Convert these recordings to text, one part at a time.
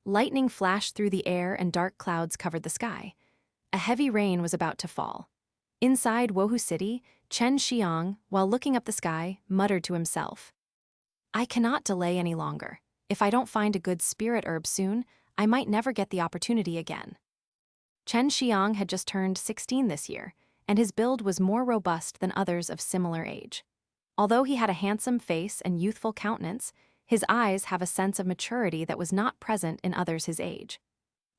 Lightning flashed through the air and dark clouds covered the sky. A heavy rain was about to fall. Inside Wohu City, Chen Xiang, while looking up the sky, muttered to himself, "I cannot delay any longer. If I don't find a good spirit herb soon, I might never get the opportunity again." Chen Xiang had just turned 16 this year, and his build was more robust than others of similar age. Although he had a handsome face and youthful countenance, his eyes have a sense of maturity that was not present in others his age.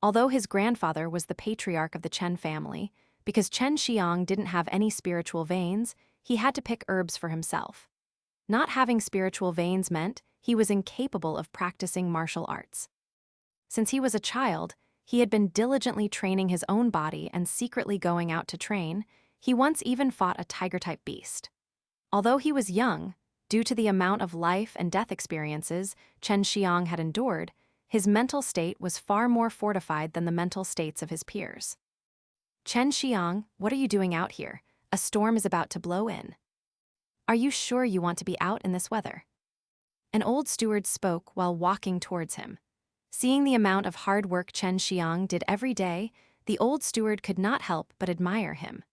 Although his grandfather was the patriarch of the Chen family, because Chen Xiang didn't have any spiritual veins, he had to pick herbs for himself. Not having spiritual veins meant he was incapable of practicing martial arts. Since he was a child, he had been diligently training his own body and secretly going out to train. He once even fought a tiger-type beast. Although he was young, due to the amount of life and death experiences Chen Xiang had endured, his mental state was far more fortified than the mental states of his peers. "Chen Xiang, what are you doing out here? A storm is about to blow in. Are you sure you want to be out in this weather?" An old steward spoke while walking towards him. Seeing the amount of hard work Chen Xiang did every day, the old steward could not help but admire him.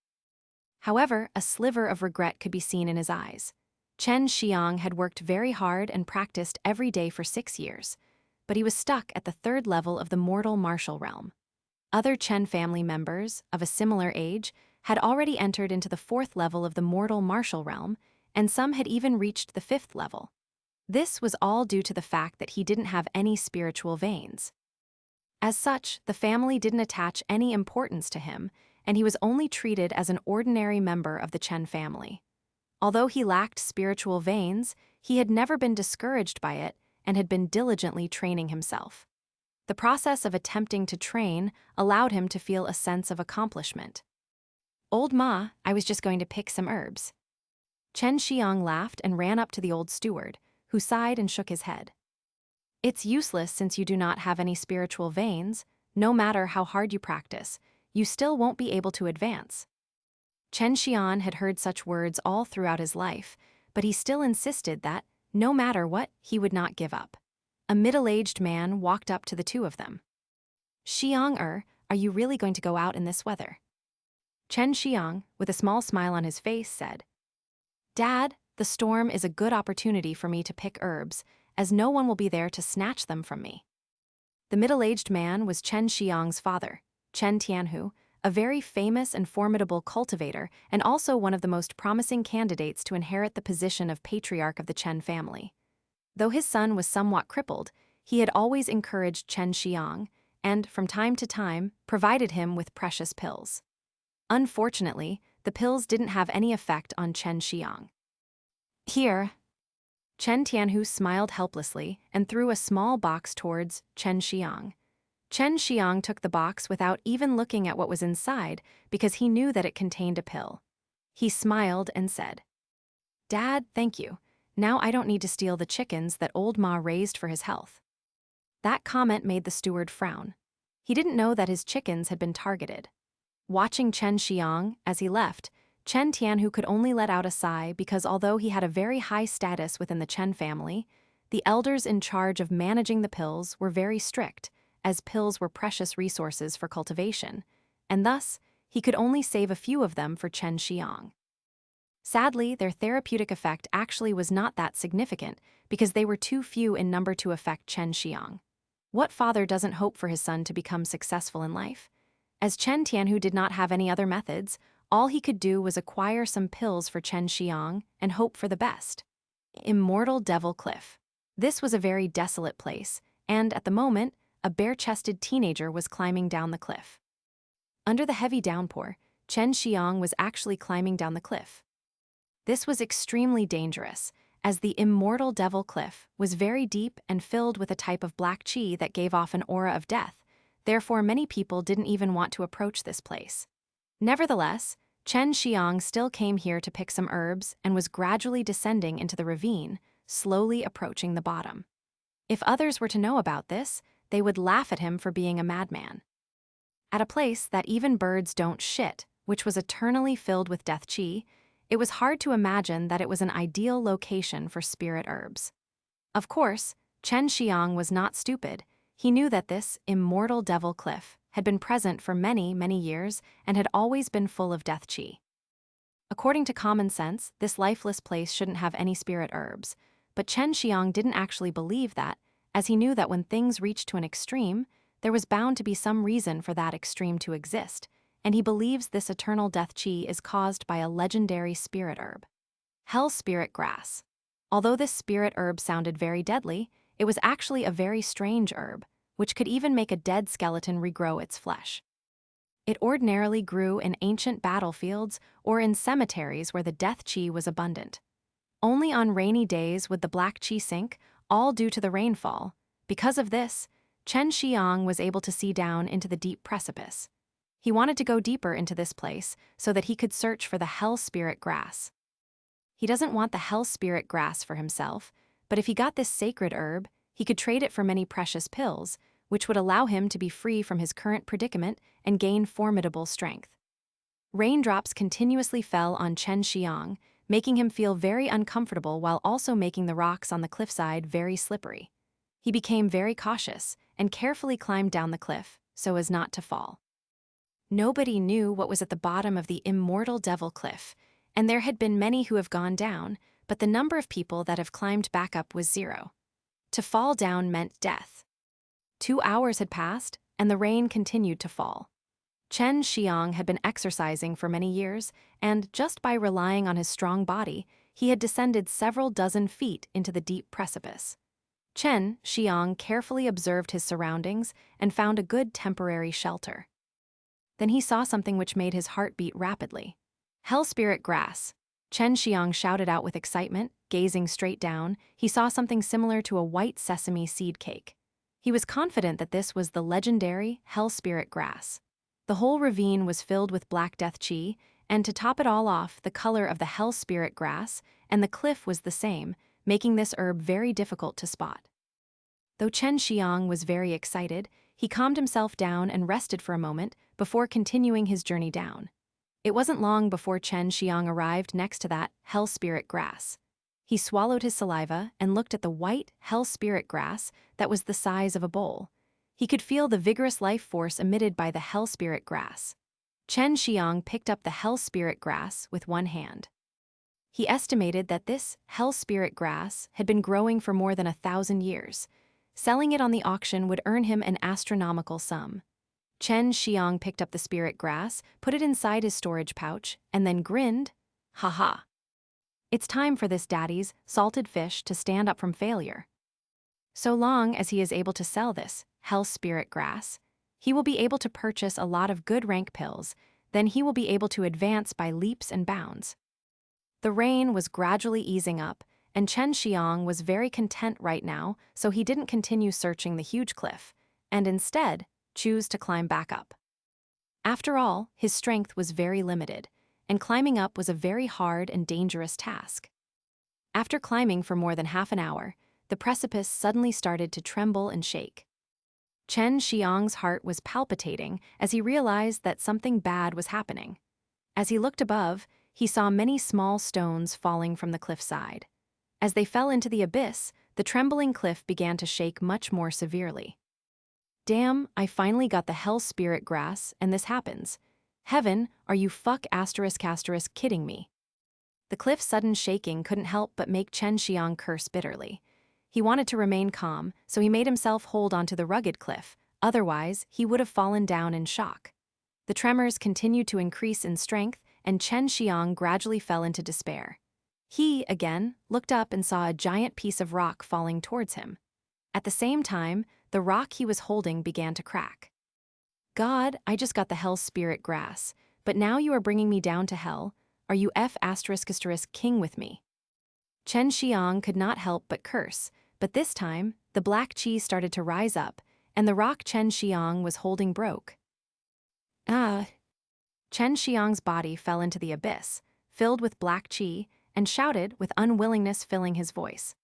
However, a sliver of regret could be seen in his eyes. Chen Xiang had worked very hard and practiced every day for 6 years, but he was stuck at the 3rd level of the mortal martial realm. Other Chen family members, of a similar age, had already entered into the 4th level of the mortal martial realm, and some had even reached the 5th level. This was all due to the fact that he didn't have any spiritual veins. As such, the family didn't attach any importance to him, and he was only treated as an ordinary member of the Chen family. Although he lacked spiritual veins, he had never been discouraged by it and had been diligently training himself. The process of attempting to train allowed him to feel a sense of accomplishment. "Old Ma, I was just going to pick some herbs." Chen Xiang laughed and ran up to the old steward, who sighed and shook his head. "It's useless since you do not have any spiritual veins. No matter how hard you practice, you still won't be able to advance." Chen Xiang had heard such words all throughout his life, but he still insisted that, no matter what, he would not give up. A middle-aged man walked up to the two of them. "Xiang, are you really going to go out in this weather?" Chen Xiang, with a small smile on his face, said, "Dad, the storm is a good opportunity for me to pick herbs, as no one will be there to snatch them from me." The middle-aged man was Chen Xiang's father, Chen Tianhu, a very famous and formidable cultivator and also one of the most promising candidates to inherit the position of patriarch of the Chen family. Though his son was somewhat crippled, he had always encouraged Chen Xiang and, from time to time, provided him with precious pills. Unfortunately, the pills didn't have any effect on Chen Xiang. "Here." Chen Tianhu smiled helplessly and threw a small box towards Chen Xiang. Chen Xiang took the box without even looking at what was inside because he knew that it contained a pill. He smiled and said, "Dad, thank you. Now I don't need to steal the chickens that old Ma raised for his health." That comment made the steward frown. He didn't know that his chickens had been targeted. Watching Chen Xiang as he left, Chen Tianhu could only let out a sigh because although he had a very high status within the Chen family, the elders in charge of managing the pills were very strict, as pills were precious resources for cultivation, and thus, he could only save a few of them for Chen Xiang. Sadly, their therapeutic effect actually was not that significant because they were too few in number to affect Chen Xiang. What father doesn't hope for his son to become successful in life? As Chen Tianhu did not have any other methods, all he could do was acquire some pills for Chen Xiang and hope for the best. Immortal Devil Cliff. This was a very desolate place, and at the moment, a bare-chested teenager was climbing down the cliff. Under the heavy downpour, Chen Xiang was actually climbing down the cliff. This was extremely dangerous, as the Immortal Devil Cliff was very deep and filled with a type of black chi that gave off an aura of death. Therefore, many people didn't even want to approach this place. Nevertheless, Chen Xiang still came here to pick some herbs and was gradually descending into the ravine, slowly approaching the bottom. If others were to know about this, they would laugh at him for being a madman. At a place that even birds don't shit, which was eternally filled with death chi, it was hard to imagine that it was an ideal location for spirit herbs. Of course, Chen Xiang was not stupid. He knew that this immortal devil cliff had been present for many, many years and had always been full of death chi. According to common sense, this lifeless place shouldn't have any spirit herbs, but Xue Xianxian didn't actually believe that, as he knew that when things reached to an extreme, there was bound to be some reason for that extreme to exist, and he believes this eternal death chi is caused by a legendary spirit herb. Hell spirit grass. Although this spirit herb sounded very deadly, it was actually a very strange herb, which could even make a dead skeleton regrow its flesh. It ordinarily grew in ancient battlefields or in cemeteries where the death chi was abundant. Only on rainy days would the black chi sink, all due to the rainfall. Because of this, Xue Xianxian was able to see down into the deep precipice. He wanted to go deeper into this place so that he could search for the hell spirit grass. He doesn't want the hell spirit grass for himself, but if he got this sacred herb, he could trade it for many precious pills, which would allow him to be free from his current predicament and gain formidable strength. Raindrops continuously fell on Xue Xianxian, making him feel very uncomfortable while also making the rocks on the cliffside very slippery. He became very cautious and carefully climbed down the cliff so as not to fall. Nobody knew what was at the bottom of the immortal devil cliff, and there had been many who have gone down, but the number of people that have climbed back up was 0. To fall down meant death. 2 hours had passed, and the rain continued to fall. Xue Xianxian had been exercising for many years, and just by relying on his strong body, he had descended several dozen feet into the deep precipice. Xue Xianxian carefully observed his surroundings and found a good temporary shelter. Then he saw something which made his heart beat rapidly. Hell spirit grass. Xue Xianxian shouted out with excitement, gazing straight down. He saw something similar to a white sesame seed cake. He was confident that this was the legendary hell spirit grass. The whole ravine was filled with black death chi, and to top it all off, the color of the hell spirit grass and the cliff was the same, making this herb very difficult to spot. Though Xue Xianxian was very excited, he calmed himself down and rested for a moment before continuing his journey down. It wasn't long before Xue Xianxian arrived next to that hell spirit grass. He swallowed his saliva and looked at the white hell spirit grass that was the size of a bowl. He could feel the vigorous life force emitted by the hell spirit grass. Xue Xianxian picked up the hell spirit grass with one hand. He estimated that this hell spirit grass had been growing for more than 1,000 years. Selling it on the auction would earn him an astronomical sum. Xue Xianxian picked up the spirit grass, put it inside his storage pouch, and then grinned. Ha ha. It's time for this daddy's salted fish to stand up from failure. So long as he is able to sell this hell spirit grass, he will be able to purchase a lot of good rank pills, then he will be able to advance by leaps and bounds. The rain was gradually easing up, and Xue Xianxian was very content right now, so he didn't continue searching the huge cliff, and instead choose to climb back up. After all, his strength was very limited, and climbing up was a very hard and dangerous task. After climbing for more than half an hour, the precipice suddenly started to tremble and shake. Xue Xianxian's heart was palpitating as he realized that something bad was happening. As he looked above, he saw many small stones falling from the cliffside. As they fell into the abyss, the trembling cliff began to shake much more severely. Damn, I finally got the hell spirit grass, and this happens. Heaven, are you kidding me? The cliff's sudden shaking couldn't help but make Xue Xianxian curse bitterly. He wanted to remain calm, so he made himself hold onto the rugged cliff, otherwise he would have fallen down in shock. The tremors continued to increase in strength, and Xue Xianxian gradually fell into despair. He, again, looked up and saw a giant piece of rock falling towards him. At the same time, the rock he was holding began to crack. God, I just got the hell spirit grass, but now you are bringing me down to hell. Are you king with me? Xue Xianxian could not help but curse, but this time, the black chi started to rise up, and the rock Xue Xianxian was holding broke. Xue Xianxian's body fell into the abyss, filled with black chi, and shouted with unwillingness filling his voice.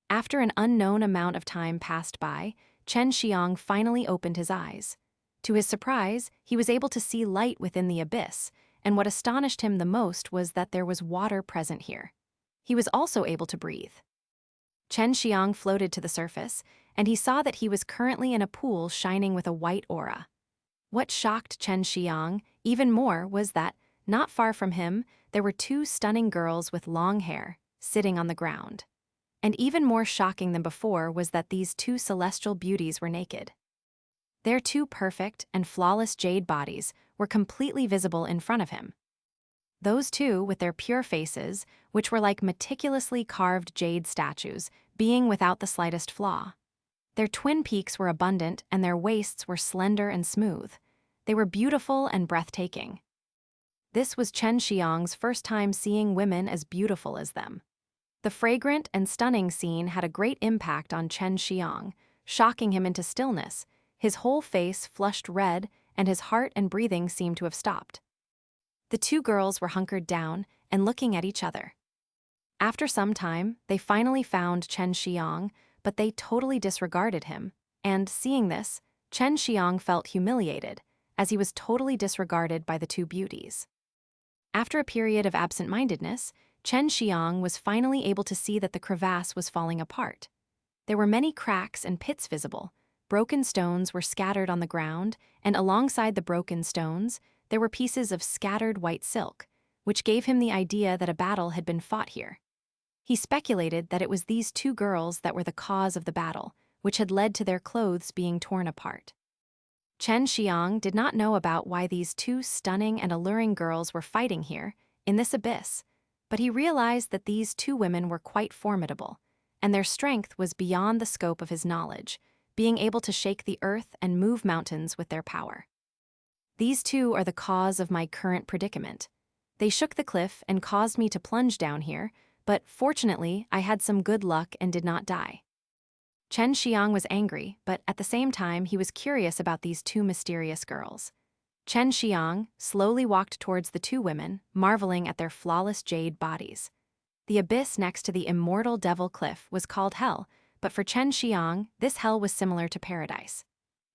After an unknown amount of time passed by, Xue Xianxian finally opened his eyes. To his surprise, he was able to see light within the abyss, and what astonished him the most was that there was water present here. He was also able to breathe. Xue Xianxian floated to the surface, and he saw that he was currently in a pool shining with a white aura. What shocked Xue Xianxian even more was that, not far from him, there were two stunning girls with long hair, sitting on the ground. And even more shocking than before was that these two celestial beauties were naked. Their two perfect and flawless jade bodies were completely visible in front of him. Those two, with their pure faces, which were like meticulously carved jade statues, being without the slightest flaw. Their twin peaks were abundant and their waists were slender and smooth. They were beautiful and breathtaking. This was Xue Xianxian's first time seeing women as beautiful as them. The fragrant and stunning scene had a great impact on Xue Xianxian, shocking him into stillness. His whole face flushed red, and his heart and breathing seemed to have stopped. The two girls were hunkered down and looking at each other. After some time, they finally found Xue Xianxian, but they totally disregarded him, and, seeing this, Xue Xianxian felt humiliated, as he was totally disregarded by the two beauties. After a period of absent-mindedness, Xue Xianxian was finally able to see that the crevasse was falling apart. There were many cracks and pits visible. Broken stones were scattered on the ground, and alongside the broken stones, there were pieces of scattered white silk, which gave him the idea that a battle had been fought here. He speculated that it was these two girls that were the cause of the battle, which had led to their clothes being torn apart. Xue Xianxian did not know about why these two stunning and alluring girls were fighting here, in this abyss, but he realized that these two women were quite formidable, and their strength was beyond the scope of his knowledge, being able to shake the earth and move mountains with their power. These two are the cause of my current predicament. They shook the cliff and caused me to plunge down here, but fortunately I had some good luck and did not die. Xue Xianxian was angry, but at the same time he was curious about these two mysterious girls. Xue Xianxian slowly walked towards the two women, marveling at their flawless jade bodies. The abyss next to the Immortal Devil Cliff was called Hell, but for Xue Xianxian, this hell was similar to paradise.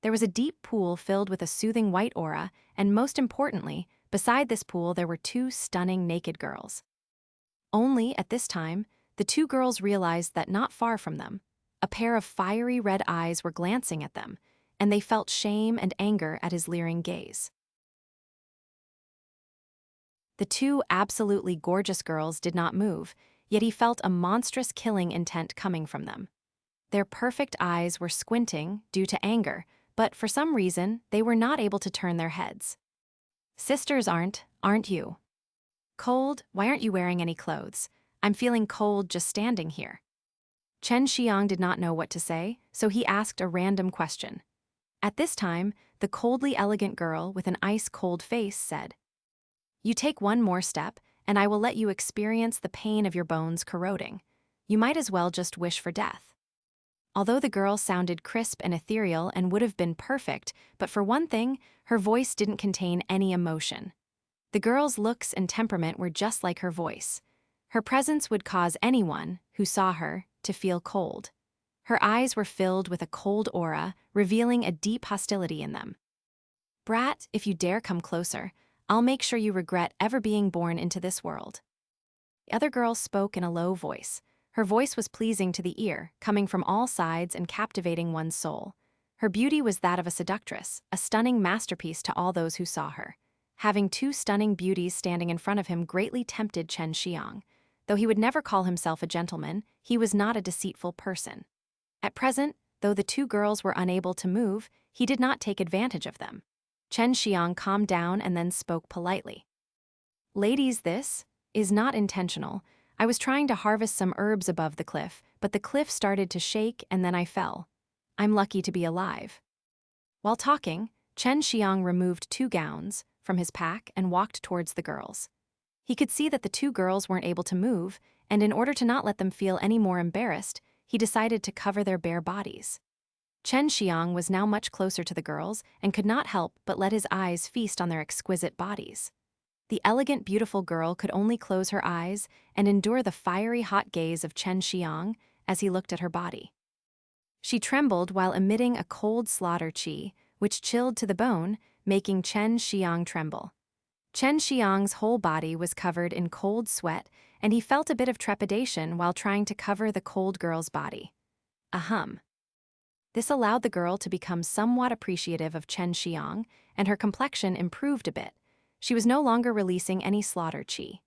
There was a deep pool filled with a soothing white aura, and most importantly, beside this pool there were two stunning naked girls. Only, at this time, the two girls realized that not far from them, a pair of fiery red eyes were glancing at them, and they felt shame and anger at his leering gaze. The two absolutely gorgeous girls did not move, yet he felt a monstrous killing intent coming from them. Their perfect eyes were squinting due to anger, but for some reason, they were not able to turn their heads. Sisters aren't you? Cold? Why aren't you wearing any clothes? I'm feeling cold just standing here. Xue Xianxian did not know what to say, so he asked a random question. At this time, the coldly elegant girl with an ice-cold face said, "You take one more step, and I will let you experience the pain of your bones corroding. You might as well just wish for death." Although the girl sounded crisp and ethereal and would have been perfect, but for one thing, her voice didn't contain any emotion. The girl's looks and temperament were just like her voice. Her presence would cause anyone who saw her to feel cold. Her eyes were filled with a cold aura, revealing a deep hostility in them. "Brat, if you dare come closer, I'll make sure you regret ever being born into this world." The other girl spoke in a low voice. Her voice was pleasing to the ear, coming from all sides and captivating one's soul. Her beauty was that of a seductress, a stunning masterpiece to all those who saw her. Having two stunning beauties standing in front of him greatly tempted Xue Xianxian. Though he would never call himself a gentleman, he was not a deceitful person. At present, though the two girls were unable to move, he did not take advantage of them. Xue Xianxian calmed down and then spoke politely. "Ladies, this is not intentional. I was trying to harvest some herbs above the cliff, but the cliff started to shake and then I fell. I'm lucky to be alive." While talking, Xue Xianxian removed two gowns from his pack and walked towards the girls. He could see that the two girls weren't able to move, and in order to not let them feel any more embarrassed, he decided to cover their bare bodies. Xue Xianxian was now much closer to the girls and could not help but let his eyes feast on their exquisite bodies. The elegant, beautiful girl could only close her eyes and endure the fiery, hot gaze of Xue Xianxian as he looked at her body. She trembled while emitting a cold slaughter chi, which chilled to the bone, making Xue Xianxian tremble. Xue Xianxian's whole body was covered in cold sweat, and he felt a bit of trepidation while trying to cover the cold girl's body. Ahem. This allowed the girl to become somewhat appreciative of Chen Xiang, and her complexion improved a bit. She was no longer releasing any slaughter qi.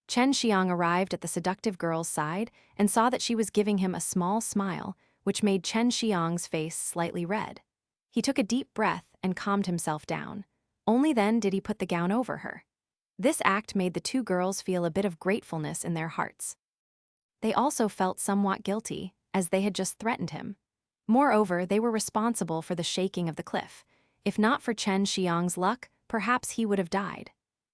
Chen Xiang arrived at the seductive girl's side and saw that she was giving him a small smile, which made Chen Xiang's face slightly red. He took a deep breath and calmed himself down. Only then did he put the gown over her. This act made the two girls feel a bit of gratefulness in their hearts. They also felt somewhat guilty, as they had just threatened him. Moreover, they were responsible for the shaking of the cliff. If not for Chen Xiang's luck, perhaps he would have died.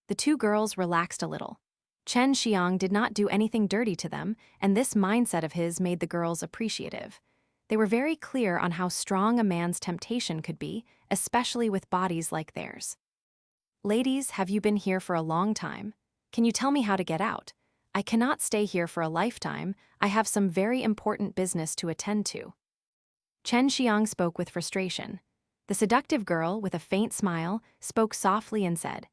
The two girls relaxed a little. Chen Xiang did not do anything dirty to them, and this mindset of his made the girls appreciative. They were very clear on how strong a man's temptation could be, especially with bodies like theirs. Ladies, have you been here for a long time? Can you tell me how to get out? I cannot stay here for a lifetime. I have some very important business to attend to. Chen Xiang spoke with frustration. The seductive girl, with a faint smile, spoke softly and said,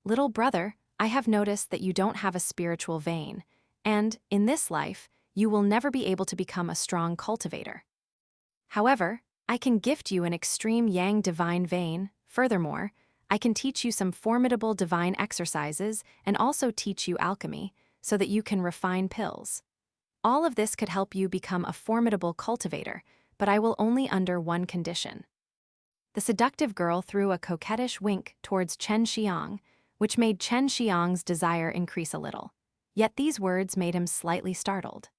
"Little brother, I have noticed that you don't have a spiritual vein, and, in this life, you will never be able to become a strong cultivator. However, I can gift you an extreme yang divine vein. Furthermore, I can teach you some formidable divine exercises and also teach you alchemy, so that you can refine pills. All of this could help you become a formidable cultivator, but I will only under one condition." The seductive girl threw a coquettish wink towards Chen Xiang, which made Chen Xiang's desire increase a little. Yet these words made him slightly startled.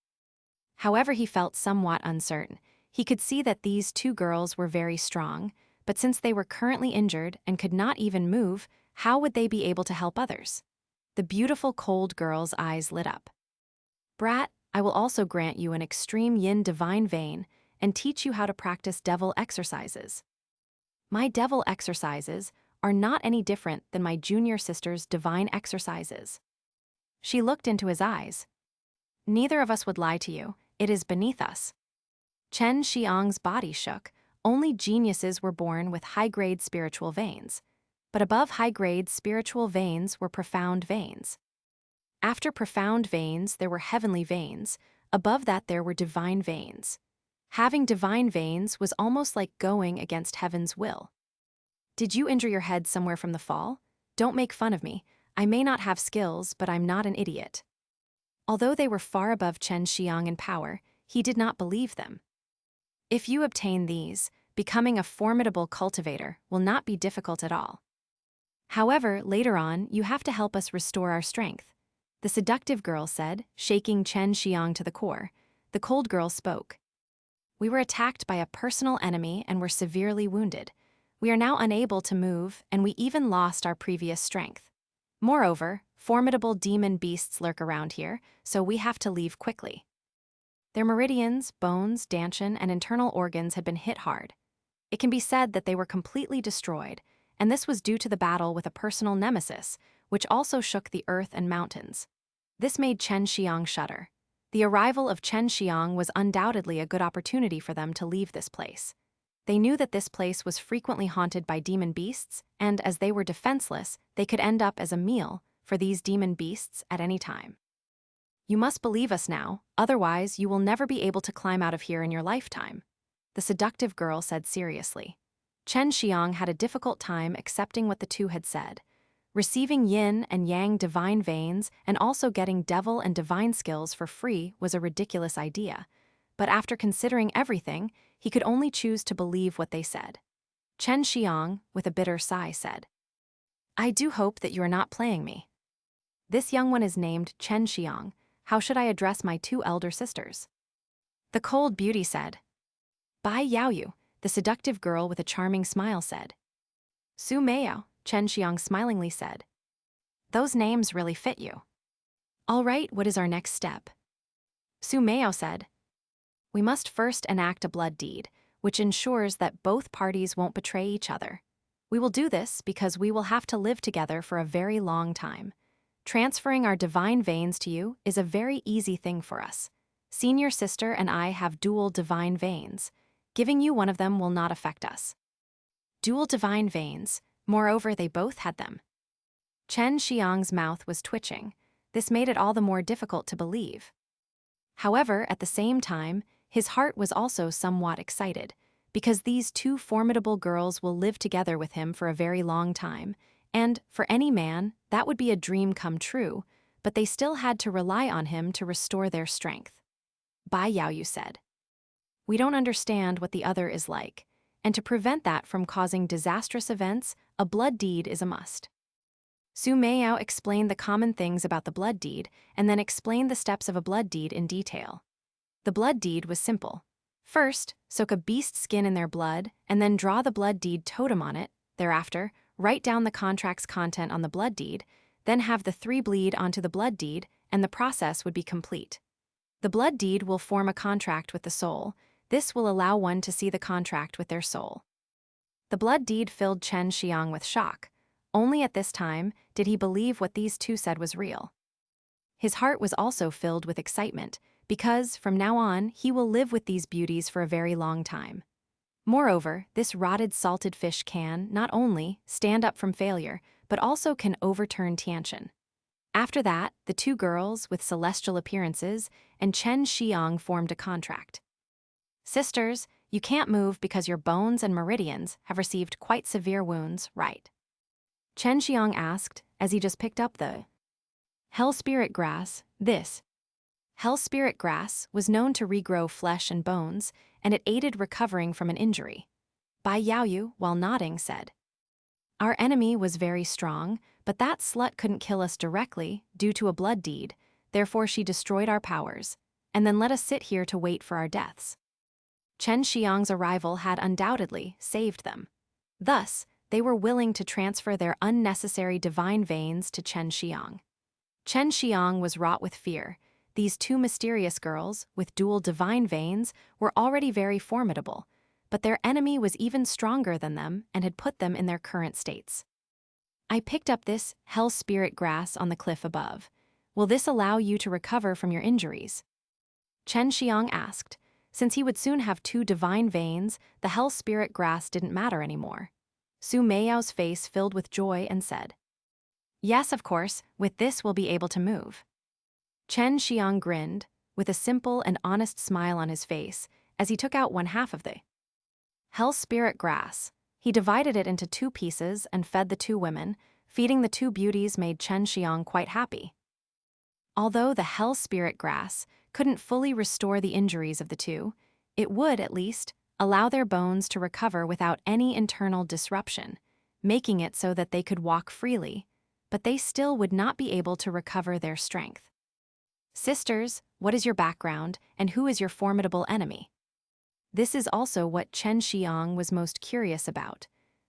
However, he felt somewhat uncertain. He could see that these two girls were very strong, but since they were currently injured and could not even move, how would they be able to help others? The beautiful cold girl's eyes lit up. "Brat, I will also grant you an extreme yin divine vein and teach you how to practice devil exercises. My devil exercises are not any different than my junior sister's divine exercises." She looked into his eyes. "Neither of us would lie to you. It is beneath us." Chen Xiang's body shook. Only geniuses were born with high-grade spiritual veins. But above high-grade spiritual veins were profound veins. After profound veins, there were heavenly veins. Above that, there were divine veins. Having divine veins was almost like going against heaven's will. "Did you injure your head somewhere from the fall? Don't make fun of me. I may not have skills, but I'm not an idiot." Although they were far above Chen Xiang in power, he did not believe them. "If you obtain these, becoming a formidable cultivator will not be difficult at all. However, later on, you have to help us restore our strength," the seductive girl said, shaking Chen Xiang to the core. The cold girl spoke. "We were attacked by a personal enemy and were severely wounded. We are now unable to move, and we even lost our previous strength. Moreover, formidable demon beasts lurk around here, so we have to leave quickly." Their meridians, bones, dantian, and internal organs had been hit hard. It can be said that they were completely destroyed, and this was due to the battle with a personal nemesis, which also shook the earth and mountains. This made Chen Xiang shudder. The arrival of Chen Xiang was undoubtedly a good opportunity for them to leave this place. They knew that this place was frequently haunted by demon beasts, and as they were defenseless, they could end up as a meal for these demon beasts at any time. "You must believe us now, otherwise you will never be able to climb out of here in your lifetime," the seductive girl said seriously. Chen Xiang had a difficult time accepting what the two had said. Receiving yin and yang divine veins and also getting devil and divine skills for free was a ridiculous idea. But after considering everything, he could only choose to believe what they said. Chen Xiang, with a bitter sigh, said, "I do hope that you are not playing me. This young one is named Chen Xiang. How should I address my two elder sisters?" The cold beauty said. "Bai Yaoyu," the seductive girl with a charming smile said. "Su Meiyao," Chen Xiang smilingly said. "Those names really fit you." "All right, what is our next step?" Su Meiyao said. "We must first enact a blood deed, which ensures that both parties won't betray each other. We will do this because we will have to live together for a very long time. Transferring our divine veins to you is a very easy thing for us. Senior sister and I have dual divine veins. Giving you one of them will not affect us." Dual divine veins, moreover they both had them. Chen Xiang's mouth was twitching. This made it all the more difficult to believe. However, at the same time, his heart was also somewhat excited. because these two formidable girls will live together with him for a very long time, and, for any man, that would be a dream come true, but they still had to rely on him to restore their strength. Bai Yaoyu said, "We don't understand what the other is like, and to prevent that from causing disastrous events, a blood deed is a must." Xue Meiyao explained the common things about the blood deed and then explained the steps of a blood deed in detail. The blood deed was simple. First, soak a beast's skin in their blood and then draw the blood deed totem on it. Thereafter, write down the contract's content on the blood deed, then have the 3 bleed onto the blood deed, and the process would be complete. The blood deed will form a contract with the soul. This will allow one to see the contract with their soul. The blood deed filled Xue Xianxian with shock. Only at this time did he believe what these two said was real. His heart was also filled with excitement, because, from now on, he will live with these beauties for a very long time. Moreover, this rotted salted fish can, not only, stand up from failure, but also can overturn Tiantian. After that, the two girls, with celestial appearances, and Xue Xianxian formed a contract. "Sisters, you can't move because your bones and meridians have received quite severe wounds, right?" Xue Xianxian asked, as he just picked up the Hell Spirit Grass. This Hell Spirit Grass was known to regrow flesh and bones, and it aided recovering from an injury. Bai Yaoyu, while nodding, said, "Our enemy was very strong, but that slut couldn't kill us directly due to a blood deed, therefore she destroyed our powers, and then let us sit here to wait for our deaths." Xue Xiang's arrival had undoubtedly saved them. Thus, they were willing to transfer their unnecessary divine veins to Xue Xianxian. Xue Xianxian was wrought with fear. These two mysterious girls, with dual divine veins, were already very formidable, but their enemy was even stronger than them and had put them in their current states. "I picked up this Hell Spirit Grass on the cliff above. Will this allow you to recover from your injuries?" Xue Xianxian asked. Since he would soon have 2 divine veins, the Hell Spirit Grass didn't matter anymore. Xue Meiyao's face filled with joy and said, "Yes, of course, with this we'll be able to move." Xue Xianxian grinned, with a simple and honest smile on his face, as he took out one half of the Hell Spirit Grass. He divided it into 2 pieces and fed the 2 women. Feeding the 2 beauties made Xue Xianxian quite happy. Although the Hell Spirit Grass couldn't fully restore the injuries of the 2, it would, at least, allow their bones to recover without any internal disruption, making it so that they could walk freely, but they still would not be able to recover their strength. "Sisters, what is your background, and who is your formidable enemy?" This is also what Xue Xianxian was most curious about.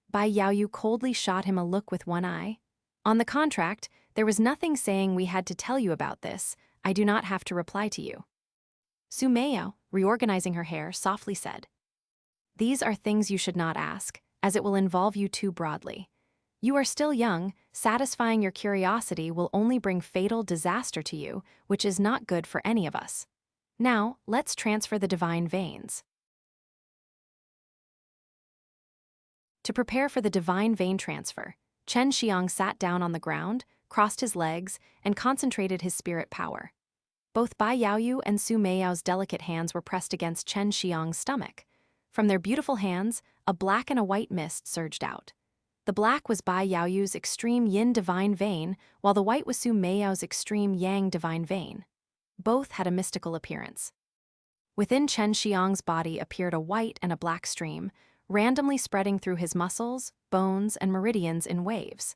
Bai Yaoyu coldly shot him a look with one eye. "On the contract, there was nothing saying we had to tell you about this. I do not have to reply to you." Xue Meiyao, reorganizing her hair, softly said, "These are things you should not ask, as it will involve you too broadly. You are still young. Satisfying your curiosity will only bring fatal disaster to you, which is not good for any of us. Now, let's transfer the divine veins." To prepare for the divine vein transfer, Xue Xianxian sat down on the ground, crossed his legs, and concentrated his spirit power. Both Bai Yaoyu and Xue Meiyao's delicate hands were pressed against Xue Xianxian's stomach. From their beautiful hands, a black and a white mist surged out. The black was Bai Yaoyu's extreme yin divine vein, while the white was Xue Meiyao's extreme yang divine vein. Both had a mystical appearance. Within Xue Xianxian's body appeared a white and a black stream, randomly spreading through his muscles, bones, and meridians in waves.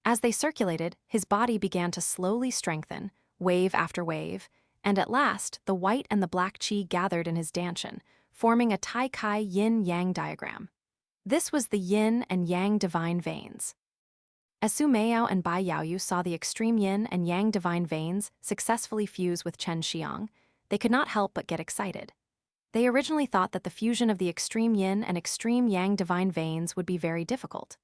As they circulated, his body began to slowly strengthen, wave after wave, and at last the white and the black qi gathered in his dantian, forming a Tai Kai yin-yang diagram. This was the yin and yang divine veins. As Xue Meiyao and Bai Yaoyu saw the extreme yin and yang divine veins successfully fuse with Xue Xianxian, they could not help but get excited. They originally thought that the fusion of the extreme yin and extreme yang divine veins would be very difficult.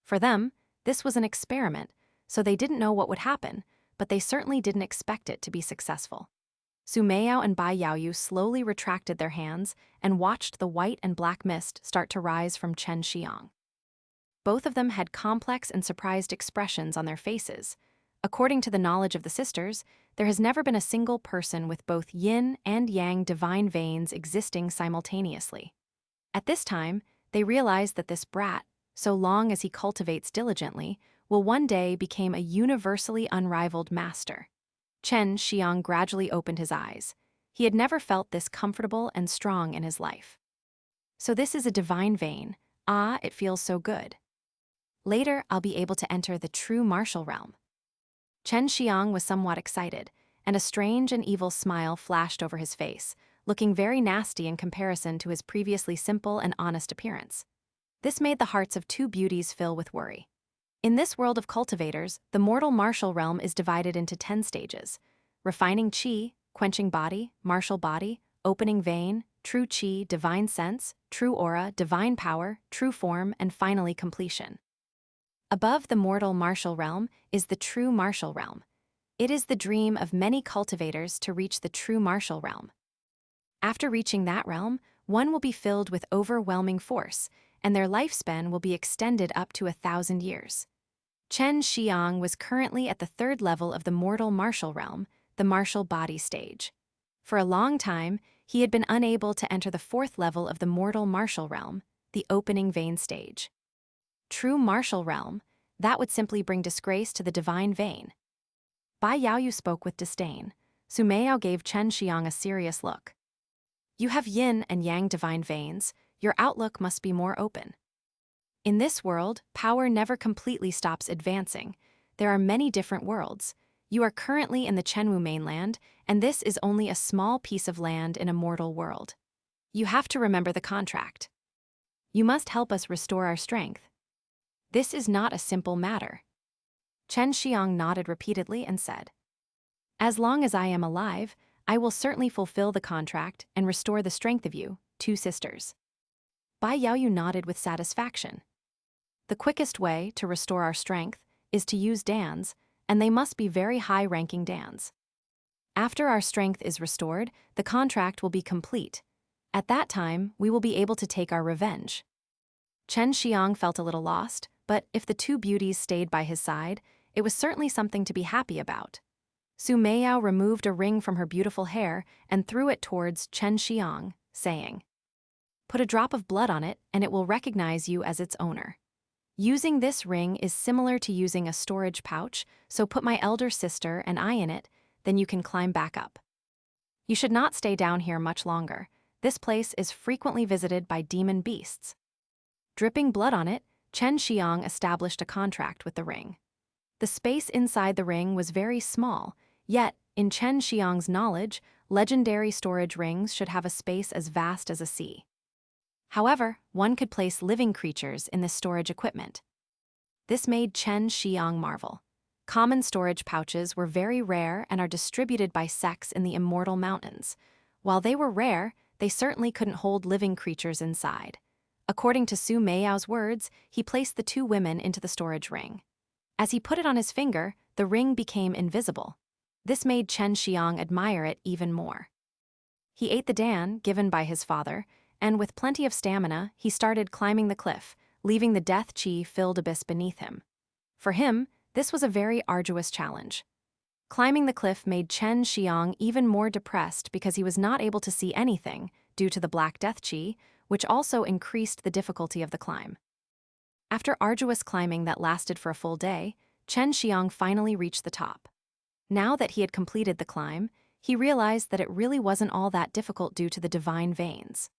For them, this was an experiment, so they didn't know what would happen, but they certainly didn't expect it to be successful. Xue Meiyao and Bai Yaoyu slowly retracted their hands and watched the white and black mist start to rise from Xue Xianxian. Both of them had complex and surprised expressions on their faces. According to the knowledge of the sisters, there has never been a single person with both yin and yang divine veins existing simultaneously. At this time, they realized that this brat, so long as he cultivates diligently, will one day become a universally unrivaled master. Xue Xianxian gradually opened his eyes. He had never felt this comfortable and strong in his life. So this is a divine vein. Ah, it feels so good. Later, I'll be able to enter the true martial realm. Xue Xianxian was somewhat excited, and a strange and evil smile flashed over his face, looking very nasty in comparison to his previously simple and honest appearance. This made the hearts of two beauties fill with worry. In this world of cultivators, the mortal martial realm is divided into 10 stages: refining qi, quenching body, martial body, opening vein, true qi, divine sense, true aura, divine power, true form, and finally completion. Above the mortal martial realm is the true martial realm. It is the dream of many cultivators to reach the true martial realm. After reaching that realm, one will be filled with overwhelming force, and their lifespan will be extended up to 1,000 years. Xue Xianxian was currently at the 3rd level of the mortal martial realm, the martial body stage. For a long time, he had been unable to enter the 4th level of the mortal martial realm, the opening vein stage. True martial realm, that would simply bring disgrace to the divine vein. Bai Yaoyu spoke with disdain. Su Meiyao gave Xue Xianxian a serious look. You have yin and yang divine veins, your outlook must be more open. In this world, power never completely stops advancing. There are many different worlds. You are currently in the Chenwu mainland, and this is only a small piece of land in a mortal world. You have to remember the contract. You must help us restore our strength. This is not a simple matter. Xue Xianxian nodded repeatedly and said, As long as I am alive, I will certainly fulfill the contract and restore the strength of you, two sisters. Bai Yaoyu nodded with satisfaction. The quickest way to restore our strength is to use dans, and they must be very high-ranking dans. After our strength is restored, the contract will be complete. At that time, we will be able to take our revenge. Xue Xianxian felt a little lost, but if the two beauties stayed by his side, it was certainly something to be happy about. Su Meiyao removed a ring from her beautiful hair and threw it towards Xue Xianxian, saying, Put a drop of blood on it and it will recognize you as its owner. Using this ring is similar to using a storage pouch, so put my elder sister and I in it, then you can climb back up. You should not stay down here much longer. This place is frequently visited by demon beasts. Dripping blood on it, Xue Xianxian established a contract with the ring. The space inside the ring was very small, yet, in Xue Xianxian's knowledge, legendary storage rings should have a space as vast as a sea. However, one could place living creatures in this storage equipment. This made Xue Xianxian marvel. Common storage pouches were very rare and are distributed by sects in the Immortal Mountains. While they were rare, they certainly couldn't hold living creatures inside. According to Su Meiyao's words, he placed the two women into the storage ring. As he put it on his finger, the ring became invisible. This made Xue Xianxian admire it even more. He ate the dan given by his father, and with plenty of stamina, he started climbing the cliff, leaving the death chi-filled abyss beneath him. For him, this was a very arduous challenge. Climbing the cliff made Xue Xianxian even more depressed because he was not able to see anything due to the black death chi, which also increased the difficulty of the climb. After arduous climbing that lasted for a full day, Xue Xianxian finally reached the top. Now that he had completed the climb, he realized that it really wasn't all that difficult due to the divine veins.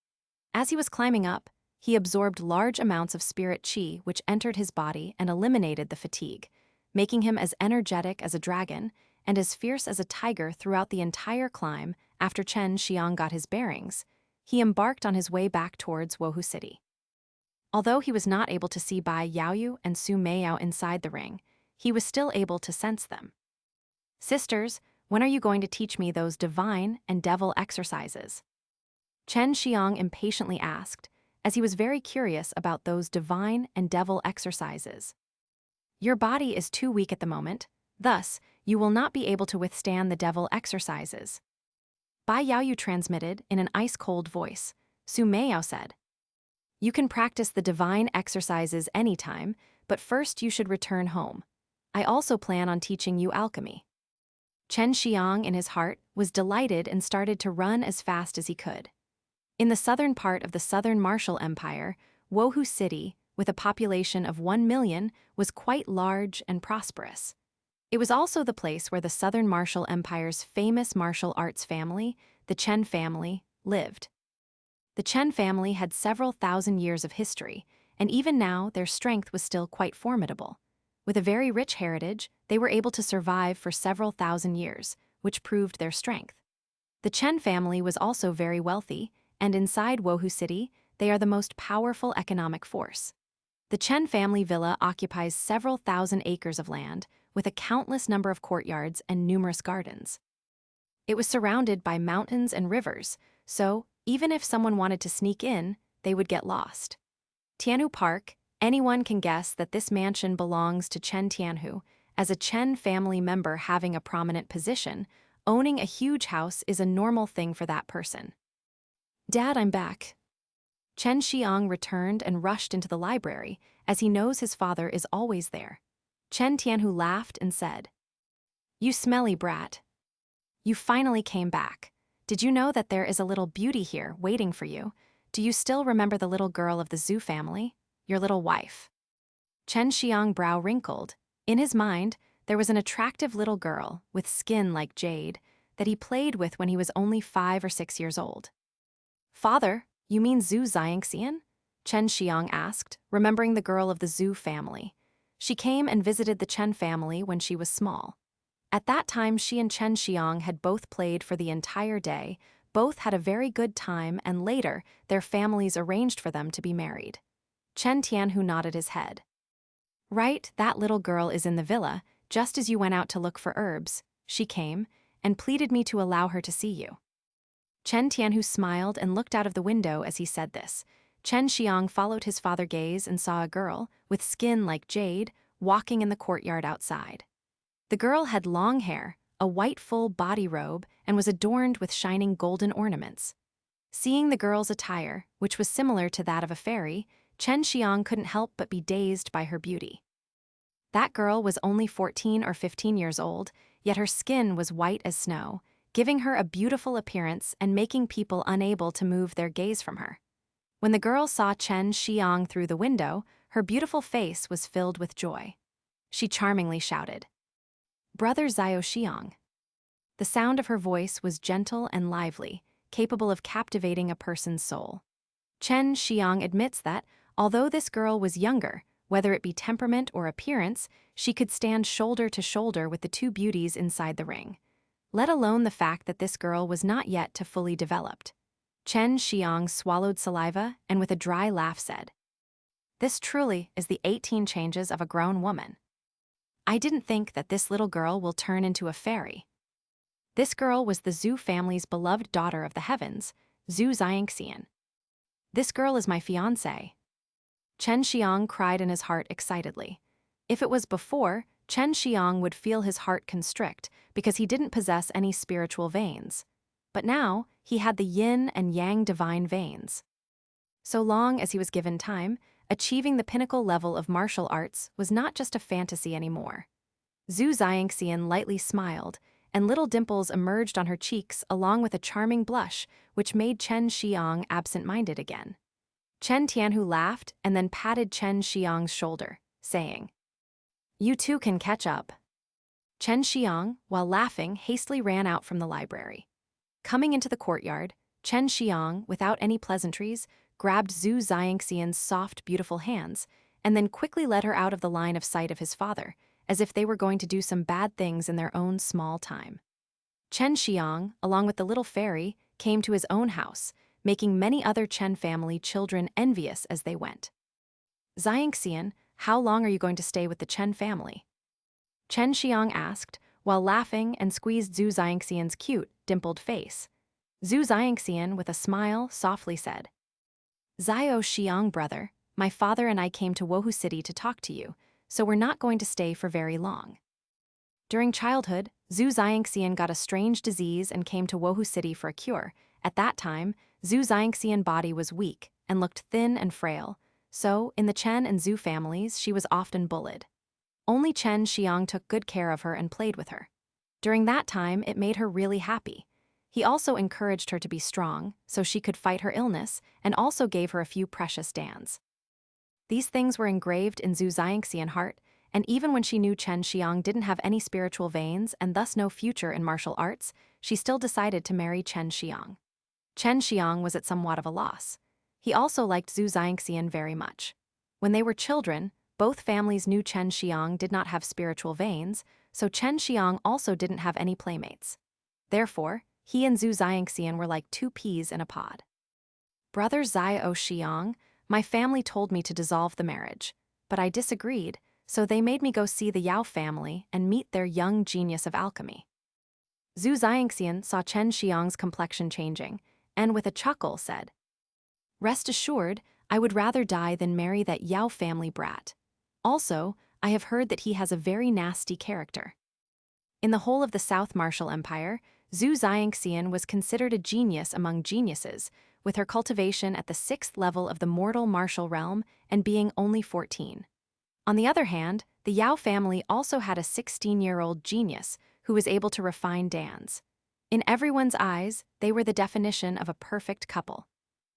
As he was climbing up, he absorbed large amounts of spirit qi which entered his body and eliminated the fatigue, making him as energetic as a dragon and as fierce as a tiger throughout the entire climb. After Xue Xianxian got his bearings, he embarked on his way back towards Wohu City. Although he was not able to see Bai Yaoyu and Su Meiyao inside the ring, he was still able to sense them. Sisters, when are you going to teach me those divine and devil exercises? Xue Xianxian impatiently asked, as he was very curious about those divine and devil exercises. Your body is too weak at the moment, thus, you will not be able to withstand the devil exercises. Bai Yaoyu transmitted in an ice-cold voice. Su Meiyao said, You can practice the divine exercises anytime, but first you should return home. I also plan on teaching you alchemy. Xue Xianxian, in his heart, was delighted and started to run as fast as he could. In the southern part of the southern Martial Empire, Wohu City, with a population of 1 million, was quite large and prosperous. It was also the place where the southern Martial Empire's famous martial arts family, the Chen family, lived. The Chen family had several thousand years of history, and even now their strength was still quite formidable. With a very rich heritage, they were able to survive for several thousand years, which proved their strength. The Chen family was also very wealthy, and inside Wohu City, they are the most powerful economic force. The Chen family villa occupies several thousand acres of land, with a countless number of courtyards and numerous gardens. It was surrounded by mountains and rivers, so even if someone wanted to sneak in, they would get lost. Tianhu Park, anyone can guess that this mansion belongs to Chen Tianhu. As a Chen family member having a prominent position, owning a huge house is a normal thing for that person. "Dad, I'm back." Chen Xiang returned and rushed into the library, as he knows his father is always there. Chen Tianhu laughed and said, "You smelly brat. You finally came back. Did you know that there is a little beauty here waiting for you? Do you still remember the little girl of the Xue family? Your little wife?" Chen Xiang brow wrinkled. In his mind, there was an attractive little girl, with skin like jade, that he played with when he was only 5 or 6 years old. "Father, you mean Xue Xianxian?" Chen Xiang asked, remembering the girl of the Xue family. She came and visited the Chen family when she was small. At that time, she and Chen Xiang had both played for the entire day, both had a very good time, and later, their families arranged for them to be married. Chen Tianhu nodded his head. "Right, that little girl is in the villa, just as you went out to look for herbs. She came and pleaded me to allow her to see you." Chen Tianhu smiled and looked out of the window as he said this. Chen Xiang followed his father's gaze and saw a girl, with skin like jade, walking in the courtyard outside. The girl had long hair, a white full body robe, and was adorned with shining golden ornaments. Seeing the girl's attire, which was similar to that of a fairy, Chen Xiang couldn't help but be dazed by her beauty. That girl was only 14 or 15 years old, yet her skin was white as snow, giving her a beautiful appearance and making people unable to move their gaze from her. When the girl saw Chen Xiang through the window, her beautiful face was filled with joy. She charmingly shouted, "Brother Xue Xiang." The sound of her voice was gentle and lively, capable of captivating a person's soul. Chen Xiang admits that, although this girl was younger, whether it be temperament or appearance, she could stand shoulder to shoulder with the two beauties inside the ring. Let alone the fact that this girl was not yet to fully developed. Chen Xiang swallowed saliva and with a dry laugh said, "This truly is the 18 changes of a grown woman. I didn't think that this little girl will turn into a fairy." This girl was the Xue family's beloved daughter of the heavens, Xue Xianxian. "This girl is my fiancée." Chen Xiang cried in his heart excitedly. If it was before, Chen Xiang would feel his heart constrict because he didn't possess any spiritual veins. But now, he had the yin and yang divine veins. So long as he was given time, achieving the pinnacle level of martial arts was not just a fantasy anymore. Xue Xianxian lightly smiled, and little dimples emerged on her cheeks along with a charming blush, which made Chen Xiang absent-minded again. Chen Tianhu laughed and then patted Chen Xiang's shoulder, saying, "You two can catch up." Chen Xiang, while laughing, hastily ran out from the library. Coming into the courtyard, Chen Xiang, without any pleasantries, grabbed Xue Xianxian's soft, beautiful hands, and then quickly led her out of the line of sight of his father, as if they were going to do some bad things in their own small time. Chen Xiang, along with the little fairy, came to his own house, making many other Chen family children envious as they went. "Xianxian, how long are you going to stay with the Chen family?" Chen Xiang asked, while laughing and squeezed Xue Xianxian's cute, dimpled face. Xue Xianxian, with a smile, softly said, "Xue Xiang, brother, my father and I came to Wohu City to talk to you, so we're not going to stay for very long." During childhood, Xue Xianxian got a strange disease and came to Wohu City for a cure. At that time, Xue Xianxian's body was weak and looked thin and frail, so in the Chen and Xue families she was often bullied. Only Chen Xiang took good care of her and played with her. During that time, it made her really happy. He also encouraged her to be strong, so she could fight her illness, and also gave her a few precious dans. These things were engraved in Xue Xianxian heart, and even when she knew Chen Xiang didn't have any spiritual veins and thus no future in martial arts, she still decided to marry Chen Xiang. Chen Xiang was at somewhat of a loss. He also liked Xue Xianxian very much. When they were children, both families knew Chen Xiang did not have spiritual veins, so Chen Xiang also didn't have any playmates. Therefore, he and Xue Xianxian were like two peas in a pod. Brother Xue Xiang, my family told me to dissolve the marriage, but I disagreed, so they made me go see the Yao family and meet their young genius of alchemy. Xue Xianxian saw Chen Xiang's complexion changing, and with a chuckle said, "Rest assured, I would rather die than marry that Yao family brat. Also, I have heard that he has a very nasty character." In the whole of the South Martial Empire, Xue Xianxian was considered a genius among geniuses, with her cultivation at the 6th level of the mortal martial realm and being only 14. On the other hand, the Yao family also had a 16-year-old genius who was able to refine dans. In everyone's eyes, they were the definition of a perfect couple.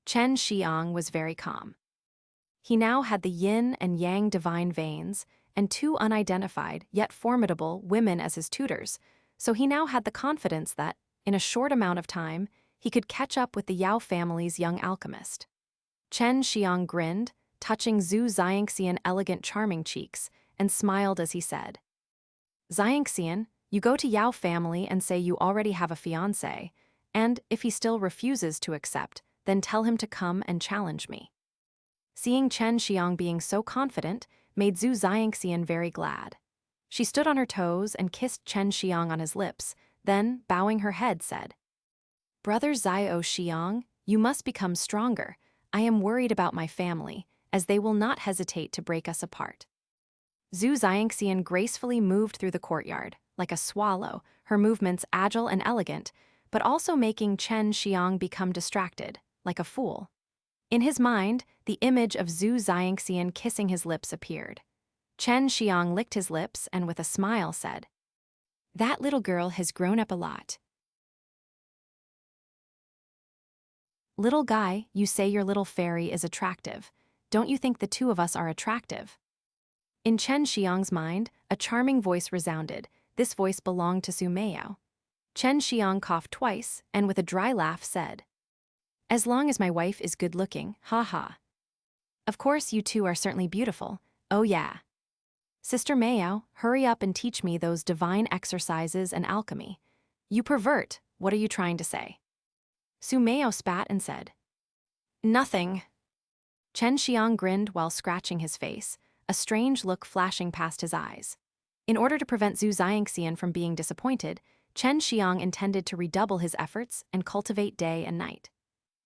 Chen Xiang was very calm. He now had the yin and yang divine veins and two unidentified yet formidable women as his tutors, so he now had the confidence that, in a short amount of time, he could catch up with the Yao family's young alchemist. Chen Xiang grinned, touching Xue Xianxian elegant charming cheeks, and smiled as he said, "Xianxian, you go to Yao family and say you already have a fiancé, and if he still refuses to accept, then tell him to come and challenge me." Seeing Chen Xiang being so confident made Xue Xianxian very glad. She stood on her toes and kissed Chen Xiang on his lips, then, bowing her head, said, "Brother Xue Xiang, you must become stronger. I am worried about my family, as they will not hesitate to break us apart." Xue Xianxian gracefully moved through the courtyard, like a swallow, her movements agile and elegant, but also making Chen Xiang become distracted, like a fool. In his mind, the image of Xue Xianxian kissing his lips appeared. Chen Xiang licked his lips and with a smile said, "That little girl has grown up a lot." "Little guy, you say your little fairy is attractive. Don't you think the two of us are attractive?" In Chen Xiang's mind, a charming voice resounded. This voice belonged to Su Meiyao. Chen Xiang coughed twice and with a dry laugh said, "As long as my wife is good-looking, ha-ha. Of course you two are certainly beautiful, oh yeah. Sister Meiyao, hurry up and teach me those divine exercises and alchemy. You pervert, what are you trying to say?" Su Meiyao spat and said, "Nothing." Chen Xiang grinned while scratching his face, a strange look flashing past his eyes. In order to prevent Xue Xianxian from being disappointed, Chen Xiang intended to redouble his efforts and cultivate day and night.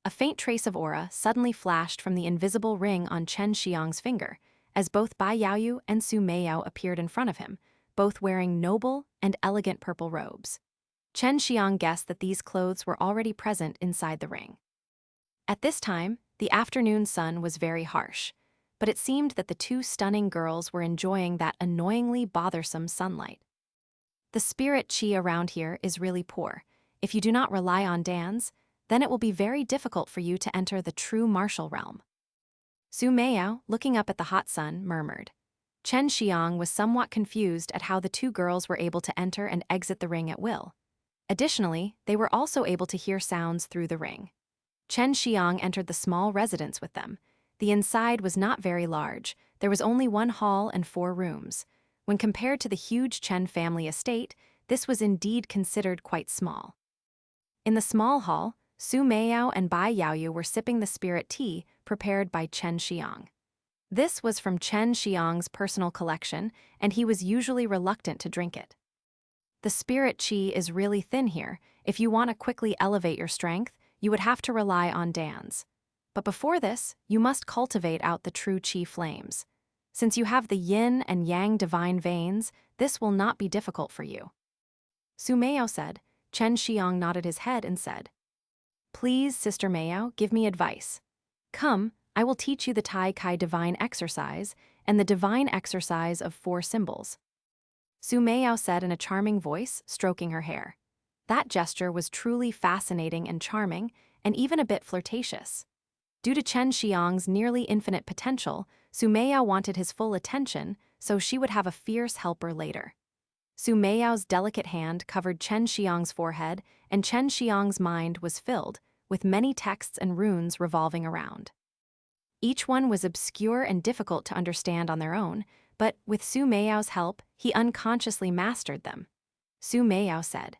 A faint trace of aura suddenly flashed from the invisible ring on Chen Xiang's finger, as both Bai Yaoyu and Su Meiyao appeared in front of him, both wearing noble and elegant purple robes. Chen Xiang guessed that these clothes were already present inside the ring. At this time, the afternoon sun was very harsh, but it seemed that the two stunning girls were enjoying that annoyingly bothersome sunlight. The spirit qi around here is really poor. If you do not rely on dans, then it will be very difficult for you to enter the true martial realm. Su Meiyao, looking up at the hot sun, murmured. Chen Xiang was somewhat confused at how the two girls were able to enter and exit the ring at will. Additionally, they were also able to hear sounds through the ring. Chen Xiang entered the small residence with them. The inside was not very large. There was only one hall and 4 rooms. When compared to the huge Chen family estate, this was indeed considered quite small. In the small hall, Su Meiyao and Bai Yaoyu were sipping the spirit tea prepared by Chen Xiang. This was from Chen Xiang's personal collection, and he was usually reluctant to drink it. The spirit qi is really thin here. If you want to quickly elevate your strength, you would have to rely on dans. But before this, you must cultivate out the true qi flames. Since you have the yin and yang divine veins, this will not be difficult for you. Su Meiyao said. Chen Xiang nodded his head and said, "Please, Sister Meiyao, give me advice. Come, I will teach you the Tai Kai divine exercise and the divine exercise of 4 symbols." Su Meiyao said in a charming voice, stroking her hair. That gesture was truly fascinating and charming, and even a bit flirtatious. Due to Chen Xiang's nearly infinite potential, Su Meiyao wanted his full attention, so she would have a fierce helper later. Su Meiyao's delicate hand covered Chen Xiang's forehead, and Chen Xiang's mind was filled, with many texts and runes revolving around. Each one was obscure and difficult to understand on their own, but with Su Meiyao's help, he unconsciously mastered them. Su Meiyao said,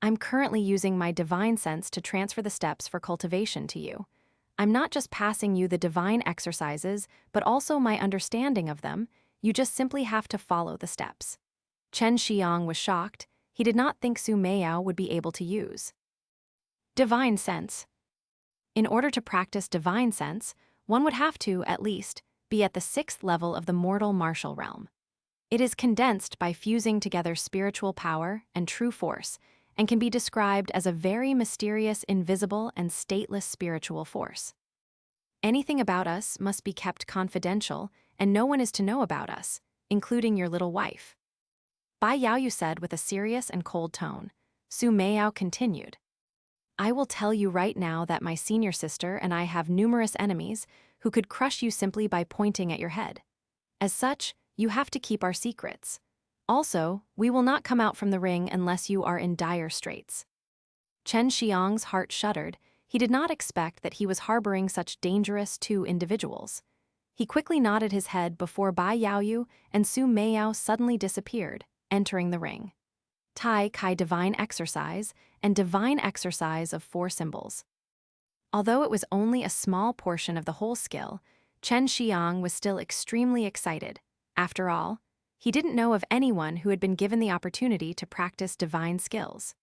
"I'm currently using my divine sense to transfer the steps for cultivation to you. I'm not just passing you the divine exercises, but also my understanding of them. You just simply have to follow the steps." Chen Xiang was shocked. He did not think Su Meiyao would be able to use divine sense. In order to practice divine sense, one would have to, at least, be at the 6th level of the mortal martial realm. It is condensed by fusing together spiritual power and true force, and can be described as a very mysterious, invisible, and stateless spiritual force. Anything about us must be kept confidential, and no one is to know about us, including your little wife. Bai Yaoyu said with a serious and cold tone. Su Meiyao continued, "I will tell you right now that my senior sister and I have numerous enemies who could crush you simply by pointing at your head. As such, you have to keep our secrets. Also, we will not come out from the ring unless you are in dire straits." Chen Xiang's heart shuddered. He did not expect that he was harboring such dangerous two individuals. He quickly nodded his head before Bai Yaoyu and Su Meiyao suddenly disappeared, entering the ring. Tai Kai Divine Exercise and Divine Exercise of 4 symbols. Although it was only a small portion of the whole skill, Chen Xiang was still extremely excited. After all, he didn't know of anyone who had been given the opportunity to practice divine skills.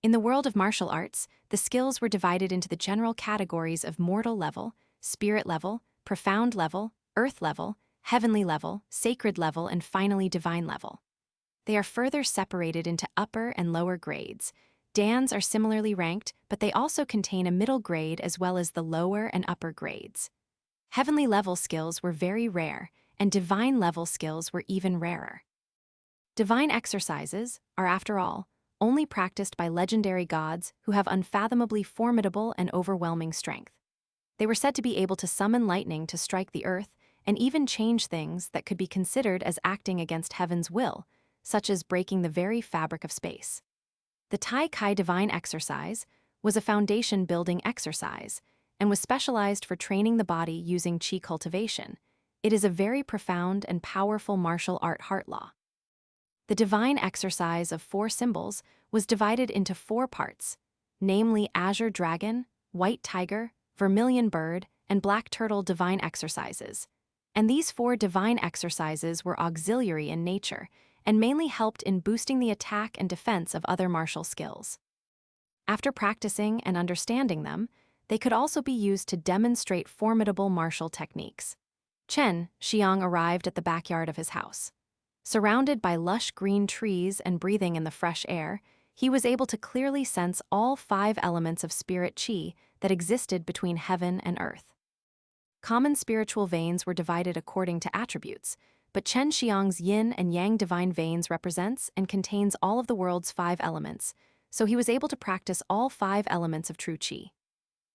In the world of martial arts, the skills were divided into the general categories of mortal level, spirit level, profound level, earth level, heavenly level, sacred level, and finally divine level. They are further separated into upper and lower grades. Dans are similarly ranked, but they also contain a middle grade as well as the lower and upper grades. Heavenly level skills were very rare, and divine level skills were even rarer. Divine exercises are, after all, only practiced by legendary gods who have unfathomably formidable and overwhelming strength. They were said to be able to summon lightning to strike the earth and even change things that could be considered as acting against heaven's will, such as breaking the very fabric of space. The Tai Kai Divine Exercise was a foundation-building exercise and was specialized for training the body using qi cultivation. It is a very profound and powerful martial art heart law. The Divine Exercise of 4 symbols was divided into 4 parts, namely Azure Dragon, White Tiger, Vermillion Bird, and Black Turtle Divine Exercises. And these 4 divine exercises were auxiliary in nature and mainly helped in boosting the attack and defense of other martial skills. After practicing and understanding them, they could also be used to demonstrate formidable martial techniques. Chen Xiang arrived at the backyard of his house. Surrounded by lush green trees and breathing in the fresh air, he was able to clearly sense all 5 elements of spirit qi that existed between heaven and earth. Common spiritual veins were divided according to attributes, but Chen Xiang's yin and yang divine veins represents and contains all of the world's 5 elements, so he was able to practice all 5 elements of true qi.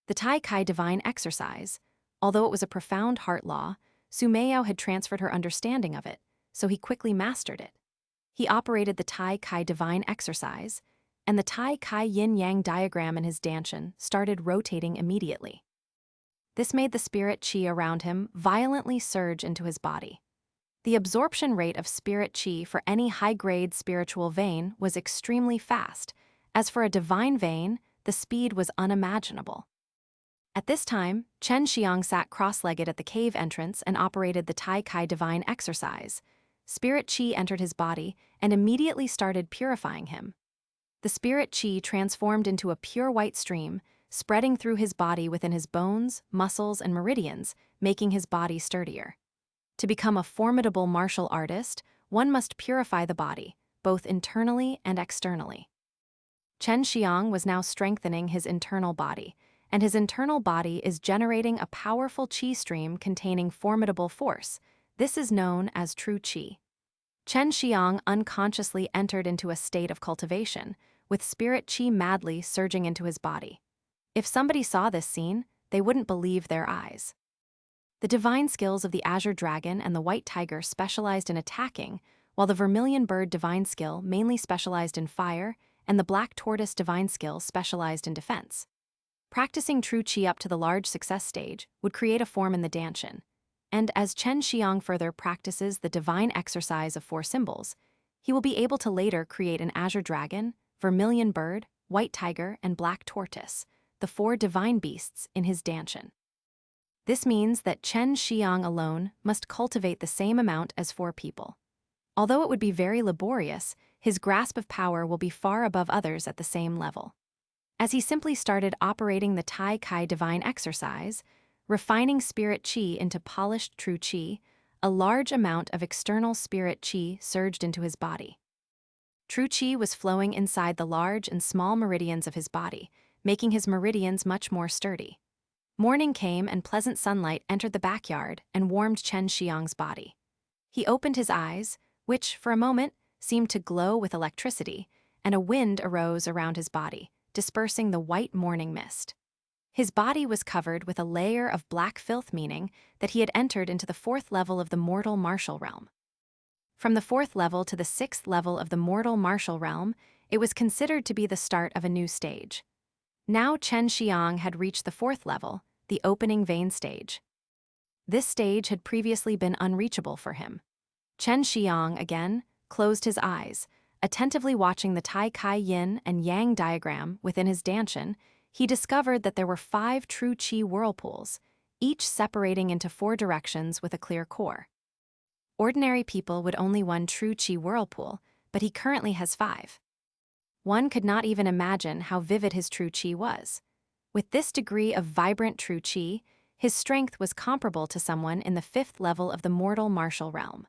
The Tai Kai Divine Exercise, although it was a profound heart law, Su Meiyao had transferred her understanding of it, so he quickly mastered it. He operated the Tai Kai Divine Exercise, and the Tai Kai Yin-Yang diagram in his Danxiang started rotating immediately. This made the spirit qi around him violently surge into his body. The absorption rate of spirit qi for any high-grade spiritual vein was extremely fast. As for a divine vein, the speed was unimaginable. At this time, Chen Xiang sat cross-legged at the cave entrance and operated the Tai Kai Divine Exercise. Spirit qi entered his body and immediately started purifying him. The spirit qi transformed into a pure white stream, spreading through his body within his bones, muscles, and meridians, making his body sturdier. To become a formidable martial artist, one must purify the body, both internally and externally. Chen Xiang was now strengthening his internal body, and his internal body is generating a powerful qi stream containing formidable force. This is known as true qi. Chen Xiang unconsciously entered into a state of cultivation, with spirit qi madly surging into his body. If somebody saw this scene, they wouldn't believe their eyes. The divine skills of the Azure Dragon and the White Tiger specialized in attacking, while the Vermillion Bird divine skill mainly specialized in fire, and the Black Tortoise divine skill specialized in defense. Practicing true qi up to the large success stage would create a form in the Danxiang, and as Xue Xianxian further practices the divine exercise of 4 symbols, he will be able to later create an Azure Dragon, Vermillion Bird, White Tiger, and Black Tortoise, the 4 divine beasts in his Danxiang. This means that Xue Xianxian alone must cultivate the same amount as 4 people. Although it would be very laborious, his grasp of power will be far above others at the same level. As he simply started operating the Tai Kai divine exercise, refining spirit qi into polished true qi, a large amount of external spirit qi surged into his body. True qi was flowing inside the large and small meridians of his body, making his meridians much more sturdy. Morning came and pleasant sunlight entered the backyard and warmed Xue Xianxian's body. He opened his eyes, which, for a moment, seemed to glow with electricity, and a wind arose around his body, dispersing the white morning mist. His body was covered with a layer of black filth, meaning that he had entered into the 4th level of the mortal martial realm. From the 4th level to the 6th level of the mortal martial realm, it was considered to be the start of a new stage. Now Xue Xianxian had reached the 4th level, the opening vein stage. This stage had previously been unreachable for him. Xue Xianxian, again, closed his eyes, attentively watching the Tai Kai Yin and Yang diagram within his Danxiang. He discovered that there were 5 true qi whirlpools, each separating into 4 directions with a clear core. Ordinary people would only one true qi whirlpool, but he currently has 5. One could not even imagine how vivid his true qi was. With this degree of vibrant true qi, his strength was comparable to someone in the 5th level of the mortal martial realm.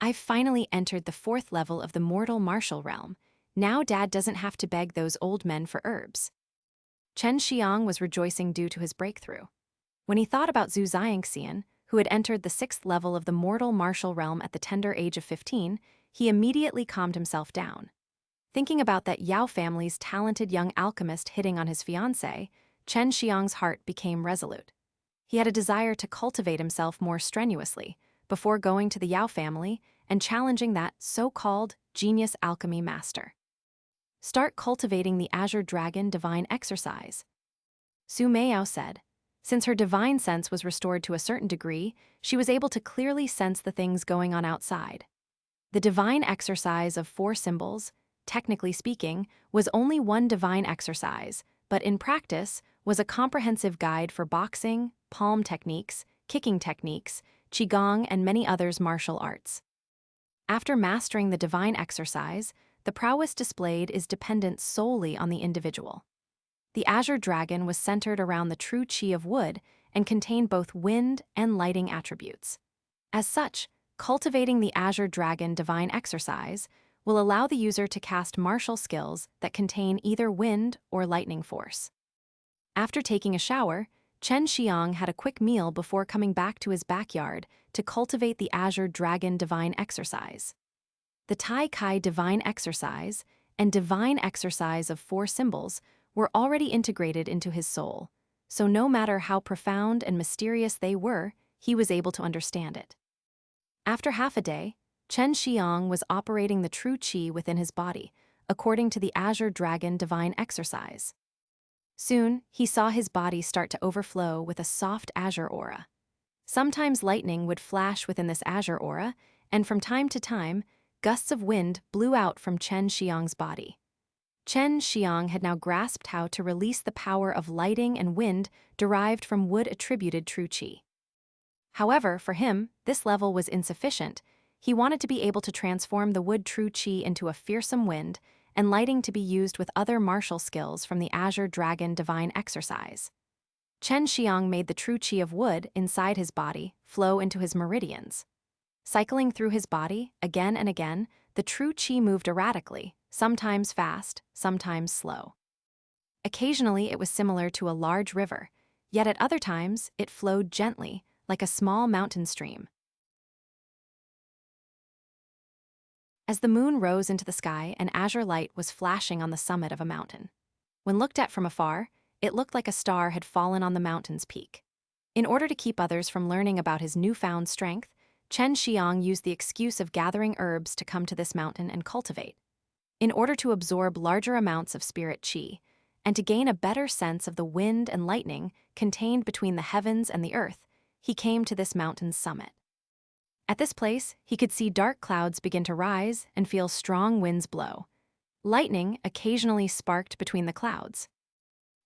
I've finally entered the 4th level of the mortal martial realm. Now Dad doesn't have to beg those old men for herbs. Xue Xianxian was rejoicing due to his breakthrough. When he thought about Xue Xianxian, who had entered the 6th level of the mortal martial realm at the tender age of 15, he immediately calmed himself down. Thinking about that Yao family's talented young alchemist hitting on his fiancée, Xue Xianxian's heart became resolute. He had a desire to cultivate himself more strenuously before going to the Yao family and challenging that so-called genius alchemy master. Start cultivating the Azure Dragon divine exercise, Su Meiyao said. Since her divine sense was restored to a certain degree, she was able to clearly sense the things going on outside. The divine exercise of 4 symbols, technically speaking, was only one divine exercise, but in practice was a comprehensive guide for boxing, palm techniques, kicking techniques, qigong, and many others martial arts. After mastering the divine exercise, the prowess displayed is dependent solely on the individual. The Azure Dragon was centered around the true qi of wood and contained both wind and lighting attributes. As such, cultivating the Azure Dragon divine exercise will allow the user to cast martial skills that contain either wind or lightning force. After taking a shower, Xue Xianxian had a quick meal before coming back to his backyard to cultivate the Azure Dragon divine exercise. The Tai Kai divine exercise and divine exercise of 4 symbols were already integrated into his soul, so no matter how profound and mysterious they were, he was able to understand it. After half a day, Xue Xianxian was operating the true qi within his body, according to the Azure Dragon divine exercise. Soon, he saw his body start to overflow with a soft azure aura. Sometimes lightning would flash within this azure aura, and from time to time, gusts of wind blew out from Xue Xianxian's body. Xue Xianxian had now grasped how to release the power of lighting and wind derived from wood-attributed true qi. However, for him, this level was insufficient. He wanted to be able to transform the wood true qi into a fearsome wind, and lighting to be used with other martial skills from the Azure Dragon divine exercise. Xue Xianxian made the true qi of wood inside his body flow into his meridians. Cycling through his body, again and again, the true qi moved erratically, sometimes fast, sometimes slow. Occasionally it was similar to a large river, yet at other times it flowed gently, like a small mountain stream. As the moon rose into the sky, an azure light was flashing on the summit of a mountain. When looked at from afar, it looked like a star had fallen on the mountain's peak. In order to keep others from learning about his newfound strength, Xue Xianxian used the excuse of gathering herbs to come to this mountain and cultivate. In order to absorb larger amounts of spirit qi, and to gain a better sense of the wind and lightning contained between the heavens and the earth, he came to this mountain's summit. At this place, he could see dark clouds begin to rise and feel strong winds blow. Lightning occasionally sparked between the clouds.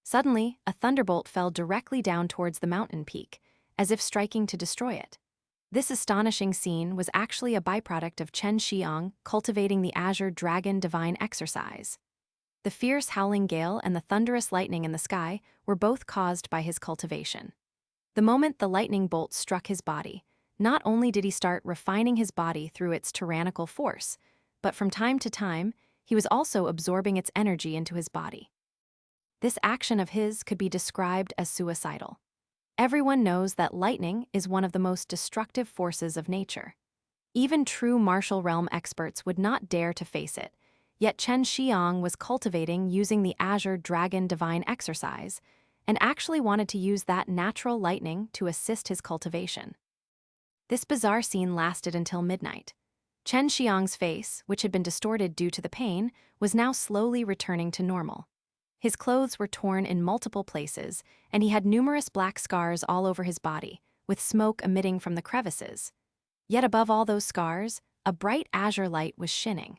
Suddenly, a thunderbolt fell directly down towards the mountain peak, as if striking to destroy it. This astonishing scene was actually a byproduct of Xue Xianxian cultivating the azure dragon divine exercise. The fierce howling gale and the thunderous lightning in the sky were both caused by his cultivation. The moment the lightning bolt struck his body, not only did he start refining his body through its tyrannical force, but from time to time, he was also absorbing its energy into his body. This action of his could be described as suicidal. Everyone knows that lightning is one of the most destructive forces of nature. Even true martial realm experts would not dare to face it, yet Xue Xianxian was cultivating using the azure dragon divine exercise, and actually wanted to use that natural lightning to assist his cultivation. This bizarre scene lasted until midnight. Xue Xianxian's face, which had been distorted due to the pain, was now slowly returning to normal. His clothes were torn in multiple places, and he had numerous black scars all over his body, with smoke emitting from the crevices. Yet above all those scars, a bright azure light was shining.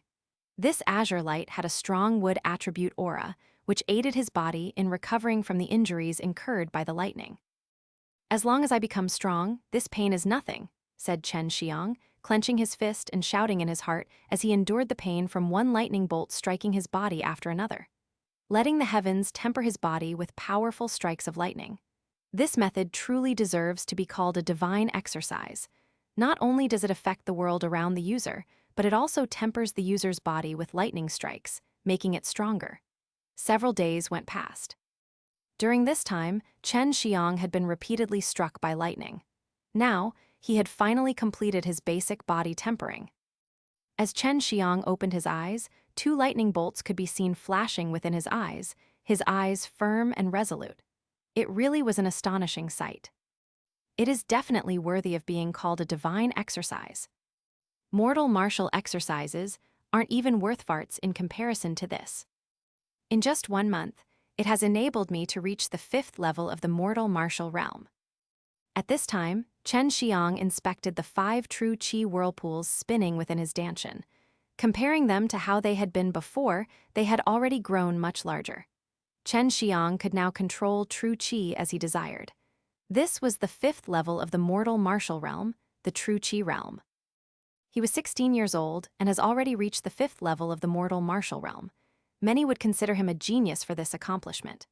This azure light had a strong wood attribute aura, which aided his body in recovering from the injuries incurred by the lightning. "As long as I become strong, this pain is nothing," said Xue Xianxian, clenching his fist and shouting in his heart as he endured the pain from one lightning bolt striking his body after another. Letting the heavens temper his body with powerful strikes of lightning. This method truly deserves to be called a divine exercise. Not only does it affect the world around the user, but it also tempers the user's body with lightning strikes, making it stronger. Several days went past. During this time, Xue Xianxian had been repeatedly struck by lightning. Now, he had finally completed his basic body tempering. As Xue Xianxian opened his eyes, 2 lightning bolts could be seen flashing within his eyes firm and resolute. It really was an astonishing sight. It is definitely worthy of being called a divine exercise. Mortal martial exercises aren't even worth farts in comparison to this. In just 1 month, it has enabled me to reach the 5th level of the mortal martial realm. At this time, Xue Xianxian inspected the 5 true qi whirlpools spinning within his dantian. Comparing them to how they had been before, they had already grown much larger. Xue Xianxian could now control true qi as he desired. This was the 5th level of the mortal martial realm, the true qi realm. He was 16 years old and has already reached the 5th level of the mortal martial realm. Many would consider him a genius for this accomplishment.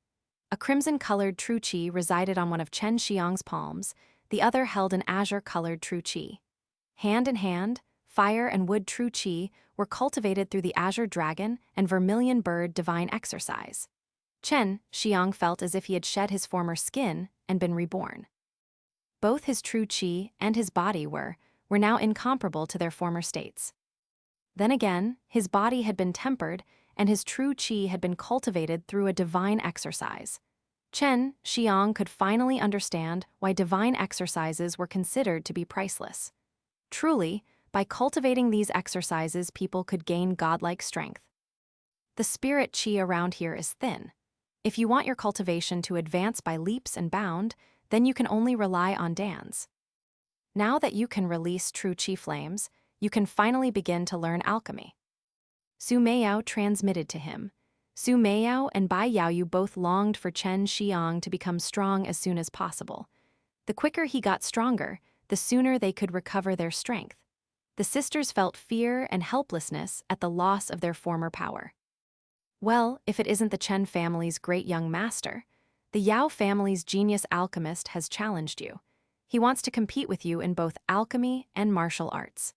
A crimson-colored true qi resided on one of Xue Xianxian's palms, the other held an azure-colored true qi. Hand in hand, fire and wood true qi were cultivated through the azure dragon and vermilion bird divine exercise. Xue Xianxian felt as if he had shed his former skin and been reborn. Both his true qi and his body were now incomparable to their former states. Then again, his body had been tempered and his true qi had been cultivated through a divine exercise. Xue Xianxian could finally understand why divine exercises were considered to be priceless. Truly, by cultivating these exercises, people could gain godlike strength. The spirit qi around here is thin. If you want your cultivation to advance by leaps and bounds, then you can only rely on dance. Now that you can release true qi flames, you can finally begin to learn alchemy. Su Meiyao transmitted to him. Su Meiyao and Bai Yaoyu both longed for Xue Xianxian to become strong as soon as possible. The quicker he got stronger, the sooner they could recover their strength. The sisters felt fear and helplessness at the loss of their former power. Well, if it isn't the Chen family's great young master, the Yao family's genius alchemist has challenged you. He wants to compete with you in both alchemy and martial arts.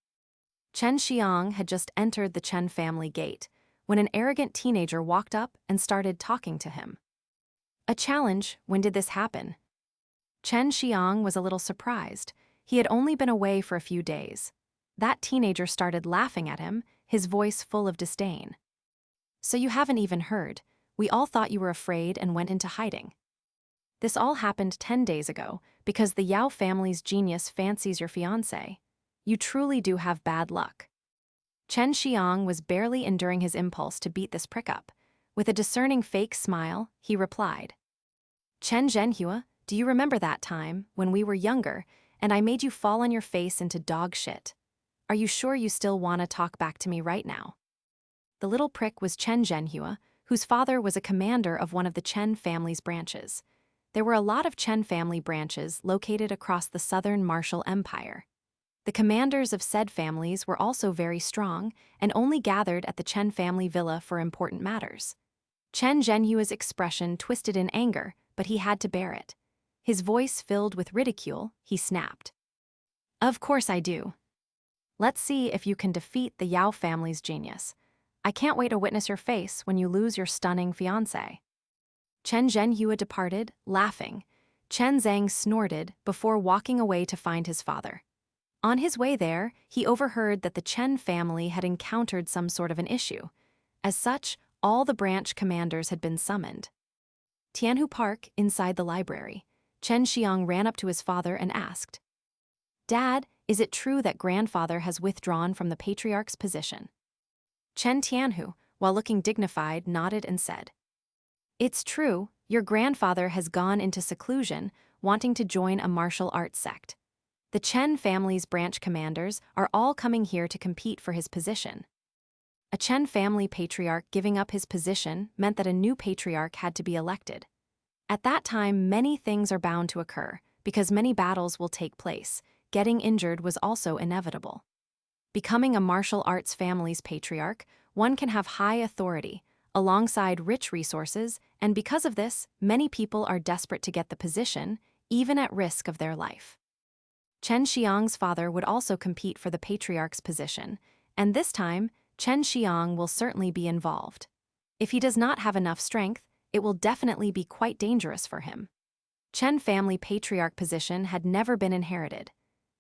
Xue Xianxian had just entered the Chen family gate when an arrogant teenager walked up and started talking to him. A challenge? When did this happen? Xue Xianxian was a little surprised. He had only been away for a few days. That teenager started laughing at him, his voice full of disdain. So you haven't even heard. We all thought you were afraid and went into hiding. This all happened 10 days ago because the Yao family's genius fancies your fiancé. You truly do have bad luck. Chen Xiang was barely enduring his impulse to beat this prick up. With a discerning fake smile, he replied, Chen Zhenhua, do you remember that time, when we were younger, and I made you fall on your face into dog shit? Are you sure you still want to talk back to me right now? The little prick was Chen Zhenhua, whose father was a commander of one of the Chen family's branches. There were a lot of Chen family branches located across the southern martial empire. The commanders of said families were also very strong and only gathered at the Chen family villa for important matters. Chen Zhenhua's expression twisted in anger, but he had to bear it. His voice filled with ridicule, he snapped. Of course I do. Let's see if you can defeat the Yao family's genius. I can't wait to witness your face when you lose your stunning fiancé. Chen Zhenhua departed, laughing. Chen Zhang snorted before walking away to find his father. On his way there, he overheard that the Chen family had encountered some sort of an issue. As such, all the branch commanders had been summoned. Tianhu Park, inside the library, Chen Xiang ran up to his father and asked, Dad, is it true that grandfather has withdrawn from the Patriarch's position? Chen Tianhu, while looking dignified, nodded and said, It's true, your grandfather has gone into seclusion, wanting to join a martial arts sect. The Chen family's branch commanders are all coming here to compete for his position. A Chen family patriarch giving up his position meant that a new patriarch had to be elected. At that time, many things are bound to occur, because many battles will take place. Getting injured was also inevitable. Becoming a martial arts family's patriarch, one can have high authority, alongside rich resources, and because of this, many people are desperate to get the position, even at risk of their life. Chen Xiang's father would also compete for the patriarch's position, and this time, Chen Xiang will certainly be involved. If he does not have enough strength, it will definitely be quite dangerous for him. Chen family patriarch position had never been inherited.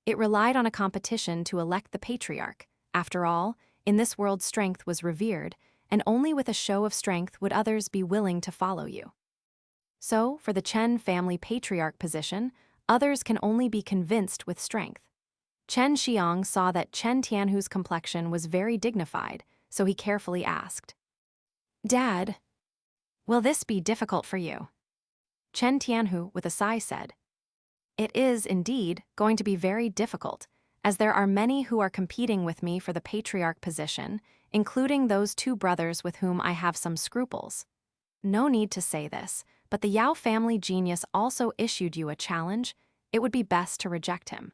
It relied on a competition to elect the patriarch. After all, in this world strength was revered, and only with a show of strength would others be willing to follow you. So, for the Chen family patriarch position, others can only be convinced with strength. Chen Xiang saw that Chen Tianhu's complexion was very dignified, so he carefully asked, Dad, will this be difficult for you? Chen Tianhu, with a sigh, said, It is, indeed, going to be very difficult, as there are many who are competing with me for the patriarch position, including those two brothers with whom I have some scruples. No need to say this, but the Yao family genius also issued you a challenge. It would be best to reject him.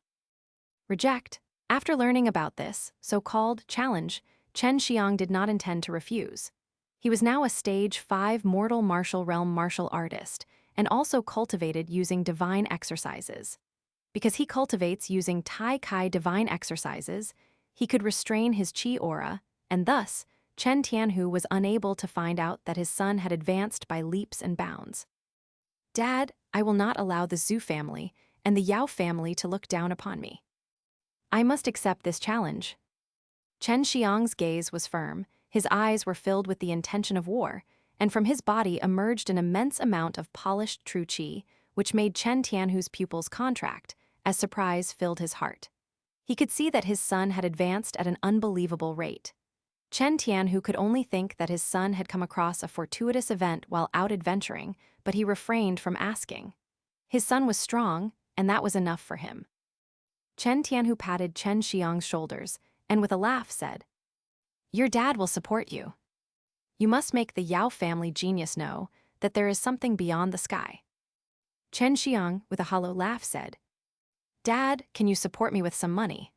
Reject? After learning about this so-called challenge, Chen Xiang did not intend to refuse. He was now a stage 5 mortal martial realm martial artist, and also cultivated using divine exercises. Because he cultivates using Tai Kai divine exercises, he could restrain his chi aura, and thus, Chen Tianhu was unable to find out that his son had advanced by leaps and bounds. Dad, I will not allow the Xu family and the Yao family to look down upon me. I must accept this challenge. Chen Xiang's gaze was firm, his eyes were filled with the intention of war, and from his body emerged an immense amount of polished true qi, which made Chen Tianhu's pupils contract, as surprise filled his heart. He could see that his son had advanced at an unbelievable rate. Chen Tianhu could only think that his son had come across a fortuitous event while out adventuring, but he refrained from asking. His son was strong, and that was enough for him. Chen Tianhu patted Chen Xiang's shoulders, and with a laugh said, Your dad will support you. You must make the Yao family genius know that there is something beyond the sky. Chen Xiang, with a hollow laugh, said, Dad, can you support me with some money?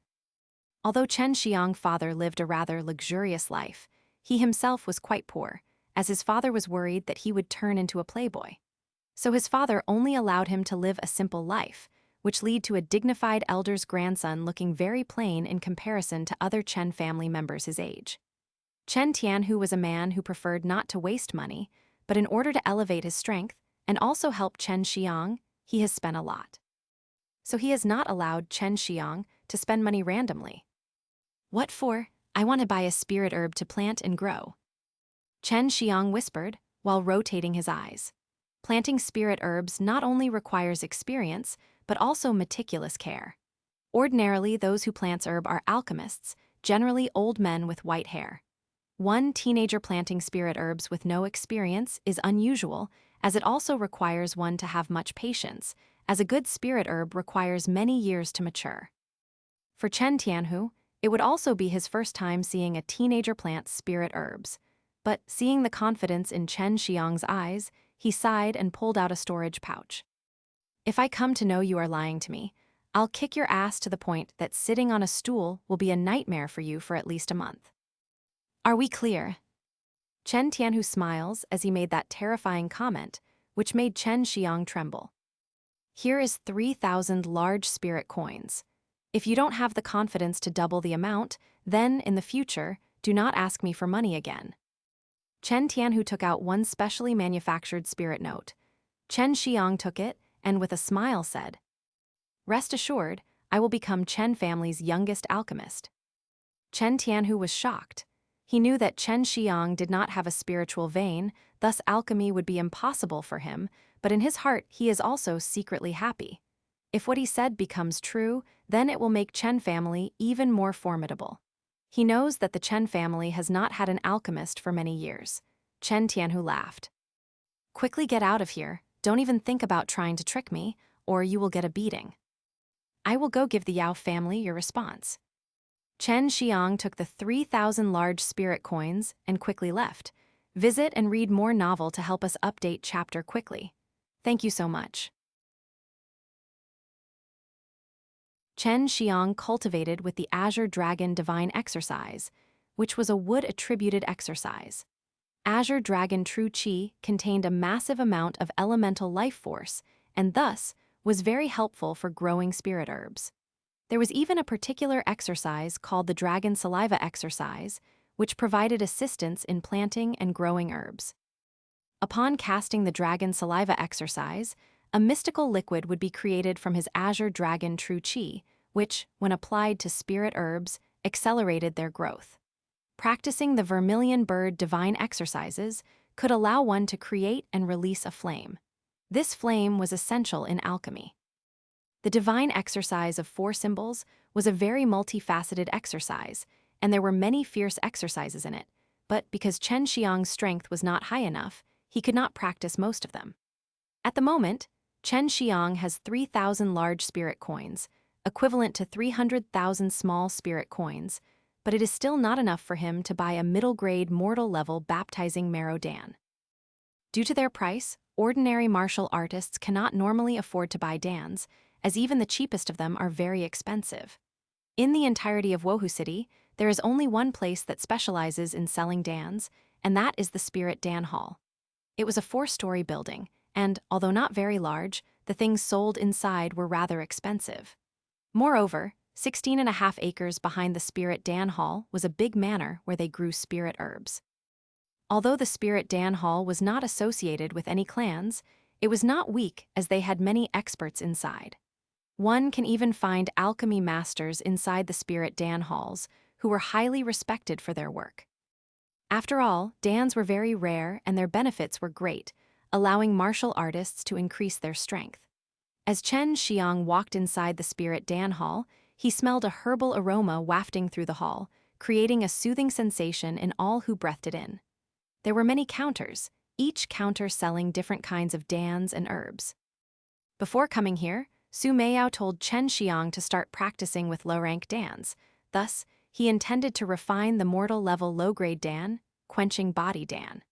Although Chen Xiang's father lived a rather luxurious life, he himself was quite poor, as his father was worried that he would turn into a playboy. So his father only allowed him to live a simple life, which led to a dignified elder's grandson looking very plain in comparison to other Chen family members his age. Chen Tianhu was a man who preferred not to waste money, but in order to elevate his strength and also help Chen Xiang, he has spent a lot. So he has not allowed Chen Xiang to spend money randomly. What for? I want to buy a spirit herb to plant and grow. Chen Xiang whispered, while rotating his eyes. Planting spirit herbs not only requires experience, but also meticulous care. Ordinarily, those who plant herb are alchemists, generally old men with white hair. One teenager planting spirit herbs with no experience is unusual, as it also requires one to have much patience, as a good spirit herb requires many years to mature. For Chen Tianhu, it would also be his first time seeing a teenager plant spirit herbs. But seeing the confidence in Chen Xiang's eyes, he sighed and pulled out a storage pouch. If I come to know you are lying to me, I'll kick your ass to the point that sitting on a stool will be a nightmare for you for at least a month. Are we clear? Chen Tianhu smiles as he made that terrifying comment, which made Chen Xiang tremble. Here is 3,000 large spirit coins. If you don't have the confidence to double the amount, then, in the future, do not ask me for money again. Chen Tianhu took out one specially manufactured spirit note. Chen Xiang took it and with a smile said, "Rest assured, I will become Chen family's youngest alchemist." Chen Tianhu was shocked. He knew that Chen Xiang did not have a spiritual vein, thus alchemy would be impossible for him, but in his heart he is also secretly happy. If what he said becomes true, then it will make Chen family even more formidable. He knows that the Chen family has not had an alchemist for many years. Chen Tianhu laughed. Quickly get out of here, don't even think about trying to trick me, or you will get a beating. I will go give the Yao family your response. Chen Xiang took the 3,000 large spirit coins and quickly left. Visit and read more novel to help us update chapter quickly. Thank you so much. Chen Xiang cultivated with the Azure Dragon Divine Exercise, which was a wood-attributed exercise. Azure Dragon True Qi contained a massive amount of elemental life force and thus was very helpful for growing spirit herbs. There was even a particular exercise called the Dragon Saliva Exercise, which provided assistance in planting and growing herbs. Upon casting the Dragon Saliva Exercise, a mystical liquid would be created from his Azure Dragon True Qi, which, when applied to spirit herbs, accelerated their growth. Practicing the Vermillion bird divine exercises could allow one to create and release a flame. This flame was essential in alchemy. The divine exercise of 4 symbols was a very multifaceted exercise, and there were many fierce exercises in it, but because Chen Xiang's strength was not high enough, he could not practice most of them. At the moment, Chen Xiang has 3,000 large spirit coins, equivalent to 300,000 small spirit coins, but it is still not enough for him to buy a middle-grade mortal-level Baptizing Marrow Dan. Due to their price, ordinary martial artists cannot normally afford to buy Dans, as even the cheapest of them are very expensive. In the entirety of Wohu City, there is only one place that specializes in selling Dans, and that is the Spirit Dan Hall. It was a 4-story building, and, although not very large, the things sold inside were rather expensive. Moreover, 16.5 acres behind the Spirit Dan Hall was a big manor where they grew spirit herbs. Although the Spirit Dan Hall was not associated with any clans, it was not weak as they had many experts inside. One can even find alchemy masters inside the Spirit Dan Halls who were highly respected for their work. After all, Dans were very rare and their benefits were great, allowing martial artists to increase their strength. As Chen Xiang walked inside the Spirit Dan Hall, he smelled a herbal aroma wafting through the hall, creating a soothing sensation in all who breathed it in. There were many counters, each counter selling different kinds of Dans and herbs. Before coming here, Su Meiyao told Chen Xiang to start practicing with low-rank Dans. Thus, he intended to refine the mortal-level low-grade Dan, Quenching Body Dan.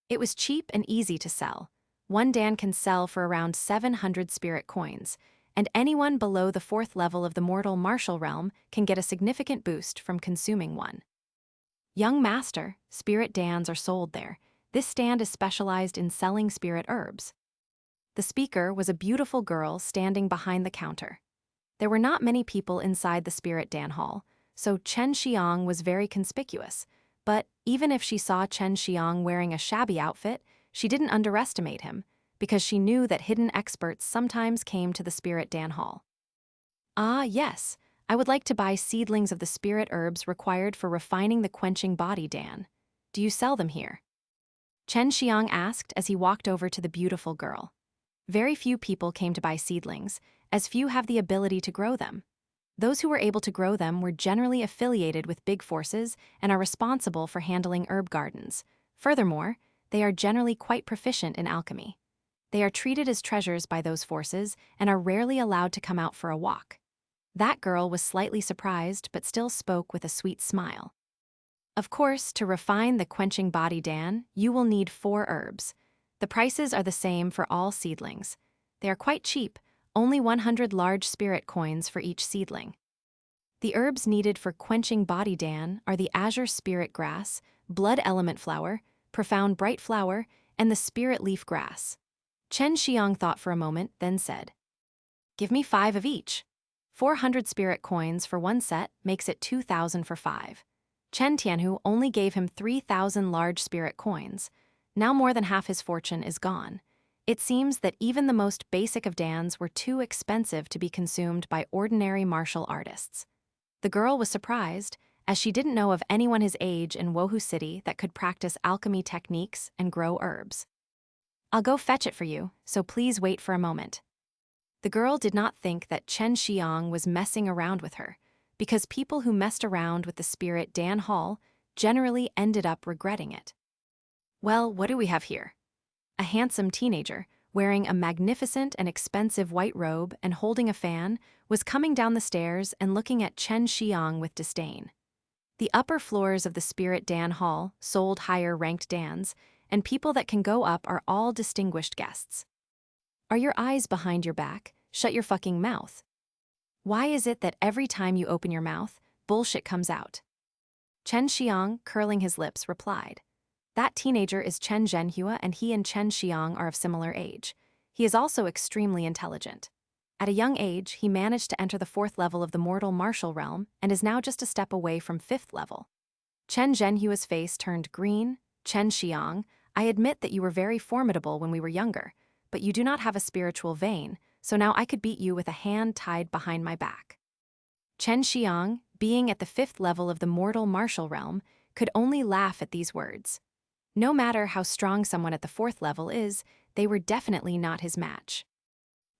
It was cheap and easy to sell. One Dan can sell for around 700 spirit coins, and anyone below the 4th level of the mortal martial realm can get a significant boost from consuming one. Young Master, spirit Dans are sold there. This stand is specialized in selling spirit herbs. The speaker was a beautiful girl standing behind the counter. There were not many people inside the Spirit Dan Hall, so Chen Xiang was very conspicuous, but even if she saw Chen Xiang wearing a shabby outfit, she didn't underestimate him, because she knew that hidden experts sometimes came to the Spirit Dan Hall. Ah, yes, I would like to buy seedlings of the spirit herbs required for refining the quenching body, Dan. Do you sell them here? Chen Xiang asked as he walked over to the beautiful girl. Very few people came to buy seedlings, as few have the ability to grow them. Those who were able to grow them were generally affiliated with big forces and are responsible for handling herb gardens. Furthermore, they are generally quite proficient in alchemy. They are treated as treasures by those forces and are rarely allowed to come out for a walk. That girl was slightly surprised but still spoke with a sweet smile. Of course, to refine the quenching body, Dan, you will need 4 herbs. The prices are the same for all seedlings. They are quite cheap, only 100 large spirit coins for each seedling. The herbs needed for quenching body, Dan, are the azure spirit grass, blood element flower, profound bright flower, and the spirit leaf grass. Chen Xiang thought for a moment, then said, "Give me 5 of each. 400 spirit coins for 1 set makes it 2,000 for 5. Chen Tianhu only gave him 3,000 large spirit coins. Now more than half his fortune is gone. It seems that even the most basic of dans were too expensive to be consumed by ordinary martial artists. The girl was surprised, as she didn't know of anyone his age in Wohu City that could practice alchemy techniques and grow herbs. I'll go fetch it for you, so please wait for a moment. The girl did not think that Chen Xiang was messing around with her, because people who messed around with the spirit Dan Hall generally ended up regretting it. Well, what do we have here? A handsome teenager, wearing a magnificent and expensive white robe and holding a fan, was coming down the stairs and looking at Chen Xiang with disdain. The upper floors of the Spirit Dan Hall sold higher-ranked dans, and people that can go up are all distinguished guests. Are your eyes behind your back? Shut your fucking mouth. Why is it that every time you open your mouth, bullshit comes out? Chen Xiang, curling his lips, replied. That teenager is Chen Zhenhua, and he and Chen Xiang are of similar age. He is also extremely intelligent. At a young age, he managed to enter the 4th level of the mortal martial realm and is now just a step away from 5th level. Chen Zhenhua's face turned green. Chen Xiang, I admit that you were very formidable when we were younger, but you do not have a spiritual vein, so now I could beat you with a hand tied behind my back. Chen Xiang, being at the 5th level of the mortal martial realm, could only laugh at these words. No matter how strong someone at the 4th level is, they were definitely not his match.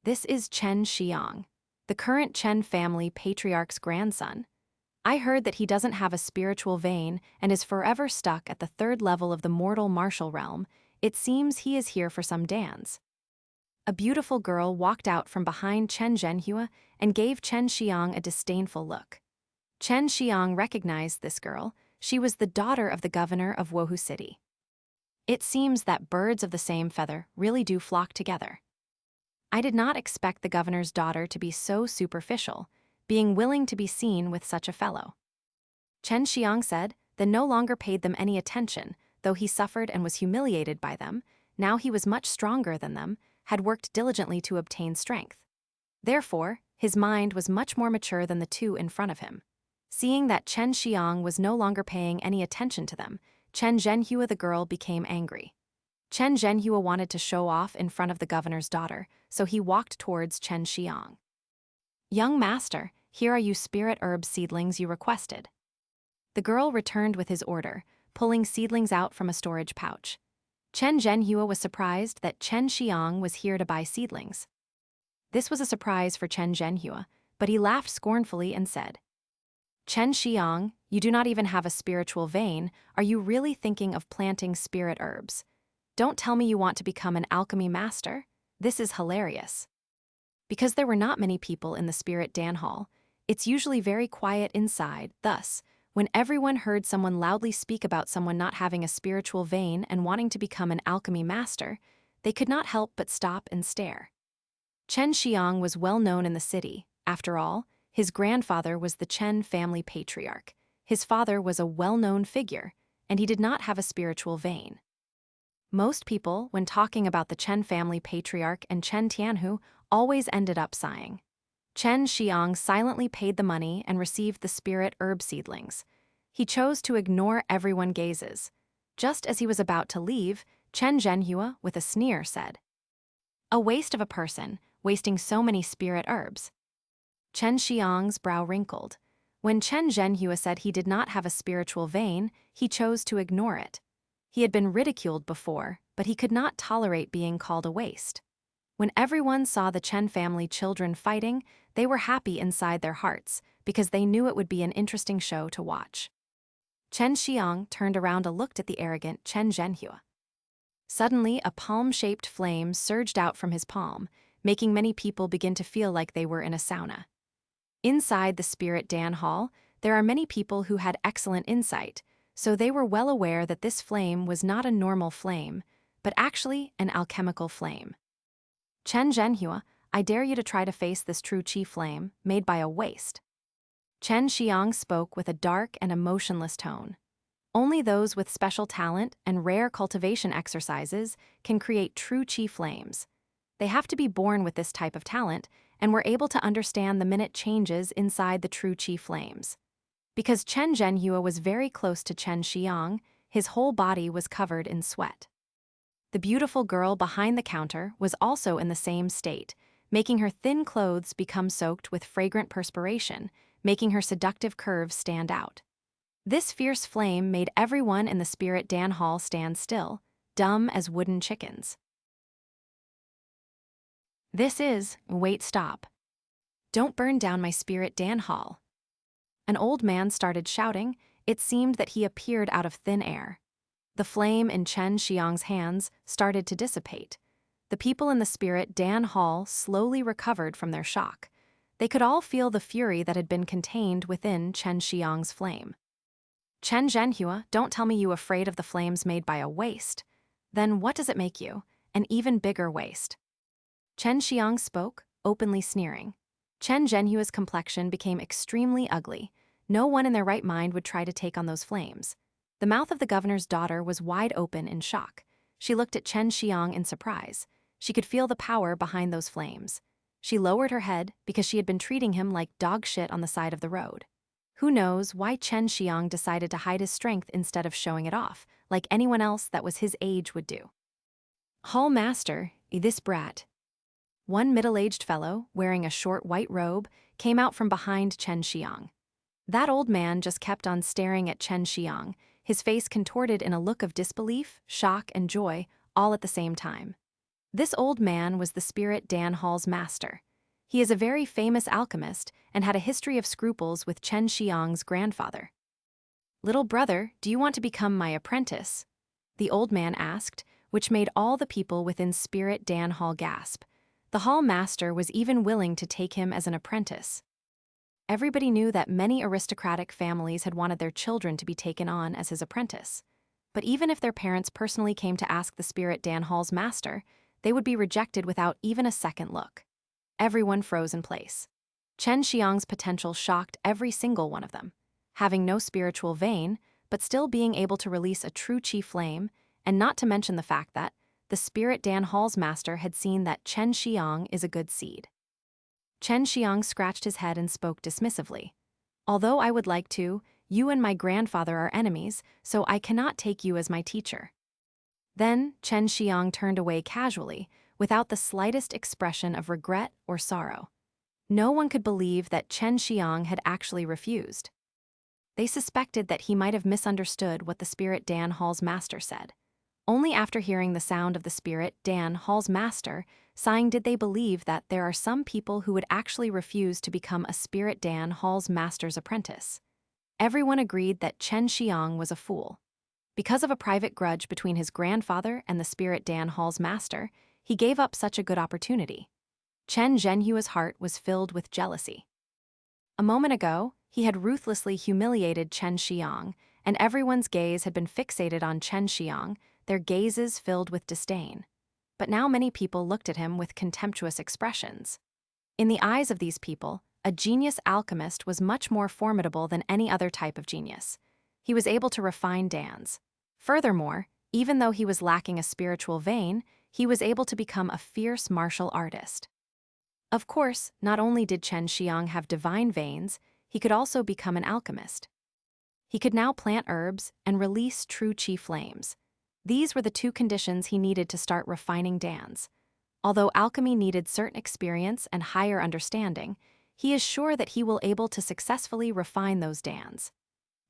This is Chen Xiang, the current Chen family patriarch's grandson. I heard that he doesn't have a spiritual vein and is forever stuck at the 3rd level of the mortal martial realm. It seems he is here for some dance. A beautiful girl walked out from behind Chen Zhenhua and gave Chen Xiang a disdainful look. Chen Xiang recognized this girl. She was the daughter of the governor of Wohu City. It seems that birds of the same feather really do flock together. I did not expect the governor's daughter to be so superficial, being willing to be seen with such a fellow. Chen Xiang said, then no longer paid them any attention, though he suffered and was humiliated by them. Now he was much stronger than them, had worked diligently to obtain strength. Therefore, his mind was much more mature than the two in front of him. Seeing that Chen Xiang was no longer paying any attention to them, Chen Zhenhua the girl became angry. Chen Zhenhua wanted to show off in front of the governor's daughter, so he walked towards Chen Xiang. Young master, here are you spirit herb seedlings you requested. The girl returned with his order, pulling seedlings out from a storage pouch. Chen Zhenhua was surprised that Chen Xiang was here to buy seedlings. This was a surprise for Chen Zhenhua, but he laughed scornfully and said, Chen Xiang, you do not even have a spiritual vein. Are you really thinking of planting spirit herbs? Don't tell me you want to become an alchemy master. This is hilarious. Because there were not many people in the Spirit Dan Hall, it's usually very quiet inside. Thus, when everyone heard someone loudly speak about someone not having a spiritual vein and wanting to become an alchemy master, they could not help but stop and stare. Chen Xiang was well known in the city. After all, his grandfather was the Chen family patriarch. His father was a well-known figure, and he did not have a spiritual vein. Most people, when talking about the Chen family patriarch and Chen Tianhu, always ended up sighing. Chen Xiang silently paid the money and received the spirit herb seedlings. He chose to ignore everyone's gazes. Just as he was about to leave, Chen Zhenhua, with a sneer, said, A waste of a person, wasting so many spirit herbs. Chen Xiang's brow wrinkled. When Chen Zhenhua said he did not have a spiritual vein, he chose to ignore it. He had been ridiculed before, but he could not tolerate being called a waste. When everyone saw the Chen family children fighting, they were happy inside their hearts, because they knew it would be an interesting show to watch. Chen Xiang turned around and looked at the arrogant Chen Zhenhua. Suddenly, a palm-shaped flame surged out from his palm, making many people begin to feel like they were in a sauna. Inside the Spirit Dan Hall, there are many people who had excellent insight, so they were well aware that this flame was not a normal flame, but actually an alchemical flame. Chen Zhenhua, I dare you to try to face this true chi flame, made by a waste. Chen Xiang spoke with a dark and emotionless tone. Only those with special talent and rare cultivation exercises can create true chi flames. They have to be born with this type of talent and were able to understand the minute changes inside the true chi flames. Because Chen Zhenhua was very close to Chen Xiang, his whole body was covered in sweat. The beautiful girl behind the counter was also in the same state, making her thin clothes become soaked with fragrant perspiration, making her seductive curves stand out. This fierce flame made everyone in the Spirit Dan Hall stand still, dumb as wooden chickens. Wait, stop. Don't burn down my Spirit Dan Hall. An old man started shouting. It seemed that he appeared out of thin air. The flame in Chen Xiang's hands started to dissipate. The people in the Spirit Dan Hall slowly recovered from their shock. They could all feel the fury that had been contained within Chen Xiang's flame. Chen Zhenhua, don't tell me you afraid of the flames made by a waste. Then what does it make you? An even bigger waste. Chen Xiang spoke, openly sneering. Chen Zhenhua's complexion became extremely ugly. No one in their right mind would try to take on those flames. The mouth of the governor's daughter was wide open in shock. She looked at Chen Xiang in surprise. She could feel the power behind those flames. She lowered her head because she had been treating him like dog shit on the side of the road. Who knows why Chen Xiang decided to hide his strength instead of showing it off, like anyone else that was his age would do. Hall Master, this brat. One middle-aged fellow, wearing a short white robe, came out from behind Chen Xiang. That old man just kept on staring at Chen Xiang, his face contorted in a look of disbelief, shock, and joy, all at the same time. This old man was the Spirit Dan Hall's master. He is a very famous alchemist and had a history of scruples with Chen Xiang's grandfather. Little brother, do you want to become my apprentice? The old man asked, which made all the people within Spirit Dan Hall gasp. The hall master was even willing to take him as an apprentice. Everybody knew that many aristocratic families had wanted their children to be taken on as his apprentice. But even if their parents personally came to ask the Spirit Dan Hall's master, they would be rejected without even a second look. Everyone froze in place. Chen Xiang's potential shocked every single one of them. Having no spiritual vein, but still being able to release a true chi flame, and not to mention the fact that the Spirit Dan Hall's master had seen that Chen Xiang is a good seed. Chen Xiang scratched his head and spoke dismissively. Although I would like to, you and my grandfather are enemies, so I cannot take you as my teacher. Then Chen Xiang turned away casually, without the slightest expression of regret or sorrow. No one could believe that Chen Xiang had actually refused. They suspected that he might have misunderstood what the Spirit Dan Hall's master said. Only after hearing the sound of the Spirit Dan Hall's master sighing did they believe that there are some people who would actually refuse to become a Spirit Dan Hall's master's apprentice. Everyone agreed that Chen Xiang was a fool. Because of a private grudge between his grandfather and the Spirit Dan Hall's master, he gave up such a good opportunity. Chen Zhenhua's heart was filled with jealousy. A moment ago, he had ruthlessly humiliated Chen Xiang, and everyone's gaze had been fixated on Chen Xiang, their gazes filled with disdain. But now many people looked at him with contemptuous expressions. In the eyes of these people, a genius alchemist was much more formidable than any other type of genius. He was able to refine dans. Furthermore, even though he was lacking a spiritual vein, he was able to become a fierce martial artist. Of course, not only did Chen Xiang have divine veins, he could also become an alchemist. He could now plant herbs and release true chi flames. These were the two conditions he needed to start refining dans. Although alchemy needed certain experience and higher understanding, he is sure that he will able to successfully refine those dans.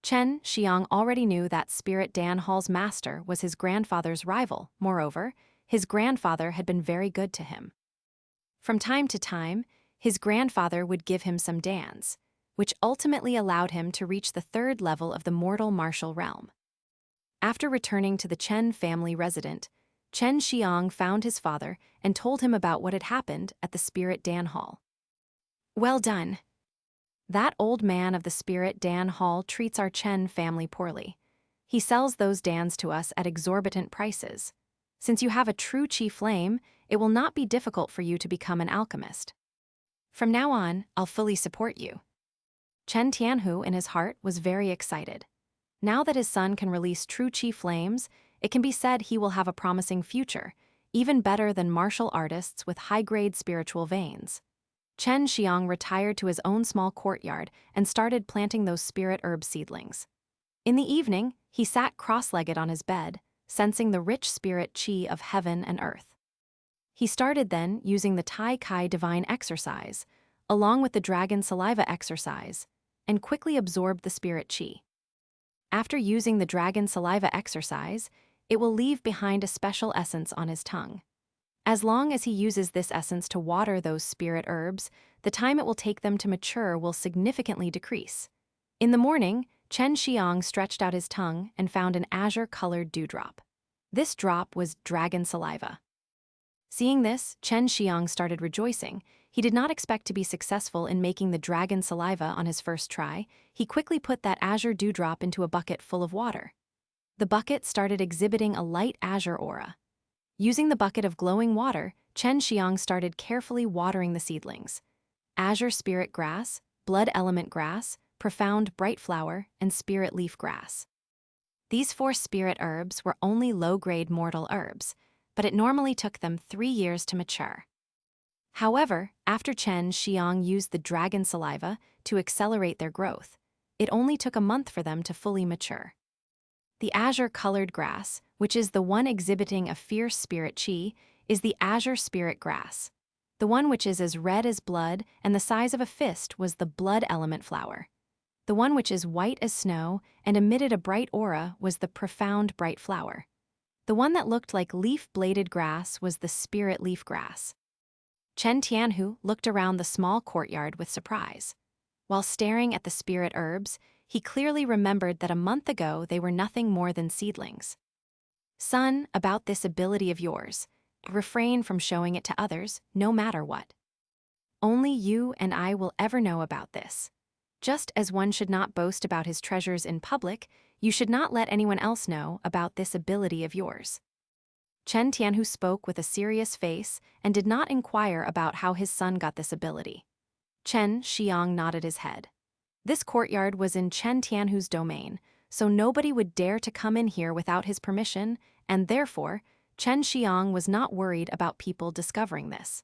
Xue Xianxian already knew that Spirit Dan Hall's master was his grandfather's rival. Moreover, his grandfather had been very good to him. From time to time, his grandfather would give him some dans, which ultimately allowed him to reach the third level of the mortal martial realm. After returning to the Chen family residence, Xue Xianxian found his father and told him about what had happened at the Spirit Dan Hall. "Well done. That old man of the Spirit Dan Hall treats our Chen family poorly. He sells those dans to us at exorbitant prices. Since you have a true Qi flame, it will not be difficult for you to become an alchemist. From now on, I'll fully support you." Chen Tianhu in his heart was very excited. Now that his son can release true Qi flames, it can be said he will have a promising future, even better than martial artists with high-grade spiritual veins. Xue Xianxian retired to his own small courtyard and started planting those spirit herb seedlings. In the evening, he sat cross-legged on his bed, sensing the rich spirit Qi of heaven and earth. He started then using the Tai Kai Divine exercise, along with the Dragon Saliva exercise, and quickly absorbed the spirit Qi. After using the Dragon Saliva exercise, it will leave behind a special essence on his tongue. As long as he uses this essence to water those spirit herbs, the time it will take them to mature will significantly decrease. In the morning, Xue Xianxian stretched out his tongue and found an azure-colored dewdrop. This drop was dragon saliva. Seeing this, Xue Xianxian started rejoicing. He did not expect to be successful in making the dragon saliva on his first try. He quickly put that azure dewdrop into a bucket full of water. The bucket started exhibiting a light azure aura. Using the bucket of glowing water, Xue Xianxian started carefully watering the seedlings. Azure spirit grass, blood element grass, profound bright flower, and spirit leaf grass. These 4 spirit herbs were only low-grade mortal herbs, but it normally took them 3 years to mature. However, after Xue Xianxian used the dragon saliva to accelerate their growth, it only took a month for them to fully mature. The azure-colored grass, which is the one exhibiting a fierce spirit Qi, is the azure spirit grass. The one which is as red as blood and the size of a fist was the blood element flower. The one which is white as snow and emitted a bright aura was the profound bright flower. The one that looked like leaf-bladed grass was the spirit leaf grass. Chen Tianhu looked around the small courtyard with surprise. While staring at the spirit herbs, he clearly remembered that a month ago they were nothing more than seedlings. "Son, about this ability of yours, refrain from showing it to others, no matter what. Only you and I will ever know about this. Just as one should not boast about his treasures in public, you should not let anyone else know about this ability of yours." Chen Tianhu spoke with a serious face and did not inquire about how his son got this ability. Xue Xianxian nodded his head. This courtyard was in Chen Tianhu's domain, so nobody would dare to come in here without his permission, and therefore, Xue Xianxian was not worried about people discovering this.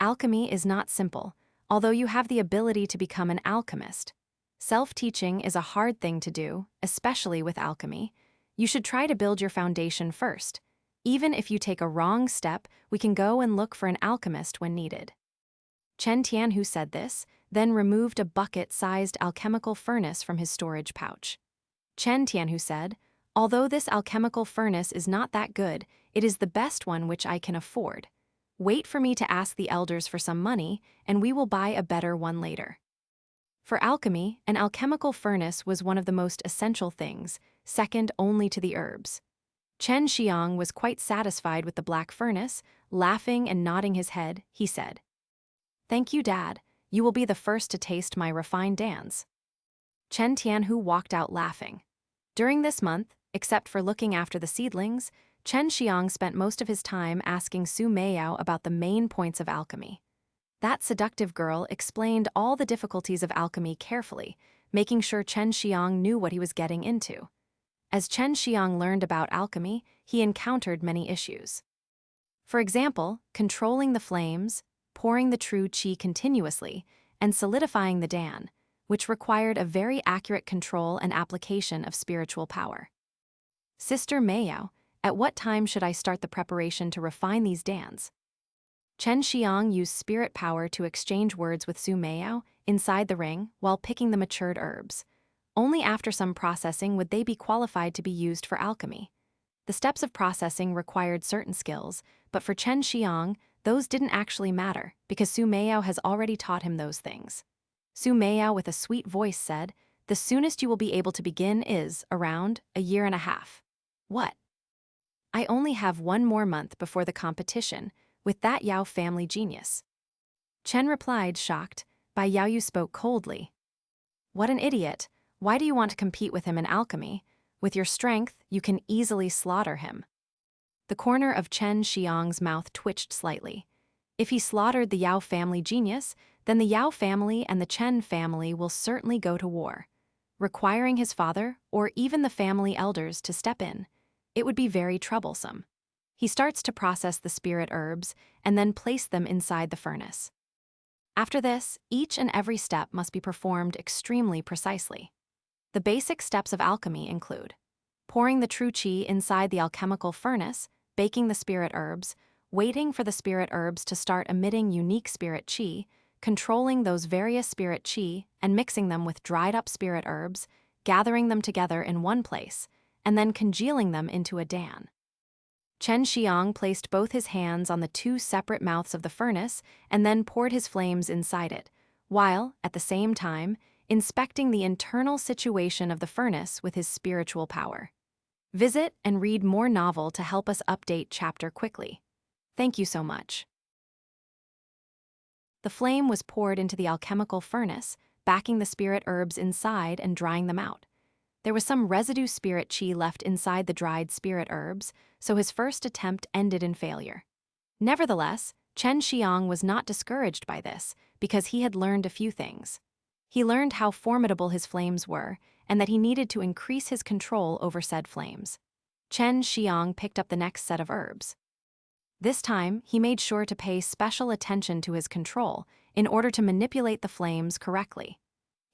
Alchemy is not simple, although you have the ability to become an alchemist. Self-teaching is a hard thing to do, especially with alchemy. You should try to build your foundation first. Even if you take a wrong step, we can go and look for an alchemist when needed. Chen Tianhu said this, then removed a bucket-sized alchemical furnace from his storage pouch. Chen Tianhu said, "Although this alchemical furnace is not that good, it is the best one which I can afford. Wait for me to ask the elders for some money, and we will buy a better one later." For alchemy, an alchemical furnace was one of the most essential things, second only to the herbs. Xue Xianxian was quite satisfied with the black furnace. Laughing and nodding his head, he said, "Thank you, Dad. You will be the first to taste my refined dans." Chen Tianhu walked out laughing. During this month, except for looking after the seedlings, Xue Xianxian spent most of his time asking Su Meiyao about the main points of alchemy. That seductive girl explained all the difficulties of alchemy carefully, making sure Xue Xianxian knew what he was getting into. As Xue Xianxian learned about alchemy, he encountered many issues. For example, controlling the flames, pouring the true qi continuously, and solidifying the dan, which required a very accurate control and application of spiritual power. "Sister Meiyao, at what time should I start the preparation to refine these dans?" Chen Xiang used spirit power to exchange words with Xue Xianxian inside the ring while picking the matured herbs. Only after some processing would they be qualified to be used for alchemy. The steps of processing required certain skills, but for Chen Xiang, those didn't actually matter because Xue Xianxian has already taught him those things. Xue Xianxian with a sweet voice said, "The soonest you will be able to begin is, around, a year and a half." What? I only have 1 more month before the competition, with that Yao family genius. Chen replied, shocked. Bai Yaoyu spoke coldly. What an idiot. Why do you want to compete with him in alchemy? With your strength, you can easily slaughter him. The corner of Chen Xiang's mouth twitched slightly. If he slaughtered the Yao family genius, then the Yao family and the Chen family will certainly go to war, requiring his father or even the family elders to step in. It would be very troublesome. He starts to process the spirit herbs and then place them inside the furnace. After this, each and every step must be performed extremely precisely. The basic steps of alchemy include pouring the true qi inside the alchemical furnace, baking the spirit herbs, waiting for the spirit herbs to start emitting unique spirit qi, controlling those various spirit qi and mixing them with dried-up spirit herbs, gathering them together in one place, and then congealing them into a dan. Chen Xiang placed both his hands on the 2 separate mouths of the furnace and then poured his flames inside it, while, at the same time, inspecting the internal situation of the furnace with his spiritual power. Visit and read more novel to help us update chapter quickly. Thank you so much. The flame was poured into the alchemical furnace, backing the spirit herbs inside and drying them out. There was some residue spirit qi left inside the dried spirit herbs, so his first attempt ended in failure. Nevertheless, Chen Xiang was not discouraged by this because he had learned a few things. He learned how formidable his flames were and that he needed to increase his control over said flames. Chen Xiang picked up the next set of herbs. This time, he made sure to pay special attention to his control in order to manipulate the flames correctly.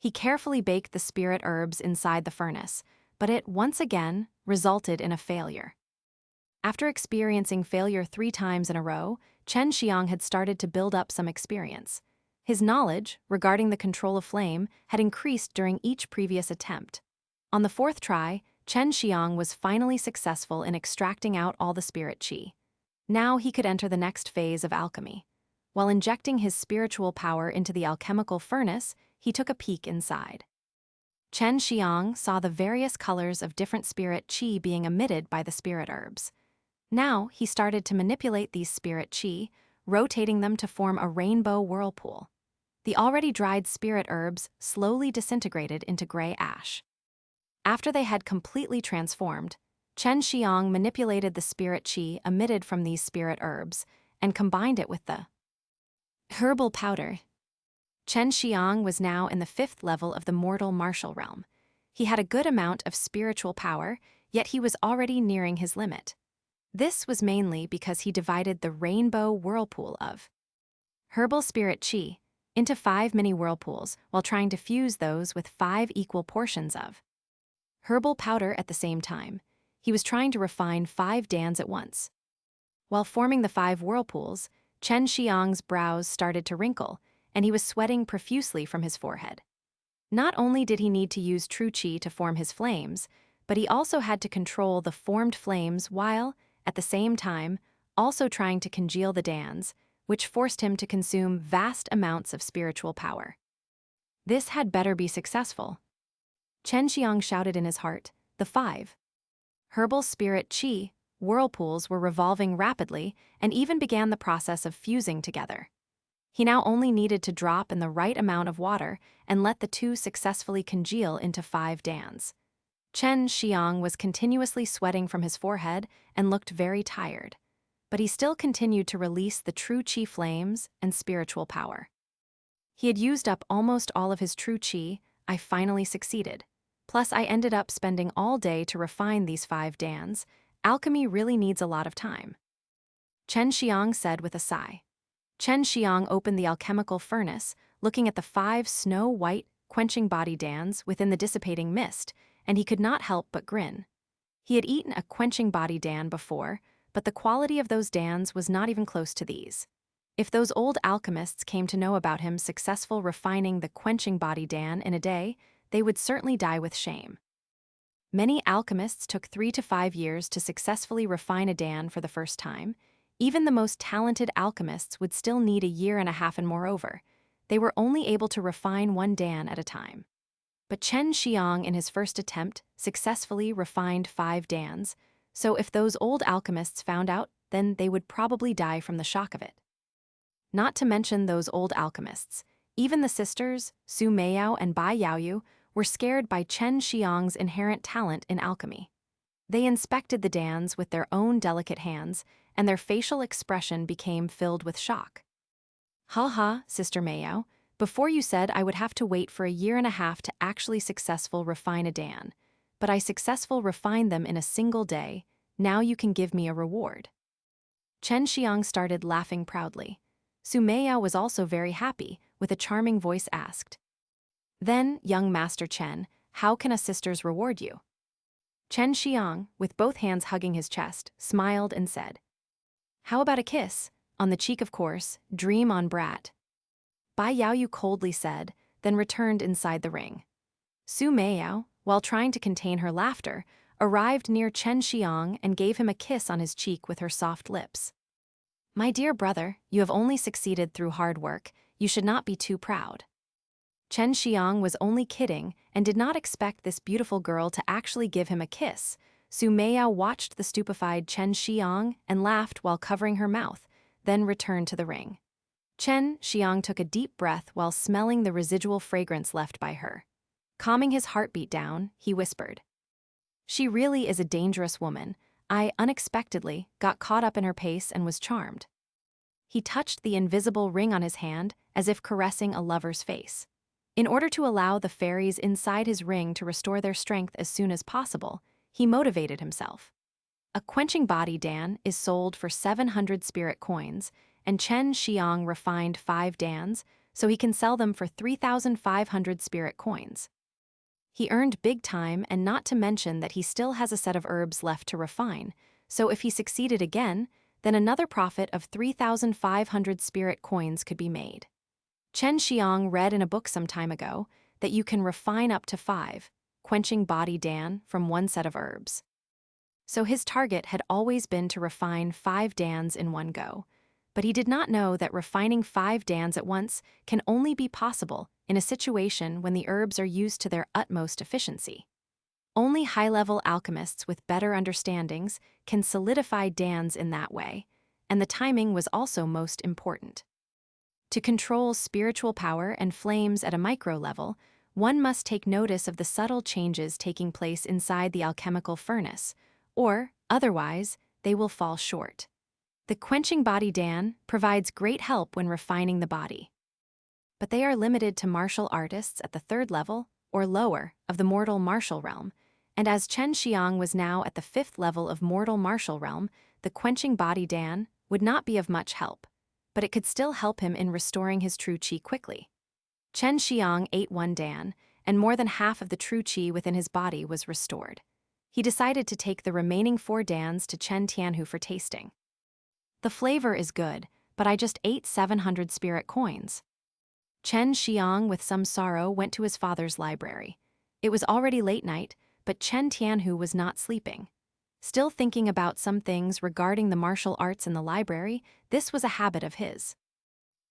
He carefully baked the spirit herbs inside the furnace, but it, once again, resulted in a failure. After experiencing failure 3 times in a row, Chen Xiang had started to build up some experience. His knowledge regarding the control of flame had increased during each previous attempt. On the 4th try, Chen Xiang was finally successful in extracting out all the spirit qi. Now he could enter the next phase of alchemy. While injecting his spiritual power into the alchemical furnace, he took a peek inside. Chen Xiang saw the various colors of different spirit qi being emitted by the spirit herbs. Now he started to manipulate these spirit qi, rotating them to form a rainbow whirlpool. The already dried spirit herbs slowly disintegrated into gray ash. After they had completely transformed, Chen Xiang manipulated the spirit qi emitted from these spirit herbs and combined it with the herbal powder. Chen Xiang was now in the 5th level of the mortal martial realm. He had a good amount of spiritual power, yet he was already nearing his limit. This was mainly because he divided the rainbow whirlpool of herbal spirit qi into 5 mini whirlpools while trying to fuse those with 5 equal portions of herbal powder at the same time. He was trying to refine 5 dans at once. While forming the 5 whirlpools, Chen Xiang's brows started to wrinkle, and he was sweating profusely from his forehead. Not only did he need to use true qi to form his flames, but he also had to control the formed flames while, at the same time, also trying to congeal the dans, which forced him to consume vast amounts of spiritual power. This had better be successful. Chen Xiang shouted in his heart, the 5 herbal spirit qi whirlpools were revolving rapidly and even began the process of fusing together. He now only needed to drop in the right amount of water and let the 2 successfully congeal into 5 dans. Chen Xiang was continuously sweating from his forehead and looked very tired, but he still continued to release the true qi flames and spiritual power. He had used up almost all of his true qi. I finally succeeded. Plus, I ended up spending all day to refine these 5 dans. Alchemy really needs a lot of time. Chen Xiang said with a sigh. Chen Xiang opened the alchemical furnace, looking at the 5 snow-white, quenching body dans within the dissipating mist, and he could not help but grin. He had eaten a quenching body dan before, but the quality of those dans was not even close to these. If those old alchemists came to know about him successful refining the quenching body Dan in a day, they would certainly die with shame. Many alchemists took 3 to 5 years to successfully refine a Dan for the first time. Even the most talented alchemists would still need a year and a half, and moreover, they were only able to refine one Dan at a time. But Xue Xianxian in his first attempt successfully refined 5 Dans, so if those old alchemists found out, then they would probably die from the shock of it. Not to mention those old alchemists, even the sisters, Su Meiyao and Bai Yaoyu, were scared by Xue Xianxian's inherent talent in alchemy. They inspected the Dans with their own delicate hands, and their facial expression became filled with shock. "Ha ha, Sister Meiyao, before you said I would have to wait for a year and a half to actually successful refine a Dan, but I successful refined them in a single day. Now you can give me a reward." Xue Xianxian started laughing proudly. Su Meiyao was also very happy, with a charming voice asked, "Then, young Master Chen, how can a sisters reward you?" Xue Xianxian, with both hands hugging his chest, smiled and said, "How about a kiss? On the cheek, of course, dream on brat." Bai Yaoyu coldly said, then returned inside the ring. Su Meiyao, while trying to contain her laughter, arrived near Xue Xianxian and gave him a kiss on his cheek with her soft lips. "My dear brother, you have only succeeded through hard work. You should not be too proud." Xue Xianxian was only kidding and did not expect this beautiful girl to actually give him a kiss. Su Meiyao watched the stupefied Xue Xianxian and laughed while covering her mouth, then returned to the ring. Xue Xianxian took a deep breath while smelling the residual fragrance left by her. Calming his heartbeat down, he whispered, "She really is a dangerous woman. I unexpectedly got caught up in her pace and was charmed." He touched the invisible ring on his hand as if caressing a lover's face. In order to allow the fairies inside his ring to restore their strength as soon as possible, he motivated himself. A quenching body Dan is sold for 700 spirit coins, and Xue Xianxian refined 5 Dans, so he can sell them for 3,500 spirit coins. He earned big time, and not to mention that he still has a set of herbs left to refine, so if he succeeded again, then another profit of 3,500 spirit coins could be made. Xue Xianxian read in a book some time ago that you can refine up to 5 quenching body Dan from one set of herbs. So his target had always been to refine 5 Dans in one go, but he did not know that refining 5 Dans at once can only be possible in a situation when the herbs are used to their utmost efficiency. Only high-level alchemists with better understandings can solidify Dans in that way, and the timing was also most important. To control spiritual power and flames at a micro level, one must take notice of the subtle changes taking place inside the alchemical furnace, or, otherwise, they will fall short. The quenching body Dan provides great help when refining the body. But they are limited to martial artists at the 3rd level, or lower, of the mortal martial realm, and as Xue Xianxian was now at the 5th level of mortal martial realm, the quenching body Dan would not be of much help, but it could still help him in restoring his true qi quickly. Xue Xianxian ate 1 Dan, and more than half of the true qi within his body was restored. He decided to take the remaining 4 Dans to Chen Tianhu for tasting. "The flavor is good, but I just ate 700 spirit coins." Xue Xianxian with some sorrow went to his father's library. It was already late night, but Chen Tianhu was not sleeping. Still thinking about some things regarding the martial arts in the library, this was a habit of his.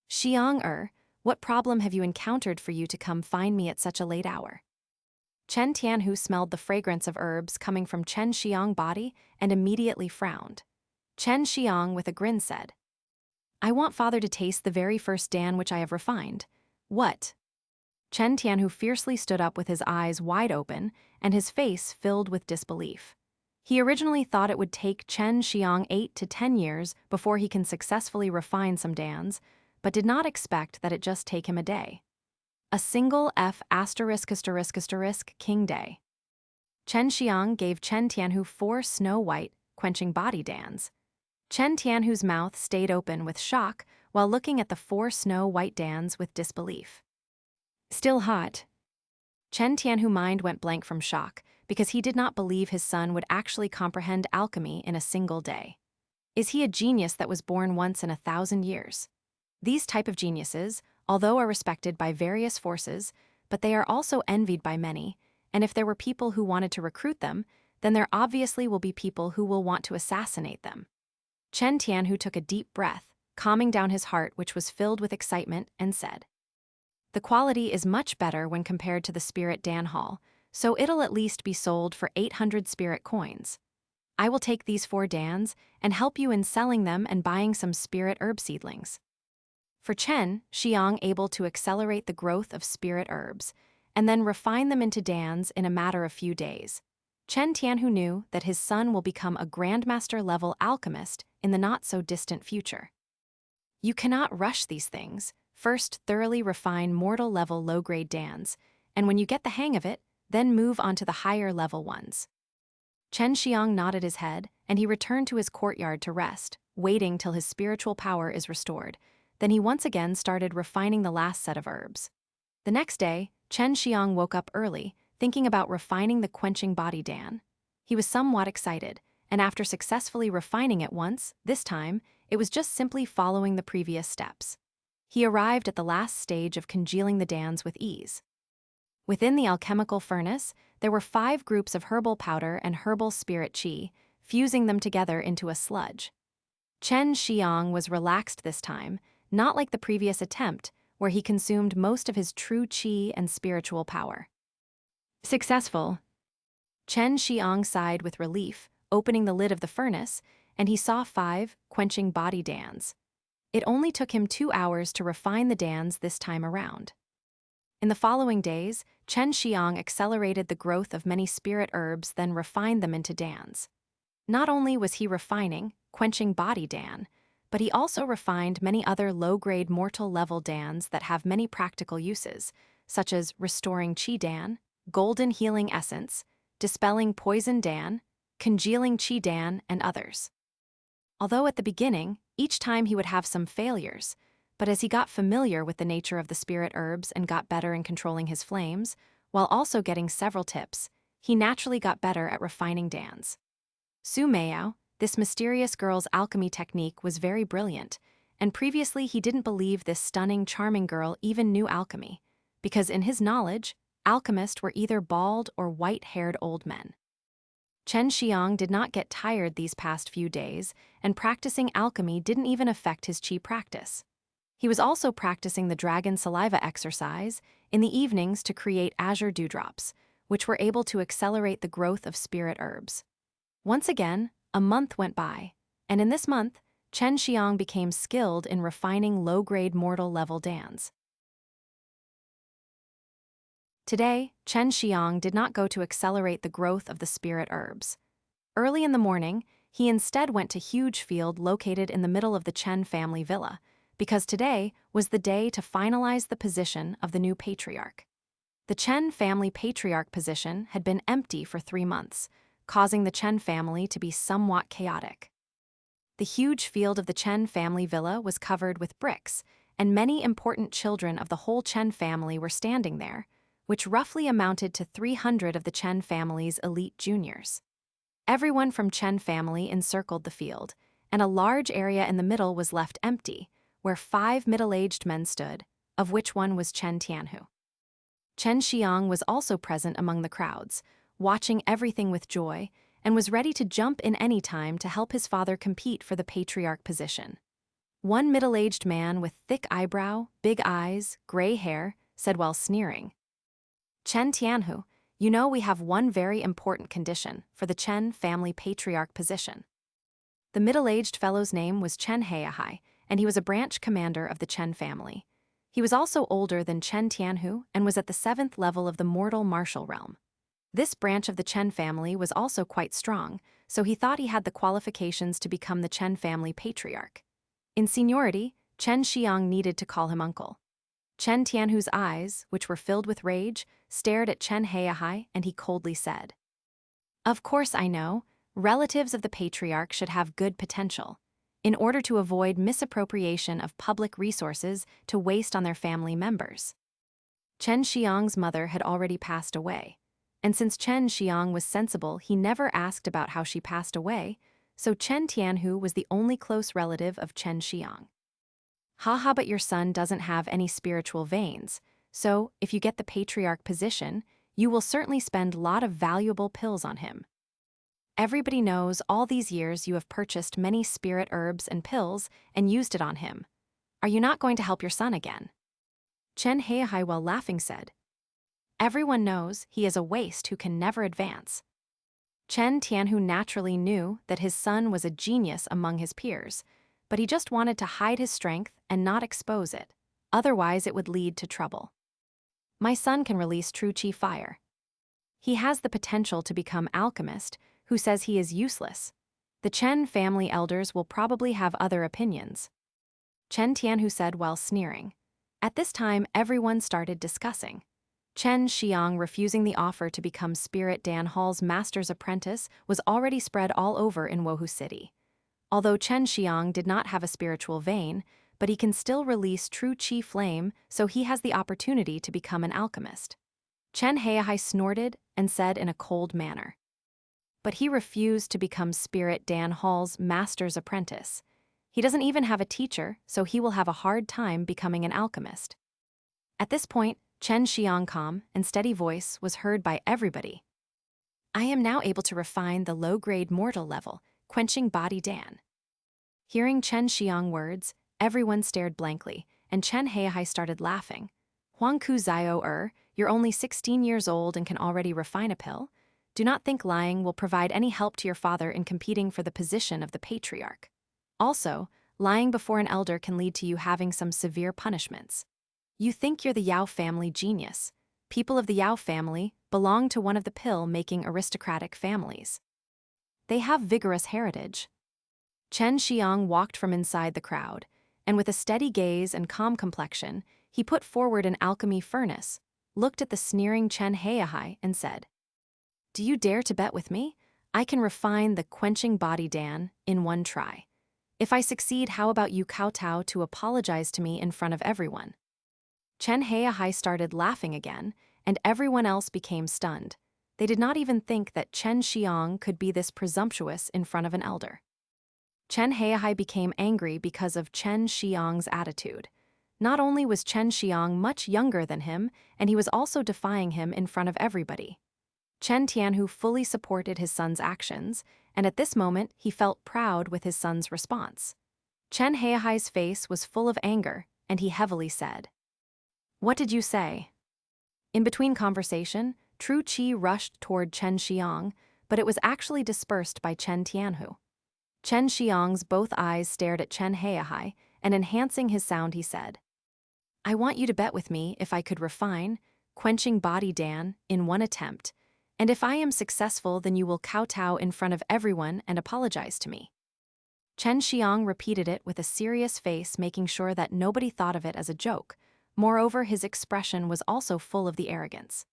"Xiang what problem have you encountered for you to come find me at such a late hour?" Chen Tianhu smelled the fragrance of herbs coming from Xue Xianxian's body and immediately frowned. Xue Xianxian with a grin said, "I want father to taste the very first Dan which I have refined." "What?" Chen Tianhu fiercely stood up with his eyes wide open and his face filled with disbelief. He originally thought it would take Xue Xianxian 8 to 10 years before he can successfully refine some Dans, but did not expect that it just take him a day. A single F*** ****king day. Chen Xiang gave Chen Tianhu 4 snow-white, quenching body Dans. Chen Tianhu's mouth stayed open with shock while looking at the 4 snow-white Dans with disbelief. "Still hot." Chen Tianhu's mind went blank from shock because he did not believe his son would actually comprehend alchemy in a single day. Is he a genius that was born once in 1,000 years? These type of geniuses, although are respected by various forces, but they are also envied by many, and if there were people who wanted to recruit them, then there obviously will be people who will want to assassinate them. Chen Tianhu took a deep breath, calming down his heart which was filled with excitement, and said, "The quality is much better when compared to the Spirit Dan Hall, so it'll at least be sold for 800 spirit coins. I will take these 4 dans and help you in selling them and buying some spirit herb seedlings." For Chen Xiang able to accelerate the growth of spirit herbs, and then refine them into dans in a matter of few days, Chen Tianhu knew that his son will become a Grandmaster-level alchemist in the not-so-distant future. You cannot rush these things. First, thoroughly refine mortal-level low-grade dans, and when you get the hang of it, then move on to the higher-level ones. Chen Xiang nodded his head, and he returned to his courtyard to rest, waiting till his spiritual power is restored. Then he once again started refining the last set of herbs. The next day, Chen Xiang woke up early, thinking about refining the quenching body dan. He was somewhat excited, and after successfully refining it once, this time, it was just simply following the previous steps. He arrived at the last stage of congealing the dans with ease. Within the alchemical furnace, there were 5 groups of herbal powder and herbal spirit qi, fusing them together into a sludge. Chen Xiang was relaxed this time, not like the previous attempt, where he consumed most of his true qi and spiritual power. Successful. Chen Xiang sighed with relief, opening the lid of the furnace, and he saw 5 quenching body dans. It only took him 2 hours to refine the dans this time around. In the following days, Chen Xiang accelerated the growth of many spirit herbs, then refined them into dans. Not only was he refining, quenching body dan, but he also refined many other low-grade mortal-level dans that have many practical uses, such as restoring qi dan, golden healing essence, dispelling poison dan, congealing qi dan, and others. Although at the beginning, each time he would have some failures, but as he got familiar with the nature of the spirit herbs and got better in controlling his flames, while also getting several tips, he naturally got better at refining dans. Su Meiyao, this mysterious girl's alchemy technique was very brilliant, and previously he didn't believe this stunning, charming girl even knew alchemy, because in his knowledge, alchemists were either bald or white-haired old men. Chen Xiang did not get tired these past few days, and practicing alchemy didn't even affect his qi practice. He was also practicing the dragon saliva exercise in the evenings to create azure dewdrops, which were able to accelerate the growth of spirit herbs. Once again, a month went by, and in this month, Chen Xiang became skilled in refining low-grade mortal-level dans. Today, Chen Xiang did not go to accelerate the growth of the spirit herbs. Early in the morning, he instead went to a huge field located in the middle of the Chen family villa, because today was the day to finalize the position of the new Patriarch. The Chen family Patriarch position had been empty for 3 months, causing the Chen family to be somewhat chaotic. The huge field of the Chen family villa was covered with bricks, and many important children of the whole Chen family were standing there, which roughly amounted to 300 of the Chen family's elite juniors. Everyone from Chen family encircled the field, and a large area in the middle was left empty, where 5 middle-aged men stood, of which one was Chen Tianhu. Chen Xiang was also present among the crowds, watching everything with joy, and was ready to jump in any time to help his father compete for the Patriarch position. One middle-aged man with thick eyebrow, big eyes, gray hair, said while sneering, "Chen Tianhu, you know we have one very important condition for the Chen family Patriarch position." The middle-aged fellow's name was Chen Heihai, and he was a branch commander of the Chen family. He was also older than Chen Tianhu and was at the 7th level of the mortal martial realm. This branch of the Chen family was also quite strong, so he thought he had the qualifications to become the Chen family Patriarch. In seniority, Chen Xiang needed to call him uncle. Chen Tianhu's eyes, which were filled with rage, stared at Chen Heihai, and he coldly said, "Of course I know, relatives of the Patriarch should have good potential, in order to avoid misappropriation of public resources to waste on their family members." Chen Xiang's mother had already passed away, and since Chen Xiang was sensible, he never asked about how she passed away, so Chen Tianhu was the only close relative of Chen Xiang. Haha, but your son doesn't have any spiritual veins, so if you get the Patriarch position, you will certainly spend a lot of valuable pills on him. Everybody knows all these years you have purchased many spirit herbs and pills and used it on him. Are you not going to help your son again? Chen Heihai, while laughing, said. Everyone knows he is a waste who can never advance. Chen Tianhu naturally knew that his son was a genius among his peers, but he just wanted to hide his strength and not expose it, otherwise it would lead to trouble. My son can release true chi fire. He has the potential to become alchemist, who says he is useless. The Chen family elders will probably have other opinions. Chen Tianhu said while sneering. At this time, everyone started discussing. Chen Xiang refusing the offer to become Spirit Dan Hall's master's apprentice was already spread all over in Wohu City. Although Chen Xiang did not have a spiritual vein, but he can still release true chi flame, so he has the opportunity to become an alchemist. Chen Heihai snorted and said in a cold manner. But he refused to become Spirit Dan Hall's master's apprentice. He doesn't even have a teacher, so he will have a hard time becoming an alchemist. At this point, Chen Xiang's calm and steady voice was heard by everybody. I am now able to refine the low-grade mortal level, quenching body Dan. Hearing Chen Xiang's words, everyone stared blankly, and Chen Heihai started laughing. Huangku Zio you're only 16 years old and can already refine a pill? Do not think lying will provide any help to your father in competing for the position of the Patriarch. Also, lying before an elder can lead to you having some severe punishments. You think you're the Yao family genius. People of the Yao family belong to one of the pill-making aristocratic families. They have vigorous heritage. Chen Xiang walked from inside the crowd, and with a steady gaze and calm complexion, he put forward an alchemy furnace, looked at the sneering Chen Heihai, and said, Do you dare to bet with me? I can refine the quenching body Dan in one try. If I succeed, how about you kowtow to apologize to me in front of everyone? Chen Heihai started laughing again, and everyone else became stunned. They did not even think that Chen Xiang could be this presumptuous in front of an elder. Chen Heihai became angry because of Chen Xiang's attitude. Not only was Chen Xiang much younger than him, and he was also defying him in front of everybody. Chen Tianhu fully supported his son's actions, and at this moment he felt proud with his son's response. Chen Heihai's face was full of anger, and he heavily said, What did you say? In between conversation, true chi rushed toward Chen Xiang, but it was actually dispersed by Chen Tianhu. Chen Xiang's both eyes stared at Chen Heihai, and enhancing his sound he said, I want you to bet with me if I could refine, quenching body Dan in one attempt, and if I am successful then you will kowtow in front of everyone and apologize to me. Chen Xiang repeated it with a serious face, making sure that nobody thought of it as a joke. Moreover, his expression was also full of the arrogance.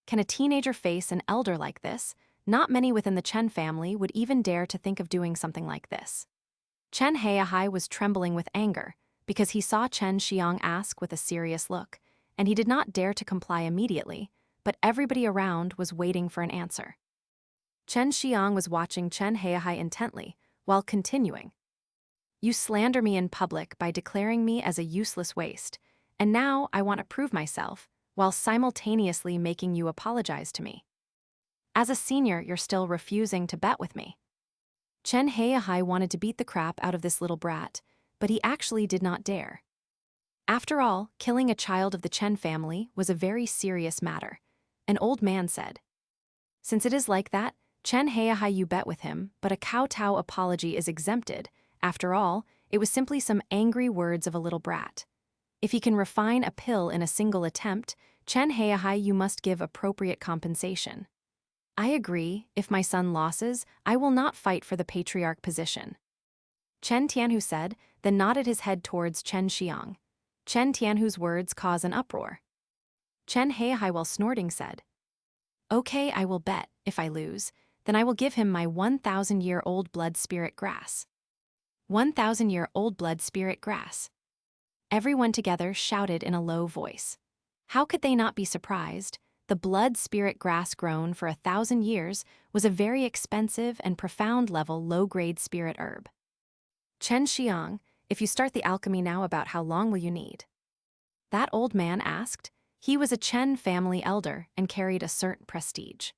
Can a teenager face an elder like this? Not many within the Chen family would even dare to think of doing something like this. Chen Heihai was trembling with anger because he saw Chen Xiang ask with a serious look, and he did not dare to comply immediately, but everybody around was waiting for an answer. Chen Xiang was watching Chen Heihai intently, while continuing. You slander me in public by declaring me as a useless waste, and now I want to prove myself, while simultaneously making you apologize to me. As a senior, you're still refusing to bet with me. Chen Heihai wanted to beat the crap out of this little brat, but he actually did not dare. After all, killing a child of the Chen family was a very serious matter. An old man said, Since it is like that, Chen Heihai, you bet with him, but a kowtow apology is exempted. After all, it was simply some angry words of a little brat. If he can refine a pill in a single attempt, Chen Heihai, you must give appropriate compensation. I agree, if my son loses, I will not fight for the Patriarch position. Chen Tianhu said, then nodded his head towards Chen Xiang. Chen Tianhu's words caused an uproar. Chen Heihai, while snorting, said, Okay, I will bet. If I lose, then I will give him my 1,000-year-old blood spirit grass. 1,000-year-old blood spirit grass. Everyone together shouted in a low voice. How could they not be surprised? The blood spirit grass grown for 1,000 years was a very expensive and profound level low-grade spirit herb. Chen Xiang, if you start the alchemy now, about how long will you need? That old man asked. He was a Chen family elder and carried a certain prestige.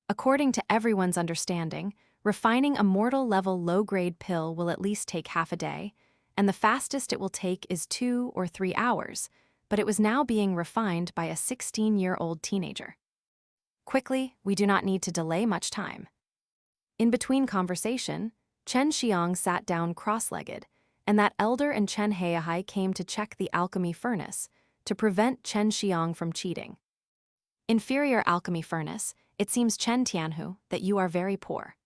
According to everyone's understanding, refining a mortal-level low-grade pill will at least take half a day, and the fastest it will take is 2 or 3 hours, but it was now being refined by a 16-year-old teenager. Quickly, we do not need to delay much time. In between conversation, Chen Xiang sat down cross-legged, and that elder and Chen Heihai came to check the alchemy furnace to prevent Chen Xiang from cheating. Inferior alchemy furnace, it seems, Chen Tianhu, that you are very poor.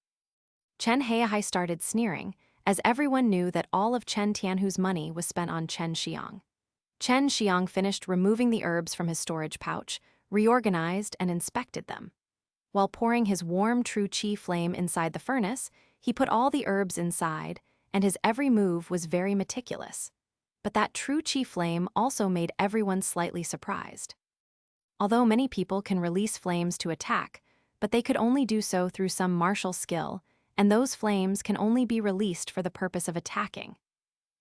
Chen Heihai started sneering, as everyone knew that all of Chen Tianhu's money was spent on Chen Xiang. Chen Xiang finished removing the herbs from his storage pouch, reorganized and inspected them. While pouring his warm true qi flame inside the furnace, he put all the herbs inside, and his every move was very meticulous. But that true qi flame also made everyone slightly surprised. Although many people can release flames to attack, but they could only do so through some martial skill, and those flames can only be released for the purpose of attacking.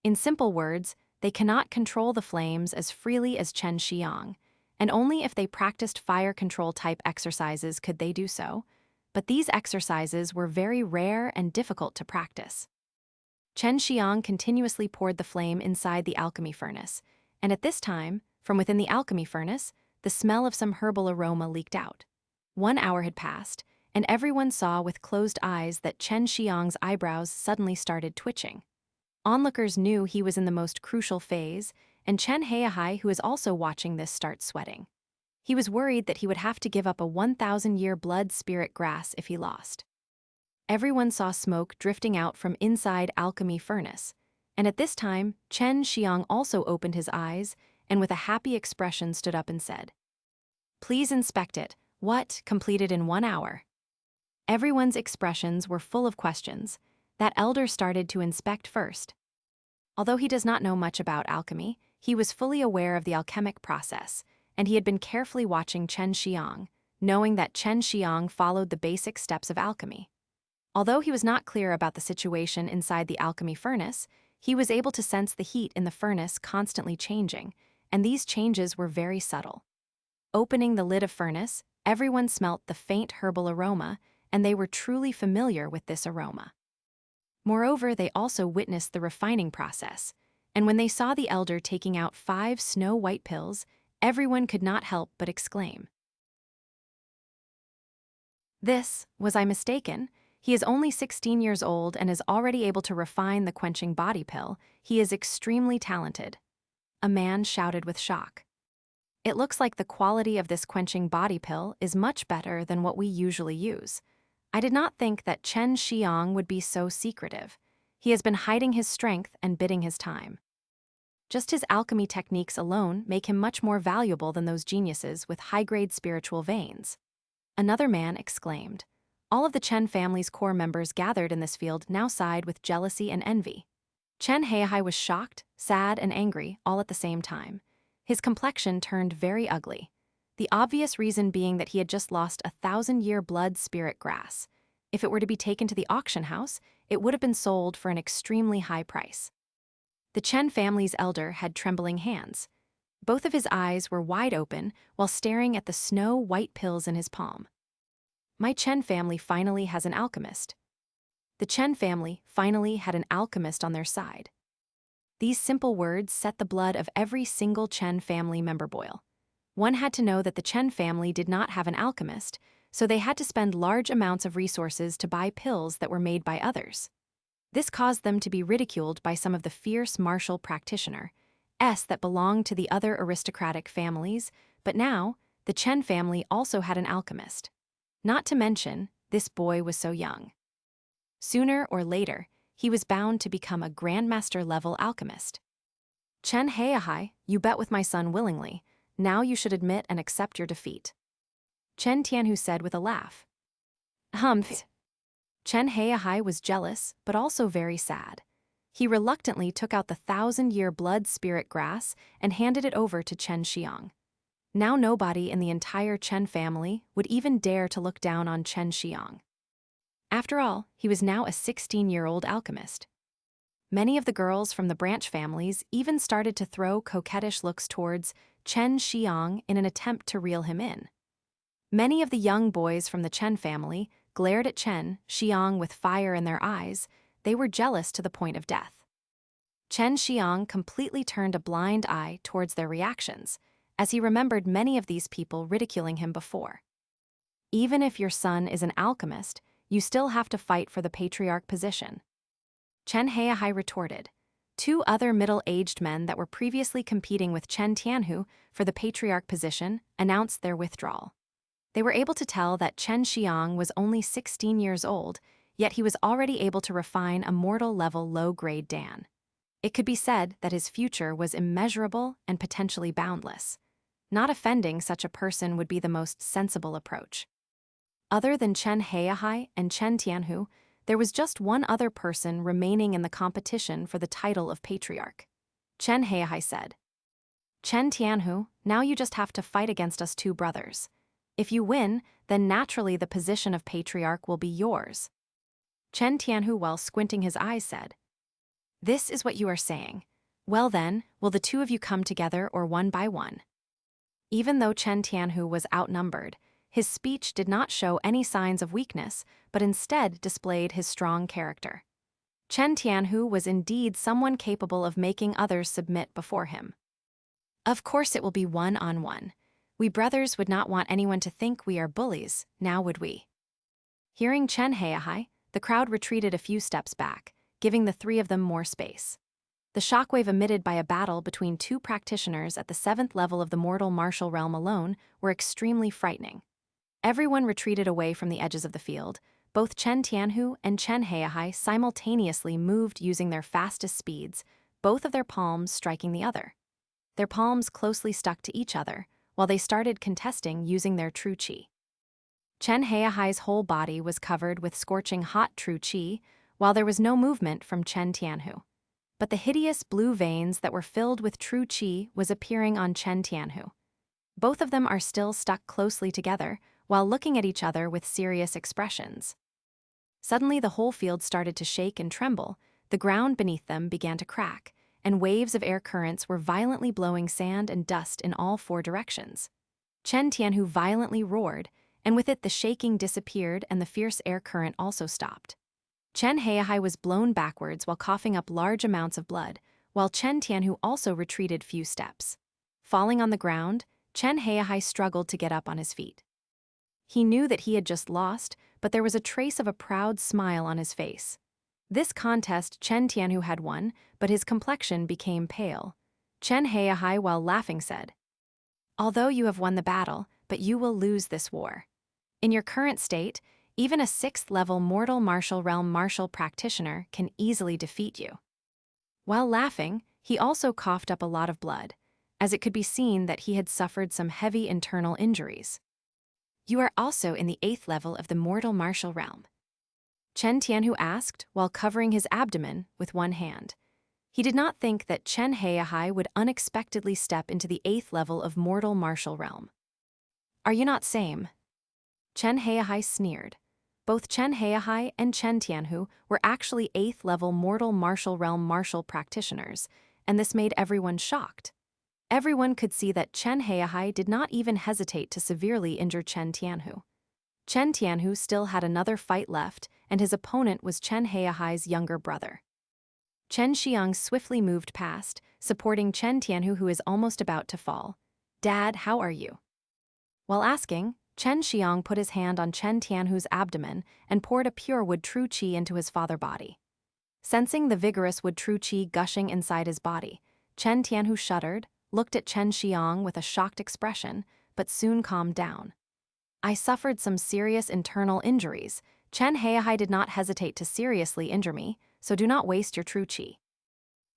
In simple words, they cannot control the flames as freely as Chen Xiang, and only if they practiced fire control type exercises could they do so, but these exercises were very rare and difficult to practice. Chen Xiang continuously poured the flame inside the alchemy furnace, and at this time, from within the alchemy furnace, the smell of some herbal aroma leaked out. 1 hour had passed, and everyone saw with closed eyes that Chen Xiang's eyebrows suddenly started twitching. Onlookers knew he was in the most crucial phase, and Chen Heihai, who is also watching this, starts sweating. He was worried that he would have to give up a 1,000-year blood spirit grass if he lost. Everyone saw smoke drifting out from inside alchemy furnace, and at this time, Chen Xiang also opened his eyes and with a happy expression stood up and said, "Please inspect it. What? Completed in 1 hour?" Everyone's expressions were full of questions. That elder started to inspect first. Although he does not know much about alchemy, he was fully aware of the alchemic process, and he had been carefully watching Chen Xiang, knowing that Chen Xiang followed the basic steps of alchemy. Although he was not clear about the situation inside the alchemy furnace, he was able to sense the heat in the furnace constantly changing, and these changes were very subtle. Opening the lid of furnace, everyone smelt the faint herbal aroma, and they were truly familiar with this aroma. Moreover, they also witnessed the refining process, and when they saw the elder taking out 5 snow-white pills, everyone could not help but exclaim, "This, was I mistaken? He is only 16 years old and is already able to refine the quenching body pill. He is extremely talented." A man shouted with shock. "It looks like the quality of this quenching body pill is much better than what we usually use. I did not think that Chen Xiang would be so secretive. He has been hiding his strength and biding his time. Just his alchemy techniques alone make him much more valuable than those geniuses with high-grade spiritual veins." Another man exclaimed. All of the Chen family's core members gathered in this field now sighed with jealousy and envy. Chen Heihai was shocked, sad, and angry all at the same time. His complexion turned very ugly. The obvious reason being that he had just lost 1,000-year blood spirit grass. If it were to be taken to the auction house, it would have been sold for an extremely high price. The Chen family's elder had trembling hands. Both of his eyes were wide open while staring at the snow-white pills in his palm. My Chen family finally has an alchemist. The Chen family finally had an alchemist on their side. These simple words set the blood of every single Chen family member boil. One had to know that the Chen family did not have an alchemist, so they had to spend large amounts of resources to buy pills that were made by others. This caused them to be ridiculed by some of the fierce martial practitioners that belonged to the other aristocratic families, but now, the Chen family also had an alchemist. Not to mention, this boy was so young. Sooner or later, he was bound to become a grandmaster-level alchemist. "Chen Heihai, you bet with my son willingly. Now you should admit and accept your defeat," Chen Tianhu said with a laugh. Humph. Chen Heihai was jealous, but also very sad. He reluctantly took out the 1,000-year blood spirit grass and handed it over to Chen Xiang. Now nobody in the entire Chen family would even dare to look down on Chen Xiang. After all, he was now a 16-year-old alchemist. Many of the girls from the branch families even started to throw coquettish looks towards Chen Xiang in an attempt to reel him in. Many of the young boys from the Chen family glared at Chen Xiang with fire in their eyes. They were jealous to the point of death. Chen Xiang completely turned a blind eye towards their reactions, as he remembered many of these people ridiculing him before. Even if your son is an alchemist, you still have to fight for the Patriarch position. Chen Heihai retorted. Two other middle-aged men that were previously competing with Chen Tianhu for the Patriarch position announced their withdrawal. They were able to tell that Chen Xiang was only 16 years old, yet he was already able to refine a mortal-level low-grade Dan. It could be said that his future was immeasurable and potentially boundless. Not offending such a person would be the most sensible approach. Other than Chen Heihai and Chen Tianhu, there was just one other person remaining in the competition for the title of Patriarch. Chen Heihai said, "Chen Tianhu, now you just have to fight against us two brothers. If you win, then naturally the position of Patriarch will be yours." Chen Tianhu, while squinting his eyes, said, "This is what you are saying. Well then, will the two of you come together or one by one?" Even though Chen Tianhu was outnumbered, his speech did not show any signs of weakness, but instead displayed his strong character. Chen Tianhu was indeed someone capable of making others submit before him. "Of course it will be one-on-one. We brothers would not want anyone to think we are bullies, now would we?" Hearing Chen Heihai, the crowd retreated a few steps back, giving the three of them more space. The shockwave emitted by a battle between two practitioners at the 7th level of the mortal martial realm alone were extremely frightening. Everyone retreated away from the edges of the field. Both Chen Tianhu and Chen Heihai simultaneously moved using their fastest speeds, both of their palms striking the other. Their palms closely stuck to each other, while they started contesting using their true qi. Chen Heihai's whole body was covered with scorching hot true qi, while there was no movement from Chen Tianhu. But the hideous blue veins that were filled with true qi was appearing on Chen Tianhu. Both of them are still stuck closely together, while looking at each other with serious expressions. Suddenly the whole field started to shake and tremble, the ground beneath them began to crack, and waves of air currents were violently blowing sand and dust in all four directions. Chen Tianhu violently roared, and with it the shaking disappeared and the fierce air current also stopped. Chen Heihai was blown backwards while coughing up large amounts of blood, while Chen Tianhu also retreated few steps. Falling on the ground, Chen Heihai struggled to get up on his feet. He knew that he had just lost, but there was a trace of a proud smile on his face. This contest Chen Tianhu had won, but his complexion became pale. Chen Heihai, while laughing, said, "Although you have won the battle, but you will lose this war. In your current state, even a 6th-level mortal martial realm martial practitioner can easily defeat you." While laughing, he also coughed up a lot of blood, as it could be seen that he had suffered some heavy internal injuries. "You are also in the 8th level of the mortal martial realm?" Chen Tianhu asked while covering his abdomen with one hand. He did not think that Chen Heihai would unexpectedly step into the 8th level of mortal martial realm. "Are you not same?" Chen Heihai sneered. Both Chen Heihai and Chen Tianhu were actually 8th level mortal martial realm martial practitioners, and this made everyone shocked. Everyone could see that Chen Heihai did not even hesitate to severely injure Chen Tianhu. Chen Tianhu still had another fight left, and his opponent was Chen Heihai's younger brother. Chen Xiang swiftly moved past, supporting Chen Tianhu, who is almost about to fall. "Dad, how are you?" While asking, Chen Xiang put his hand on Chen Tianhu's abdomen and poured a pure wood true qi into his father body. Sensing the vigorous wood true qi gushing inside his body, Chen Tianhu shuddered, looked at Chen Xiang with a shocked expression, but soon calmed down. "I suffered some serious internal injuries. Chen Heihai did not hesitate to seriously injure me, so do not waste your true qi."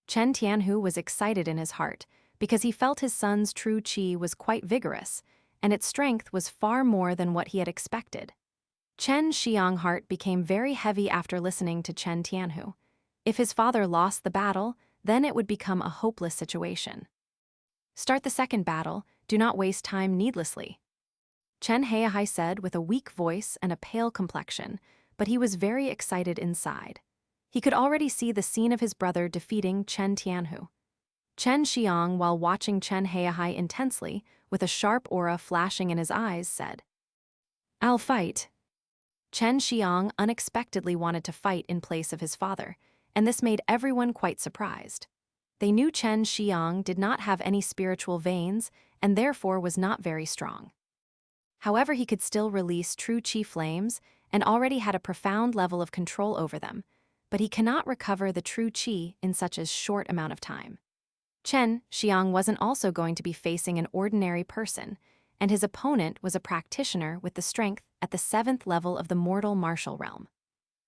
Chen Tianhu was excited in his heart, because he felt his son's true qi was quite vigorous, and its strength was far more than what he had expected. Chen Xiang's heart became very heavy after listening to Chen Tianhu. If his father lost the battle, then it would become a hopeless situation. "Start the second battle, do not waste time needlessly," Chen Heihai said with a weak voice and a pale complexion, but he was very excited inside. He could already see the scene of his brother defeating Chen Tianhu. Chen Xiang, while watching Chen Heihai intensely, with a sharp aura flashing in his eyes, said, "I'll fight." Chen Xiang unexpectedly wanted to fight in place of his father, and this made everyone quite surprised. They knew Chen Xiang did not have any spiritual veins and therefore was not very strong. However, he could still release true qi flames and already had a profound level of control over them, but he cannot recover the true qi in such a short amount of time. Chen Xiang wasn't also going to be facing an ordinary person, and his opponent was a practitioner with the strength at the 7th level of the mortal martial realm.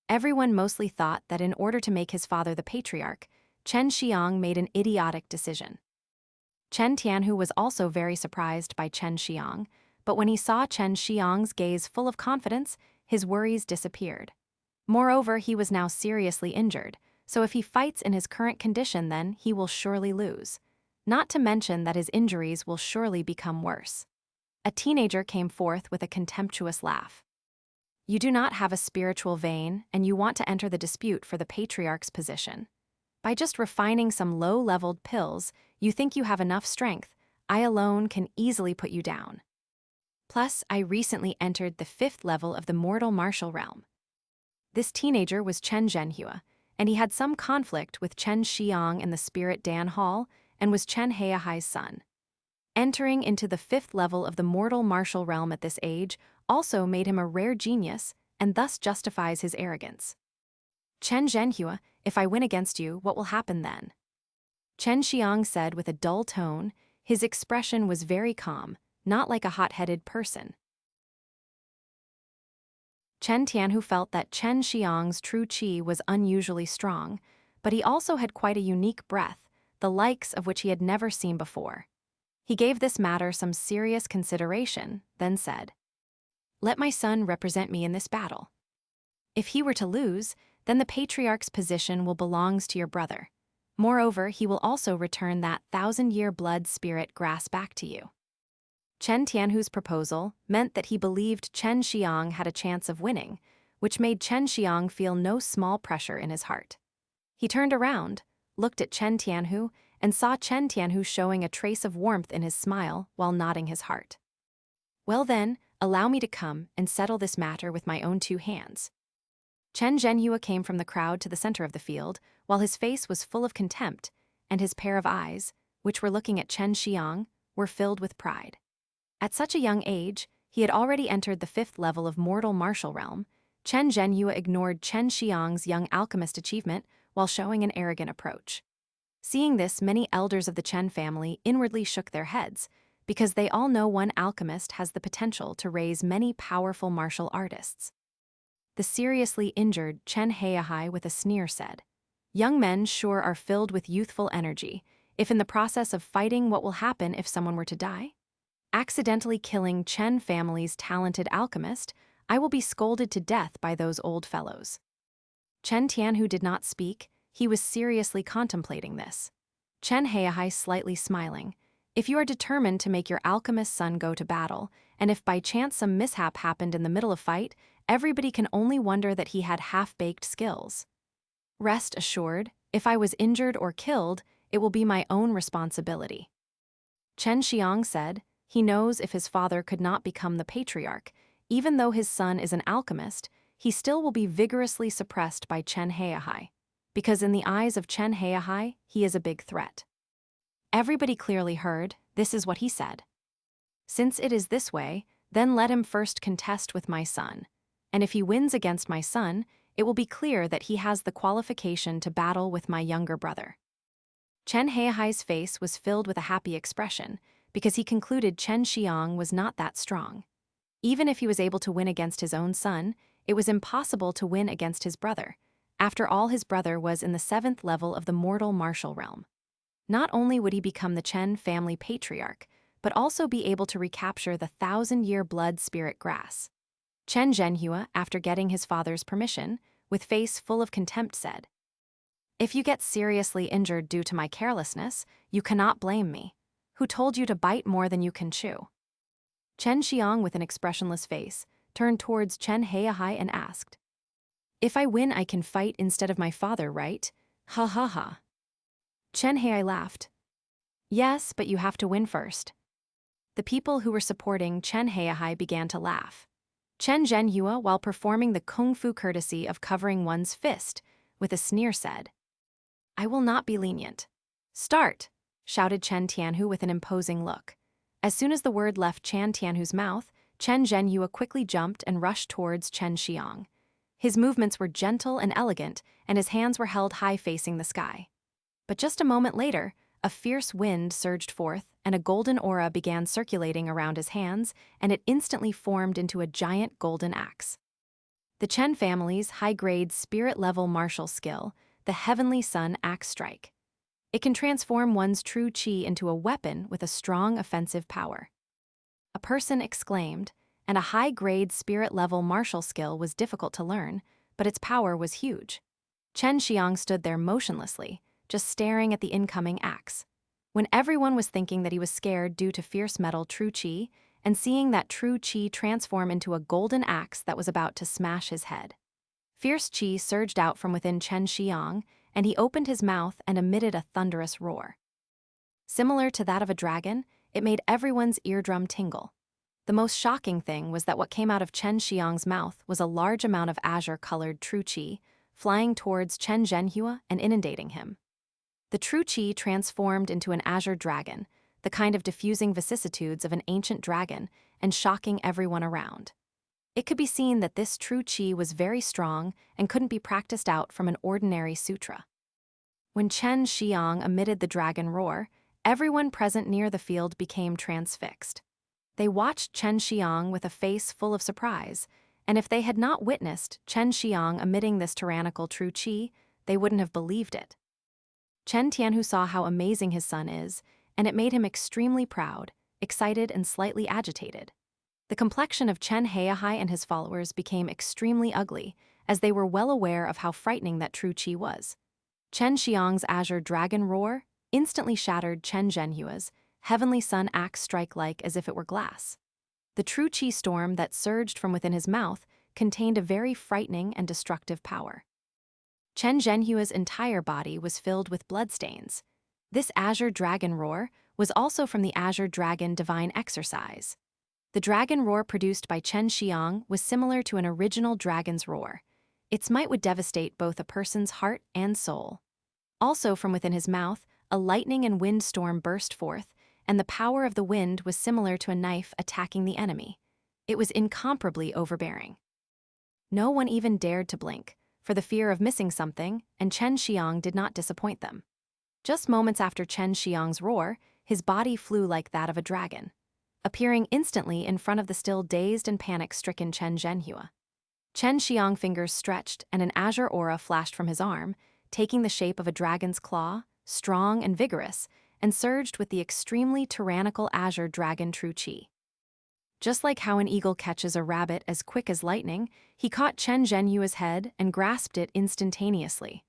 Everyone mostly thought that in order to make his father the Patriarch, Chen Xiang made an idiotic decision. Chen Tianhu was also very surprised by Chen Xiang, but when he saw Chen Xiang's gaze full of confidence, his worries disappeared. Moreover, he was now seriously injured, so if he fights in his current condition, then he will surely lose. Not to mention that his injuries will surely become worse. A teenager came forth with a contemptuous laugh. "You do not have a spiritual vein, and you want to enter the dispute for the Patriarch's position. By just refining some low-leveled pills, you think you have enough strength. I alone can easily put you down. Plus, I recently entered the 5th level of the mortal martial realm." This teenager was Chen Zhenhua, and he had some conflict with Chen Xiang in the Spirit Dan Hall and was Chen Heihai's son. Entering into the 5th level of the mortal martial realm at this age also made him a rare genius and thus justifies his arrogance. "Chen Zhenhua, if I win against you, what will happen then?" Chen Xiang said with a dull tone. His expression was very calm, not like a hot-headed person. Chen Tianhu felt that Chen Xiang's true qi was unusually strong, but he also had quite a unique breath, the likes of which he had never seen before. He gave this matter some serious consideration, then said, "Let my son represent me in this battle. If he were to lose, then the Patriarch's position will belong to your brother. Moreover, he will also return that 1,000-year blood spirit grass back to you." Chen Tianhu's proposal meant that he believed Chen Xiang had a chance of winning, which made Chen Xiang feel no small pressure in his heart. He turned around, looked at Chen Tianhu, and saw Chen Tianhu showing a trace of warmth in his smile while nodding his heart. "Well then, allow me to come and settle this matter with my own 2 hands." Chen Zhenhua came from the crowd to the center of the field, while his face was full of contempt, and his pair of eyes, which were looking at Chen Xiang, were filled with pride. At such a young age, he had already entered the 5th level of mortal martial realm. Chen Zhenhua ignored Chen Xiang's young alchemist achievement while showing an arrogant approach. Seeing this, many elders of the Chen family inwardly shook their heads, because they all know one alchemist has the potential to raise many powerful martial artists. The seriously injured Chen Heihai with a sneer said, "Young men sure are filled with youthful energy. If in the process of fighting, what will happen if someone were to die? Accidentally killing Chen family's talented alchemist, I will be scolded to death by those old fellows." Chen Tianhu did not speak. He was seriously contemplating this. Chen Heihai slightly smiling. "If you are determined to make your alchemist's son go to battle, and if by chance some mishap happened in the middle of fight, everybody can only wonder that he had half-baked skills. Rest assured, if I was injured or killed, it will be my own responsibility." Chen Xiang said, he knows if his father could not become the Patriarch, even though his son is an alchemist, he still will be vigorously suppressed by Chen Heihai, because in the eyes of Chen Heihai, he is a big threat. Everybody clearly heard, this is what he said. "Since it is this way, then let him first contest with my son, and if he wins against my son, it will be clear that he has the qualification to battle with my younger brother." Chen Heihai's face was filled with a happy expression, because he concluded Chen Xiang was not that strong. Even if he was able to win against his own son, it was impossible to win against his brother. After all, his brother was in the 7th level of the mortal martial realm. Not only would he become the Chen family Patriarch, but also be able to recapture the 1,000-year blood spirit grass. Chen Zhenhua, after getting his father's permission, with face full of contempt said, "If you get seriously injured due to my carelessness, you cannot blame me. Who told you to bite more than you can chew?" Chen Xiang, with an expressionless face, turned towards Chen Heihai and asked, If I win, I can fight instead of my father, right? Ha ha ha. Chen Hei laughed. Yes, but you have to win first. The people who were supporting Chen Heihai began to laugh. Chen Zhenhua, while performing the kung fu courtesy of covering one's fist, with a sneer said, I will not be lenient. Start, shouted Chen Tianhu with an imposing look. As soon as the word left Chen Tianhu's mouth, Chen Zhenhua quickly jumped and rushed towards Chen Xiang. His movements were gentle and elegant, and his hands were held high facing the sky. But just a moment later, a fierce wind surged forth, and a golden aura began circulating around his hands, and it instantly formed into a giant golden axe. The Chen family's high-grade spirit-level martial skill, the Heavenly Sun Axe Strike. It can transform one's true qi into a weapon with a strong offensive power. A person exclaimed, and a high-grade spirit-level martial skill was difficult to learn, but its power was huge. Chen Xiang stood there motionlessly, just staring at the incoming axe. When everyone was thinking that he was scared due to fierce metal true qi, and seeing that true qi transform into a golden axe that was about to smash his head. Fierce qi surged out from within Chen Xiang, and he opened his mouth and emitted a thunderous roar. Similar to that of a dragon, it made everyone's eardrum tingle. The most shocking thing was that what came out of Chen Xiang's mouth was a large amount of azure-colored true qi, flying towards Chen Zhenhua and inundating him. The true qi transformed into an azure dragon, the kind of diffusing vicissitudes of an ancient dragon, and shocking everyone around. It could be seen that this true qi was very strong and couldn't be practiced out from an ordinary sutra. When Chen Xiang emitted the dragon roar, everyone present near the field became transfixed. They watched Chen Xiang with a face full of surprise, and if they had not witnessed Chen Xiang emitting this tyrannical true qi, they wouldn't have believed it. Chen Tianhu saw how amazing his son is, and it made him extremely proud, excited, and slightly agitated. The complexion of Chen Heihai and his followers became extremely ugly, as they were well aware of how frightening that true qi was. Chen Xiang's azure dragon roar instantly shattered Chen Zhenhua's Heavenly Sun Axe Strike like as if it were glass. The true qi storm that surged from within his mouth contained a very frightening and destructive power. Chen Zhenhua's entire body was filled with bloodstains. This azure dragon roar was also from the azure dragon divine exercise. The dragon roar produced by Chen Xiang was similar to an original dragon's roar. Its might would devastate both a person's heart and soul. Also from within his mouth, a lightning and wind storm burst forth, and the power of the wind was similar to a knife attacking the enemy. It was incomparably overbearing. No one even dared to blink, for the fear of missing something, and Chen Xiang did not disappoint them. Just moments after Chen Xiang's roar, his body flew like that of a dragon, appearing instantly in front of the still dazed and panic-stricken Chen Zhenhua. Chen Xiang fingers stretched and an azure aura flashed from his arm, taking the shape of a dragon's claw, strong and vigorous, and surged with the extremely tyrannical azure dragon true qi. Just like how an eagle catches a rabbit as quick as lightning, he caught Chen Zhenhua's head and grasped it instantaneously.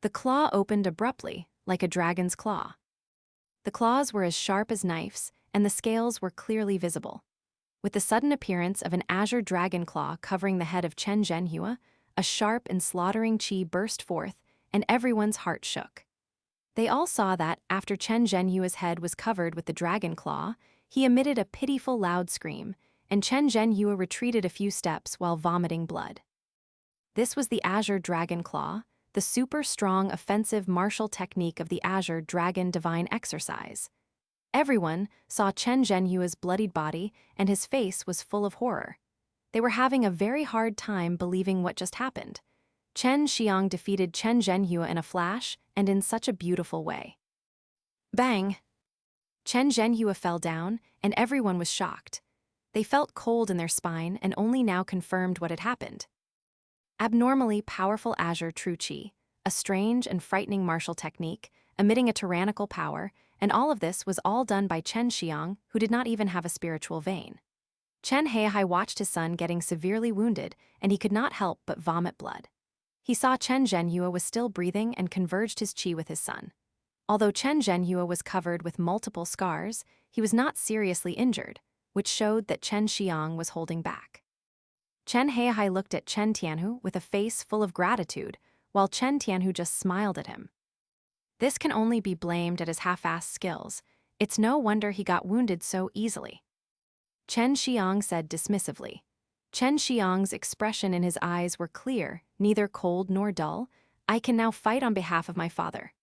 The claw opened abruptly, like a dragon's claw. The claws were as sharp as knives, and the scales were clearly visible. With the sudden appearance of an azure dragon claw covering the head of Chen Zhenhua, a sharp and slaughtering qi burst forth, and everyone's heart shook. They all saw that, after Chen Zhenhua's head was covered with the dragon claw, he emitted a pitiful loud scream, and Chen Zhenhua retreated a few steps while vomiting blood. This was the azure dragon claw, the super-strong offensive martial technique of the azure dragon divine exercise. Everyone saw Chen Zhenhua's bloodied body, and his face was full of horror. They were having a very hard time believing what just happened. Chen Xiang defeated Chen Zhenhua in a flash, and in such a beautiful way. Bang! Chen Zhenhua fell down, and everyone was shocked. They felt cold in their spine and only now confirmed what had happened. Abnormally powerful azure true qi, a strange and frightening martial technique, emitting a tyrannical power, and all of this was all done by Chen Xiang, who did not even have a spiritual vein. Chen Heihai watched his son getting severely wounded, and he could not help but vomit blood. He saw Chen Zhenhua was still breathing and converged his qi with his son. Although Chen Zhenhua was covered with multiple scars, he was not seriously injured, which showed that Chen Xiang was holding back. Chen Heihai looked at Chen Tianhu with a face full of gratitude, while Chen Tianhu just smiled at him. This can only be blamed at his half-assed skills. It's no wonder he got wounded so easily. Chen Xiang said dismissively. Chen Xiang's expression in his eyes were clear, neither cold nor dull. I can now fight on behalf of my father.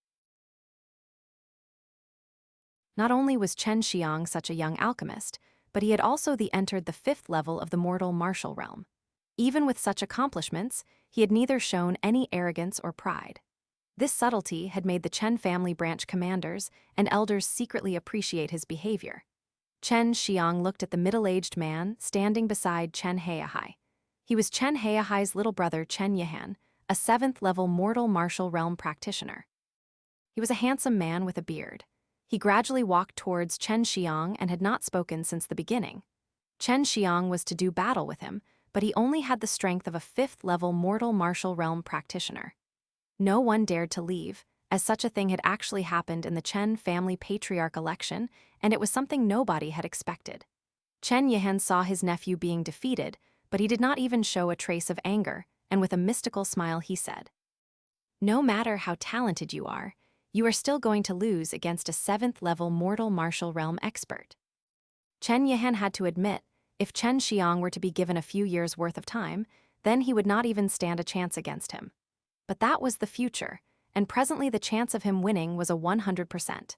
Not only was Chen Xiang such a young alchemist, but he had also entered the 5th level of the mortal martial realm. Even with such accomplishments, he had neither shown any arrogance or pride. This subtlety had made the Chen family branch commanders and elders secretly appreciate his behavior. Chen Xiang looked at the middle-aged man standing beside Chen Heihai. He was Chen Heihai's little brother Chen Yuhan, a 7th-level mortal martial realm practitioner. He was a handsome man with a beard. He gradually walked towards Chen Xiang and had not spoken since the beginning. Chen Xiang was to do battle with him, but he only had the strength of a 5th-level mortal martial realm practitioner. No one dared to leave, as such a thing had actually happened in the Chen family Patriarch election, and it was something nobody had expected. Chen Yuhan saw his nephew being defeated, but he did not even show a trace of anger, and with a mystical smile he said, "No matter how talented you are still going to lose against a 7th-level mortal martial realm expert." Chen Yuhan had to admit, if Chen Xiang were to be given a few years' worth of time, then he would not even stand a chance against him. But that was the future, and presently the chance of him winning was a 100%.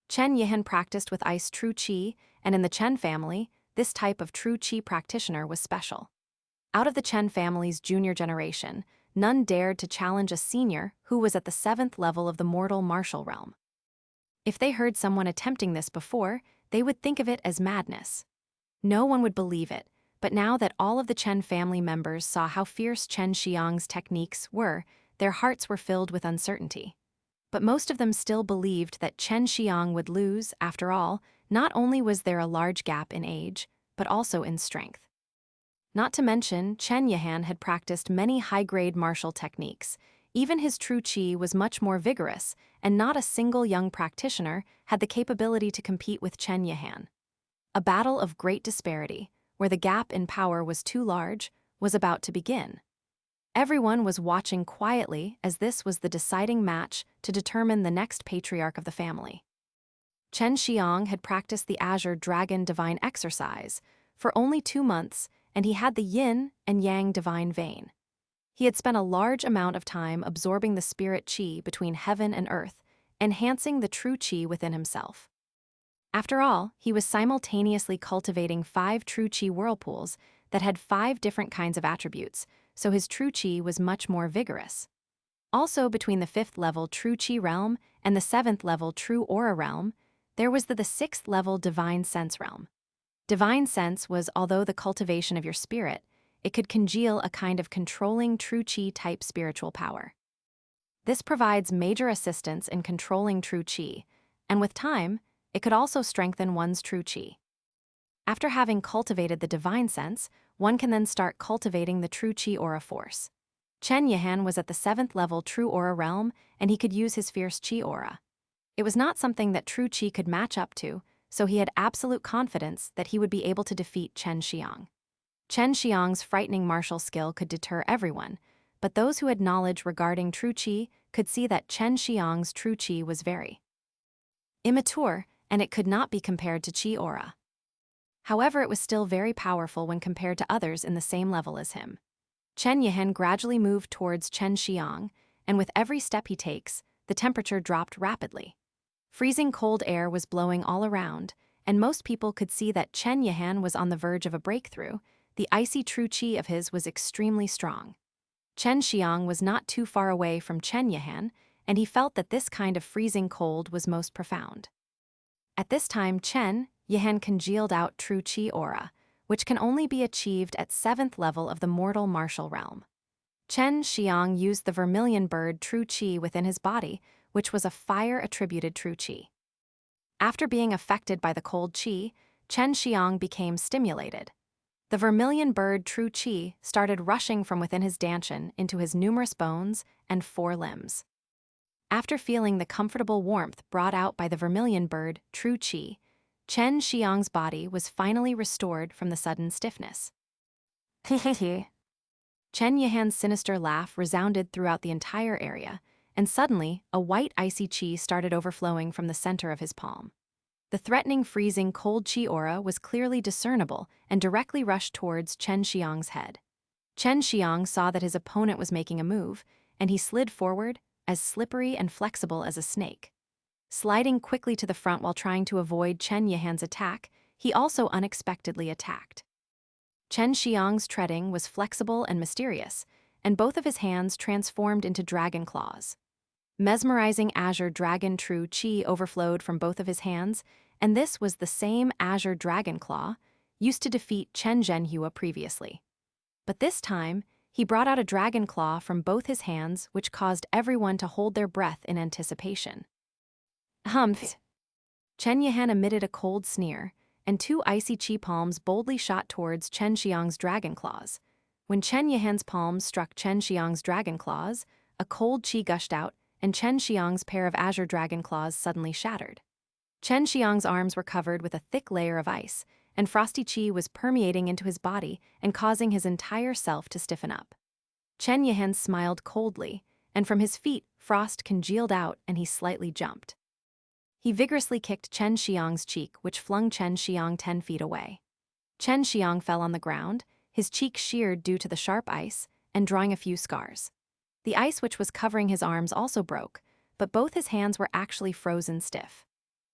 Chen Yuhan practiced with ice true qi, and in the Chen family, this type of true qi practitioner was special. Out of the Chen family's junior generation, none dared to challenge a senior who was at the 7th level of the mortal martial realm. If they heard someone attempting this before, they would think of it as madness. No one would believe it, but now that all of the Chen family members saw how fierce Chen Xiang's techniques were, their hearts were filled with uncertainty. But most of them still believed that Chen Xiang would lose. After all, not only was there a large gap in age, but also in strength. Not to mention, Chen Yuhan had practiced many high-grade martial techniques. Even his true qi was much more vigorous, and not a single young practitioner had the capability to compete with Chen Yuhan. A battle of great disparity, where the gap in power was too large, was about to begin. Everyone was watching quietly as this was the deciding match to determine the next patriarch of the family. Chen Xiang had practiced the Azure Dragon Divine Exercise for only 2 months, and he had the Yin and Yang Divine Vein. He had spent a large amount of time absorbing the spirit qi between heaven and earth, enhancing the true qi within himself. After all, he was simultaneously cultivating 5 true qi whirlpools that had 5 different kinds of attributes, so his true qi was much more vigorous. Also, between the 5th level true qi realm and the 7th level true aura realm, there was the 6th level divine sense realm. Divine sense was, although the cultivation of your spirit, it could congeal a kind of controlling true qi type spiritual power. This provides major assistance in controlling true qi, and with time, it could also strengthen one's true qi. After having cultivated the divine sense, one can then start cultivating the true qi aura force. Chen Yuhan was at the 7th level true aura realm, and he could use his fierce qi aura. It was not something that true qi could match up to, so he had absolute confidence that he would be able to defeat Chen Xiang. Chen Xiang's frightening martial skill could deter everyone, but those who had knowledge regarding true qi could see that Chen Xiang's true qi was very immature, and it could not be compared to qi aura. However, it was still very powerful when compared to others in the same level as him. Chen Yuhan gradually moved towards Chen Xiang, and with every step he takes, the temperature dropped rapidly. Freezing cold air was blowing all around, and most people could see that Chen Yuhan was on the verge of a breakthrough. The icy true qi of his was extremely strong. Chen Xiang was not too far away from Chen Yuhan, and he felt that this kind of freezing cold was most profound. At this time, Chen Yuhan congealed out true qi aura, which can only be achieved at 7th level of the mortal martial realm. Chen Xiang used the Vermillion bird true qi within his body, which was a fire-attributed true qi. After being affected by the cold qi, Chen Xiang became stimulated. The Vermillion bird true qi started rushing from within his dantian into his numerous bones and 4 limbs. After feeling the comfortable warmth brought out by the Vermillion bird true qi, Chen Xiang's body was finally restored from the sudden stiffness. Hehehe. Chen Yihan's sinister laugh resounded throughout the entire area, and suddenly, a white icy qi started overflowing from the center of his palm. The threatening, freezing, cold qi aura was clearly discernible and directly rushed towards Chen Xiang's head. Chen Xiang saw that his opponent was making a move, and he slid forward, as slippery and flexible as a snake. Sliding quickly to the front while trying to avoid Chen Yihan's attack, he also unexpectedly attacked. Chen Xiang's treading was flexible and mysterious, and both of his hands transformed into dragon claws. Mesmerizing azure dragon true qi overflowed from both of his hands, and this was the same azure dragon claw used to defeat Chen Zhenhua previously. But this time, he brought out a dragon claw from both his hands, which caused everyone to hold their breath in anticipation. Humph! Chen Yihan emitted a cold sneer, and two icy qi palms boldly shot towards Chen Xiang's dragon claws. When Chen Yihan's palms struck Chen Xiang's dragon claws, a cold qi gushed out, and Chen Xiang's pair of azure dragon claws suddenly shattered. Chen Xiang's arms were covered with a thick layer of ice, and frosty qi was permeating into his body and causing his entire self to stiffen up. Chen Yihan smiled coldly, and from his feet, frost congealed out and he slightly jumped. He vigorously kicked Chen Xiang's cheek, which flung Chen Xiang 10 feet away. Chen Xiang fell on the ground, his cheek sheared due to the sharp ice, and drawing a few scars. The ice which was covering his arms also broke, but both his hands were actually frozen stiff.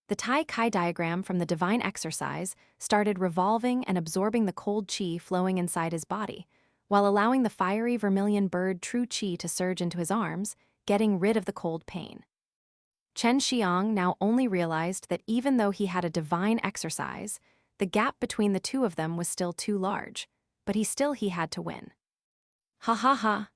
The Tai Kai diagram from the divine exercise started revolving and absorbing the cold qi flowing inside his body, while allowing the fiery vermilion bird true qi to surge into his arms, getting rid of the cold pain. Chen Xiang now only realized that even though he had a divine exercise, the gap between the two of them was still too large, but he had to win. Ha ha ha.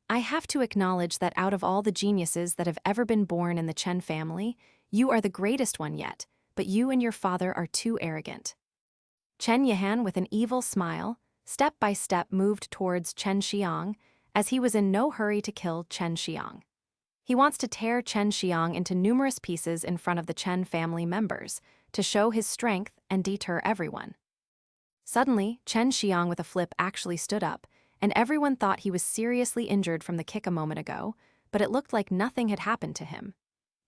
I have to acknowledge that out of all the geniuses that have ever been born in the Chen family, you are the greatest one yet, but you and your father are too arrogant. Chen Yihan, with an evil smile, step by step moved towards Chen Xiang, as he was in no hurry to kill Chen Xiang. He wants to tear Chen Xiang into numerous pieces in front of the Chen family members, to show his strength and deter everyone. Suddenly, Chen Xiang with a flip actually stood up, and everyone thought he was seriously injured from the kick a moment ago, but it looked like nothing had happened to him.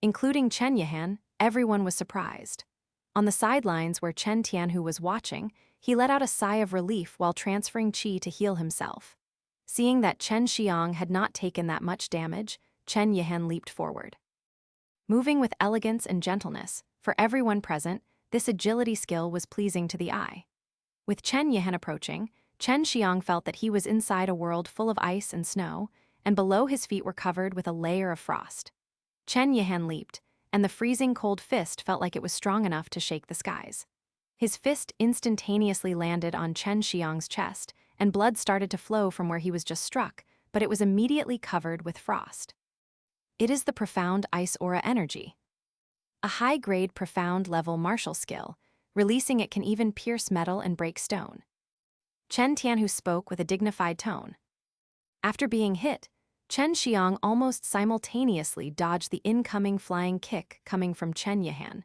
Including Chen Yihan, everyone was surprised. On the sidelines where Chen Tianhu was watching, he let out a sigh of relief while transferring qi to heal himself. Seeing that Chen Xiang had not taken that much damage, Chen Yihan leaped forward. Moving with elegance and gentleness, for everyone present, this agility skill was pleasing to the eye. With Chen Yihan approaching, Chen Xiang felt that he was inside a world full of ice and snow, and below his feet were covered with a layer of frost. Chen Yihan leaped, and the freezing cold fist felt like it was strong enough to shake the skies. His fist instantaneously landed on Chen Xiang's chest, and blood started to flow from where he was just struck, but it was immediately covered with frost. It is the profound ice aura energy. A high-grade profound-level martial skill. Releasing it can even pierce metal and break stone. Chen Tianhu spoke with a dignified tone. After being hit, Chen Xiang almost simultaneously dodged the incoming flying kick coming from Chen Yihan,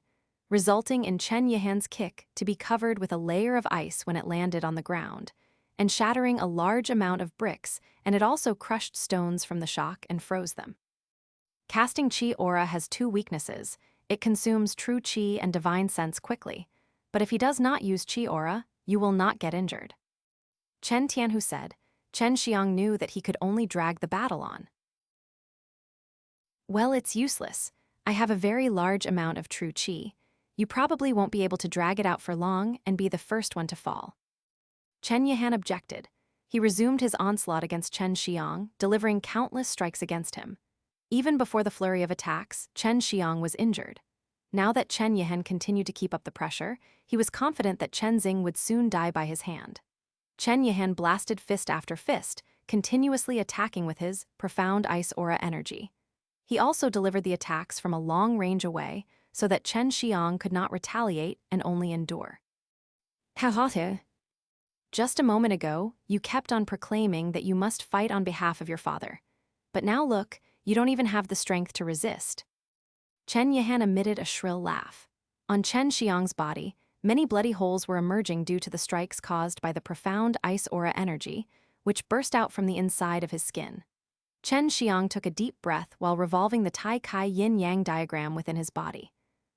resulting in Chen Yihan's kick to be covered with a layer of ice when it landed on the ground, and shattering a large amount of bricks, and it also crushed stones from the shock and froze them. Casting Qi Aura has two weaknesses. It consumes true Qi and divine sense quickly, but if he does not use Qi Aura, you will not get injured. Chen Tianhu said. Chen Xiang knew that he could only drag the battle on. Well, it's useless. I have a very large amount of true Qi. You probably won't be able to drag it out for long and be the first one to fall. Chen Yihan objected. He resumed his onslaught against Chen Xiang, delivering countless strikes against him. Even before the flurry of attacks, Chen Xiang was injured. Now that Chen Yihan continued to keep up the pressure, he was confident that Chen Xing would soon die by his hand. Chen Yihan blasted fist after fist, continuously attacking with his profound ice aura energy. He also delivered the attacks from a long range away, so that Chen Xiang could not retaliate and only endure. Ha. Just a moment ago, you kept on proclaiming that you must fight on behalf of your father. But now look, you don't even have the strength to resist. Chen Yihan emitted a shrill laugh. On Chen Xiang's body, Many bloody holes were emerging due to the strikes caused by the profound ice aura energy, which burst out from the inside of his skin. Chen Xiang took a deep breath while revolving the Tai Kai yin-yang diagram within his body.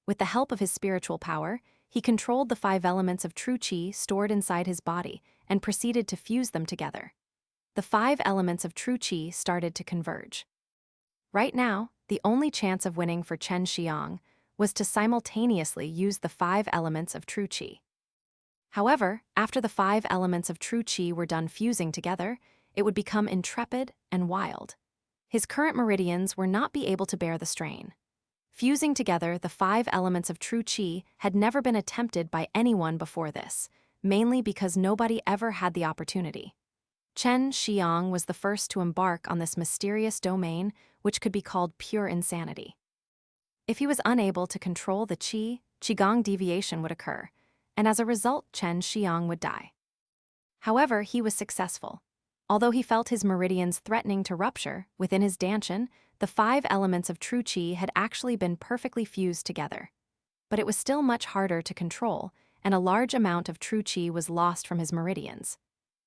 With the help of his spiritual power, he controlled the 5 elements of true qi stored inside his body and proceeded to fuse them together. The 5 elements of true qi started to converge. Right now, the only chance of winning for Chen Xiang was to simultaneously use the 5 elements of true qi. However, after the 5 elements of true qi were done fusing together, it would become intrepid and wild. His current meridians were not be able to bear the strain. Fusing together the 5 elements of true qi had never been attempted by anyone before this, mainly because nobody ever had the opportunity. Chen Xiang was the first to embark on this mysterious domain, which could be called pure insanity. If he was unable to control the qigong deviation would occur, and as a result Chen Xiang would die. However, he was successful. Although he felt his meridians threatening to rupture, within his Danxiang, the 5 elements of true qi had actually been perfectly fused together. But it was still much harder to control, and a large amount of true qi was lost from his meridians.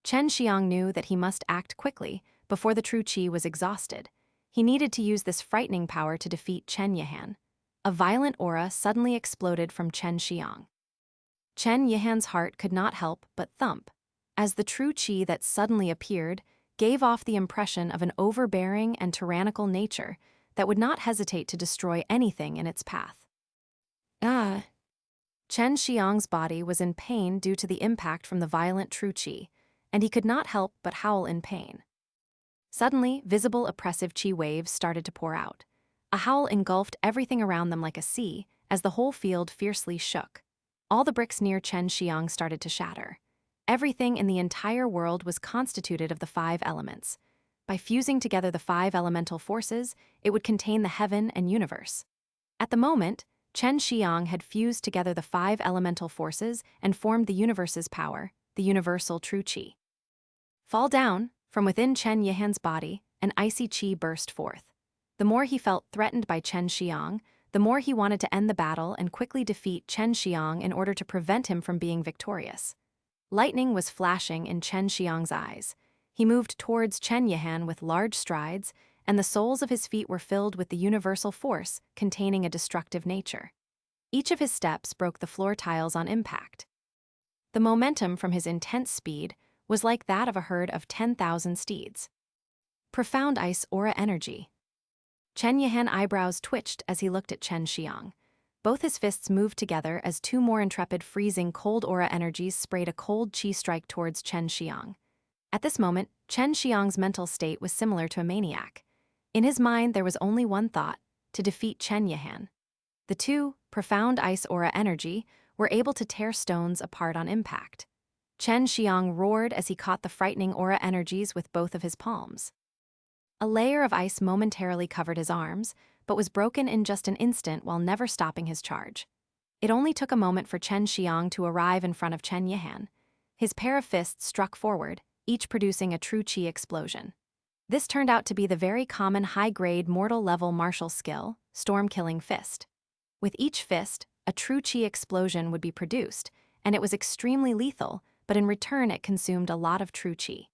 Chen Xiang knew that he must act quickly before the true qi was exhausted. He needed to use this frightening power to defeat Chen Yihan. A violent aura suddenly exploded from Chen Xiang. Chen Yihan's heart could not help but thump, as the true qi that suddenly appeared gave off the impression of an overbearing and tyrannical nature that would not hesitate to destroy anything in its path. Chen Xiang's body was in pain due to the impact from the violent true qi, and he could not help but howl in pain. Suddenly, visible oppressive qi waves started to pour out. A howl engulfed everything around them like a sea, as the whole field fiercely shook. All the bricks near Chen Xiang started to shatter. Everything in the entire world was constituted of the 5 elements. By fusing together the 5 elemental forces, it would contain the heaven and universe. At the moment, Chen Xiang had fused together the 5 elemental forces and formed the universe's power, the universal true qi. Fall down, from within Chen Yihan's body, an icy qi burst forth. The more he felt threatened by Chen Xiang, the more he wanted to end the battle and quickly defeat Chen Xiang in order to prevent him from being victorious. Lightning was flashing in Chen Xiang's eyes. He moved towards Chen Yihan with large strides, and the soles of his feet were filled with the universal force containing a destructive nature. Each of his steps broke the floor tiles on impact. The momentum from his intense speed was like that of a herd of 10,000 steeds. Profound ice aura energy. Chen Yihan eyebrows twitched as he looked at Chen Xiang. Both his fists moved together as 2 more intrepid freezing cold aura energies sprayed a cold qi strike towards Chen Xiang. At this moment, Chen Xiang's mental state was similar to a maniac. In his mind there was only one thought: to defeat Chen Yihan. The 2, profound ice aura energy, were able to tear stones apart on impact. Chen Xiang roared as he caught the frightening aura energies with both of his palms. A layer of ice momentarily covered his arms, but was broken in just an instant while never stopping his charge. It only took a moment for Chen Xiang to arrive in front of Chen Yihan. His pair of fists struck forward, each producing a true qi explosion. This turned out to be the very common high-grade mortal-level martial skill, Storm-Killing Fist. With each fist, a true qi explosion would be produced, and it was extremely lethal, but in return it consumed a lot of true qi.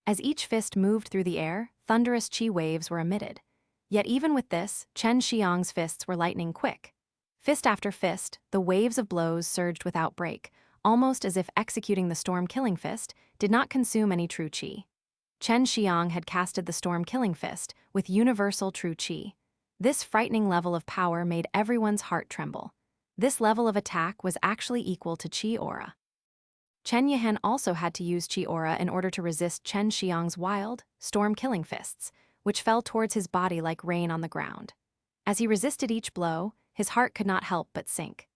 As each fist moved through the air, thunderous qi waves were emitted. Yet even with this, Chen Xiang's fists were lightning quick. Fist after fist, the waves of blows surged without break, almost as if executing the Storm-Killing Fist did not consume any true qi. Chen Xiang had casted the Storm-Killing Fist with universal true qi. This frightening level of power made everyone's heart tremble. This level of attack was actually equal to qi aura. Chen Yihan also had to use qi aura in order to resist Chen Xiang's wild, Storm-Killing Fists, which fell towards his body like rain on the ground. As he resisted each blow, his heart could not help but sink.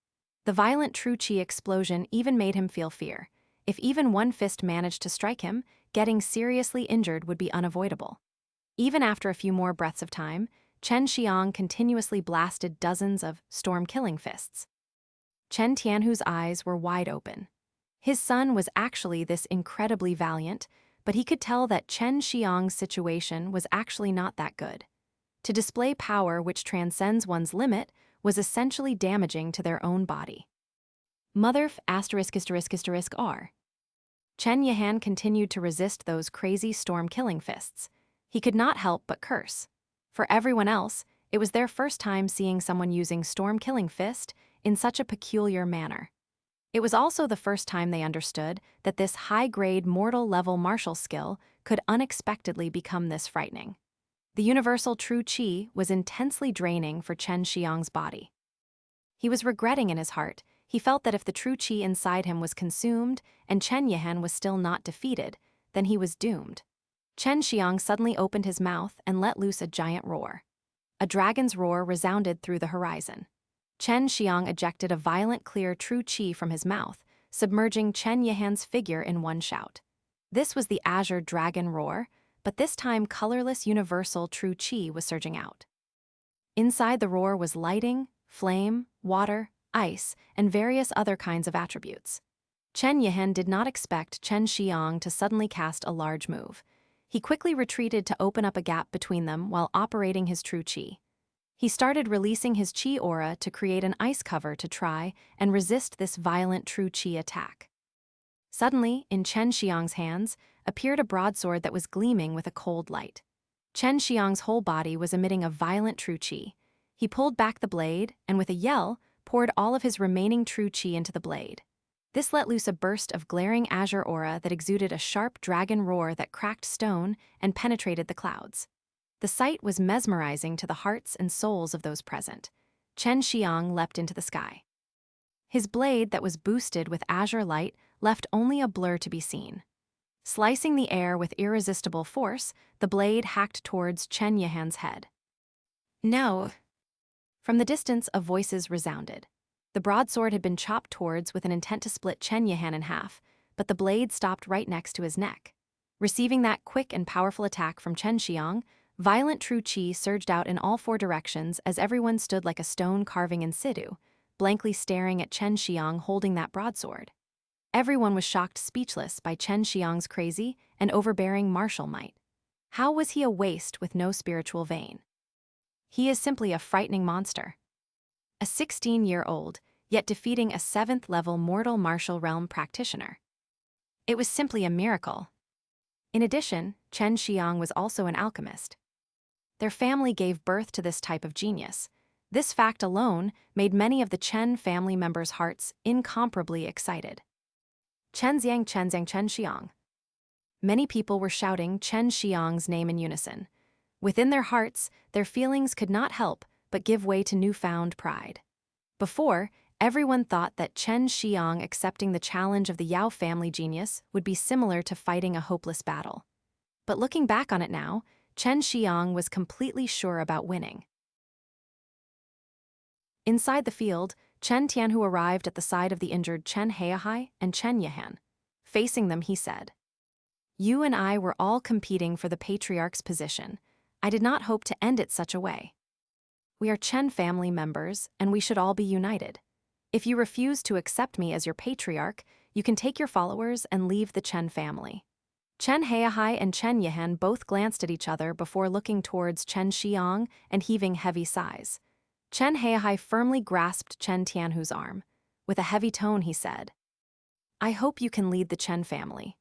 The violent true qi explosion even made him feel fear. If even one fist managed to strike him, getting seriously injured would be unavoidable. Even after a few more breaths of time, Chen Xiang continuously blasted dozens of Storm-Killing Fists. Chen Tianhu's eyes were wide open. His son was actually this incredibly valiant, but he could tell that Chen Xiang's situation was actually not that good. To display power which transcends one's limit was essentially damaging to their own body. Mother **********. Chen Yihan continued to resist those crazy storm-killing fists. He could not help but curse. For everyone else, it was their first time seeing someone using storm-killing fist in such a peculiar manner. It was also the first time they understood that this high-grade mortal-level martial skill could unexpectedly become this frightening. The universal true qi was intensely draining for Chen Xiang's body. He was regretting in his heart. He felt that if the true qi inside him was consumed and Chen Yihan was still not defeated, then he was doomed. Chen Xiang suddenly opened his mouth and let loose a giant roar. A dragon's roar resounded through the horizon. Chen Xiang ejected a violent clear true qi from his mouth, submerging Chen Yihan's figure in one shout. This was the azure dragon roar, but this time colorless universal true qi was surging out. Inside the roar was lighting, flame, water, ice, and various other kinds of attributes. Chen Yihan did not expect Chen Xiang to suddenly cast a large move. He quickly retreated to open up a gap between them while operating his true qi. He started releasing his qi aura to create an ice cover to try and resist this violent true qi attack. Suddenly, in Chen Xiang's hands, appeared a broadsword that was gleaming with a cold light. Chen Xiang's whole body was emitting a violent true qi. He pulled back the blade and, with a yell, poured all of his remaining true qi into the blade. This let loose a burst of glaring azure aura that exuded a sharp dragon roar that cracked stone and penetrated the clouds. The sight was mesmerizing to the hearts and souls of those present. Chen Xiang leapt into the sky. His blade that was boosted with azure light left only a blur to be seen. Slicing the air with irresistible force, the blade hacked towards Chen Yihan's head. No! From the distance, a voices resounded. The broadsword had been chopped towards with an intent to split Chen Yihan in half, but the blade stopped right next to his neck. Receiving that quick and powerful attack from Chen Xiang, violent true qi surged out in all four directions as everyone stood like a stone carving in situ, blankly staring at Chen Xiang holding that broadsword. Everyone was shocked speechless by Chen Xiang's crazy and overbearing martial might. How was he a waste with no spiritual vein? He is simply a frightening monster. A 16-year-old, yet defeating a 7th-level mortal martial realm practitioner. It was simply a miracle. In addition, Chen Xiang was also an alchemist. Their family gave birth to this type of genius. This fact alone made many of the Chen family members' hearts incomparably excited. Chen Xiang. Many people were shouting Chen Xiang's name in unison. Within their hearts, their feelings could not help but give way to newfound pride. Before, everyone thought that Chen Xiang accepting the challenge of the Yao family genius would be similar to fighting a hopeless battle. But looking back on it now, Chen Xiang was completely sure about winning. Inside the field, Chen Tianhu arrived at the side of the injured Chen Heihai and Chen Yihan. Facing them, he said, "You and I were all competing for the Patriarch's position. I did not hope to end it such a way. We are Chen family members, and we should all be united. If you refuse to accept me as your Patriarch, you can take your followers and leave the Chen family." Chen Heihai and Chen Yihan both glanced at each other before looking towards Chen Xiang and heaving heavy sighs. Chen Heihai firmly grasped Chen Tianhu's arm. With a heavy tone, he said, "I hope you can lead the Chen family.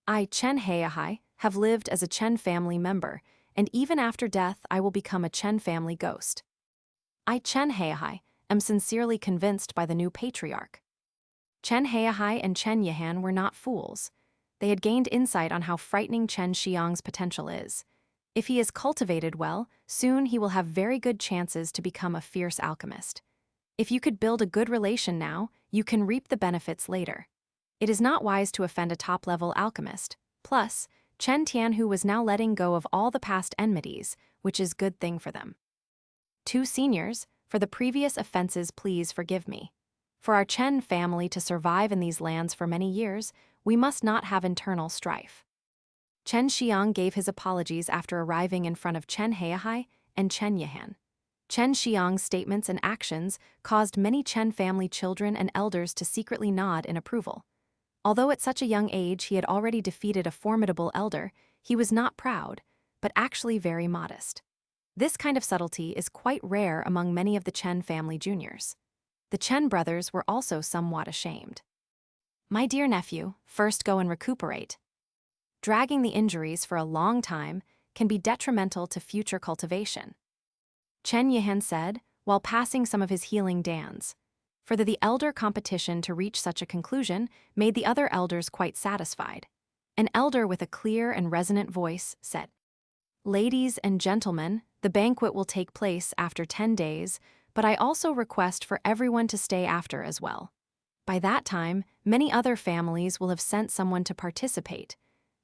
I, Chen Heihai, have lived as a Chen family member, and even after death I will become a Chen family ghost. I, Chen Heihai, am sincerely convinced by the new Patriarch." Chen Heihai and Chen Yihan were not fools. They had gained insight on how frightening Chen Xiang's potential is. If he is cultivated well, soon he will have very good chances to become a fierce alchemist. If you could build a good relation now, you can reap the benefits later. It is not wise to offend a top-level alchemist. Plus, Chen Tianhu was now letting go of all the past enmities, which is good thing for them. "Two seniors, for the previous offenses please forgive me. For our Chen family to survive in these lands for many years, we must not have internal strife." Chen Xiang gave his apologies after arriving in front of Chen Heihai and Chen Yihan. Chen Xiang's statements and actions caused many Chen family children and elders to secretly nod in approval. Although at such a young age he had already defeated a formidable elder, he was not proud, but actually very modest. This kind of subtlety is quite rare among many of the Chen family juniors. The Chen brothers were also somewhat ashamed. My dear nephew, first go and recuperate. Dragging the injuries for a long time can be detrimental to future cultivation. Chen Yihan said, while passing some of his healing dans. For the elder competition to reach such a conclusion made the other elders quite satisfied. An elder with a clear and resonant voice said, Ladies and gentlemen, the banquet will take place after 10 days, but I also request for everyone to stay after as well. By that time, many other families will have sent someone to participate.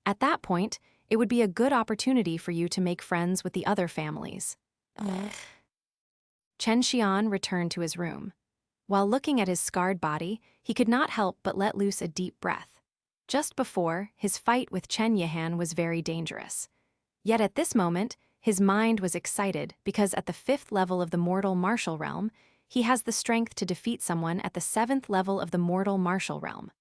At that point, it would be a good opportunity for you to make friends with the other families. Chen Xian returned to his room. While looking at his scarred body, he could not help but let loose a deep breath. Just before, his fight with Chen Yihan was very dangerous. Yet at this moment, his mind was excited because at the 5th level of the mortal martial realm, he has the strength to defeat someone at the 7th level of the mortal martial realm.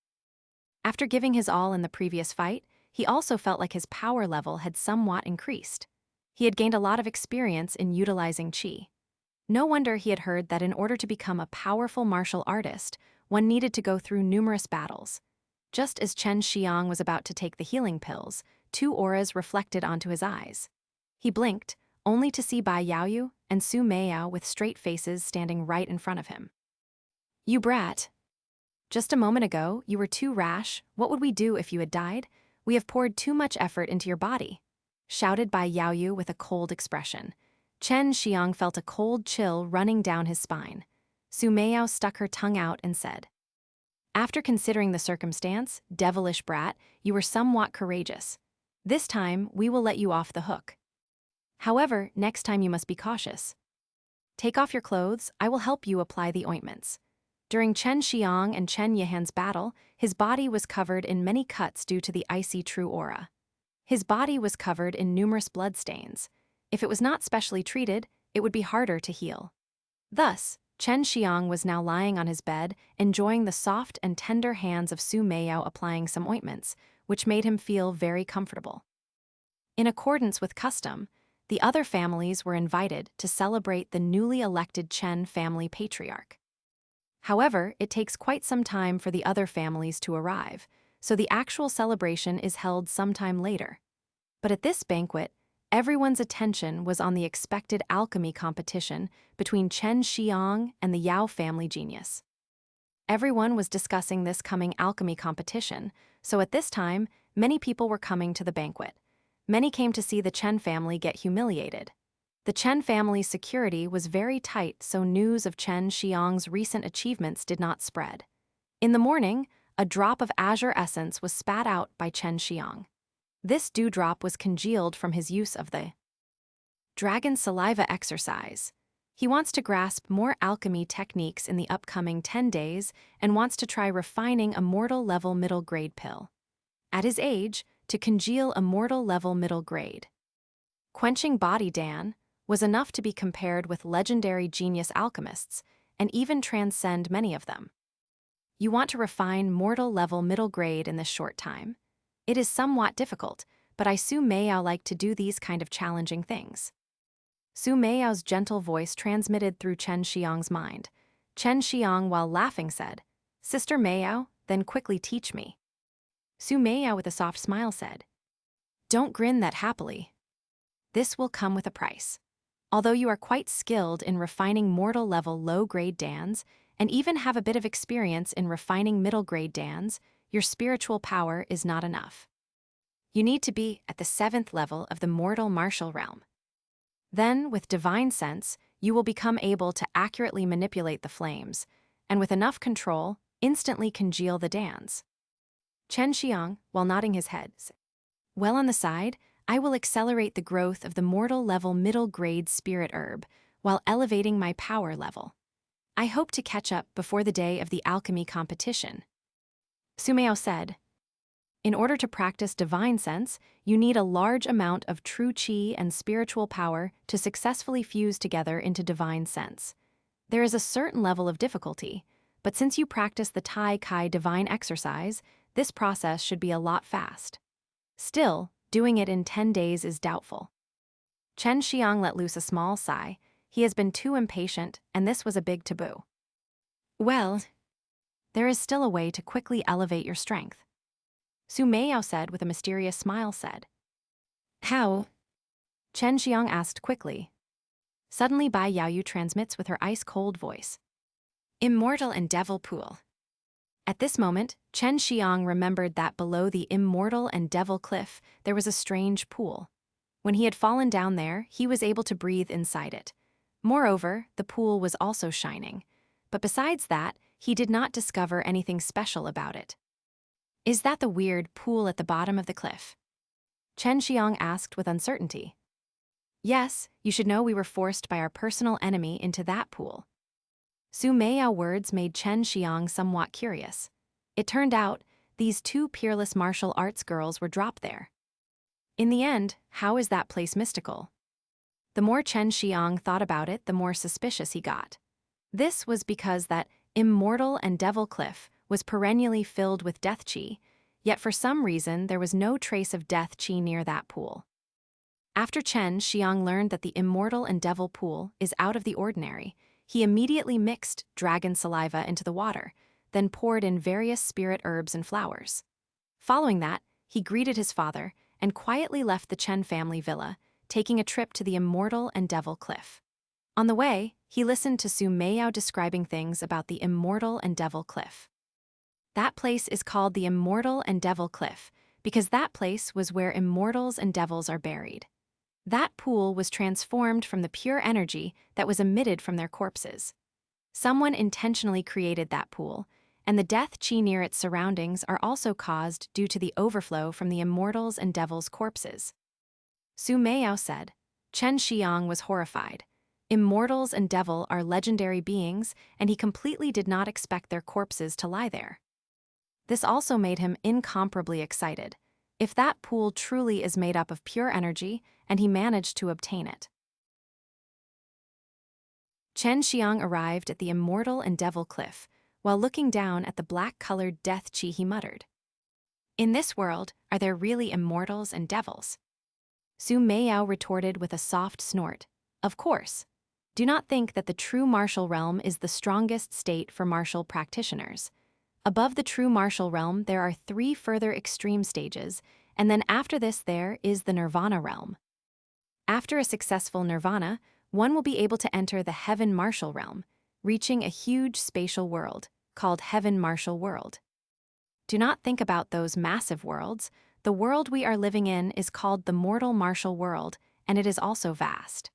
After giving his all in the previous fight, he also felt like his power level had somewhat increased. He had gained a lot of experience in utilizing qi. No wonder he had heard that in order to become a powerful martial artist, one needed to go through numerous battles. Just as Chen Xiang was about to take the healing pills, 2 auras reflected onto his eyes. He blinked, only to see Bai Yaoyu and Xue Xianxian with straight faces standing right in front of him. You brat! Just a moment ago, you were too rash. What would we do if you had died? We have poured too much effort into your body, shouted Bai Yaoyu with a cold expression. Chen Xiang felt a cold chill running down his spine. Xue Xianxian stuck her tongue out and said, After considering the circumstance, devilish brat, you were somewhat courageous. This time, we will let you off the hook. However, next time you must be cautious. Take off your clothes, I will help you apply the ointments. During Chen Xiang and Chen Yihan's battle, his body was covered in many cuts due to the icy true aura. His body was covered in numerous bloodstains. If it was not specially treated, it would be harder to heal. Thus, Chen Xiang was now lying on his bed, enjoying the soft and tender hands of Xue Xianxian applying some ointments, which made him feel very comfortable. In accordance with custom, the other families were invited to celebrate the newly elected Chen family patriarch. However, it takes quite some time for the other families to arrive, so the actual celebration is held sometime later. But at this banquet, everyone's attention was on the expected alchemy competition between Chen Xiang and the Yao family genius. Everyone was discussing this coming alchemy competition, so at this time, many people were coming to the banquet. Many came to see the Chen family get humiliated. The Chen family's security was very tight, so news of Chen Xiang's recent achievements did not spread. In the morning, a drop of azure essence was spat out by Chen Xiang. This dewdrop was congealed from his use of the dragon saliva exercise. He wants to grasp more alchemy techniques in the upcoming 10 days and wants to try refining a mortal level middle grade pill. At his age, to congeal a mortal level middle grade quenching body dan was enough to be compared with legendary genius alchemists and even transcend many of them. You want to refine mortal level middle grade in this short time? It is somewhat difficult, but I Xue Xianxian like to do these kind of challenging things. Xue Xianxian's gentle voice transmitted through Chen Xiang's mind. Chen Xiang, while laughing, said, Sister Xianxian, then quickly teach me. Xue Xianxian with a soft smile said, Don't grin that happily. This will come with a price. Although you are quite skilled in refining mortal level low-grade dans, and even have a bit of experience in refining middle-grade dans, your spiritual power is not enough. You need to be at the 7th level of the mortal martial realm. Then, with divine sense, you will become able to accurately manipulate the flames, and with enough control, instantly congeal the dans. Chen Xiang, while nodding his head, said, Well on the side, I will accelerate the growth of the mortal level middle grade spirit herb, while elevating my power level. I hope to catch up before the day of the alchemy competition. Xue Xianxian said, In order to practice divine sense, you need a large amount of true qi and spiritual power to successfully fuse together into divine sense. There is a certain level of difficulty, but since you practice the Tai Kai divine exercise, this process should be a lot fast. Still, doing it in 10 days is doubtful. Chen Xiang let loose a small sigh. He has been too impatient, and this was a big taboo. Well, there is still a way to quickly elevate your strength. Xue Meiyao said with a mysterious smile said. How? Chen Xiang asked quickly. Suddenly Bai Yaoyu transmits with her ice-cold voice. Immortal and Devil Pool. At this moment, Chen Xiang remembered that below the Immortal and Devil Cliff there was a strange pool. When he had fallen down there, he was able to breathe inside it. Moreover, the pool was also shining. But besides that, he did not discover anything special about it. Is that the weird pool at the bottom of the cliff? Chen Xiang asked with uncertainty. Yes, you should know we were forced by our personal enemy into that pool. Xue Meiyao words made Chen Xiang somewhat curious. It turned out, these two peerless martial arts girls were dropped there. In the end, how is that place mystical? The more Chen Xiang thought about it, the more suspicious he got. This was because that Immortal and Devil Cliff was perennially filled with death qi, yet for some reason there was no trace of death qi near that pool. After Chen Xiang learned that the Immortal and Devil pool is out of the ordinary, he immediately mixed dragon saliva into the water, then poured in various spirit herbs and flowers. Following that, he greeted his father and quietly left the Chen family villa, taking a trip to the Immortal and Devil Cliff. On the way, he listened to Xue Meiyao describing things about the Immortal and Devil Cliff. That place is called the Immortal and Devil Cliff because that place was where immortals and devils are buried. That pool was transformed from the pure energy that was emitted from their corpses. Someone intentionally created that pool, and the death qi near its surroundings are also caused due to the overflow from the immortals and devils' corpses. Xue Meiyao said. Chen Xiang was horrified. Immortals and devil are legendary beings, and he completely did not expect their corpses to lie there. This also made him incomparably excited. If that pool truly is made up of pure energy, and he managed to obtain it. Chen Xiang arrived at the Immortal and Devil Cliff. While looking down at the black-colored death qi, he muttered. In this world, are there really immortals and devils? Xue Meiyao retorted with a soft snort. Of course. Do not think that the true martial realm is the strongest state for martial practitioners. Above the true martial realm, there are 3 further extreme stages, and then after this there is the nirvana realm. After a successful nirvana, one will be able to enter the heaven martial realm, reaching a huge spatial world, called Heaven Martial World. Do not think about those massive worlds. The world we are living in is called the Mortal Martial World, and it is also vast.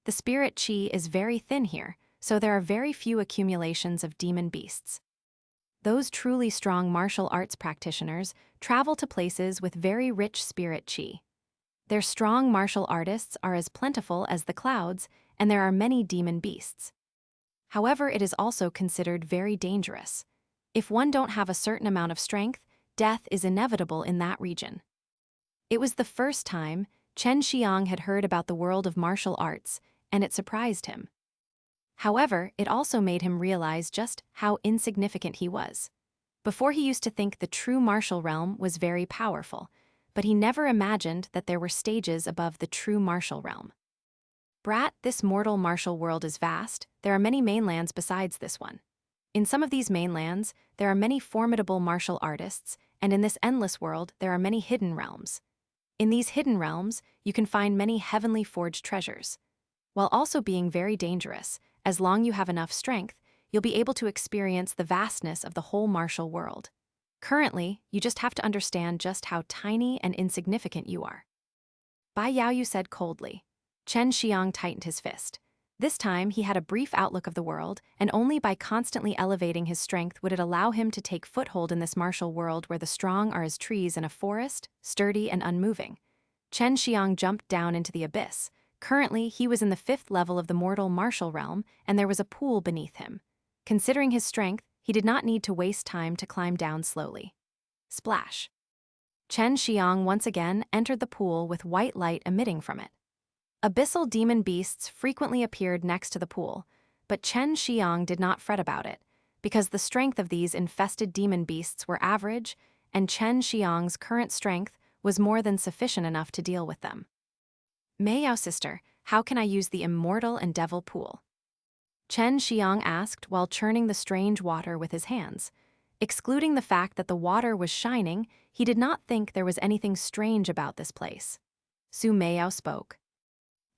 The spirit qi is very thin here, so there are very few accumulations of demon beasts. Those truly strong martial arts practitioners travel to places with very rich spirit qi. Their strong martial artists are as plentiful as the clouds, and there are many demon beasts. However, it is also considered very dangerous. If one don't have a certain amount of strength, death is inevitable in that region. It was the first time Chen Xiang had heard about the world of martial arts, and it surprised him. However, it also made him realize just how insignificant he was. Before, he used to think the true martial realm was very powerful, but he never imagined that there were stages above the true martial realm. Brat, this mortal martial world is vast. There are many mainlands besides this one. In some of these mainlands, there are many formidable martial artists, and in this endless world, there are many hidden realms. In these hidden realms, you can find many heavenly forged treasures. While also being very dangerous, as long you have enough strength, you'll be able to experience the vastness of the whole martial world. Currently, you just have to understand just how tiny and insignificant you are. Bai Yaoyu said coldly. Chen Xiang tightened his fist. This time, he had a brief outlook of the world, and only by constantly elevating his strength would it allow him to take foothold in this martial world where the strong are as trees in a forest, sturdy and unmoving. Chen Xiang jumped down into the abyss. Currently, he was in the 5th level of the mortal martial realm, and there was a pool beneath him. Considering his strength, he did not need to waste time to climb down slowly. Splash. Chen Xiang once again entered the pool with white light emitting from it. Abyssal demon beasts frequently appeared next to the pool, but Chen Xiang did not fret about it, because the strength of these infested demon beasts were average, and Chen Xiang's current strength was more than sufficient enough to deal with them. Meiyao sister, how can I use the Immortal and Devil pool? Chen Xiang asked while churning the strange water with his hands. Excluding the fact that the water was shining, he did not think there was anything strange about this place. Xue Xianxian spoke.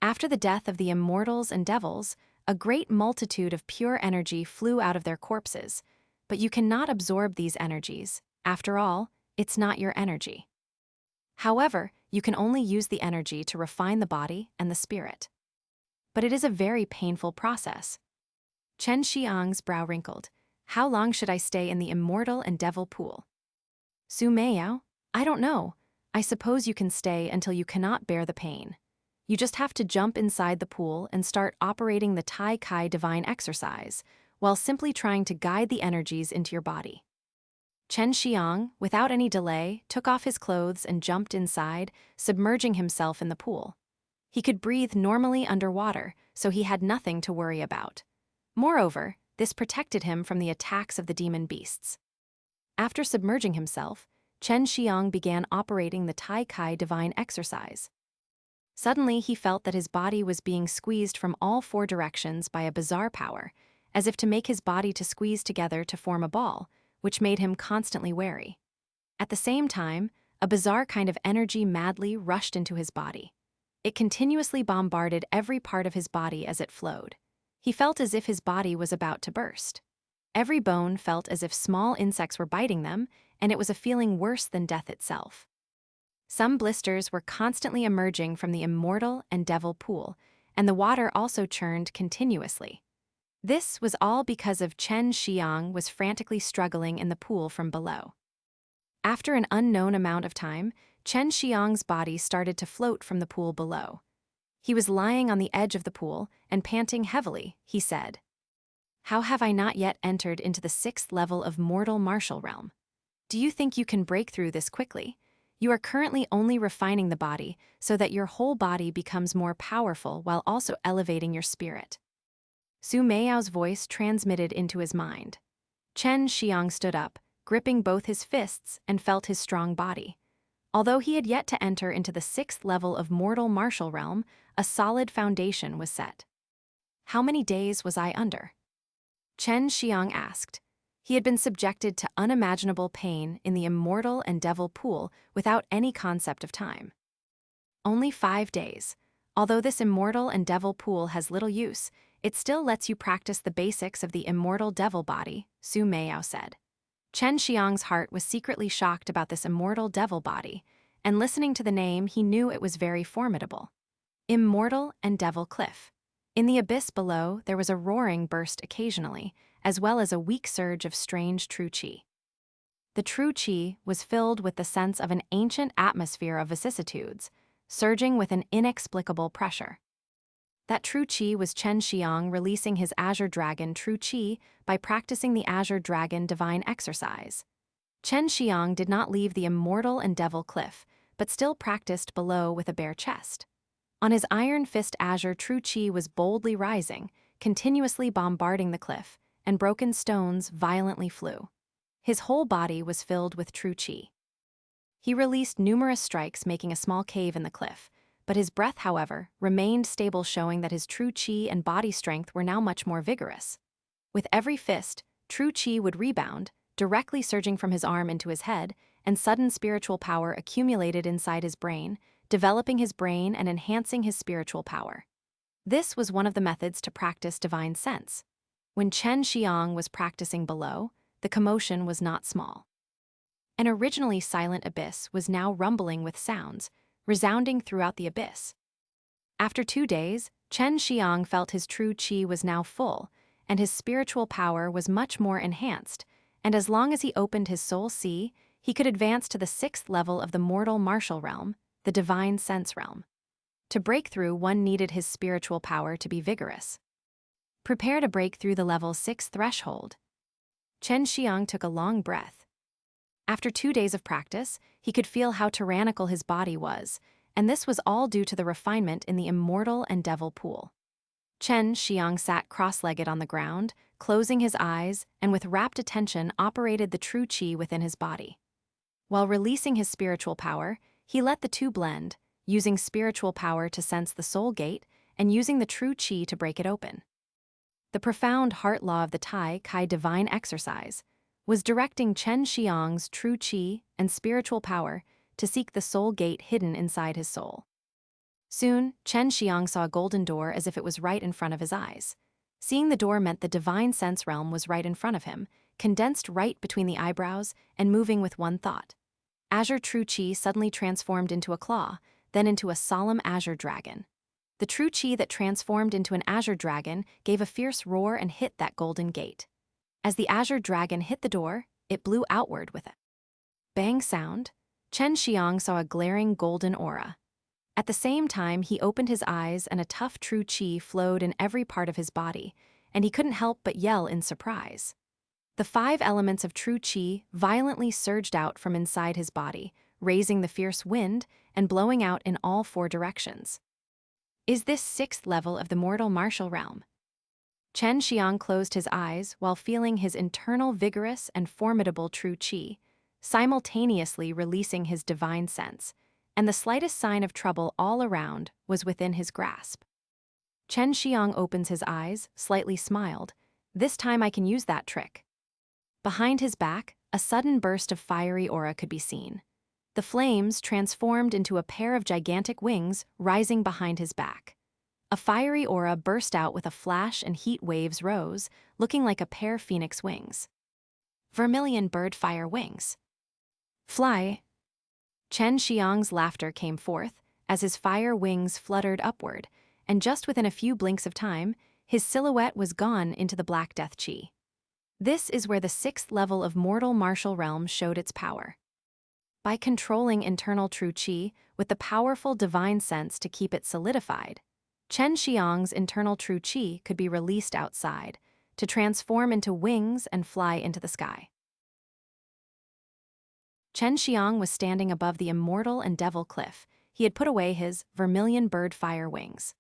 After the death of the immortals and devils, a great multitude of pure energy flew out of their corpses, but you cannot absorb these energies. After all, it's not your energy. However, you can only use the energy to refine the body and the spirit. But it is a very painful process. Chen Xiang's brow wrinkled. How long should I stay in the immortal and devil pool? Xue Xianxian, I don't know. I suppose you can stay until you cannot bear the pain. You just have to jump inside the pool and start operating the Tai Kai divine exercise, while simply trying to guide the energies into your body. Chen Xiang, without any delay, took off his clothes and jumped inside, submerging himself in the pool. He could breathe normally underwater, so he had nothing to worry about. Moreover, this protected him from the attacks of the demon beasts. After submerging himself, Chen Xiang began operating the Tai Kai divine exercise. Suddenly, he felt that his body was being squeezed from all four directions by a bizarre power, as if to make his body to squeeze together to form a ball, which made him constantly wary. At the same time, a bizarre kind of energy madly rushed into his body. It continuously bombarded every part of his body as it flowed. He felt as if his body was about to burst. Every bone felt as if small insects were biting them, and it was a feeling worse than death itself. Some blisters were constantly emerging from the immortal and devil pool, and the water also churned continuously. This was all because of Chen Xiang was frantically struggling in the pool from below. After an unknown amount of time, Chen Xiang's body started to float from the pool below. He was lying on the edge of the pool and panting heavily, he said. How have I not yet entered into the 6th level of mortal martial realm? Do you think you can break through this quickly? You are currently only refining the body so that your whole body becomes more powerful while also elevating your spirit. Xue Xianxian's voice transmitted into his mind. Chen Xiang stood up, gripping both his fists, and felt his strong body. Although he had yet to enter into the 6th level of mortal martial realm, a solid foundation was set. How many days was I under? Chen Xiang asked. He had been subjected to unimaginable pain in the immortal and devil pool without any concept of time. Only 5 days. Although this immortal and devil pool has little use, it still lets you practice the basics of the immortal devil body, Xue Xianxian said. Chen Xiang's heart was secretly shocked about this immortal devil body, and listening to the name he knew it was very formidable. Immortal and Devil Cliff. In the abyss below, there was a roaring burst occasionally, as well as a weak surge of strange true qi. The true qi was filled with the sense of an ancient atmosphere of vicissitudes, surging with an inexplicable pressure. That true qi was Chen Xiang releasing his Azure Dragon true qi by practicing the Azure Dragon divine exercise. Chen Xiang did not leave the immortal and devil cliff, but still practiced below with a bare chest. On his Iron Fist Azure true qi was boldly rising, continuously bombarding the cliff, and broken stones violently flew. His whole body was filled with true qi. He released numerous strikes making a small cave in the cliff, but his breath, however, remained stable, showing that his true qi and body strength were now much more vigorous. With every fist, true qi would rebound, directly surging from his arm into his head, and sudden spiritual power accumulated inside his brain, developing his brain and enhancing his spiritual power. This was one of the methods to practice divine sense. When Chen Xiang was practicing below, the commotion was not small. An originally silent abyss was now rumbling with sounds, resounding throughout the abyss. After 2 days, Chen Xiang felt his true qi was now full, and his spiritual power was much more enhanced, and as long as he opened his soul sea, he could advance to the 6th level of the mortal martial realm, the divine sense realm. To break through, one needed his spiritual power to be vigorous. Prepare to break through the level 6 threshold. Chen Xiang took a long breath. After 2 days of practice, he could feel how tyrannical his body was, and this was all due to the refinement in the immortal and devil pool. Chen Xiang sat cross-legged on the ground, closing his eyes, and with rapt attention operated the true qi within his body. While releasing his spiritual power, he let the two blend, using spiritual power to sense the soul gate and using the true qi to break it open. The profound heart law of the Tai Kai divine exercise was directing Chen Xiang's true qi and spiritual power to seek the soul gate hidden inside his soul. Soon, Chen Xiang saw a golden door as if it was right in front of his eyes. Seeing the door meant the divine sense realm was right in front of him, condensed right between the eyebrows and moving with one thought. Azure true qi suddenly transformed into a claw, then into a solemn azure dragon. The true qi that transformed into an azure dragon gave a fierce roar and hit that golden gate. As the azure dragon hit the door, it blew outward with a bang sound. Chen Xiang saw a glaring golden aura. At the same time, he opened his eyes and a tough true qi flowed in every part of his body, and he couldn't help but yell in surprise. The 5 elements of true qi violently surged out from inside his body, raising the fierce wind and blowing out in all 4 directions. Is this 6th level of the mortal martial realm? Chen Xiang closed his eyes while feeling his internal vigorous and formidable true qi, simultaneously releasing his divine sense, and the slightest sign of trouble all around was within his grasp. Chen Xiang opens his eyes, slightly smiled. This time I can use that trick. Behind his back, a sudden burst of fiery aura could be seen. The flames transformed into a pair of gigantic wings rising behind his back. A fiery aura burst out with a flash and heat waves rose, looking like a pair of phoenix wings. Vermillion bird fire wings. Fly. Chen Xiang's laughter came forth as his fire wings fluttered upward, and just within a few blinks of time, his silhouette was gone into the Black Death Qi. This is where the 6th level of mortal martial realm showed its power. By controlling internal true qi with the powerful divine sense to keep it solidified, Chen Xiang's internal true qi could be released outside to transform into wings and fly into the sky. Chen Xiang was standing above the Immortal and Devil cliff. He had put away his Vermillion bird fire wings.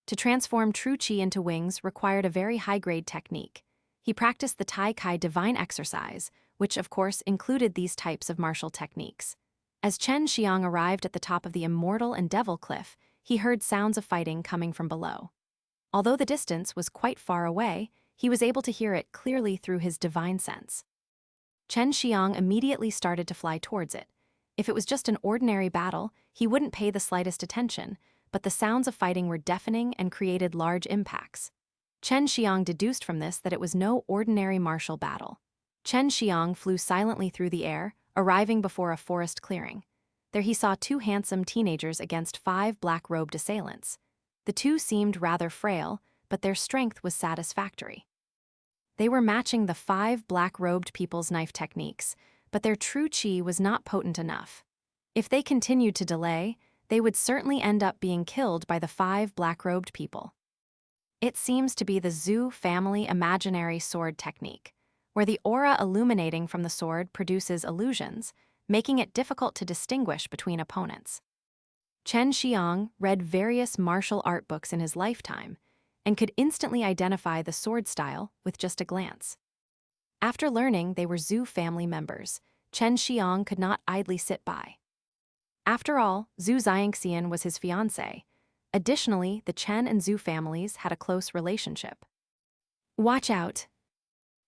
To transform true qi into wings required a very high-grade technique. He practiced the Tai Kai divine exercise, which of course included these types of martial techniques. As Chen Xiang arrived at the top of the Immortal and Devil cliff, he heard sounds of fighting coming from below. Although the distance was quite far away, he was able to hear it clearly through his divine sense. Chen Xiang immediately started to fly towards it. If it was just an ordinary battle, he wouldn't pay the slightest attention, but the sounds of fighting were deafening and created large impacts. Chen Xiang deduced from this that it was no ordinary martial battle. Chen Xiang flew silently through the air, arriving before a forest clearing. There he saw 2 handsome teenagers against 5 black-robed assailants. The 2 seemed rather frail, but their strength was satisfactory. They were matching the 5 black-robed people's knife techniques, but their true qi was not potent enough. If they continued to delay, they would certainly end up being killed by the 5 black-robed people. It seems to be the Xue family imaginary sword technique, where the aura illuminating from the sword produces illusions, making it difficult to distinguish between opponents. Chen Xiang read various martial art books in his lifetime and could instantly identify the sword style with just a glance. After learning they were Xue family members, Chen Xiang could not idly sit by. After all, Xue Xianxian was his fiancée. Additionally, the Chen and Xue families had a close relationship. Watch out!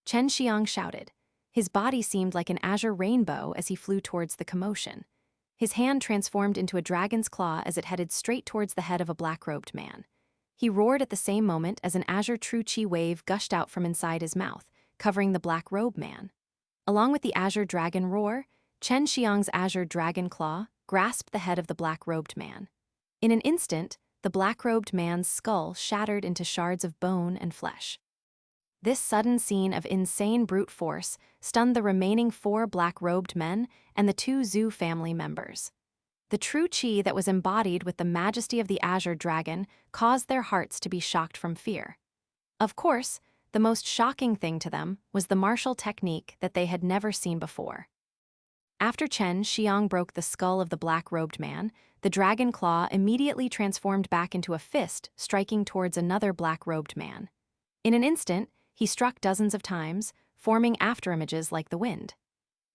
Chen Xiang shouted. His body seemed like an azure rainbow as he flew towards the commotion. His hand transformed into a dragon's claw as it headed straight towards the head of a black-robed man. He roared at the same moment as an azure true qi wave gushed out from inside his mouth, covering the black-robed man. Along with the azure dragon roar, Chen Xiang's azure dragon claw grasped the head of the black-robed man. In an instant, the black-robed man's skull shattered into shards of bone and flesh. This sudden scene of insane brute force stunned the remaining 4 black-robed men and the 2 Xue family members. The true qi that was embodied with the majesty of the azure dragon caused their hearts to be shocked from fear. Of course, the most shocking thing to them was the martial technique that they had never seen before. After Chen Xiang broke the skull of the black-robed man, the dragon claw immediately transformed back into a fist, striking towards another black-robed man. In an instant, he struck dozens of times, forming afterimages like the wind.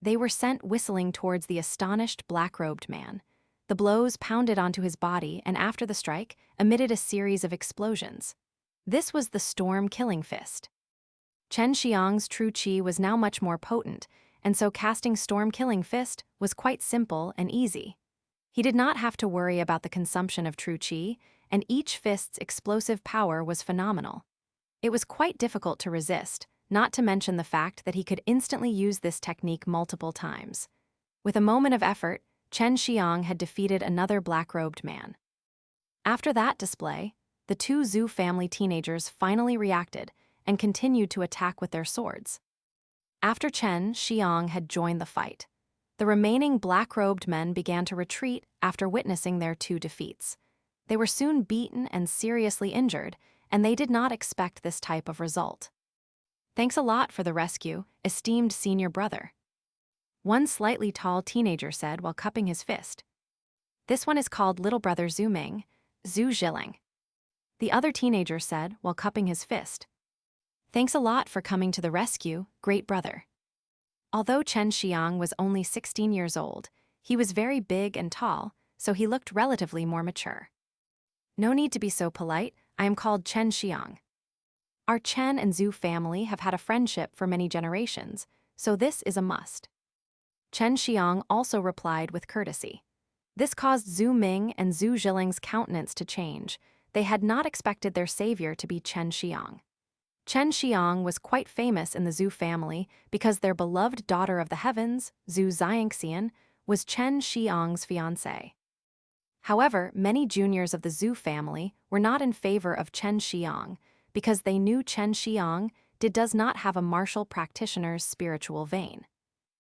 They were sent whistling towards the astonished black-robed man. The blows pounded onto his body and after the strike, emitted a series of explosions. This was the Storm Killing Fist. Chen Xiang's true qi was now much more potent, and so casting Storm Killing Fist was quite simple and easy. He did not have to worry about the consumption of true qi, and each fist's explosive power was phenomenal. It was quite difficult to resist, not to mention the fact that he could instantly use this technique multiple times. With a moment of effort, Chen Xiang had defeated another black-robed man. After that display, the two Xu family teenagers finally reacted and continued to attack with their swords. After Chen Xiang had joined the fight, the remaining black-robed men began to retreat after witnessing their two defeats. They were soon beaten and seriously injured, and they did not expect this type of result. "Thanks a lot for the rescue, esteemed senior brother," one slightly tall teenager said while cupping his fist. "This one is called little brother Xu Ming, Xu Zhiling," the other teenager said while cupping his fist. "Thanks a lot for coming to the rescue, great brother." Although Chen Xiang was only 16 years old, he was very big and tall, so he looked relatively more mature. "No need to be so polite, I am called Chen Xiang. Our Chen and Xu family have had a friendship for many generations, so this is a must." Chen Xiang also replied with courtesy. This caused Xu Ming and Xu Zhiling's countenance to change. They had not expected their savior to be Chen Xiang. Chen Xiang was quite famous in the Xu family because their beloved daughter of the heavens, Xue Xianxian, was Chen Xiang's fiancée. However, many juniors of the Xu family were not in favor of Chen Xiang because they knew Chen Xiang does not have a martial practitioner's spiritual vein.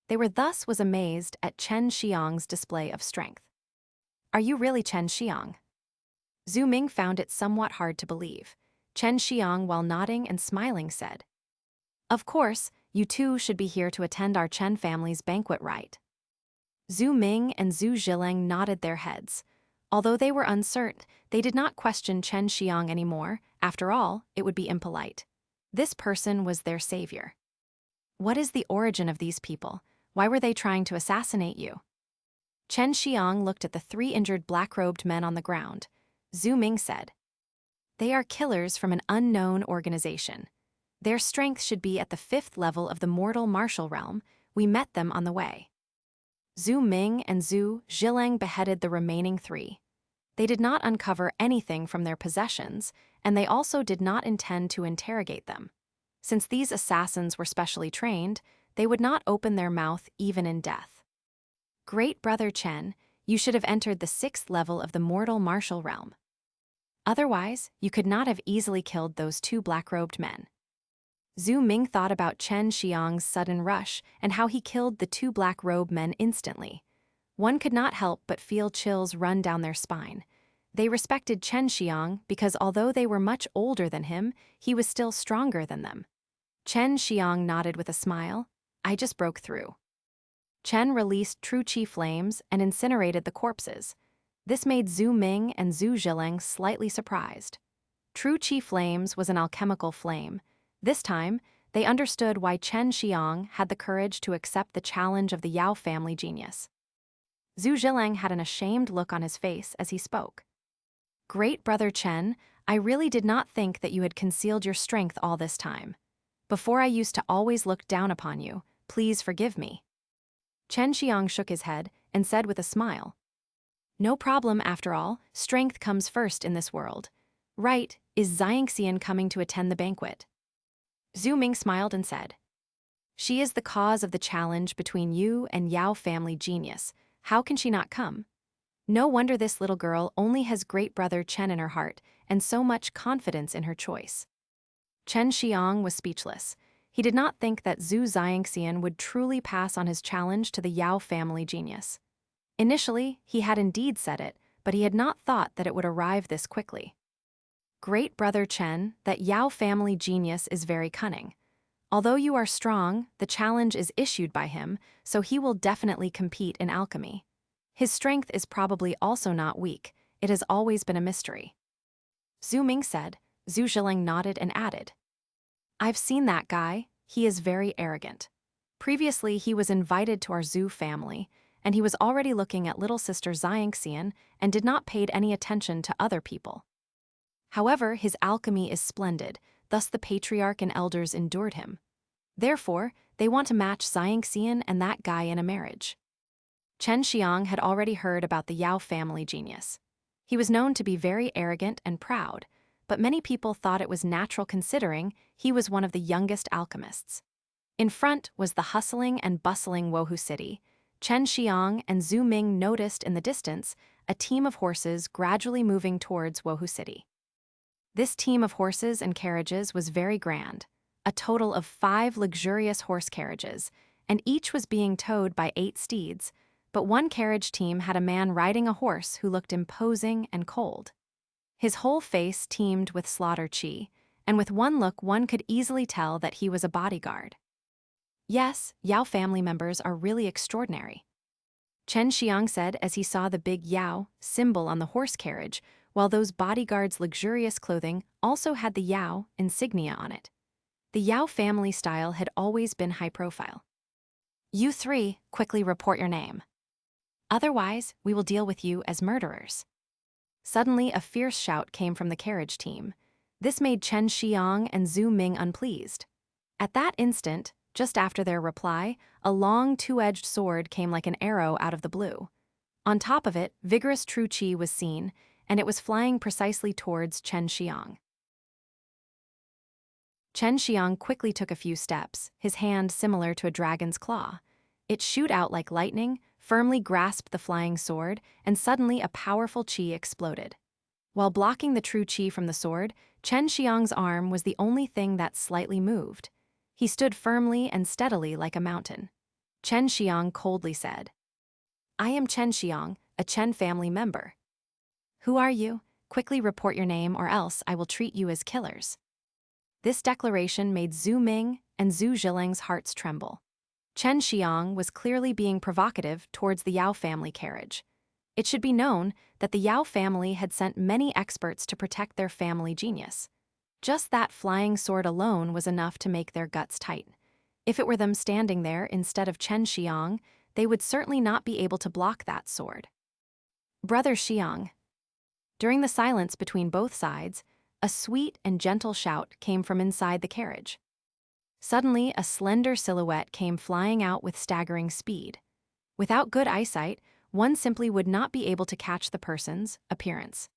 They were thus amazed at Chen Xiang's display of strength. "Are you really Chen Xiang?" Xu Ming found it somewhat hard to believe. Chen Xiang, while nodding and smiling, said, "Of course, you too should be here to attend our Chen family's banquet rite." Xu Ming and Xu Zhiling nodded their heads. Although they were uncertain, they did not question Chen Xiang anymore. After all, it would be impolite. This person was their savior. "What is the origin of these people? Why were they trying to assassinate you?" Chen Xiang looked at the three injured black-robed men on the ground. Xu Ming said, "They are killers from an unknown organization. Their strength should be at the 5th level of the mortal martial realm. We met them on the way." Xu Ming and Xu Zhiling beheaded the remaining three. They did not uncover anything from their possessions, and they also did not intend to interrogate them. Since these assassins were specially trained, they would not open their mouth even in death. "Great brother Chen, you should have entered the 6th level of the mortal martial realm. Otherwise, you could not have easily killed those two black-robed men." Xu Ming thought about Chen Xiang's sudden rush and how he killed the two black-robed men instantly. One could not help but feel chills run down their spine. They respected Chen Xiang because although they were much older than him, he was still stronger than them. Chen Xiang nodded with a smile. "I just broke through." Chen released true qi flames and incinerated the corpses. This made Xu Ming and Xu Zhiling slightly surprised. True qi flames was an alchemical flame. This time, they understood why Chen Xiang had the courage to accept the challenge of the Yao family genius. Xu Zhiling had an ashamed look on his face as he spoke. "Great brother Chen, I really did not think that you had concealed your strength all this time. Before I used to always look down upon you. Please forgive me." Chen Xiang shook his head and said with a smile, "No problem after all, strength comes first in this world. Right, is Xianxian coming to attend the banquet?" Xu Ming smiled and said, "She is the cause of the challenge between you and Yao family genius. How can she not come? No wonder this little girl only has great brother Chen in her heart and so much confidence in her choice." Chen Xiang was speechless. He did not think that Xu Xianxian would truly pass on his challenge to the Yao family genius. Initially, he had indeed said it, but he had not thought that it would arrive this quickly. "Great brother Chen, that Yao family genius is very cunning. Although you are strong, the challenge is issued by him, so he will definitely compete in alchemy. His strength is probably also not weak. It has always been a mystery." Xu Ming said. Xu Zhiling nodded and added, "I've seen that guy. He is very arrogant. Previously, he was invited to our Xu family, and he was already looking at little sister Xianxian and did not pay any attention to other people. However, his alchemy is splendid, thus the Patriarch and elders endured him. Therefore, they want to match Xianxian and that guy in a marriage. Chen Xiang had already heard about the Yao family genius. He was known to be very arrogant and proud, but many people thought it was natural considering he was one of the youngest alchemists. In front was the hustling and bustling Wohu city. Chen Xiang and Zhu Ming noticed in the distance a team of horses gradually moving towards Wohu city. This team of horses and carriages was very grand, a total of 5 luxurious horse carriages, and each was being towed by 8 steeds, but one carriage team had a man riding a horse who looked imposing and cold. His whole face teemed with slaughter chi, and with one look one could easily tell that he was a bodyguard. Yes, Yao family members are really extraordinary, Chen Xiang said as he saw the big Yao symbol on the horse carriage, while those bodyguards' luxurious clothing also had the Yao insignia on it. The Yao family style had always been high profile. You 3, quickly report your name. Otherwise, we will deal with you as murderers. Suddenly, a fierce shout came from the carriage team. This made Chen Xiang and Zhu Ming unpleased. At that instant, just after their reply, a long 2-edged sword came like an arrow out of the blue. On top of it, vigorous true qi was seen, and it was flying precisely towards Chen Xiang. Chen Xiang quickly took a few steps, his hand similar to a dragon's claw. It shot out like lightning, firmly grasped the flying sword, and suddenly a powerful qi exploded. While blocking the true qi from the sword, Chen Xiang's arm was the only thing that slightly moved. He stood firmly and steadily like a mountain. Chen Xiang coldly said, I am Chen Xiang, a Chen family member. Who are you? Quickly report your name or else I will treat you as killers. This declaration made Zhu Ming and Zhu Zhiling's hearts tremble. Chen Xiang was clearly being provocative towards the Yao family carriage. It should be known that the Yao family had sent many experts to protect their family genius. Just that flying sword alone was enough to make their guts tight. If it were them standing there instead of Chen Xiang, they would certainly not be able to block that sword. Brother Xiang. During the silence between both sides, a sweet and gentle shout came from inside the carriage. Suddenly, a slender silhouette came flying out with staggering speed. Without good eyesight, one simply would not be able to catch the person's appearance.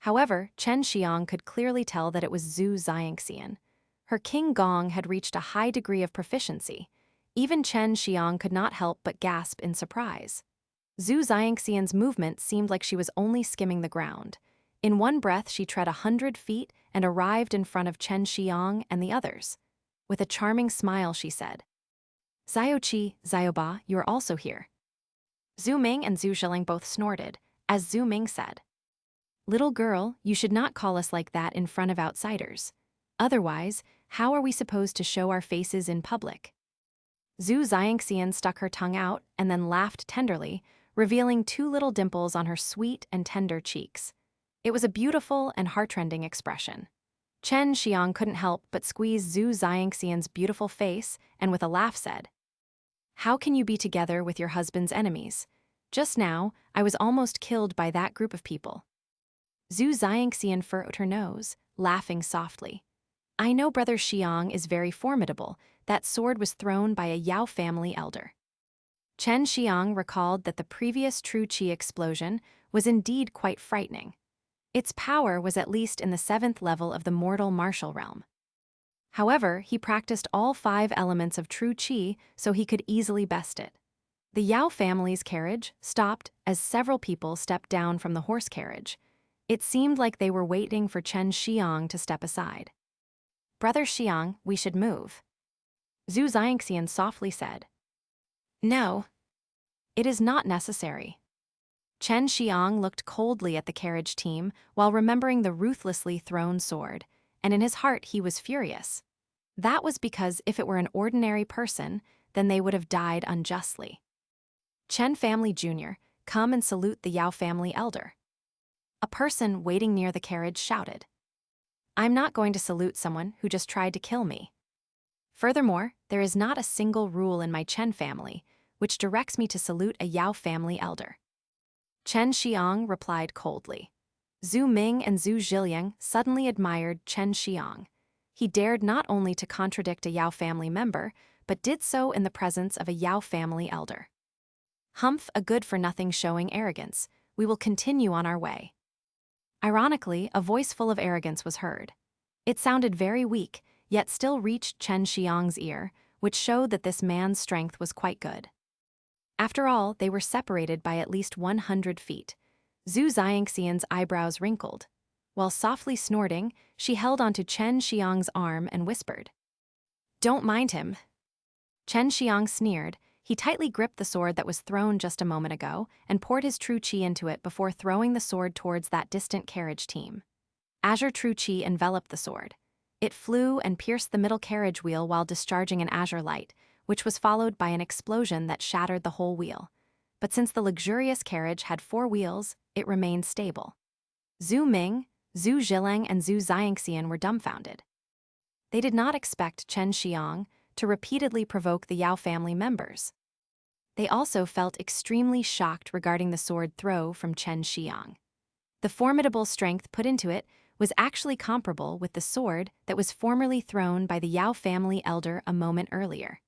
However, Chen Xiang could clearly tell that it was Xue Xianxian. Her King Gong had reached a high degree of proficiency. Even Chen Xiang could not help but gasp in surprise. Xue Xianxian's movement seemed like she was only skimming the ground. In one breath, she tread 100 feet and arrived in front of Chen Xiang and the others. With a charming smile, she said, Xiaoqi, Xiaoba, you are also here. Zhu Ming and Zhu Zhiling both snorted, as Zhu Ming said, Little girl, you should not call us like that in front of outsiders. Otherwise, how are we supposed to show our faces in public? Xue Xianxian stuck her tongue out and then laughed tenderly, revealing 2 little dimples on her sweet and tender cheeks. It was a beautiful and heartrending expression. Chen Xiang couldn't help but squeeze Xue Xianxian's beautiful face and with a laugh said, How can you be together with your husband's enemies? Just now, I was almost killed by that group of people. Xue Xianxian furrowed her nose, laughing softly. I know Brother Xiang is very formidable. That sword was thrown by a Yao family elder. Chen Xiang recalled that the previous true qi explosion was indeed quite frightening. Its power was at least in the 7th level of the mortal martial realm. However, he practiced all 5 elements of true qi so he could easily best it. The Yao family's carriage stopped as several people stepped down from the horse carriage. It seemed like they were waiting for Chen Xiang to step aside. Brother Xiang, we should move. Xue Xianxian softly said. No. It is not necessary. Chen Xiang looked coldly at the carriage team while remembering the ruthlessly thrown sword, and in his heart he was furious. That was because if it were an ordinary person, then they would have died unjustly. Chen family Jr., come and salute the Yao family elder. A person waiting near the carriage shouted. I'm not going to salute someone who just tried to kill me. Furthermore, there is not a single rule in my Chen family which directs me to salute a Yao family elder. Chen Xiang replied coldly. Zhu Ming and Zhu Zhiliang suddenly admired Chen Xiang. He dared not only to contradict a Yao family member, but did so in the presence of a Yao family elder. Humph, a good-for-nothing showing arrogance. We will continue on our way. Ironically, a voice full of arrogance was heard. It sounded very weak, yet still reached Chen Xiang's ear, which showed that this man's strength was quite good. After all, they were separated by at least 100 feet. Xue Xianxian's eyebrows wrinkled. While softly snorting, she held onto Chen Xiang's arm and whispered, "Don't mind him." Chen Xiang sneered. He tightly gripped the sword that was thrown just a moment ago and poured his true qi into it before throwing the sword towards that distant carriage team. Azure true qi enveloped the sword. It flew and pierced the middle carriage wheel while discharging an azure light, which was followed by an explosion that shattered the whole wheel. But since the luxurious carriage had 4 wheels, it remained stable. Zhu Ming, Zhu Zhiliang, and Xue Xianxian were dumbfounded. They did not expect Chen Xiang to repeatedly provoke the Yao family members. They also felt extremely shocked regarding the sword throw from Chen Xiang. The formidable strength put into it was actually comparable with the sword that was formerly thrown by the Yao family elder a moment earlier.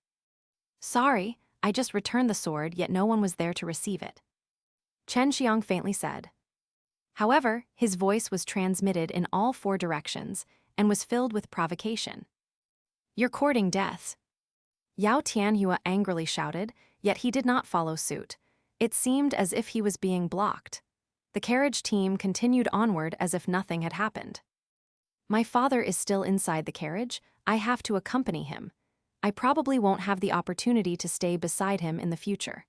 "Sorry, I just returned the sword, yet no one was there to receive it," Chen Xiang faintly said. However, his voice was transmitted in all 4 directions and was filled with provocation. "You're courting death." Yao Tianhua angrily shouted, yet he did not follow suit. It seemed as if he was being blocked. The carriage team continued onward as if nothing had happened. "My father is still inside the carriage. I have to accompany him. I probably won't have the opportunity to stay beside him in the future,"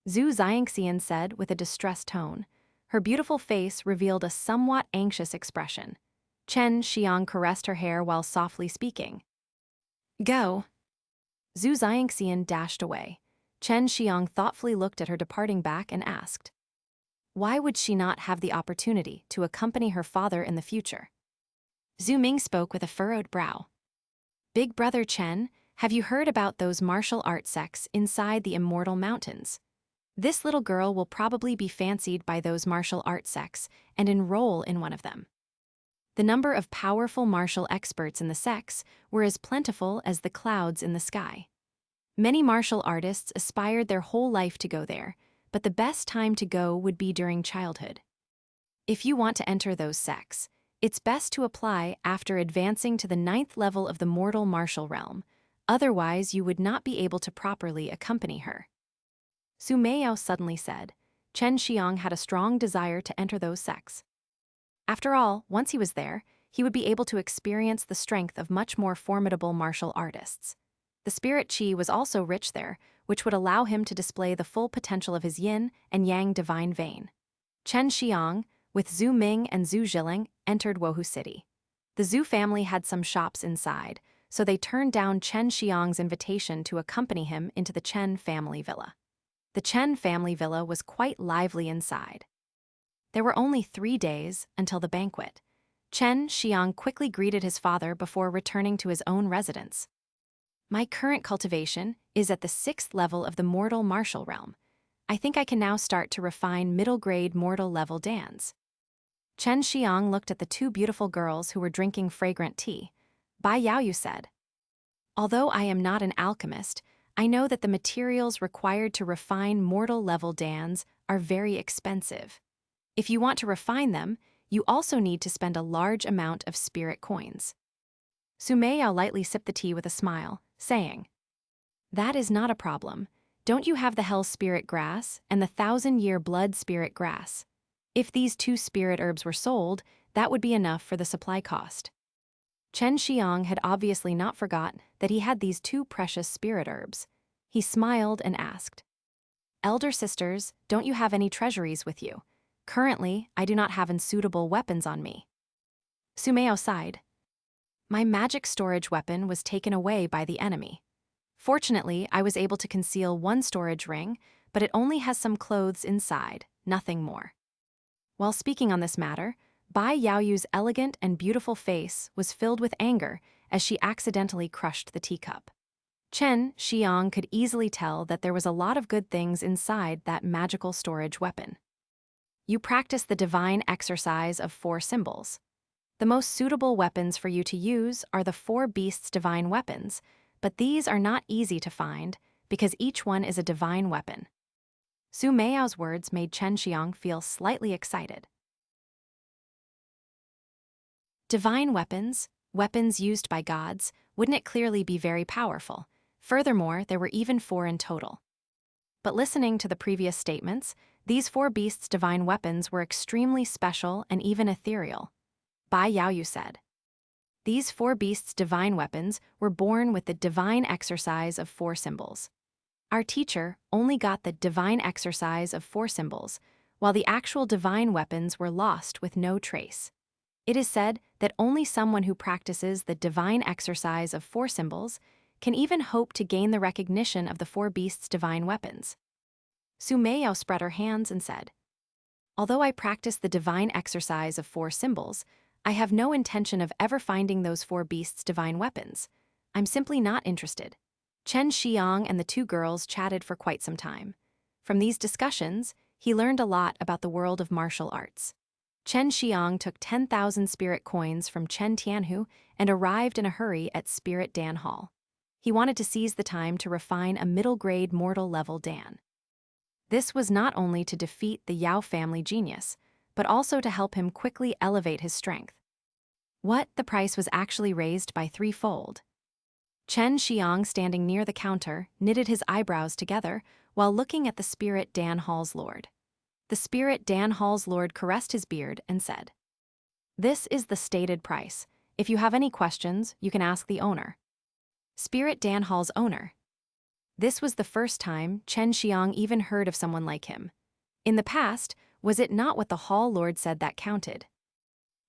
Xue Xianxian said with a distressed tone. Her beautiful face revealed a somewhat anxious expression. Chen Xiang caressed her hair while softly speaking. "Go." Xue Xianxian dashed away. Chen Xiang thoughtfully looked at her departing back and asked, why would she not have the opportunity to accompany her father in the future? Zhu Ming spoke with a furrowed brow. "Big brother Chen, have you heard about those martial art sects inside the Immortal Mountains? This little girl will probably be fancied by those martial art sects and enroll in one of them." The number of powerful martial experts in the sects were as plentiful as the clouds in the sky. Many martial artists aspired their whole life to go there, but the best time to go would be during childhood. If you want to enter those sects, it's best to apply after advancing to the 9th level of the mortal martial realm, otherwise you would not be able to properly accompany her. Su Meiyao suddenly said. Chen Xiang had a strong desire to enter those sects. After all, once he was there, he would be able to experience the strength of much more formidable martial artists. The spirit qi was also rich there, which would allow him to display the full potential of his yin and yang divine vein. Chen Xiang, with Zhu Ming and Zhu Zhiliang, entered Wohu City. The Zhu family had some shops inside, so they turned down Chen Xiang's invitation to accompany him into the Chen family villa. The Chen family villa was quite lively inside. There were only 3 days until the banquet. Chen Xiang quickly greeted his father before returning to his own residence. "My current cultivation is at the 6th level of the mortal martial realm. I think I can now start to refine middle-grade mortal level dans." Chen Xiang looked at the 2 beautiful girls who were drinking fragrant tea. Bai Yaoyu said, "Although I am not an alchemist, I know that the materials required to refine mortal level dans are very expensive. If you want to refine them, you also need to spend a large amount of spirit coins." Su Meiyao lightly sipped the tea with a smile, saying, "That is not a problem. Don't you have the Hell Spirit Grass and the 1,000-year Blood Spirit Grass? If these 2 spirit herbs were sold, that would be enough for the supply cost." Chen Xiang had obviously not forgot that he had these 2 precious spirit herbs. He smiled and asked, "Elder sisters, don't you have any treasuries with you? Currently, I do not have unsuitable weapons on me." Su Meiyao sighed. "My magic storage weapon was taken away by the enemy. Fortunately, I was able to conceal 1 storage ring, but it only has some clothes inside, nothing more." While speaking on this matter, Bai Yaoyu's elegant and beautiful face was filled with anger as she accidentally crushed the teacup. Chen Xiang could easily tell that there was a lot of good things inside that magical storage weapon. You practice the divine exercise of 4 symbols. The most suitable weapons for you to use are the 4 beasts' divine weapons, but these are not easy to find because each one is a divine weapon. Su Meiyu's words made Chen Xiang feel slightly excited. Divine weapons, weapons used by gods, wouldn't it clearly be very powerful? Furthermore, there were even 4 in total. But listening to the previous statements, these 4 beasts' divine weapons were extremely special and even ethereal. Bai Yaoyu said. These 4 beasts' divine weapons were born with the divine exercise of 4 symbols. Our teacher only got the divine exercise of 4 symbols, while the actual divine weapons were lost with no trace. It is said that only someone who practices the divine exercise of 4 symbols can even hope to gain the recognition of the 4 beasts' divine weapons. Su Meiyu spread her hands and said, "Although I practice the divine exercise of 4 symbols, I have no intention of ever finding those 4 beasts' divine weapons. I'm simply not interested." Chen Xiang and the 2 girls chatted for quite some time. From these discussions, he learned a lot about the world of martial arts. Chen Xiang took 10,000 spirit coins from Chen Tianhu and arrived in a hurry at Spirit Dan Hall. He wanted to seize the time to refine a middle-grade mortal-level Dan. This was not only to defeat the Yao family genius, but also to help him quickly elevate his strength. The price was actually raised by 3-fold. Chen Xiang, standing near the counter, knitted his eyebrows together while looking at the Spirit Dan Hall's lord. The Spirit Dan Hall's lord caressed his beard and said, "This is the stated price. If you have any questions, you can ask the owner." Spirit Dan Hall's owner. This was the first time Chen Xiang even heard of someone like him. In the past, was it not what the Hall Lord said that counted?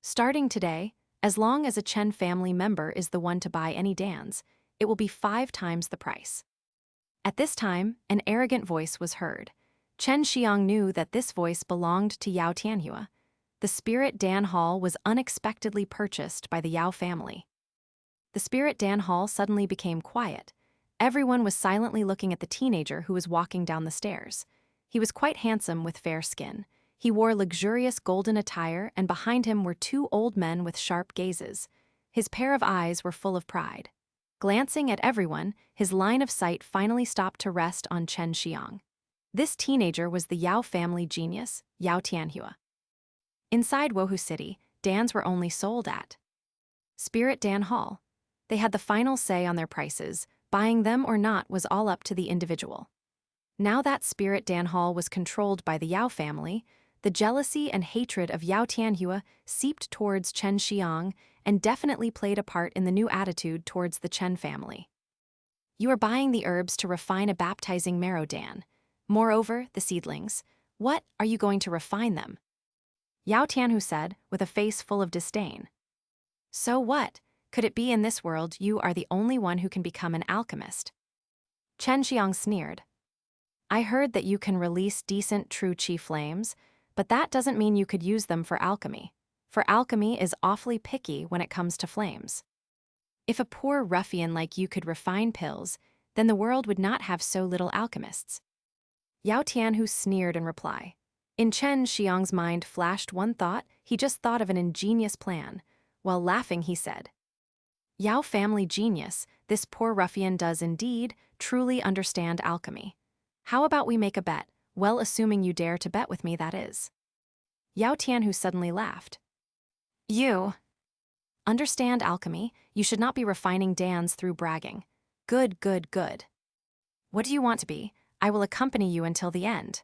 Starting today, as long as a Chen family member is the one to buy any Dans, it will be 5 times the price. At this time, an arrogant voice was heard. Chen Xiang knew that this voice belonged to Yao Tianhua. The Spirit Dan Hall was unexpectedly purchased by the Yao family. The Spirit Dan Hall suddenly became quiet. Everyone was silently looking at the teenager who was walking down the stairs. He was quite handsome with fair skin. He wore luxurious golden attire, and behind him were 2 old men with sharp gazes. His pair of eyes were full of pride. Glancing at everyone, his line of sight finally stopped to rest on Chen Xiang. This teenager was the Yao family genius, Yao Tianhua. Inside Wohu City, Dans were only sold at Spirit Dan Hall. They had the final say on their prices. Buying them or not was all up to the individual. Now that Spirit Dan Hall was controlled by the Yao family, the jealousy and hatred of Yao Tianhua seeped towards Chen Xiang and definitely played a part in the new attitude towards the Chen family. "You are buying the herbs to refine a baptizing Marrow Dan. Moreover, the seedlings. What are you going to refine them?" Yao Tianhu said, with a face full of disdain. "So what? Could it be in this world you are the only one who can become an alchemist?" Chen Xiang sneered. "I heard that you can release decent true chi flames, but that doesn't mean you could use them for alchemy. For alchemy is awfully picky when it comes to flames. If a poor ruffian like you could refine pills, then the world would not have so little alchemists." Yao Tianhu sneered in reply. In Chen Xiang's mind flashed one thought. He just thought of an ingenious plan. While laughing, he said, "Yao family genius, this poor ruffian does indeed truly understand alchemy. How about we make a bet, well, assuming you dare to bet with me, that is." Yao Tianhu suddenly laughed. "You understand alchemy, you should not be refining Dans through bragging. Good, good, good. What do you want to be? I will accompany you until the end."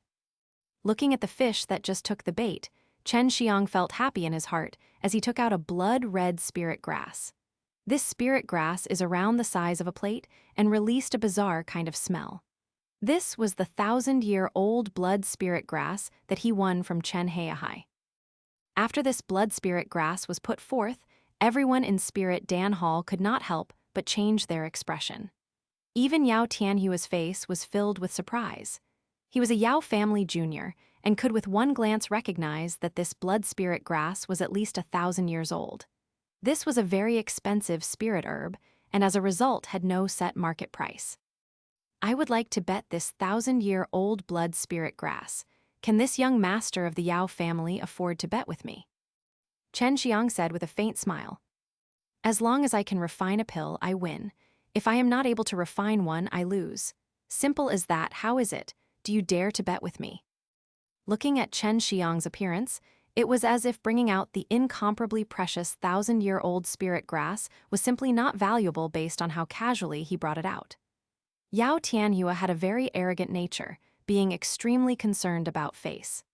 Looking at the fish that just took the bait, Chen Xiang felt happy in his heart as he took out a blood-red spirit grass. This spirit grass is around the size of a plate and released a bizarre kind of smell. This was the 1,000-year-old blood spirit grass that he won from Chen Heihai. After this blood spirit grass was put forth, everyone in Spirit Dan Hall could not help but change their expression. Even Yao Tianhua's face was filled with surprise. He was a Yao family junior and could with one glance recognize that this blood spirit grass was at least 1,000 years old. This was a very expensive spirit herb, and as a result had no set market price. "I would like to bet this 1,000-year-old blood spirit grass. Can this young master of the Yao family afford to bet with me? Chen Xiang said with a faint smile. As long as I can refine a pill, I win. If I am not able to refine one, I lose. Simple as that. How is it? Do you dare to bet with me? Looking at Chen Xiang's appearance, it was as if bringing out the incomparably precious 1,000-year-old spirit grass was simply not valuable based on how casually he brought it out. Yao Tianhua had a very arrogant nature, being extremely concerned about face.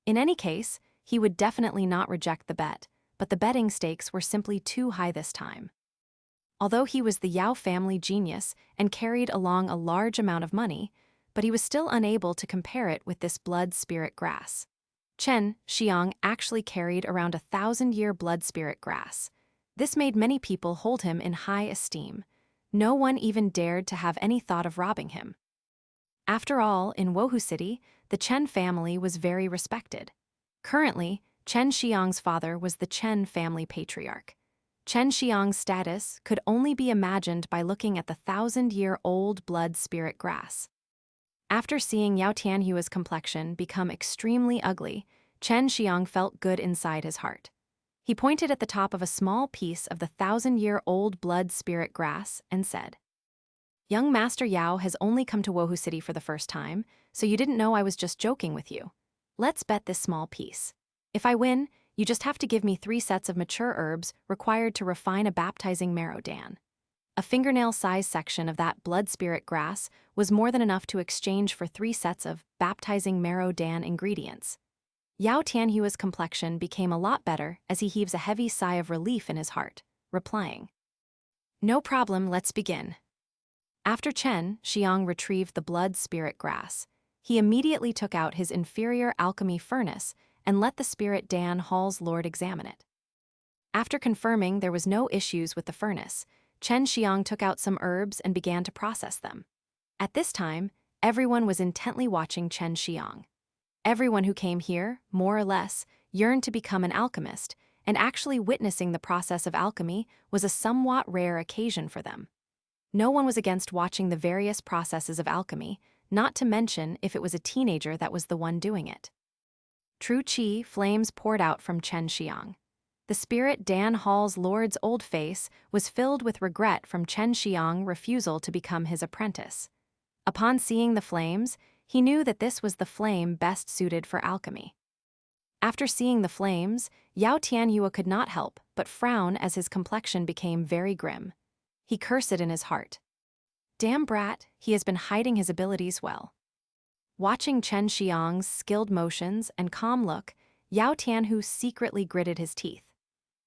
In any case, he would definitely not reject the bet, but the betting stakes were simply too high this time. Although he was the Yao family genius and carried along a large amount of money, but he was still unable to compare it with this blood spirit grass. Chen Xiang actually carried around 1,000-year blood spirit grass. This made many people hold him in high esteem. No one even dared to have any thought of robbing him. After all, in Wohu City, the Chen family was very respected. Currently, Chen Xiang's father was the Chen family patriarch. Chen Xiang's status could only be imagined by looking at the 1,000-year-old blood spirit grass. After seeing Yao Tianhua's complexion become extremely ugly, Chen Xiang felt good inside his heart. He pointed at the top of a small piece of the 1,000-year-old blood spirit grass and said, "Young Master Yao has only come to Wohu City for the first time, so you didn't know I was just joking with you. Let's bet this small piece. If I win, you just have to give me 3 sets of mature herbs required to refine a baptizing marrow dan." A fingernail-sized section of that blood spirit grass was more than enough to exchange for 3 sets of baptizing marrow dan ingredients. Yao Tianhua's complexion became a lot better as he heaves a heavy sigh of relief in his heart, replying, "No problem, let's begin." After Chen Xiang retrieved the blood spirit grass, he immediately took out his inferior alchemy furnace and let the spirit Dan Hall's lord examine it. After confirming there was no issues with the furnace, Chen Xiang took out some herbs and began to process them. At this time, everyone was intently watching Chen Xiang. Everyone who came here, more or less, yearned to become an alchemist, and actually witnessing the process of alchemy was a somewhat rare occasion for them. No one was against watching the various processes of alchemy, not to mention if it was a teenager that was the one doing it. True qi flames poured out from Chen Xiang. The spirit Dan Hall's lord's old face was filled with regret from Chen Xiang's refusal to become his apprentice. Upon seeing the flames, he knew that this was the flame best suited for alchemy. After seeing the flames, Yao Tianhua could not help but frown as his complexion became very grim. He cursed it in his heart. Damn brat, he has been hiding his abilities well. Watching Chen Xiang's skilled motions and calm look, Yao Tianhu secretly gritted his teeth.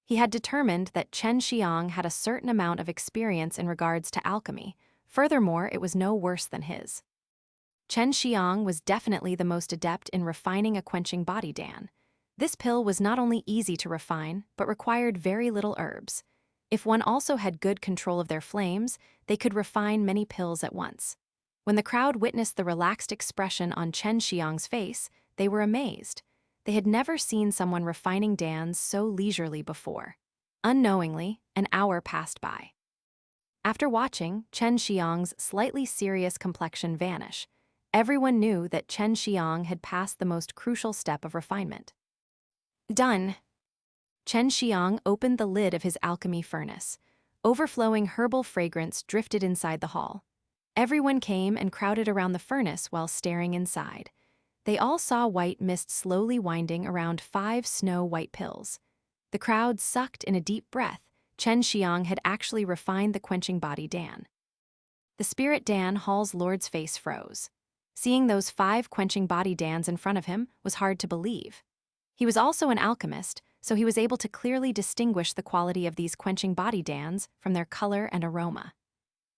He had determined that Chen Xiang had a certain amount of experience in regards to alchemy. Furthermore, it was no worse than his. Chen Xiang was definitely the most adept in refining a quenching body dan. This pill was not only easy to refine, but required very little herbs. If one also had good control of their flames, they could refine many pills at once. When the crowd witnessed the relaxed expression on Chen Xiang's face, they were amazed. They had never seen someone refining dans so leisurely before. Unknowingly, an hour passed by. After watching Chen Xiang's slightly serious complexion vanish, everyone knew that Chen Xiang had passed the most crucial step of refinement. Done. Chen Xiang opened the lid of his alchemy furnace. Overflowing herbal fragrance drifted inside the hall. Everyone came and crowded around the furnace while staring inside. They all saw white mist slowly winding around 5 snow-white pills. The crowd sucked in a deep breath. Chen Xiang had actually refined the quenching body dan. The spirit Dan Hall's lord's face froze. Seeing those 5 quenching body dans in front of him was hard to believe. He was also an alchemist, so he was able to clearly distinguish the quality of these quenching body dans from their color and aroma.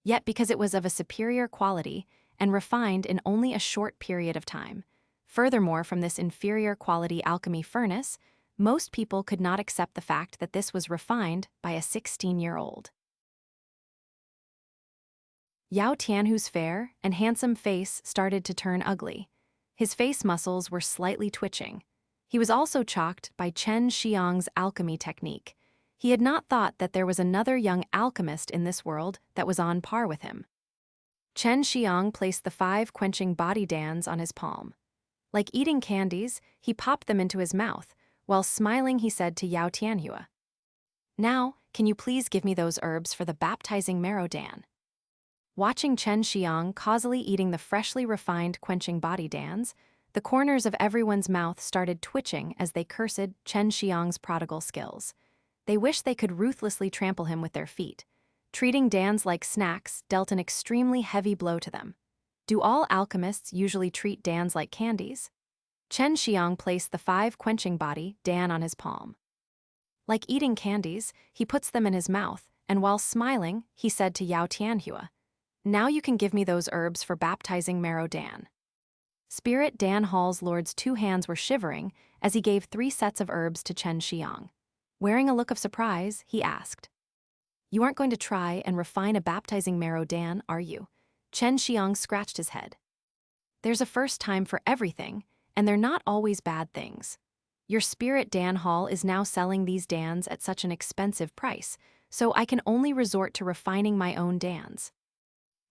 Yet because it was of a superior quality and refined in only a short period of time, furthermore from this inferior quality alchemy furnace, most people could not accept the fact that this was refined by a 16-year-old. Yao Tianhu's fair and handsome face started to turn ugly. His face muscles were slightly twitching. He was also shocked by Chen Xiang's alchemy technique. He had not thought that there was another young alchemist in this world that was on par with him. Chen Xiang placed the 5 quenching body dans on his palm. Like eating candies, he popped them into his mouth. While smiling, he said to Yao Tianhua, "Now, can you please give me those herbs for the baptizing Marrow Dan?" Watching Chen Xiang causily eating the freshly refined quenching body dans, the corners of everyone's mouth started twitching as they cursed Chen Xiang's prodigal skills. They wished they could ruthlessly trample him with their feet. Treating dans like snacks dealt an extremely heavy blow to them. Do all alchemists usually treat dans like candies? Chen Xiang placed the 5 quenching body dan on his palm. Like eating candies, he puts them in his mouth, and while smiling, he said to Yao Tianhua, "Now you can give me those herbs for baptizing Marrow Dan." Spirit Dan Hall's lord's 2 hands were shivering as he gave 3 sets of herbs to Chen Xiang. Wearing a look of surprise, he asked, "You aren't going to try and refine a baptizing Marrow Dan, are you?" Chen Xiang scratched his head. "There's a first time for everything, and they're not always bad things. Your Spirit Dan Hall is now selling these dans at such an expensive price, so I can only resort to refining my own dans."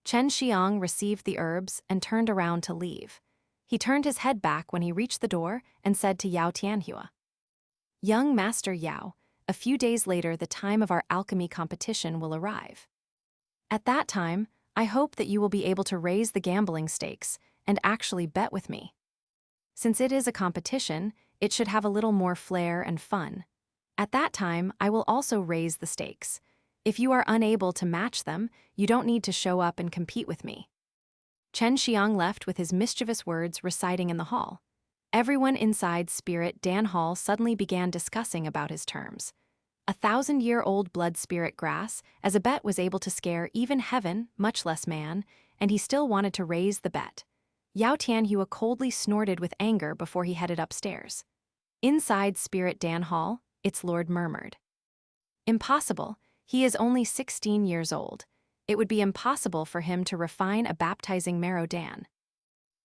Chen Xiang received the herbs and turned around to leave. He turned his head back when he reached the door and said to Yao Tianhua, "Young Master Yao, a few days later the time of our alchemy competition will arrive. At that time, I hope that you will be able to raise the gambling stakes and actually bet with me. Since it is a competition, it should have a little more flair and fun. At that time, I will also raise the stakes. If you are unable to match them, you don't need to show up and compete with me." Chen Xiang left with his mischievous words reciting in the hall. Everyone inside Spirit Dan Hall suddenly began discussing about his terms. 1,000-year-old blood spirit grass, as a bet was able to scare even heaven, much less man, and he still wanted to raise the bet. Yao Tianhua coldly snorted with anger before he headed upstairs. Inside Spirit Dan Hall, its lord murmured, "Impossible, he is only 16 years old. It would be impossible for him to refine a baptizing Marrow Dan."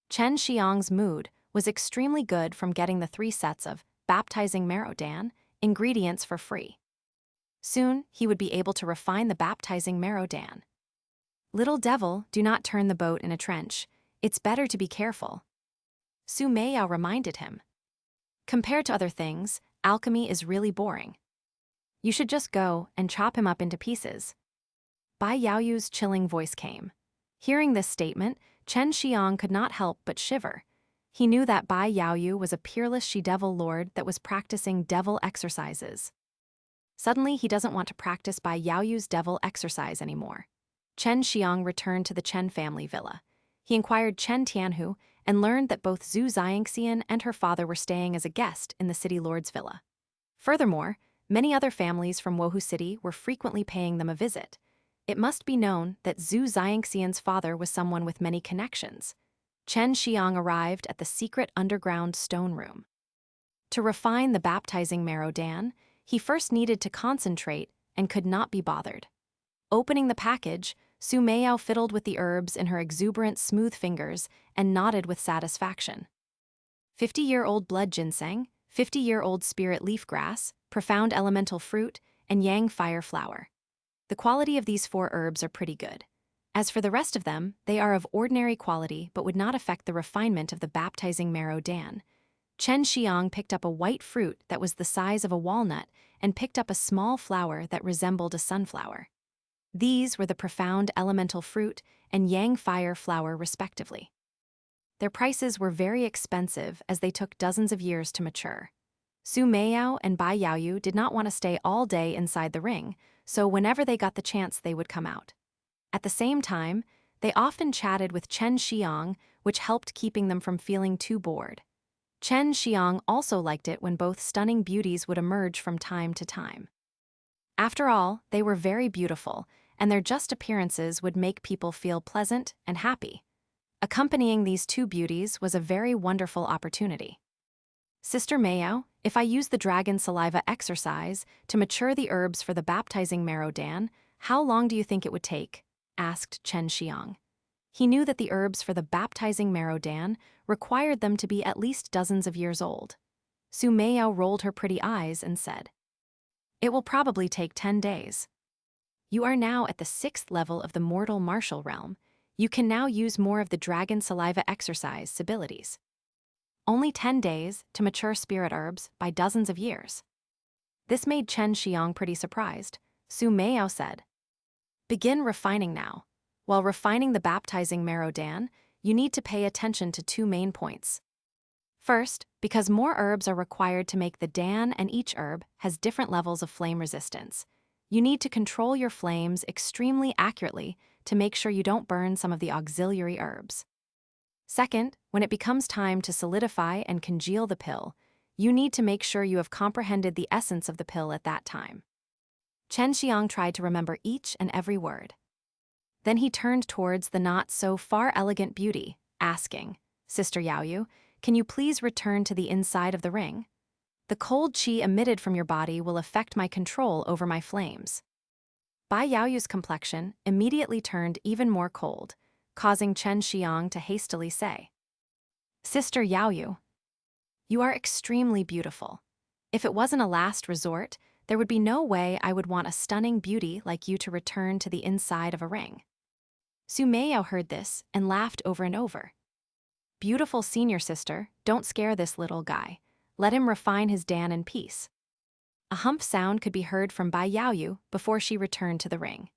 Chen Xiang's mood was extremely good from getting the 3 sets of baptizing Marrow Dan ingredients for free. Soon, he would be able to refine the baptizing Marrow Dan. "Little devil, do not turn the boat in a trench. It's better to be careful," Su Meiyao reminded him. "Compared to other things, alchemy is really boring. You should just go and chop him up into pieces." Bai Yaoyu's chilling voice came. Hearing this statement, Chen Xiang could not help but shiver. He knew that Bai Yaoyu was a peerless she-devil lord that was practicing devil exercises. Suddenly, he doesn't want to practice Bai Yaoyu's devil exercise anymore. Chen Xiang returned to the Chen family villa. He inquired Chen Tianhu and learned that both Xue Xianxian and her father were staying as a guest in the city lord's villa. Furthermore, many other families from Wohu City were frequently paying them a visit. It must be known that Xue Xianxian's father was someone with many connections. Chen Xiang arrived at the secret underground stone room. To refine the baptizing Marrow Dan, he first needed to concentrate and could not be bothered. Opening the package, Su Meiyao fiddled with the herbs in her exuberant smooth fingers and nodded with satisfaction. 50-year-old blood ginseng, 50-year-old spirit leaf grass, profound elemental fruit, and yang fire flower. The quality of these 4 herbs are pretty good. As for the rest of them, they are of ordinary quality but would not affect the refinement of the baptizing Marrow Dan. Chen Xiang picked up a white fruit that was the size of a walnut and picked up a small flower that resembled a sunflower. These were the profound elemental fruit and yang fire flower respectively. Their prices were very expensive as they took dozens of years to mature. Su Meiyao and Bai Yaoyu did not want to stay all day inside the ring, so whenever they got the chance they would come out. At the same time, they often chatted with Chen Xiang, which helped keeping them from feeling too bored. Chen Xiang also liked it when both stunning beauties would emerge from time to time. After all, they were very beautiful, and their just appearances would make people feel pleasant and happy. Accompanying these 2 beauties was a very wonderful opportunity. "Sister Meiyao, if I use the dragon saliva exercise to mature the herbs for the baptizing Marrow Dan, how long do you think it would take?" asked Chen Xiang. He knew that the herbs for the baptizing Marrow Dan required them to be at least dozens of years old. Su Meiyao rolled her pretty eyes and said, "It will probably take 10 days. You are now at the 6th level of the mortal martial realm. You can now use more of the dragon saliva exercise abilities." Only 10 days to mature spirit herbs by dozens of years. This made Chen Xiang pretty surprised. Su Meiyao said, "Begin refining now. While refining the baptizing Marrow Dan, you need to pay attention to two main points. First, because more herbs are required to make the Dan, and each herb has different levels of flame resistance. You need to control your flames extremely accurately to make sure you don't burn some of the auxiliary herbs. Second, when it becomes time to solidify and congeal the pill, you need to make sure you have comprehended the essence of the pill at that time." Chen Xiang tried to remember each and every word. Then he turned towards the not-so-far elegant beauty, asking, "Sister Yaoyu, can you please return to the inside of the ring? The cold qi emitted from your body will affect my control over my flames." Bai Yaoyu's complexion immediately turned even more cold, causing Chen Xiang to hastily say, "Sister Yaoyu, you are extremely beautiful. If it wasn't a last resort, there would be no way I would want a stunning beauty like you to return to the inside of a ring." Su Meiyao heard this and laughed over and over. "Beautiful senior sister, don't scare this little guy. Let him refine his Dan in peace." A humph sound could be heard from Bai Yaoyu before she returned to the ring.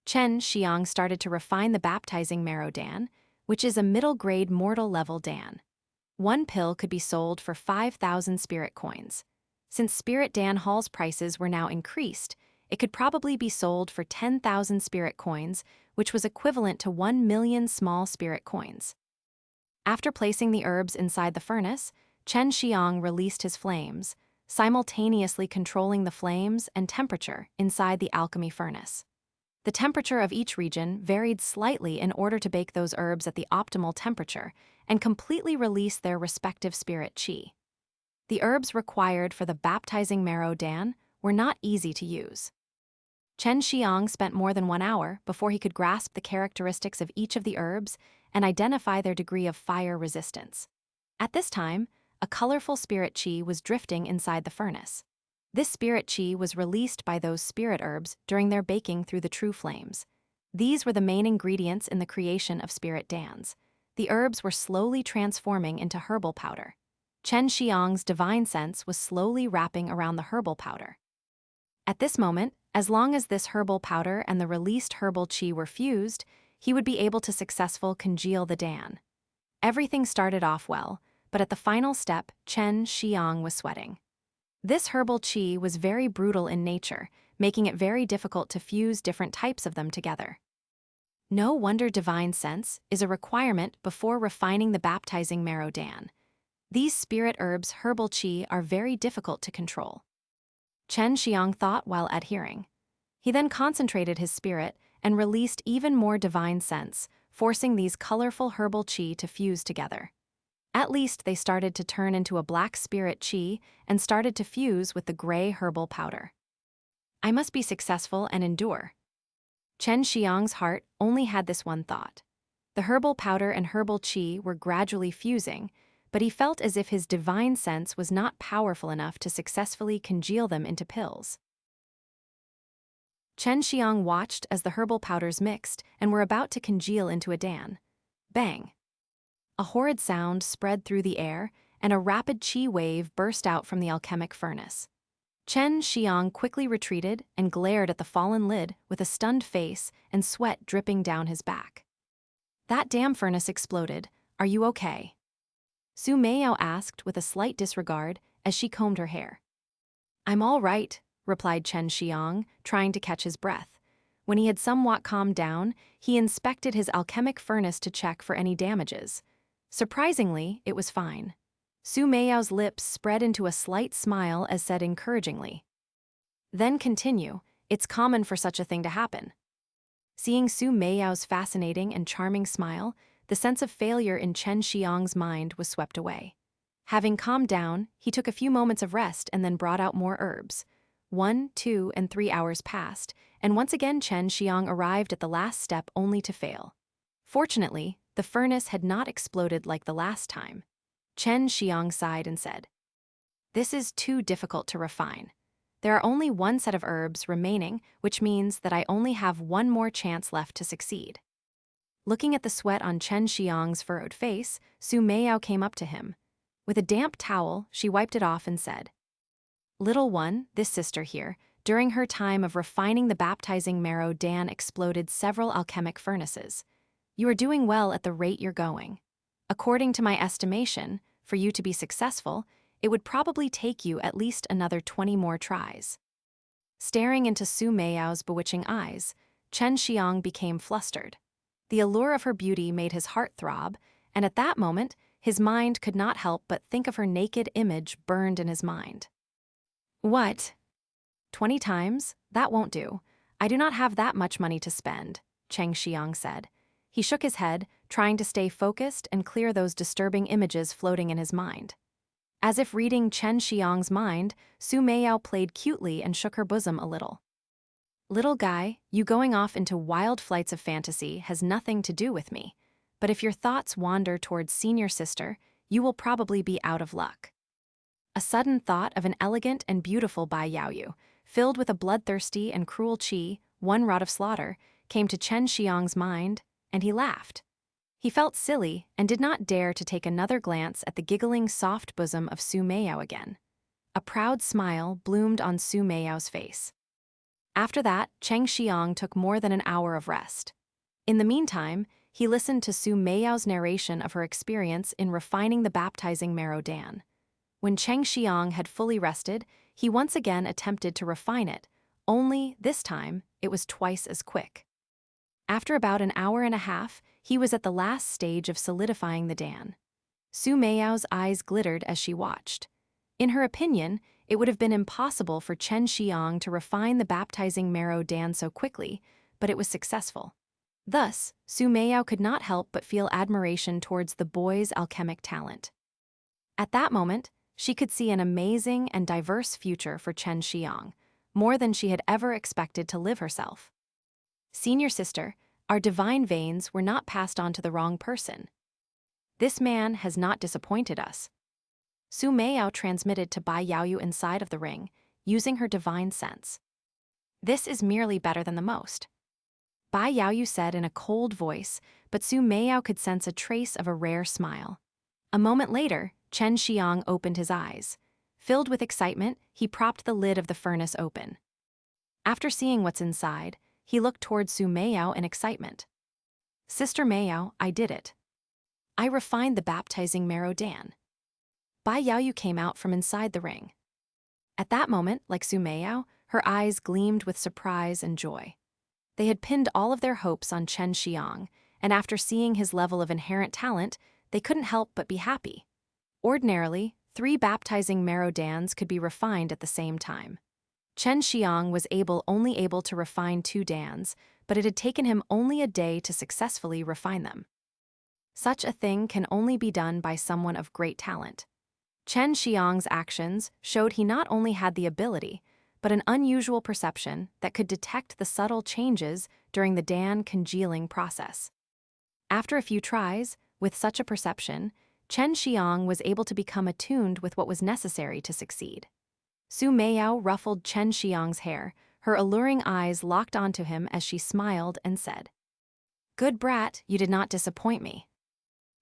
Chen Xiang started to refine the baptizing Marrow Dan, which is a middle-grade mortal level Dan. One pill could be sold for 5,000 spirit coins. Since Spirit Dan Hall's prices were now increased, it could probably be sold for 10,000 spirit coins, which was equivalent to 1 million small spirit coins. After placing the herbs inside the furnace, Chen Xiang released his flames, simultaneously controlling the flames and temperature inside the alchemy furnace. The temperature of each region varied slightly in order to bake those herbs at the optimal temperature and completely release their respective spirit qi. The herbs required for the baptizing Marrow Dan were not easy to use. Chen Xiang spent more than 1 hour before he could grasp the characteristics of each of the herbs and identify their degree of fire resistance. At this time, a colorful spirit qi was drifting inside the furnace. This spirit qi was released by those spirit herbs during their baking through the true flames. These were the main ingredients in the creation of spirit dans. The herbs were slowly transforming into herbal powder. Chen Xiang's divine sense was slowly wrapping around the herbal powder. At this moment, as long as this herbal powder and the released herbal qi were fused, he would be able to successfully congeal the Dan. Everything started off well, but at the final step, Chen Xiang was sweating. This herbal qi was very brutal in nature, making it very difficult to fuse different types of them together. No wonder divine sense is a requirement before refining the baptizing Marrow Dan. These spirit herbs' herbal qi are very difficult to control. Chen Xiang thought while adhering. He then concentrated his spirit and released even more divine sense, forcing these colorful herbal qi to fuse together. At least they started to turn into a black spirit qi and started to fuse with the gray herbal powder. I must be successful and endure. Chen Xiang's heart only had this one thought. The herbal powder and herbal qi were gradually fusing, but he felt as if his divine sense was not powerful enough to successfully congeal them into pills. Chen Xiang watched as the herbal powders mixed and were about to congeal into a Dan. Bang! A horrid sound spread through the air, and a rapid qi wave burst out from the alchemic furnace. Chen Xiang quickly retreated and glared at the fallen lid with a stunned face and sweat dripping down his back. "That damn furnace exploded. Are you okay?" Su Meiyao asked with a slight disregard as she combed her hair. "I'm all right," replied Chen Xiang, trying to catch his breath. When he had somewhat calmed down, he inspected his alchemic furnace to check for any damages. Surprisingly, it was fine. Su Meiyao's lips spread into a slight smile as said encouragingly, "Then continue. It's common for such a thing to happen." Seeing Su Meiyao's fascinating and charming smile, the sense of failure in Chen Xiang's mind was swept away. Having calmed down, he took a few moments of rest and then brought out more herbs. 1, 2, and 3 hours passed, and once again Chen Xiang arrived at the last step only to fail. Fortunately, the furnace had not exploded like the last time. Chen Xiang sighed and said, "This is too difficult to refine. There are only one set of herbs remaining, which means that I only have one more chance left to succeed." Looking at the sweat on Chen Xiang's furrowed face, Su Meiyao came up to him. With a damp towel, she wiped it off and said, "Little one, this sister here, during her time of refining the baptizing marrow, Dan exploded several alchemic furnaces. You are doing well at the rate you're going. According to my estimation, for you to be successful, it would probably take you at least another 20 more tries." Staring into Xue Xianxian's bewitching eyes, Chen Xiang became flustered. The allure of her beauty made his heart throb, and at that moment, his mind could not help but think of her naked image burned in his mind. "What? 20 times? That won't do. I do not have that much money to spend," Chen Xiang said. He shook his head, trying to stay focused and clear those disturbing images floating in his mind. As if reading Chen Xiang's mind, Xue Xianxian played cutely and shook her bosom a little. "Little guy, you going off into wild flights of fantasy has nothing to do with me. But if your thoughts wander towards senior sister, you will probably be out of luck." A sudden thought of an elegant and beautiful Bai Yaoyu, filled with a bloodthirsty and cruel qi, one rod of slaughter, came to Chen Xiang's mind, and he laughed. He felt silly and did not dare to take another glance at the giggling soft bosom of Xue Xianxian again. A proud smile bloomed on Xue Xianxian's face. After that, Chen Xiang took more than an hour of rest. In the meantime, he listened to Xue Xianxian's narration of her experience in refining the baptizing marrow Dan. When Chen Xiang had fully rested, he once again attempted to refine it, only, this time, it was twice as quick. After about an hour and a half, he was at the last stage of solidifying the Dan. Xue Xianxian's eyes glittered as she watched. In her opinion, it would have been impossible for Chen Xiang to refine the baptizing marrow Dan so quickly, but it was successful. Thus, Xue Xianxian could not help but feel admiration towards the boy's alchemic talent. At that moment, she could see an amazing and diverse future for Chen Xiang, more than she had ever expected to live herself. "Senior sister, our divine veins were not passed on to the wrong person. This man has not disappointed us." Xue Xianxian transmitted to Bai Yaoyu inside of the ring, using her divine sense. "This is merely better than the most," Bai Yaoyu said in a cold voice, but Xue Xianxian could sense a trace of a rare smile. A moment later, Chen Xiang opened his eyes. Filled with excitement, he propped the lid of the furnace open. After seeing what's inside, he looked towards Xue Xianxian in excitement. "Sister Xianxian, I did it. I refined the baptizing marrow Dan." Bai Yaoyu came out from inside the ring. At that moment, like Xue Xianxian, her eyes gleamed with surprise and joy. They had pinned all of their hopes on Chen Xiang, and after seeing his level of inherent talent, they couldn't help but be happy. Ordinarily, 3 baptizing marrow Dans could be refined at the same time. Chen Xiang was only able to refine 2 Dans, but it had taken him only a day to successfully refine them. Such a thing can only be done by someone of great talent. Chen Xiang's actions showed he not only had the ability, but an unusual perception that could detect the subtle changes during the Dan congealing process. After a few tries, with such a perception, Chen Xiang was able to become attuned with what was necessary to succeed. Xue Xianxian ruffled Chen Xiang's hair, her alluring eyes locked onto him as she smiled and said, "Good brat, you did not disappoint me."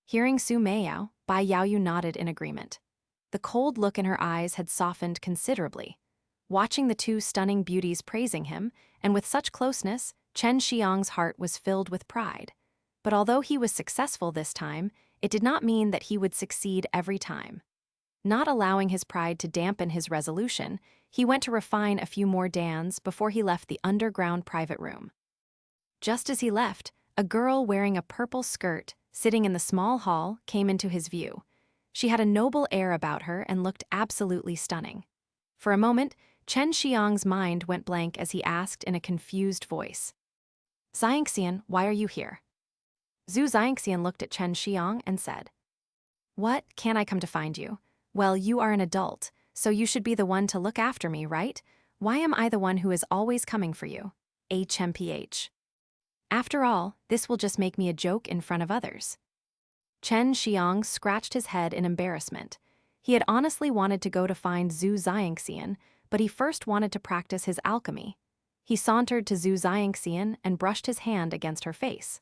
Hearing Xue Xianxian, Bai Yaoyu nodded in agreement. The cold look in her eyes had softened considerably. Watching the 2 stunning beauties praising him, and with such closeness, Chen Xiang's heart was filled with pride. But although he was successful this time, it did not mean that he would succeed every time. Not allowing his pride to dampen his resolution, he went to refine a few more Dans before he left the underground private room. Just as he left, a girl wearing a purple skirt, sitting in the small hall, came into his view. She had a noble air about her and looked absolutely stunning. For a moment, Chen Xiang's mind went blank as he asked in a confused voice, "Xianxian, why are you here?" Xue Xianxian looked at Chen Xiang and said, "What, can I come to find you? Well, you are an adult, so you should be the one to look after me, right? Why am I the one who is always coming for you? HMPH. After all, this will just make me a joke in front of others." Chen Xiang scratched his head in embarrassment. He had honestly wanted to go to find Xue Xianxian, but he first wanted to practice his alchemy. He sauntered to Xue Xianxian and brushed his hand against her face.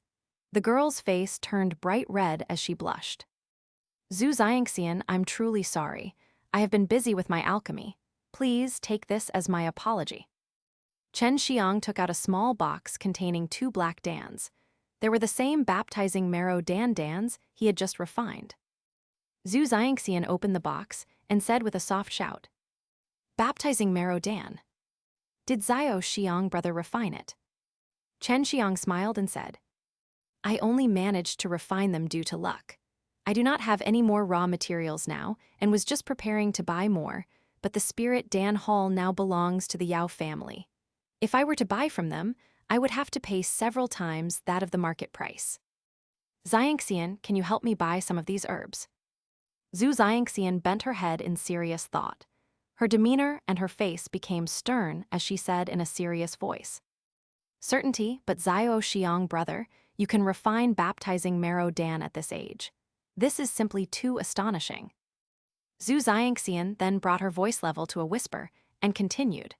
The girl's face turned bright red as she blushed. Xue Xianxian, I'm truly sorry. I have been busy with my alchemy. Please take this as my apology. Chen Xiang took out a small box containing 2 black dans. They were the same baptizing Marrow dans he had just refined. Xue Xianxian opened the box and said with a soft shout, "Baptizing Marrow Dan. Did Xue Xiang brother refine it?" Chen Xiang smiled and said, "I only managed to refine them due to luck. I do not have any more raw materials now and was just preparing to buy more, but the spirit Dan Hall now belongs to the Yao family. If I were to buy from them, I would have to pay several times that of the market price. Xianxian, can you help me buy some of these herbs?" Xue Xianxian bent her head in serious thought. Her demeanor and her face became stern as she said in a serious voice, "Certainty, but Xue Xiang brother, you can refine baptizing Marrow Dan at this age. This is simply too astonishing." Xue Xianxian then brought her voice level to a whisper and continued,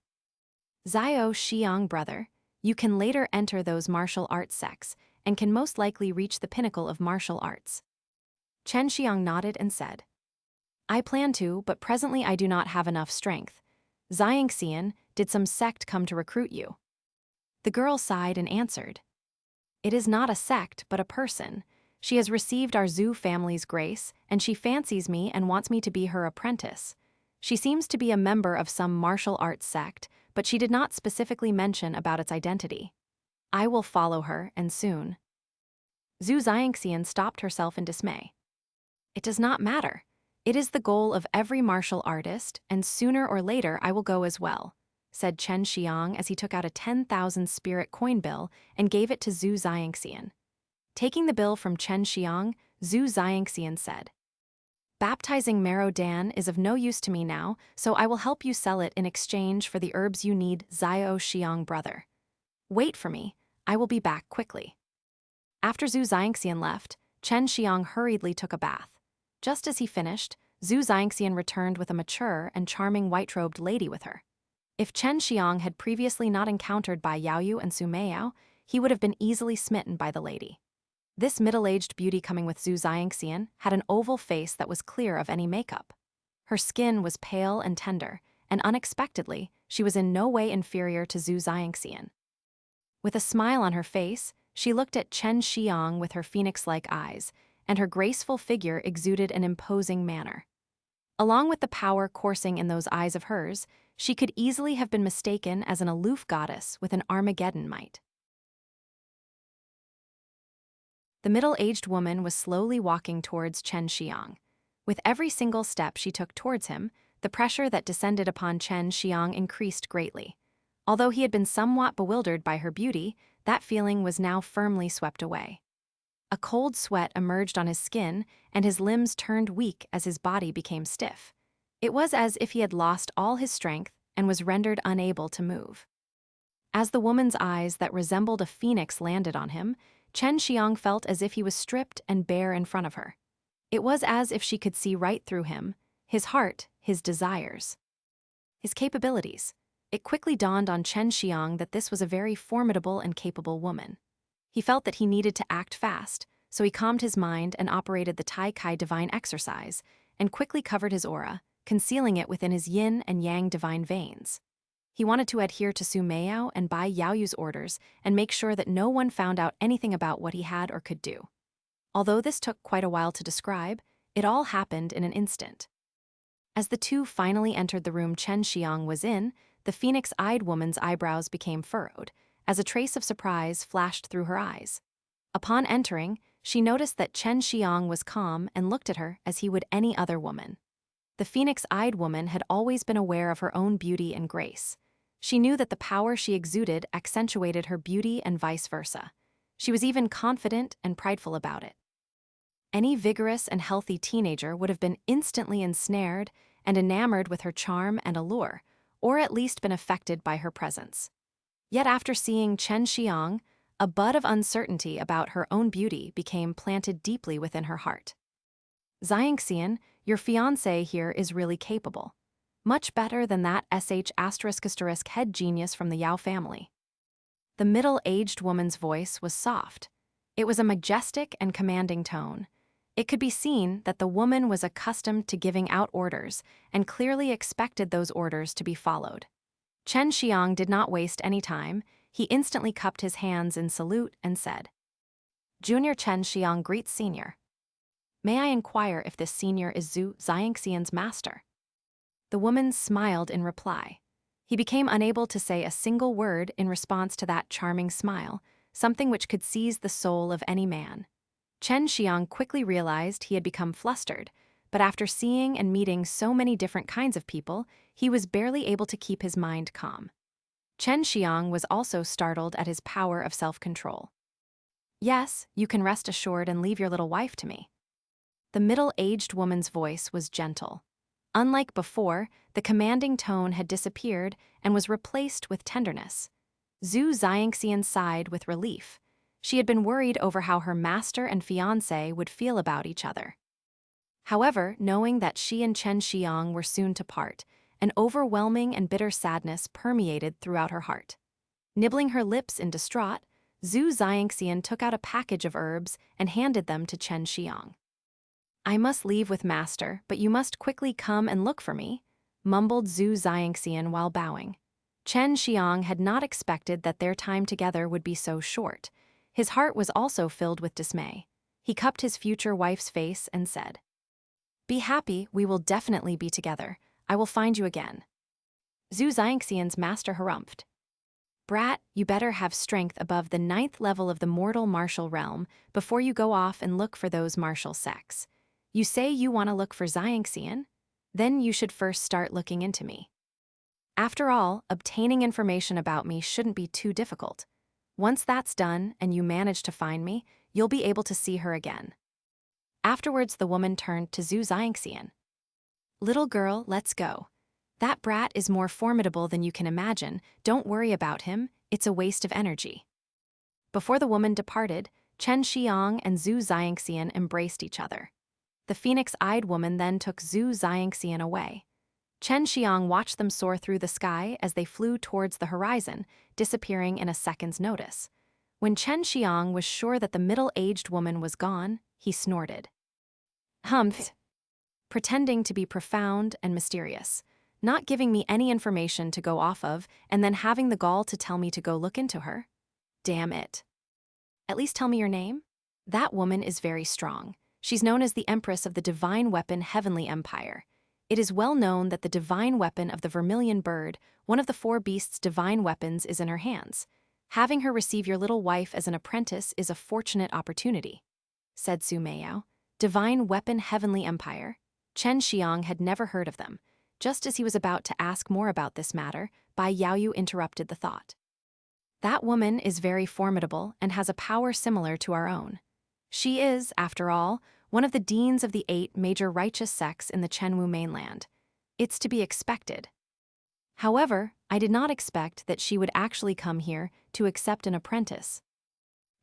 "Xue Xiang brother, you can later enter those martial arts sects and can most likely reach the pinnacle of martial arts." Chen Xiang nodded and said, "I plan to, but presently I do not have enough strength. Xianxian, did some sect come to recruit you?" The girl sighed and answered, "It is not a sect, but a person. She has received our Xu family's grace, and she fancies me and wants me to be her apprentice. She seems to be a member of some martial arts sect, but she did not specifically mention about its identity. I will follow her, and soon." Xue Xianxian stopped herself in dismay. "It does not matter. It is the goal of every martial artist, and sooner or later I will go as well," said Chen Xiang as he took out a 10,000 spirit coin bill and gave it to Xue Xianxian. Taking the bill from Chen Xiang, Xue Xianxian said, "Baptizing Marrow Dan is of no use to me now, so I will help you sell it in exchange for the herbs you need, Xue Xiang brother. Wait for me, I will be back quickly." After Xue Xianxian left, Chen Xiang hurriedly took a bath. Just as he finished, Xue Xianxian returned with a mature and charming white-robed lady with her. If Chen Xiang had previously not encountered Bai Yaoyu and Su Meiyao, he would have been easily smitten by the lady. This middle-aged beauty coming with Xue Xianxian had an oval face that was clear of any makeup. Her skin was pale and tender, and unexpectedly, she was in no way inferior to Xue Xianxian. With a smile on her face, she looked at Chen Xiang with her phoenix-like eyes, and her graceful figure exuded an imposing manner. Along with the power coursing in those eyes of hers, she could easily have been mistaken as an aloof goddess with an Armageddon might. The middle-aged woman was slowly walking towards Chen Xiang. With every single step she took towards him, the pressure that descended upon Chen Xiang increased greatly. Although he had been somewhat bewildered by her beauty, that feeling was now firmly swept away. A cold sweat emerged on his skin, and his limbs turned weak as his body became stiff. It was as if he had lost all his strength and was rendered unable to move. As the woman's eyes that resembled a phoenix landed on him, Chen Xiang felt as if he was stripped and bare in front of her. It was as if she could see right through him, his heart, his desires, his capabilities. It quickly dawned on Chen Xiang that this was a very formidable and capable woman. He felt that he needed to act fast, so he calmed his mind and operated the Tai Kai divine exercise, and quickly covered his aura, concealing it within his yin and yang divine veins. He wanted to adhere to Su Meiyao and Bai Yaoyu's orders and make sure that no one found out anything about what he had or could do. Although this took quite a while to describe, it all happened in an instant. As the two finally entered the room Chen Xiang was in, the phoenix-eyed woman's eyebrows became furrowed, as a trace of surprise flashed through her eyes. Upon entering, she noticed that Chen Xiang was calm and looked at her as he would any other woman. The phoenix-eyed woman had always been aware of her own beauty and grace. She knew that the power she exuded accentuated her beauty and vice versa. She was even confident and prideful about it. Any vigorous and healthy teenager would have been instantly ensnared and enamored with her charm and allure, or at least been affected by her presence. Yet after seeing Chen Xiang, a bud of uncertainty about her own beauty became planted deeply within her heart. "Xianxian, your fiancé here is really capable. Much better than that sh** head genius from the Yao family." The middle-aged woman's voice was soft. It was a majestic and commanding tone. It could be seen that the woman was accustomed to giving out orders and clearly expected those orders to be followed. Chen Xiang did not waste any time. He instantly cupped his hands in salute and said, "Junior Chen Xiang greets senior. May I inquire if this senior is Xue Xianxian's master?" The woman smiled in reply. He became unable to say a single word in response to that charming smile, something which could seize the soul of any man. Chen Xiang quickly realized he had become flustered, but after seeing and meeting so many different kinds of people, he was barely able to keep his mind calm. Chen Xiang was also startled at his power of self-control. "Yes, you can rest assured and leave your little wife to me." The middle-aged woman's voice was gentle. Unlike before, the commanding tone had disappeared and was replaced with tenderness. Xue Xianxian sighed with relief. She had been worried over how her master and fiancé would feel about each other. However, knowing that she and Chen Xiang were soon to part, an overwhelming and bitter sadness permeated throughout her heart. Nibbling her lips in distraught, Xue Xianxian took out a package of herbs and handed them to Chen Xiang. "I must leave with master, but you must quickly come and look for me," mumbled Xue Xianxian while bowing. Chen Xiang had not expected that their time together would be so short. His heart was also filled with dismay. He cupped his future wife's face and said, "Be happy, we will definitely be together. I will find you again." Xue Xianxian's master harumphed. "Brat, you better have strength above the 9th level of the mortal martial realm before you go off and look for those martial sects. You say you want to look for Xianxian? Then you should first start looking into me. After all, obtaining information about me shouldn't be too difficult. Once that's done and you manage to find me, you'll be able to see her again." Afterwards, the woman turned to Xue Xianxian. "Little girl, let's go. That brat is more formidable than you can imagine. Don't worry about him, it's a waste of energy." Before the woman departed, Chen Xiang and Xue Xianxian embraced each other. The phoenix-eyed woman then took Xue Xianxian away. Chen Xiang watched them soar through the sky as they flew towards the horizon, disappearing in a second's notice. When Chen Xiang was sure that the middle-aged woman was gone, he snorted. "Humph," pretending to be profound and mysterious, "not giving me any information to go off of and then having the gall to tell me to go look into her? Damn it. At least tell me your name?" "That woman is very strong. She's known as the Empress of the Divine Weapon Heavenly Empire. It is well known that the divine weapon of the Vermillion bird, one of the 4 beasts' divine weapons, is in her hands. Having her receive your little wife as an apprentice is a fortunate opportunity," said Su Meiyao. Divine Weapon Heavenly Empire? Chen Xiang had never heard of them. Just as he was about to ask more about this matter, Bai Yaoyu interrupted the thought. "That woman is very formidable and has a power similar to our own. She is, after all, one of the deans of the 8 major righteous sects in the Chenwu mainland. It's to be expected. However, I did not expect that she would actually come here to accept an apprentice."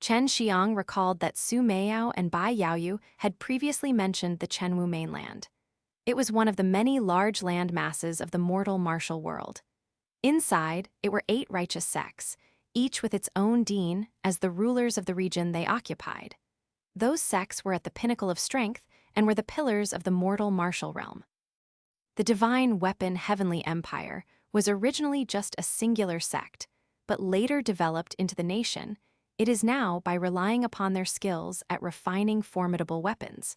Chen Xiang recalled that Su Meiyao and Bai Yaoyu had previously mentioned the Chenwu mainland. It was one of the many large land masses of the mortal martial world. Inside, it were 8 righteous sects, each with its own dean as the rulers of the region they occupied. Those sects were at the pinnacle of strength and were the pillars of the mortal martial realm. The Divine Weapon Heavenly Empire was originally just a singular sect, but later developed into the nation. It is now by relying upon their skills at refining formidable weapons.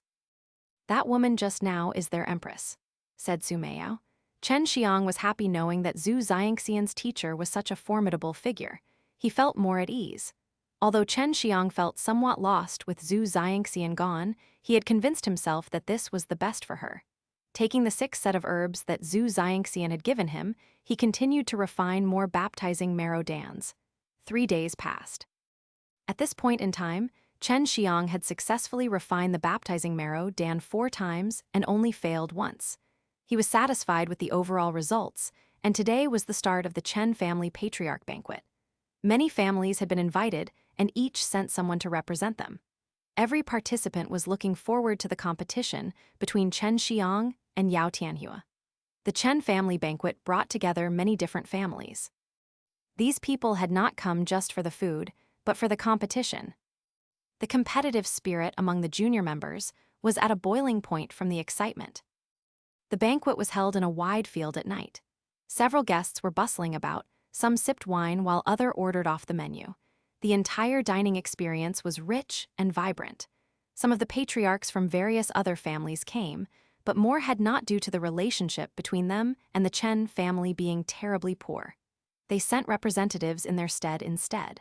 "That woman just now is their empress," said Su Meiyao. Chen Xiang was happy knowing that Xue Xianxian's teacher was such a formidable figure. He felt more at ease. Although Chen Xiang felt somewhat lost with Xue Xianxian gone, he had convinced himself that this was the best for her. Taking the 6 set of herbs that Xue Xianxian had given him, he continued to refine more baptizing marrow dans. 3 days passed. At this point in time, Chen Xiang had successfully refined the baptizing marrow dan 4 times and only failed once. He was satisfied with the overall results, and today was the start of the Chen family Patriarch banquet. Many families had been invited, and each sent someone to represent them. Every participant was looking forward to the competition between Chen Xiang and Yao Tianhua. The Chen family banquet brought together many different families. These people had not come just for the food, but for the competition. The competitive spirit among the junior members was at a boiling point from the excitement. The banquet was held in a wide field at night. Several guests were bustling about, some sipped wine while others ordered off the menu. The entire dining experience was rich and vibrant. Some of the patriarchs from various other families came, but more had not due to the relationship between them and the Chen family being terribly poor. They sent representatives in their stead instead.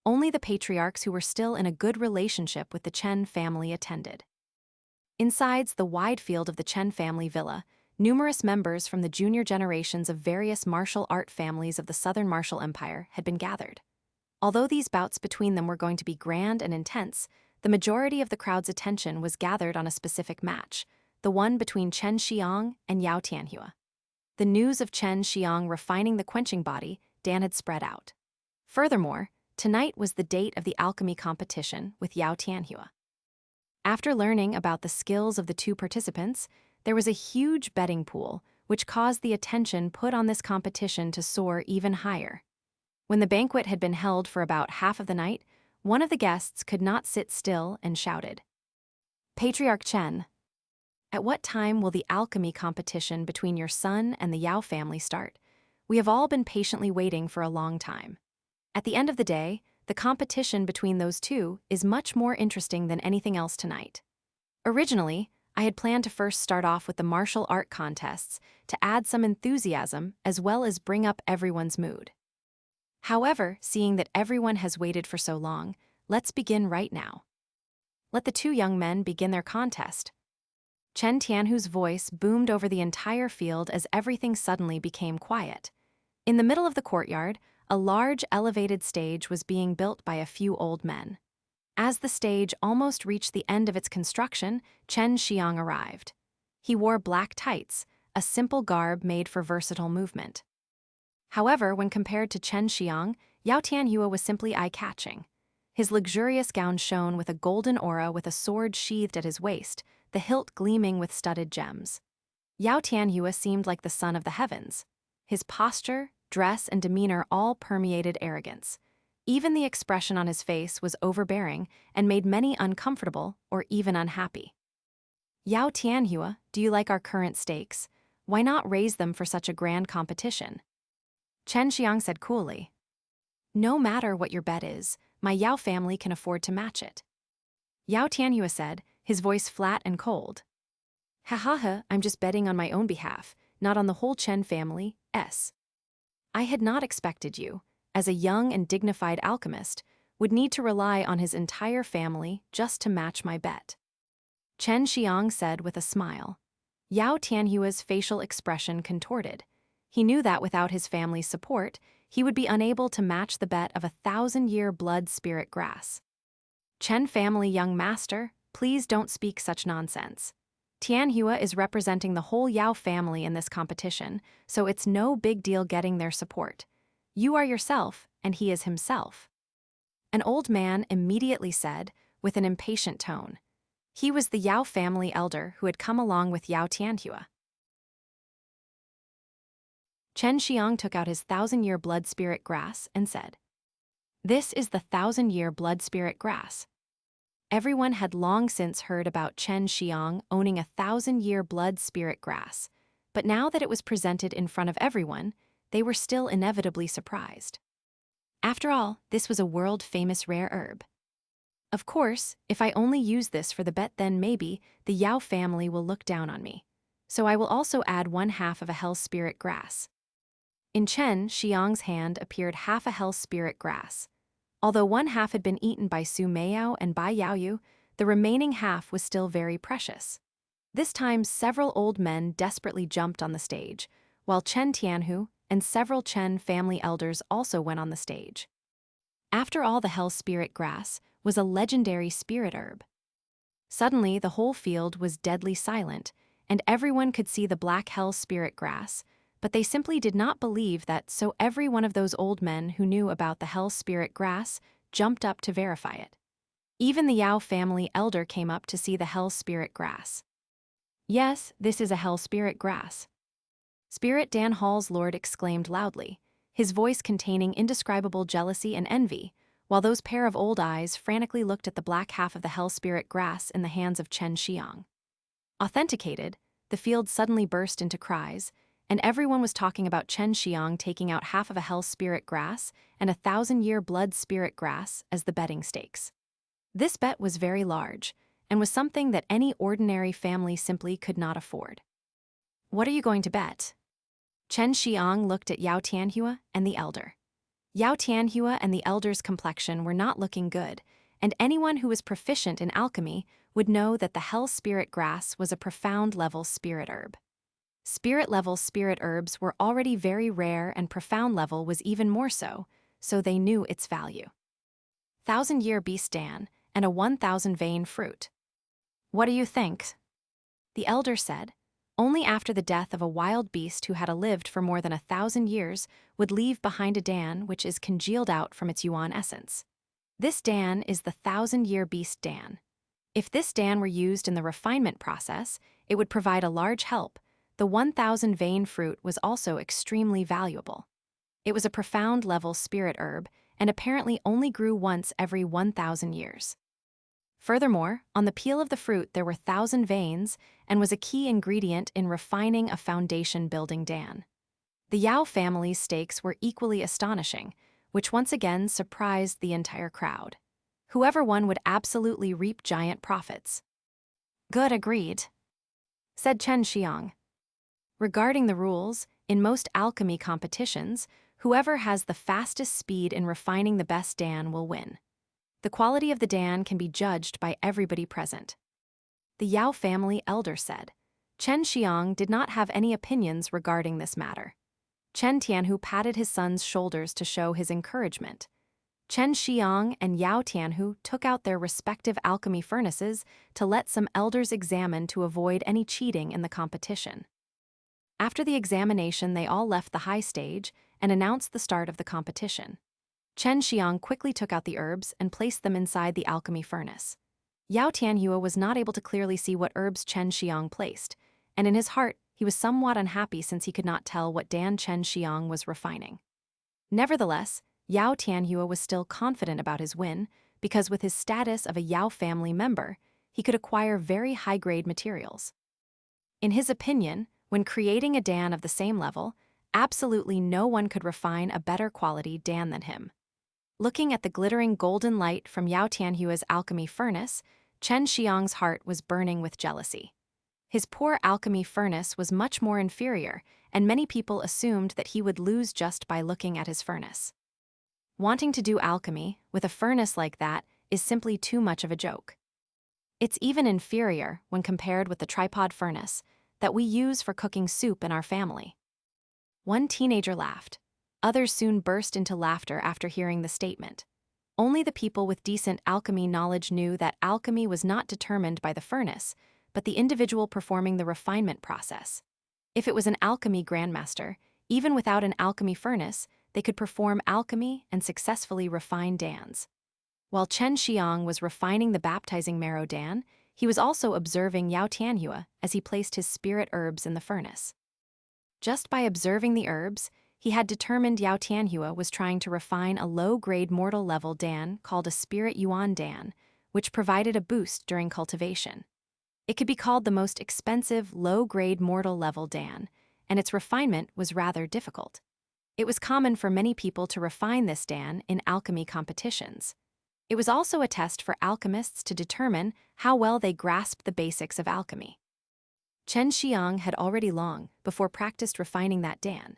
Only the patriarchs who were still in a good relationship with the Chen family attended. Inside the wide field of the Chen family villa, numerous members from the junior generations of various martial art families of the Southern Martial Empire had been gathered. Although these bouts between them were going to be grand and intense, the majority of the crowd's attention was gathered on a specific match, the one between Chen Xiang and Yao Tianhua. The news of Chen Xiang refining the quenching body Dan had spread out. Furthermore, tonight was the date of the alchemy competition with Yao Tianhua. After learning about the skills of the two participants, there was a huge betting pool, which caused the attention put on this competition to soar even higher. When the banquet had been held for about half of the night, one of the guests could not sit still and shouted, "Patriarch Chen, at what time will the alchemy competition between your son and the Yao family start? We have all been patiently waiting for a long time. At the end of the day, the competition between those two is much more interesting than anything else tonight. Originally, I had planned to first start off with the martial art contests to add some enthusiasm as well as bring up everyone's mood. However, seeing that everyone has waited for so long, let's begin right now. Let the two young men begin their contest." Chen Tianhu's voice boomed over the entire field as everything suddenly became quiet. In the middle of the courtyard, a large elevated stage was being built by a few old men. As the stage almost reached the end of its construction, Chen Xiang arrived. He wore black tights, a simple garb made for versatile movement. However, when compared to Chen Xiang, Yao Tianhua was simply eye-catching. His luxurious gown shone with a golden aura with a sword sheathed at his waist, the hilt gleaming with studded gems. Yao Tianhua seemed like the son of the heavens. His posture, dress, and demeanor all permeated arrogance. Even the expression on his face was overbearing and made many uncomfortable or even unhappy. "Yao Tianhua, do you like our current stakes? Why not raise them for such a grand competition?" Chen Xiang said coolly. "No matter what your bet is, my Yao family can afford to match it." Yao Tianhua said, his voice flat and cold. "Ha ha ha, I'm just betting on my own behalf, not on the whole Chen family, s. I had not expected you, as a young and dignified alchemist, would need to rely on his entire family just to match my bet." Chen Xiang said with a smile. Yao Tianhua's facial expression contorted. He knew that without his family's support, he would be unable to match the bet of 1,000-year blood spirit grass. "Chen family young master, please don't speak such nonsense. Tianhua is representing the whole Yao family in this competition, so it's no big deal getting their support. You are yourself, and he is himself." An old man immediately said, with an impatient tone. He was the Yao family elder who had come along with Yao Tianhua. Chen Xiang took out his 1,000-year blood spirit grass and said, "This is the 1,000-year blood spirit grass." Everyone had long since heard about Chen Xiang owning a 1,000-year blood spirit grass, but now that it was presented in front of everyone, they were still inevitably surprised. After all, this was a world-famous rare herb. Of course, if I only use this for the bet, then maybe the Yao family will look down on me. So I will also add 1/2 of a hell spirit grass. In Chen Xiang's hand appeared half a hell spirit grass. Although 1/2 had been eaten by Su Meiyao and Bai Yaoyu, the remaining half was still very precious. This time, several old men desperately jumped on the stage, while Chen Tianhu and several Chen family elders also went on the stage. After all, the hell spirit grass was a legendary spirit herb. Suddenly, the whole field was deadly silent, and everyone could see the black hell spirit grass, but they simply did not believe that, so every one of those old men who knew about the hell spirit grass jumped up to verify it. Even the Yao family elder came up to see the hell spirit grass. "Yes, this is a hell spirit grass." Spirit Dan Hall's lord exclaimed loudly, his voice containing indescribable jealousy and envy, while those pair of old eyes frantically looked at the black half of the hell spirit grass in the hands of Xue Xianxian. Authenticated, the field suddenly burst into cries, and everyone was talking about Xue Xianxian taking out half of a hell spirit grass and 1,000-year blood spirit grass as the betting stakes. This bet was very large, and was something that any ordinary family simply could not afford. "What are you going to bet?" Xue Xianxian looked at Yao Tianhua and the elder. Yao Tianhua and the elder's complexion were not looking good, and anyone who was proficient in alchemy would know that the hell spirit grass was a profound-level spirit herb. Spirit-level spirit herbs were already very rare, and profound level was even more so they knew its value. 1,000-year beast Dan and a 1,000 vein fruit. "What do you think?" The elder said. Only after the death of a wild beast who had lived for more than 1,000 years would leave behind a Dan which is congealed out from its Yuan essence. This Dan is the 1,000-year beast Dan. If this Dan were used in the refinement process, it would provide a large help. The 1,000 vein fruit was also extremely valuable. It was a profound-level spirit herb, and apparently only grew once every 1,000 years. Furthermore, on the peel of the fruit there were 1,000 veins, and was a key ingredient in refining a foundation-building Dan. The Yao family's stakes were equally astonishing, which once again surprised the entire crowd. Whoever won would absolutely reap giant profits. "Good, agreed," said Xue Xianxian. Regarding the rules, in most alchemy competitions, whoever has the fastest speed in refining the best Dan will win. The quality of the Dan can be judged by everybody present. The Yao family elder said. Xue Xianxian did not have any opinions regarding this matter. Chen Tianhu patted his son's shoulders to show his encouragement. Xue Xianxian and Yao Tianhu took out their respective alchemy furnaces to let some elders examine to avoid any cheating in the competition. After the examination, they all left the high stage and announced the start of the competition. Xue Xianxian quickly took out the herbs and placed them inside the alchemy furnace. Yao Tianhua was not able to clearly see what herbs Xue Xianxian placed, and in his heart he was somewhat unhappy since he could not tell what Dan Xue Xianxian was refining. Nevertheless, Yao Tianhua was still confident about his win because with his status of a Yao family member, he could acquire very high-grade materials. In his opinion, when creating a Dan of the same level, absolutely no one could refine a better quality Dan than him. Looking at the glittering golden light from Yao Tianhua's alchemy furnace, Xue Xianxian's heart was burning with jealousy. His poor alchemy furnace was much more inferior, and many people assumed that he would lose just by looking at his furnace. Wanting to do alchemy with a furnace like that is simply too much of a joke. It's even inferior when compared with the tripod furnace that we use for cooking soup in our family. One teenager laughed. Others soon burst into laughter after hearing the statement. Only the people with decent alchemy knowledge knew that alchemy was not determined by the furnace, but the individual performing the refinement process. If it was an alchemy grandmaster, even without an alchemy furnace, they could perform alchemy and successfully refine Dans. While Xue Xianxian was refining the baptizing Marrow Dan, he was also observing Yao Tianhua as he placed his spirit herbs in the furnace. Just by observing the herbs, he had determined Yao Tianhua was trying to refine a low-grade mortal level Dan called a Spirit Yuan Dan, which provided a boost during cultivation. It could be called the most expensive low-grade mortal level Dan, and its refinement was rather difficult. It was common for many people to refine this Dan in alchemy competitions. It was also a test for alchemists to determine how well they grasped the basics of alchemy. Xue Xianxian had already long before practiced refining that Dan.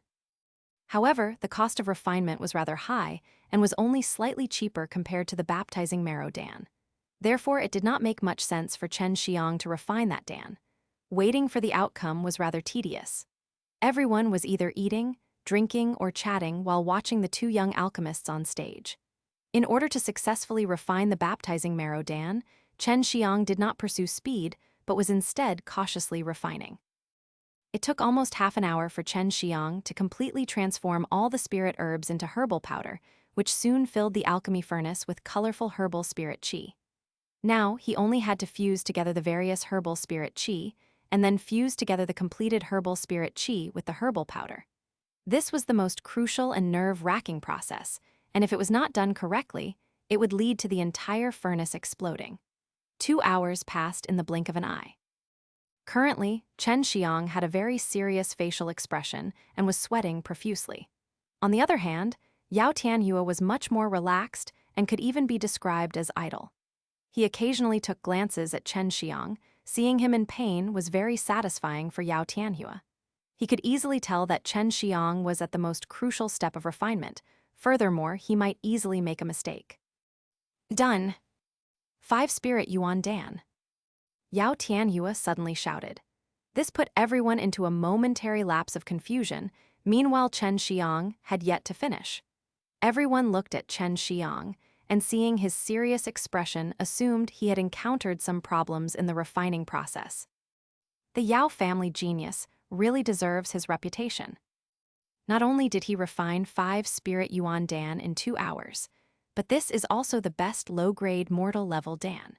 However, the cost of refinement was rather high and was only slightly cheaper compared to the baptizing Marrow Dan. Therefore, it did not make much sense for Xue Xianxian to refine that Dan. Waiting for the outcome was rather tedious. Everyone was either eating, drinking, or chatting while watching the two young alchemists on stage. In order to successfully refine the baptizing Marrow Dan, Xue Xianxian did not pursue speed, but was instead cautiously refining. It took almost half an hour for Xue Xianxian to completely transform all the spirit herbs into herbal powder, which soon filled the alchemy furnace with colorful herbal spirit qi. Now, he only had to fuse together the various herbal spirit qi, and then fuse together the completed herbal spirit qi with the herbal powder. This was the most crucial and nerve-wracking process, and if it was not done correctly, It would lead to the entire furnace exploding. 2 hours passed in the blink of an eye. Currently, Chen Xiang had a very serious facial expression and was sweating profusely. On the other hand, Yao Tianyue was much more relaxed and could even be described as idle. He occasionally took glances at Chen Xiang. Seeing him in pain was very satisfying for Yao Tianyue. He could easily tell that Chen Xiang was at the most crucial step of refinement. Furthermore, he might easily make a mistake. Done. 5 spirit Yuan Dan. Yao Tianyue suddenly shouted. This put everyone into a momentary lapse of confusion. Meanwhile, Chen Xiang had yet to finish. Everyone looked at Chen Xiang, and seeing his serious expression assumed he had encountered some problems in the refining process. The Yao family genius really deserves his reputation. Not only did he refine 5 spirit Yuan Dan in 2 hours, but this is also the best low-grade mortal level Dan.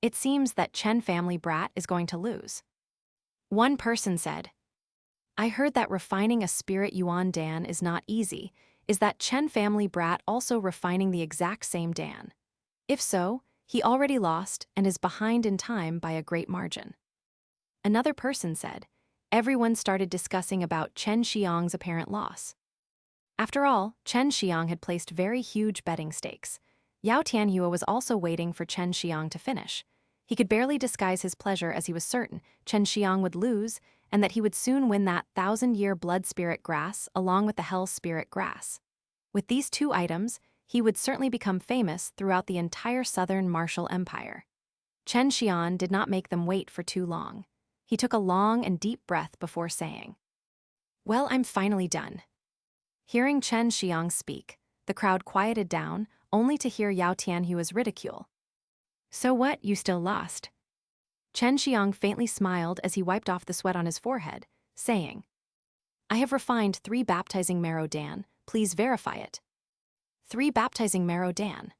It seems that Chen family brat is going to lose. One person said, I heard that refining a spirit Yuan Dan is not easy. Is that Chen family brat also refining the exact same Dan? If so, he already lost and is behind in time by a great margin. Another person said, everyone started discussing about Chen Xiang's apparent loss. After all, Chen Xiang had placed very huge betting stakes. Yao Tianyue was also waiting for Chen Xiang to finish. He could barely disguise his pleasure as he was certain Chen Xiang would lose and that he would soon win that 1,000-year blood spirit grass along with the hell spirit grass. With these 2 items, he would certainly become famous throughout the entire southern martial empire. Chen Xiang did not make them wait for too long. He took a long and deep breath before saying, Well, I'm finally done. Hearing Chen Xiang speak, the crowd quieted down, only to hear Yao Tianyue's ridicule. So what, you still lost? Chen Xiang faintly smiled as he wiped off the sweat on his forehead, saying, I have refined 3 baptizing Marrow Dan, please verify it. 3 baptizing Marrow Dan.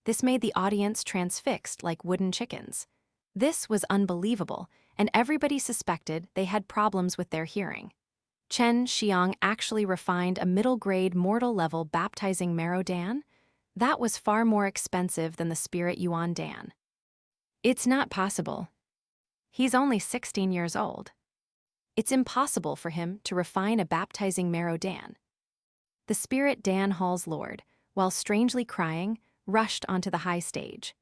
This made the audience transfixed like wooden chickens. This was unbelievable, and everybody suspected they had problems with their hearing. Chen Xiang actually refined a middle-grade mortal-level baptizing Marrow Dan? That was far more expensive than the spirit Yuan Dan. It's not possible. He's only 16 years old. It's impossible for him to refine a baptizing Marrow Dan. The spirit Dan Hall's lord, while strangely crying, rushed onto the high stage.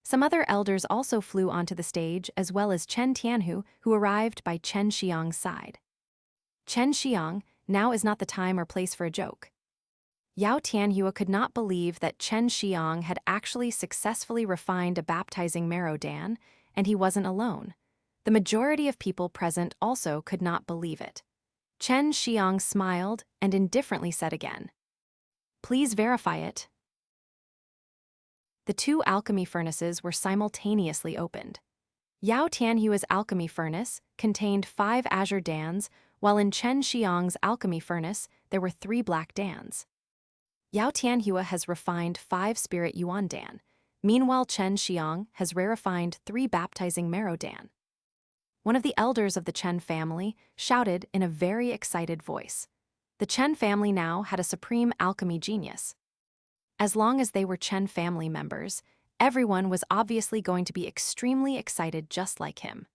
Some other elders also flew onto the stage as well as Chen Tianhu, who arrived by Chen Xiang's side. Chen Xiang, now is not the time or place for a joke. Yao Tianyue could not believe that Chen Xiang had actually successfully refined a baptizing Marrow Dan, and he wasn't alone. The majority of people present also could not believe it. Chen Xiang smiled and indifferently said again, Please verify it. The 2 alchemy furnaces were simultaneously opened. Yao Tianyue's alchemy furnace contained 5 azure dans, while in Chen Xiang's alchemy furnace there were 3 black dans. Yao Tianyue has refined 5 spirit Yuan Dan. Meanwhile, Chen Xiang has rarefined 3 baptizing Marrow Dan. One of the elders of the Chen family shouted in a very excited voice. The Chen family now had a supreme alchemy genius. As long as they were Chen family members, everyone was obviously going to be extremely excited just like him.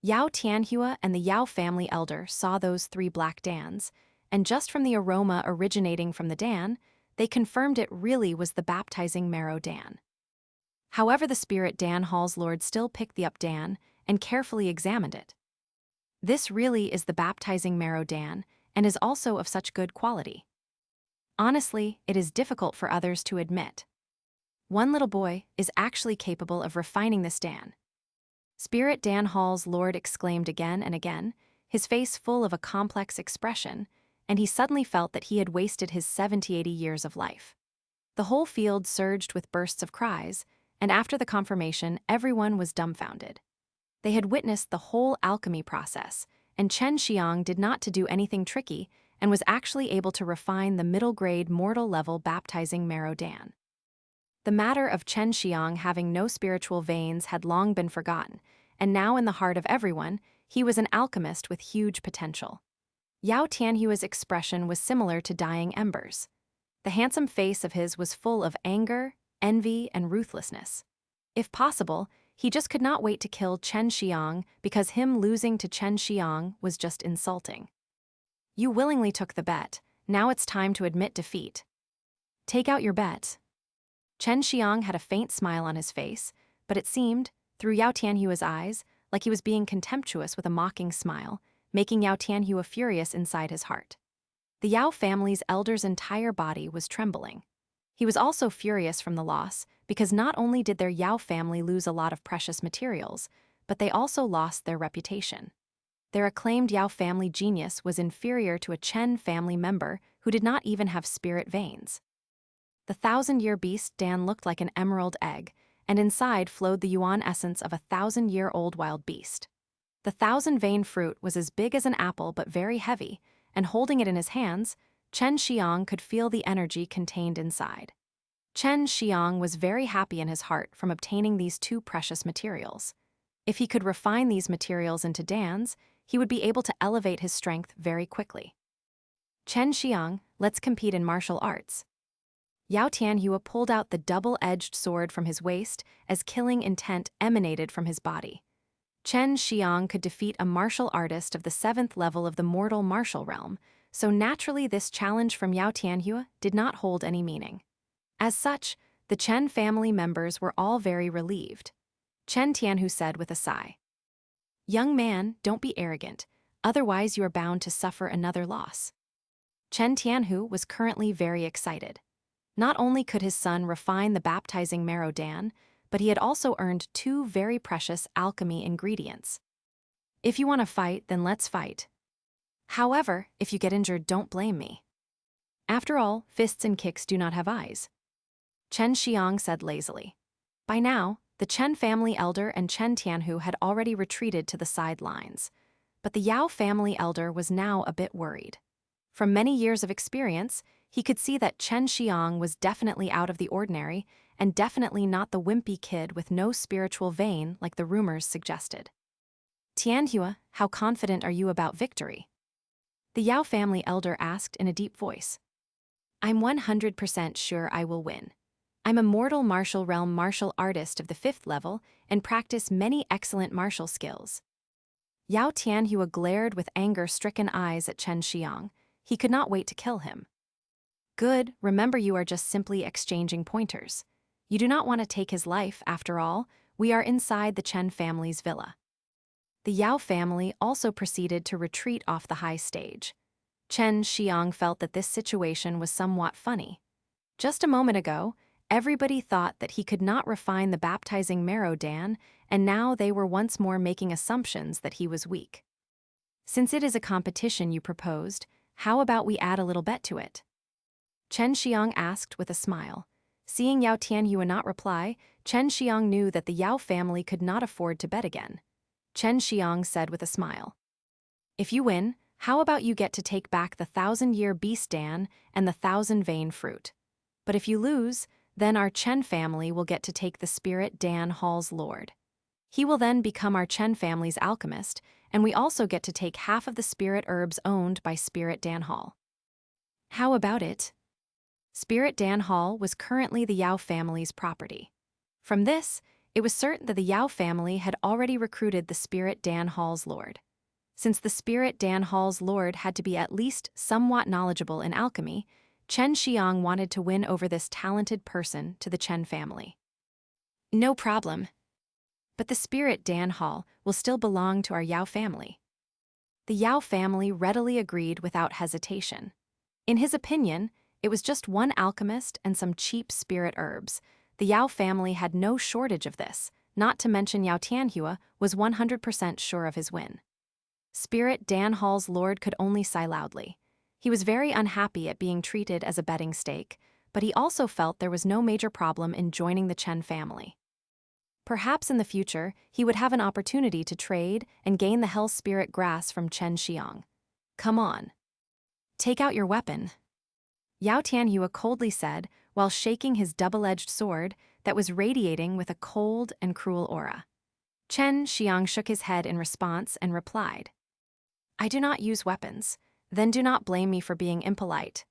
Yao Tianyue and the Yao family elder saw those 3 black dans, and just from the aroma originating from the Dan, they confirmed it really was the baptizing Marrow Dan. However, the spirit Dan Hall's lord still picked the up Dan and carefully examined it. This really is the baptizing Marrow Dan and is also of such good quality. Honestly, it is difficult for others to admit. One little boy is actually capable of refining this Dan. Spirit Dan Hall's lord exclaimed again and again, his face full of a complex expression, and he suddenly felt that he had wasted his 70-80 years of life. The whole field surged with bursts of cries, and after the confirmation, everyone was dumbfounded. They had witnessed the whole alchemy process, and Chen Xiang did not to do anything tricky and was actually able to refine the middle-grade mortal-level baptizing Marrow Dan. The matter of Chen Xiang having no spiritual veins had long been forgotten, and now in the heart of everyone, he was an alchemist with huge potential. Yao Tianyue's expression was similar to dying embers. The handsome face of his was full of anger, envy, and ruthlessness. If possible, he just could not wait to kill Chen Xiang because him losing to Chen Xiang was just insulting. You willingly took the bet, now it's time to admit defeat. Take out your bet. Chen Xiang had a faint smile on his face, but it seemed, through Yao Tianhua's eyes, like he was being contemptuous with a mocking smile, making Yao Tianhua furious inside his heart. The Yao family's elder's entire body was trembling. He was also furious from the loss, because not only did their Yao family lose a lot of precious materials, but they also lost their reputation. Their acclaimed Yao family genius was inferior to a Chen family member who did not even have spirit veins. The 1,000-year beast Dan looked like an emerald egg, and inside flowed the Yuan essence of a 1,000-year-old wild beast. The 1,000-vein fruit was as big as an apple but very heavy, and holding it in his hands, Chen Xiang could feel the energy contained inside. Chen Xiang was very happy in his heart from obtaining these two precious materials. If he could refine these materials into Dan's, he would be able to elevate his strength very quickly. Chen Xiang, let's compete in martial arts. Yao Tianhua pulled out the double-edged sword from his waist as killing intent emanated from his body. Chen Xiang could defeat a martial artist of the 7th level of the mortal martial realm, so naturally this challenge from Yao Tianhua did not hold any meaning. As such, the Chen family members were all very relieved. Chen Tianhu said with a sigh, "Young man, don't be arrogant, otherwise you are bound to suffer another loss." Chen Tianhu was currently very excited. Not only could his son refine the baptizing Marrow Dan, but he had also earned 2 very precious alchemy ingredients. If you want to fight, then let's fight. However, if you get injured, don't blame me. After all, fists and kicks do not have eyes. Chen Xiang said lazily. By now, the Chen family elder and Chen Tianhu had already retreated to the sidelines, but the Yao family elder was now a bit worried. From many years of experience, he could see that Chen Xiang was definitely out of the ordinary and definitely not the wimpy kid with no spiritual vein like the rumors suggested. Tianhua, how confident are you about victory? The Yao family elder asked in a deep voice. I'm 100% sure I will win. I'm a mortal martial realm martial artist of the 5th level and practice many excellent martial skills. Yao Tianhua glared with anger-stricken eyes at Chen Xiang. He could not wait to kill him. Good, remember you are just simply exchanging pointers. You do not want to take his life, after all, we are inside the Chen family's villa. The Yao family also proceeded to retreat off the high stage. Chen Xiang felt that this situation was somewhat funny. Just a moment ago, everybody thought that he could not refine the baptizing Marrow Dan, and now they were once more making assumptions that he was weak. Since it is a competition you proposed, how about we add a little bet to it? Chen Xiang asked with a smile. Seeing Yao Tianhua not reply, Chen Xiang knew that the Yao family could not afford to bet again. Chen Xiang said with a smile. If you win, how about you get to take back the 1,000-year beast Dan and the 1,000-vein fruit? But if you lose, then our Chen family will get to take the spirit Dan Hall's lord. He will then become our Chen family's alchemist, and we also get to take half of the spirit herbs owned by Spirit Dan Hall. How about it? Spirit Dan Hall was currently the Yao family's property. From this, it was certain that the Yao family had already recruited the Spirit Dan Hall's lord. Since the Spirit Dan Hall's lord had to be at least somewhat knowledgeable in alchemy, Chen Xiang wanted to win over this talented person to the Chen family. No problem. But the Spirit Dan Hall will still belong to our Yao family. The Yao family readily agreed without hesitation. In his opinion, it was just one alchemist and some cheap spirit herbs. The Yao family had no shortage of this, not to mention Yao Tianhua was 100% sure of his win. Spirit Dan Hall's lord could only sigh loudly. He was very unhappy at being treated as a betting stake, but he also felt there was no major problem in joining the Chen family. Perhaps in the future, he would have an opportunity to trade and gain the Hell Spirit grass from Chen Xiang. Come on. Take out your weapon. Yao Tianhua coldly said while shaking his double-edged sword that was radiating with a cold and cruel aura. Chen Xiang shook his head in response and replied, I do not use weapons, then do not blame me for being impolite.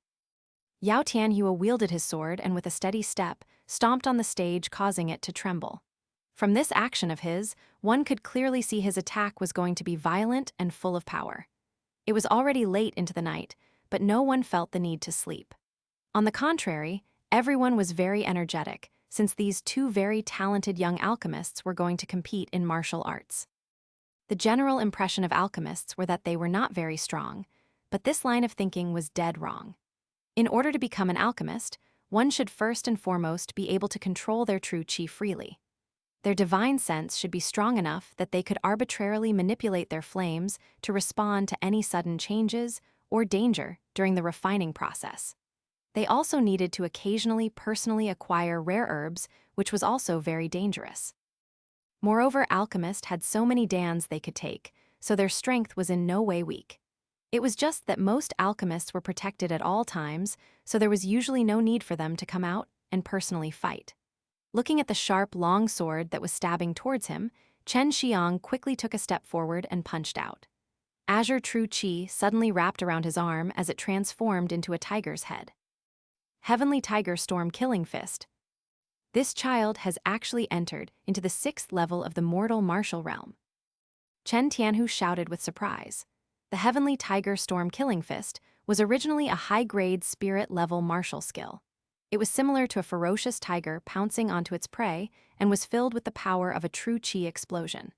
Yao Tianhua wielded his sword and with a steady step, stomped on the stage, causing it to tremble. From this action of his, one could clearly see his attack was going to be violent and full of power. It was already late into the night, but no one felt the need to sleep. On the contrary, everyone was very energetic, since these two very talented young alchemists were going to compete in martial arts. The general impression of alchemists were that they were not very strong, but this line of thinking was dead wrong. In order to become an alchemist, one should first and foremost be able to control their true qi freely. Their divine sense should be strong enough that they could arbitrarily manipulate their flames to respond to any sudden changes or danger during the refining process. They also needed to occasionally personally acquire rare herbs, which was also very dangerous. Moreover, alchemists had so many dans they could take, so their strength was in no way weak. It was just that most alchemists were protected at all times, so there was usually no need for them to come out and personally fight. Looking at the sharp, long sword that was stabbing towards him, Xue Xianxian quickly took a step forward and punched out. Azure True Qi suddenly wrapped around his arm as it transformed into a tiger's head. Heavenly Tiger Storm Killing Fist. This child has actually entered into the 6th level of the mortal martial realm. Chen Tianhu shouted with surprise. The Heavenly Tiger Storm Killing Fist was originally a high-grade spirit-level martial skill. It was similar to a ferocious tiger pouncing onto its prey and was filled with the power of a true qi explosion.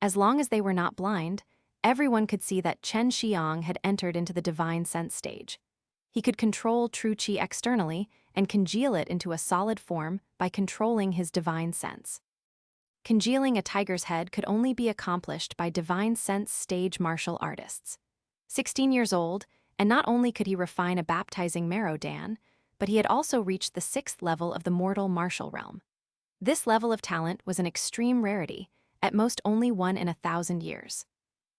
As long as they were not blind, everyone could see that Xue Xianxian had entered into the divine sense stage. He could control true qi externally and congeal it into a solid form by controlling his divine sense. Congealing a tiger's head could only be accomplished by divine sense stage martial artists. 16 years old, and not only could he refine a baptizing Marrow dan, but he had also reached the 6th level of the mortal martial realm. This level of talent was an extreme rarity, at most only one in 1,000 years.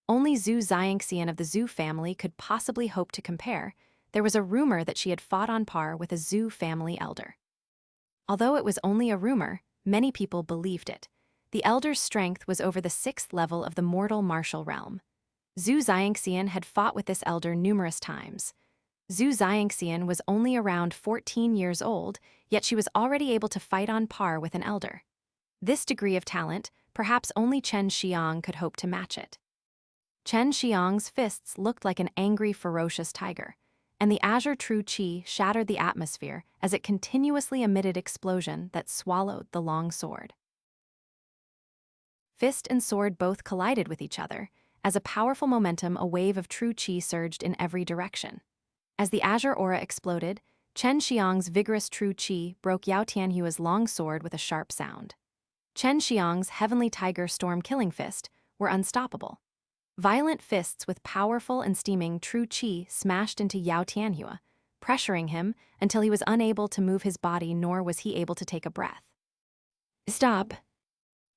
Only Xue Xianxian of the Xue family could possibly hope to compare. There was a rumor that she had fought on par with a Xue family elder. Although it was only a rumor, many people believed it. The elder's strength was over the 6th level of the mortal martial realm. Xue Xianxian had fought with this elder numerous times. Xue Xianxian was only around 14 years old, yet she was already able to fight on par with an elder. This degree of talent, perhaps only Xue Xianxian could hope to match it. Xue Xianxian's fists looked like an angry, ferocious tiger, and the azure true qi shattered the atmosphere as it continuously emitted explosion that swallowed the long sword. Fist and sword both collided with each other. As a powerful momentum, a wave of true qi surged in every direction. As the azure aura exploded, Xue Xianxian's vigorous true qi broke Yao Tianhua's long sword with a sharp sound. Xue Xianxian's Heavenly Tiger Storm Killing Fist were unstoppable. Violent fists with powerful and steaming true qi smashed into Yao Tianhua, pressuring him until he was unable to move his body, nor was he able to take a breath. "Stop!"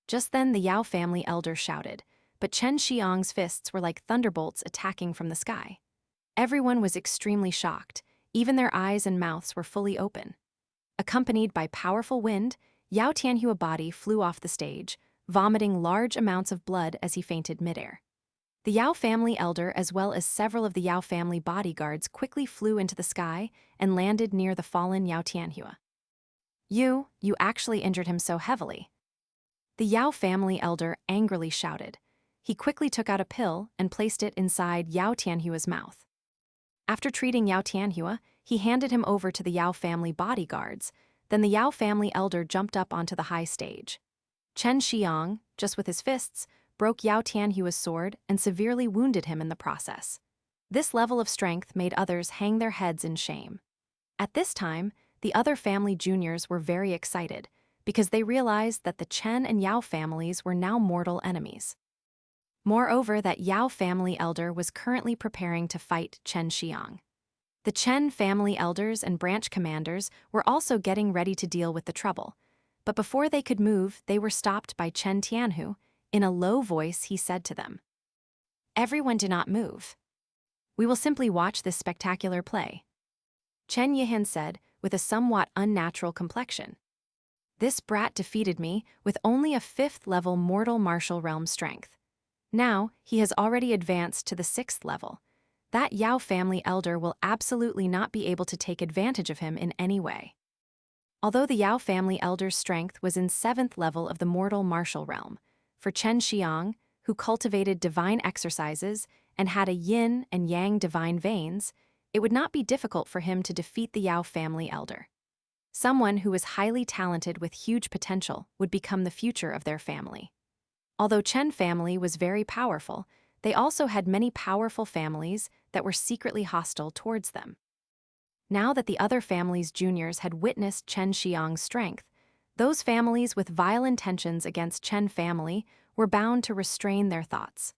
Just then the Yao family elder shouted, but Xue Xianxian's fists were like thunderbolts attacking from the sky. Everyone was extremely shocked, even their eyes and mouths were fully open. Accompanied by powerful wind, Yao Tianhua's body flew off the stage, vomiting large amounts of blood as he fainted midair. The Yao family elder as well as several of the Yao family bodyguards quickly flew into the sky and landed near the fallen Yao Tianhua. You actually injured him so heavily." The Yao family elder angrily shouted. He quickly took out a pill and placed it inside Yao Tianhua's mouth. After treating Yao Tianhua, he handed him over to the Yao family bodyguards. Then the Yao family elder jumped up onto the high stage. Xue Xianxian, just with his fists, broke Yao Tianhua's sword and severely wounded him in the process. This level of strength made others hang their heads in shame. At this time, the other family juniors were very excited, because they realized that the Chen and Yao families were now mortal enemies. Moreover, that Yao family elder was currently preparing to fight Xue Xianxian. The Chen family elders and branch commanders were also getting ready to deal with the trouble, but before they could move, they were stopped by Chen Tianhu. In a low voice, he said to them, "Everyone do not move. We will simply watch this spectacular play." Chen Yihan said, with a somewhat unnatural complexion. "This brat defeated me with only a 5th-level mortal martial realm strength. Now, he has already advanced to the 6th level. That Yao family elder will absolutely not be able to take advantage of him in any way. Although the Yao family elder's strength was in 7th level of the mortal martial realm, for Chen Xiang, who cultivated divine exercises and had a yin and yang divine veins, it would not be difficult for him to defeat the Yao family elder. Someone who was highly talented with huge potential would become the future of their family. Although Chen family was very powerful, they also had many powerful families that were secretly hostile towards them. Now that the other family's juniors had witnessed Chen Xiang's strength, those families with vile intentions against Chen family were bound to restrain their thoughts.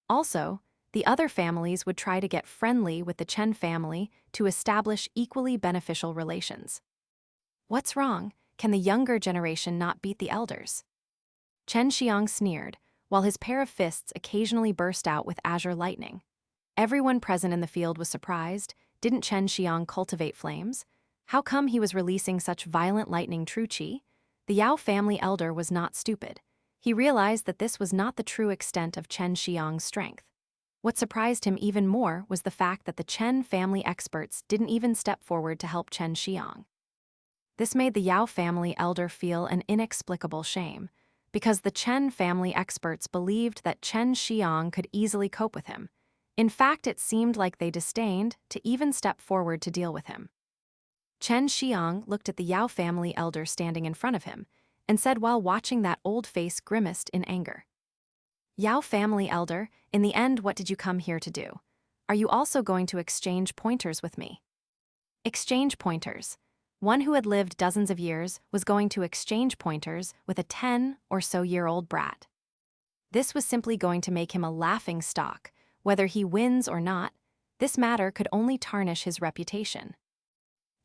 Also, the other families would try to get friendly with the Chen family to establish equally beneficial relations. What's wrong? Can the younger generation not beat the elders? Chen Xiang sneered, while his pair of fists occasionally burst out with azure lightning. Everyone present in the field was surprised. Didn't Chen Xiang cultivate flames? How come he was releasing such violent lightning true qi? The Yao family elder was not stupid. He realized that this was not the true extent of Chen Xiang's strength. What surprised him even more was the fact that the Chen family experts didn't even step forward to help Chen Xiang. This made the Yao family elder feel an inexplicable shame, because the Chen family experts believed that Chen Xiang could easily cope with him. In fact, it seemed like they disdained to even step forward to deal with him. Chen Xiang looked at the Yao family elder standing in front of him, and said while watching that old face grimaced in anger. Yao family elder, in the end, what did you come here to do? Are you also going to exchange pointers with me? Exchange pointers. One who had lived dozens of years was going to exchange pointers with a 10 or so year old brat. This was simply going to make him a laughing stock. Whether he wins or not, this matter could only tarnish his reputation.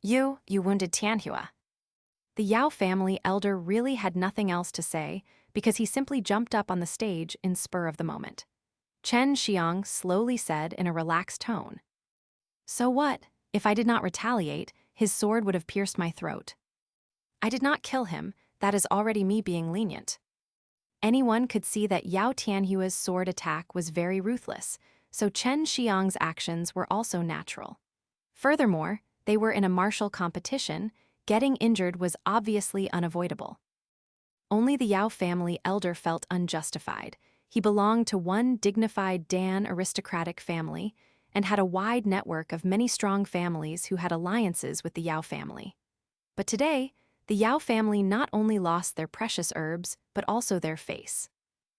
You wounded Tianhua. The Yao family elder really had nothing else to say because he simply jumped up on the stage in spur of the moment. Chen Xiang slowly said in a relaxed tone. So what? If I did not retaliate, his sword would have pierced my throat. I did not kill him, that is already me being lenient. Anyone could see that Yao Tianhua's sword attack was very ruthless, so Chen Xiang's actions were also natural. Furthermore, they were in a martial competition. Getting injured was obviously unavoidable. Only the Yao family elder felt unjustified. He belonged to one dignified Dan aristocratic family and had a wide network of many strong families who had alliances with the Yao family. But today, the Yao family not only lost their precious herbs, but also their face.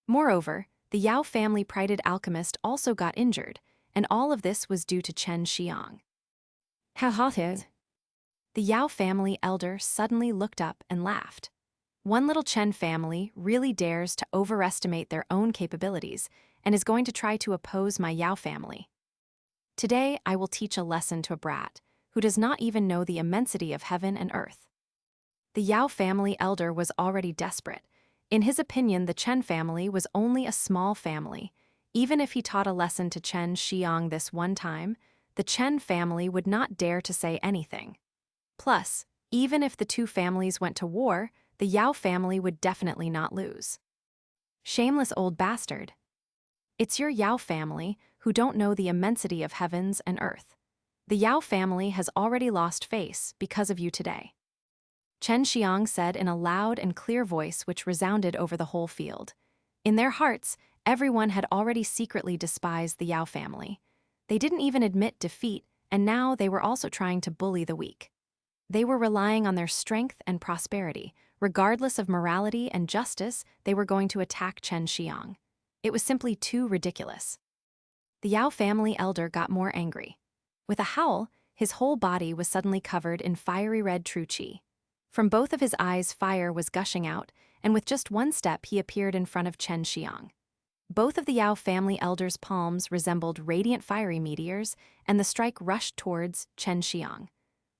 Moreover, the Yao family prided alchemist also got injured, and all of this was due to Chen Xiang. How hot is? The Yao family elder suddenly looked up and laughed. One little Chen family really dares to overestimate their own capabilities and is going to try to oppose my Yao family. Today, I will teach a lesson to a brat who does not even know the immensity of heaven and earth. The Yao family elder was already desperate. In his opinion, the Chen family was only a small family. Even if he taught a lesson to Chen Xiang this one time, the Chen family would not dare to say anything. Plus, even if the two families went to war, the Yao family would definitely not lose. Shameless old bastard. It's your Yao family who don't know the immensity of heavens and earth. The Yao family has already lost face because of you today. Chen Xiang said in a loud and clear voice which resounded over the whole field. In their hearts, everyone had already secretly despised the Yao family. They didn't even admit defeat, and now they were also trying to bully the weak. They were relying on their strength and prosperity. Regardless of morality and justice, they were going to attack Chen Xiang. It was simply too ridiculous. The Yao family elder got more angry. With a howl, his whole body was suddenly covered in fiery red true qi. From both of his eyes, fire was gushing out, and with just one step he appeared in front of Chen Xiang. Both of the Yao family elders' palms resembled radiant fiery meteors, and the strike rushed towards Chen Xiang,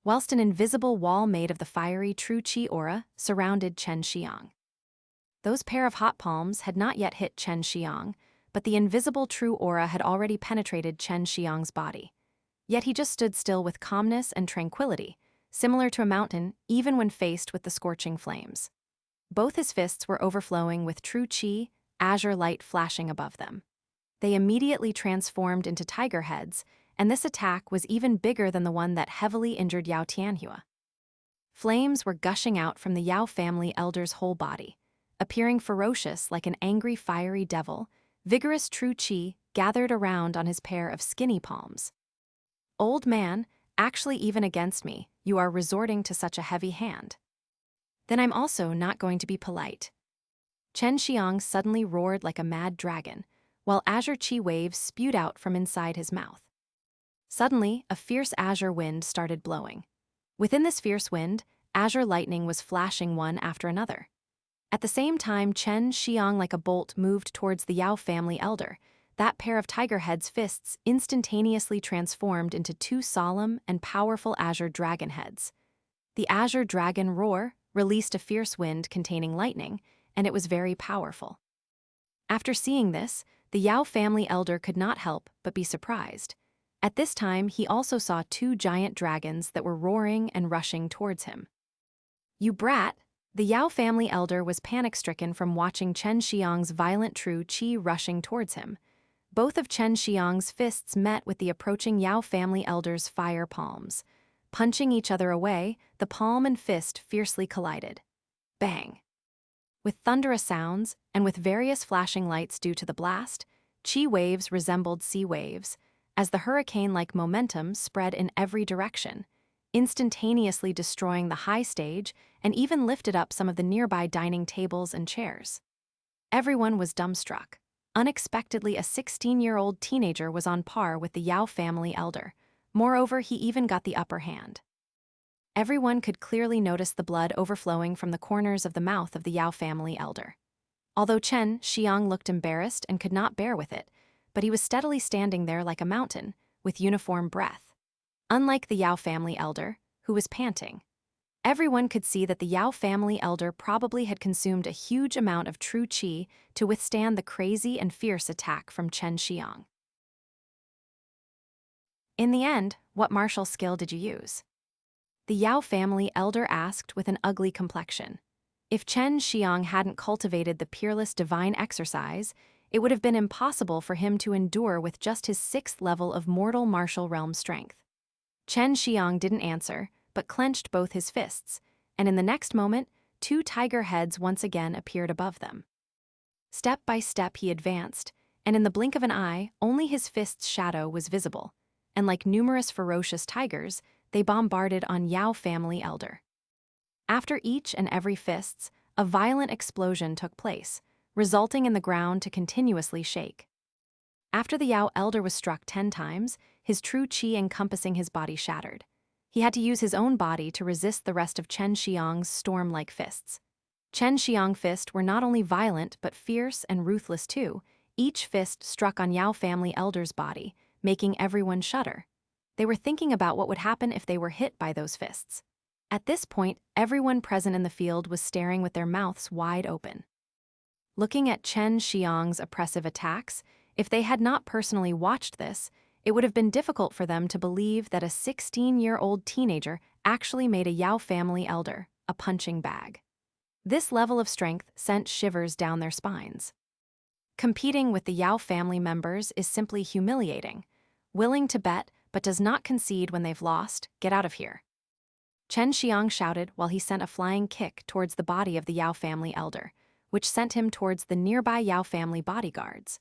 whilst an invisible wall made of the fiery true qi aura surrounded Chen Xiang. Those pair of hot palms had not yet hit Chen Xiang, but the invisible true aura had already penetrated Chen Xiang's body. Yet he just stood still with calmness and tranquility, similar to a mountain even when faced with the scorching flames. Both his fists were overflowing with true qi, azure light flashing above them. They immediately transformed into tiger heads, and this attack was even bigger than the one that heavily injured Yao Tianhua. Flames were gushing out from the Yao family elder's whole body. Appearing ferocious like an angry fiery devil, vigorous true qi gathered around on his pair of skinny palms. "Old man, actually even against me, you are resorting to such a heavy hand. Then I'm also not going to be polite." Chen Xiang suddenly roared like a mad dragon, while azure qi waves spewed out from inside his mouth. Suddenly, a fierce azure wind started blowing. Within this fierce wind, azure lightning was flashing one after another. At the same time, Chen Xiang like a bolt moved towards the Yao family elder. That pair of tiger heads' fists instantaneously transformed into two solemn and powerful azure dragon heads. The azure dragon roar released a fierce wind containing lightning, and it was very powerful. After seeing this, the Yao family elder could not help but be surprised. At this time, he also saw two giant dragons that were roaring and rushing towards him. "You brat!" The Yao family elder was panic-stricken from watching Chen Xiang's violent true qi rushing towards him. Both of Chen Xiang's fists met with the approaching Yao family elder's fire palms. Punching each other away, the palm and fist fiercely collided. Bang! With thunderous sounds, and with various flashing lights due to the blast, qi waves resembled sea waves, as the hurricane-like momentum spread in every direction, instantaneously destroying the high stage and even lifted up some of the nearby dining tables and chairs. Everyone was dumbstruck. Unexpectedly, a 16-year-old teenager was on par with the Yao family elder. Moreover, he even got the upper hand. Everyone could clearly notice the blood overflowing from the corners of the mouth of the Yao family elder. Although Chen Xiang looked embarrassed and could not bear with it, but he was steadily standing there like a mountain, with uniform breath. Unlike the Yao family elder, who was panting. Everyone could see that the Yao family elder probably had consumed a huge amount of true qi to withstand the crazy and fierce attack from Chen Xiang. "In the end, what martial skill did you use?" the Yao family elder asked with an ugly complexion. If Chen Xiang hadn't cultivated the peerless divine exercise, it would have been impossible for him to endure with just his 6th level of mortal martial realm strength. Chen Xiang didn't answer, but clenched both his fists, and in the next moment, two tiger heads once again appeared above them. Step by step he advanced, and in the blink of an eye, only his fist's shadow was visible, and like numerous ferocious tigers, they bombarded on Yao family elder. After each and every fists, a violent explosion took place, resulting in the ground to continuously shake. After the Yao elder was struck 10 times, his true qi encompassing his body shattered. He had to use his own body to resist the rest of Chen Xiang's storm-like fists. Chen Xiang's fists were not only violent but fierce and ruthless too. Each fist struck on Yao family elder's body, making everyone shudder. They were thinking about what would happen if they were hit by those fists. At this point, everyone present in the field was staring with their mouths wide open. Looking at Chen Xiang's oppressive attacks, if they had not personally watched this, it would have been difficult for them to believe that a 16-year-old teenager actually made a Yao family elder a punching bag. This level of strength sent shivers down their spines. Competing with the Yao family members is simply humiliating. Willing to bet, but does not concede when they've lost, get out of here. Chen Xiang shouted while he sent a flying kick towards the body of the Yao family elder, which sent him towards the nearby Yao family bodyguards.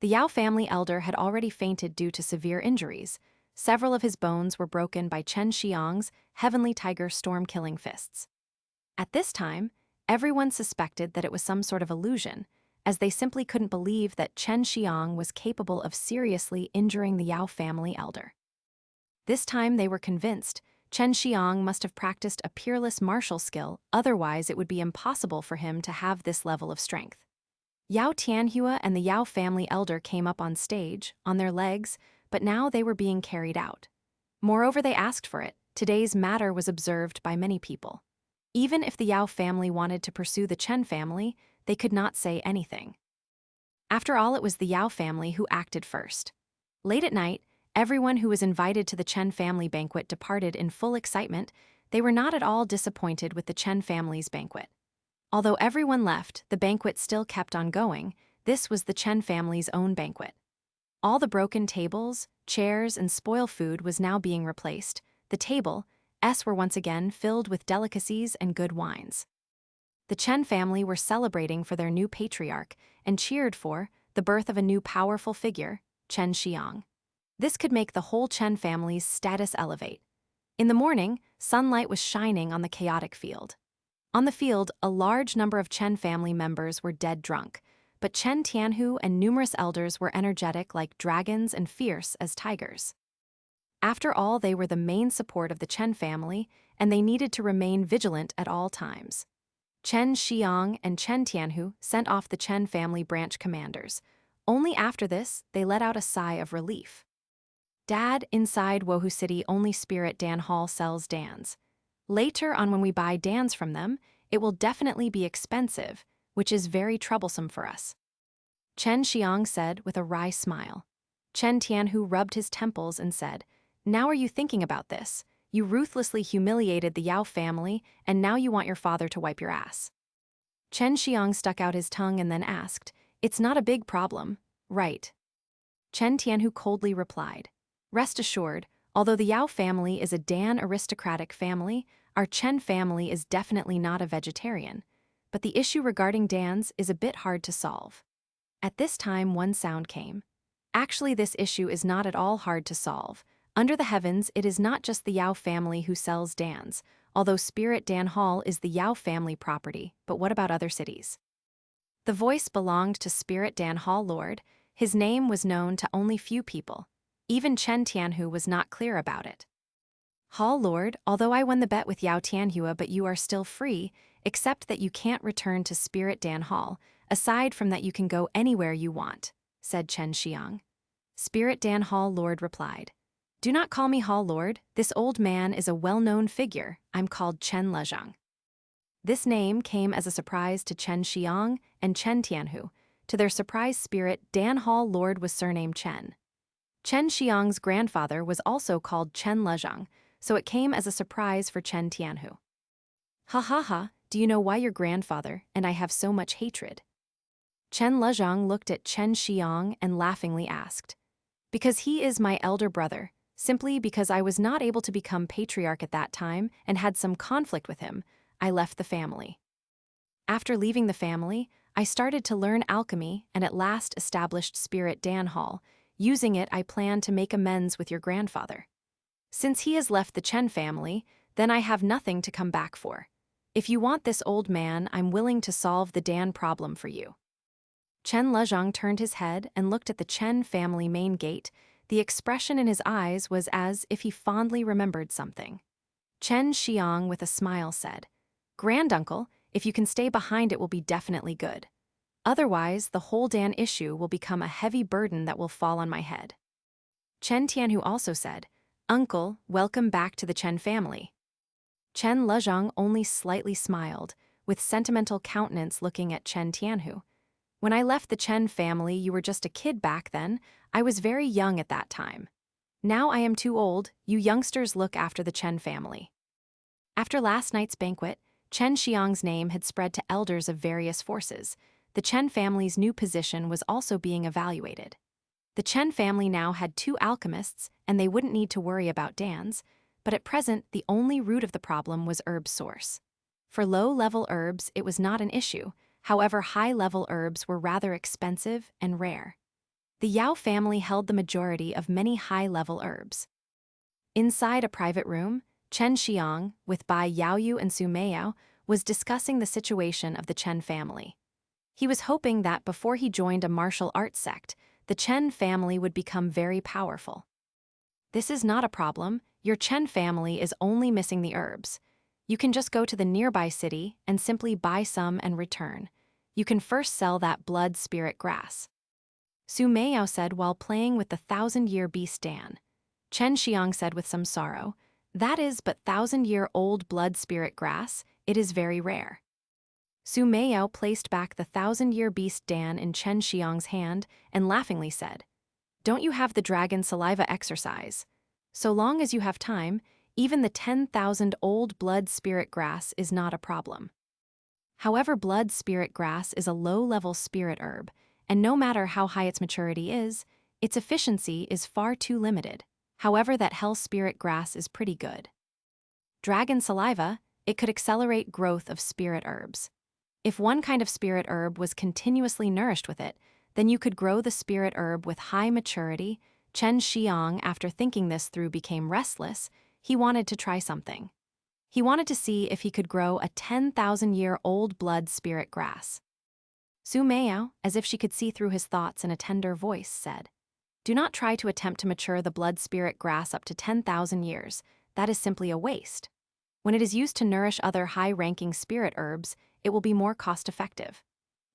The Yao family elder had already fainted due to severe injuries. Several of his bones were broken by Chen Xiang's Heavenly Tiger storm-killing fists. At this time, everyone suspected that it was some sort of illusion, as they simply couldn't believe that Chen Xiang was capable of seriously injuring the Yao family elder. This time they were convinced Chen Xiang must have practiced a peerless martial skill, otherwise it would be impossible for him to have this level of strength. Yao Tianhua and the Yao family elder came up on stage, on their legs, but now they were being carried out. Moreover, they asked for it. Today's matter was observed by many people. Even if the Yao family wanted to pursue the Chen family, they could not say anything. After all, it was the Yao family who acted first. Late at night, everyone who was invited to the Chen family banquet departed in full excitement. They were not at all disappointed with the Chen family's banquet. Although everyone left, the banquet still kept on going. This was the Chen family's own banquet. All the broken tables, chairs, and spoil food was now being replaced. The tables were once again filled with delicacies and good wines. The Chen family were celebrating for their new patriarch and cheered for the birth of a new powerful figure, Chen Xiang. This could make the whole Chen family's status elevate. In the morning, sunlight was shining on the chaotic field. On the field, a large number of Chen family members were dead drunk, but Chen Tianhu and numerous elders were energetic like dragons and fierce as tigers. After all, they were the main support of the Chen family, and they needed to remain vigilant at all times. Chen Xiang and Chen Tianhu sent off the Chen family branch commanders. Only after this, they let out a sigh of relief. Dad, inside Wohu City, only Spirit Dan Hall sells dans. Later on, when we buy dans from them, it will definitely be expensive, which is very troublesome for us. Chen Xiang said with a wry smile. Chen Tianhu rubbed his temples and said, "Now are you thinking about this? You ruthlessly humiliated the Yao family, and now you want your father to wipe your ass." Chen Xiang stuck out his tongue and then asked, "It's not a big problem, right?" Chen Tianhu coldly replied, "Rest assured, although the Yao family is a Dan aristocratic family, our Chen family is definitely not a vegetarian. But the issue regarding Dan's is a bit hard to solve." At this time, one sound came. Actually, this issue is not at all hard to solve. Under the heavens, it is not just the Yao family who sells dans, although Spirit Dan Hall is the Yao family property, but what about other cities? The voice belonged to Spirit Dan Hall Lord. His name was known to only few people. Even Chen Tianhu was not clear about it. "Hall Lord, although I won the bet with Yao Tianhua, but you are still free, except that you can't return to Spirit Dan Hall. Aside from that, you can go anywhere you want," said Chen Xiang. Spirit Dan Hall Lord replied, "Do not call me Hall Lord. This old man is a well-known figure. I'm called Chen Lezhang." This name came as a surprise to Chen Xiang and Chen Tianhu. To their surprise, Spirit Dan Hall Lord was surnamed Chen. Chen Xiang's grandfather was also called Chen Lezhang, so it came as a surprise for Chen Tianhu. "Ha ha ha, do you know why your grandfather and I have so much hatred?" Chen Lezhang looked at Chen Xiang and laughingly asked, "Because he is my elder brother. Simply because I was not able to become patriarch at that time and had some conflict with him, I left the family. After leaving the family, I started to learn alchemy and at last established Spirit Dan Hall. Using it, I plan to make amends with your grandfather. Since he has left the Chen family, then I have nothing to come back for. If you want this old man, I'm willing to solve the Dan problem for you." Chen Lezhang turned his head and looked at the Chen family main gate. The expression in his eyes was as if he fondly remembered something. Chen Xiang with a smile said, "Granduncle, if you can stay behind, it will be definitely good. Otherwise, the whole Dan issue will become a heavy burden that will fall on my head." Chen Tianhu also said, "Uncle, welcome back to the Chen family." Chen Lezhang only slightly smiled, with sentimental countenance looking at Chen Tianhu. "When I left the Chen family, you were just a kid back then. I was very young at that time. Now I am too old. You youngsters look after the Chen family." After last night's banquet, Chen Xiang's name had spread to elders of various forces. The Chen family's new position was also being evaluated. The Chen family now had 2 alchemists, and they wouldn't need to worry about Dan's, but at present, the only root of the problem was herb source. For low-level herbs, it was not an issue. However, high-level herbs were rather expensive and rare. The Yao family held the majority of many high-level herbs. Inside a private room, Chen Xiang, with Bai Yaoyu and Su Meiyao, was discussing the situation of the Chen family. He was hoping that before he joined a martial arts sect, the Chen family would become very powerful. "This is not a problem. Your Chen family is only missing the herbs. You can just go to the nearby city and simply buy some and return. You can first sell that blood spirit grass," Su Meiyao said while playing with the 1,000-year beast Dan. Chen Xiang said with some sorrow, "That is but 1,000-year-old blood spirit grass. It is very rare." Su Meiyao placed back the 1,000-year beast Dan in Chen Xiang's hand and laughingly said, "Don't you have the dragon saliva exercise? So long as you have time, even the 10,000-old blood spirit grass is not a problem." However, blood spirit grass is a low-level spirit herb, and no matter how high its maturity is, its efficiency is far too limited. However, that hell spirit grass is pretty good. Dragon Saliva, it could accelerate growth of spirit herbs. If one kind of spirit herb was continuously nourished with it, then you could grow the spirit herb with high maturity. Chen Xiang, after thinking this through, became restless. He wanted to try something. He wanted to see if he could grow a 10,000-year-old blood spirit grass. Xue Xianxian, as if she could see through his thoughts in a tender voice, said, "Do not try to attempt to mature the blood spirit grass up to 10,000 years. That is simply a waste. When it is used to nourish other high-ranking spirit herbs, it will be more cost-effective.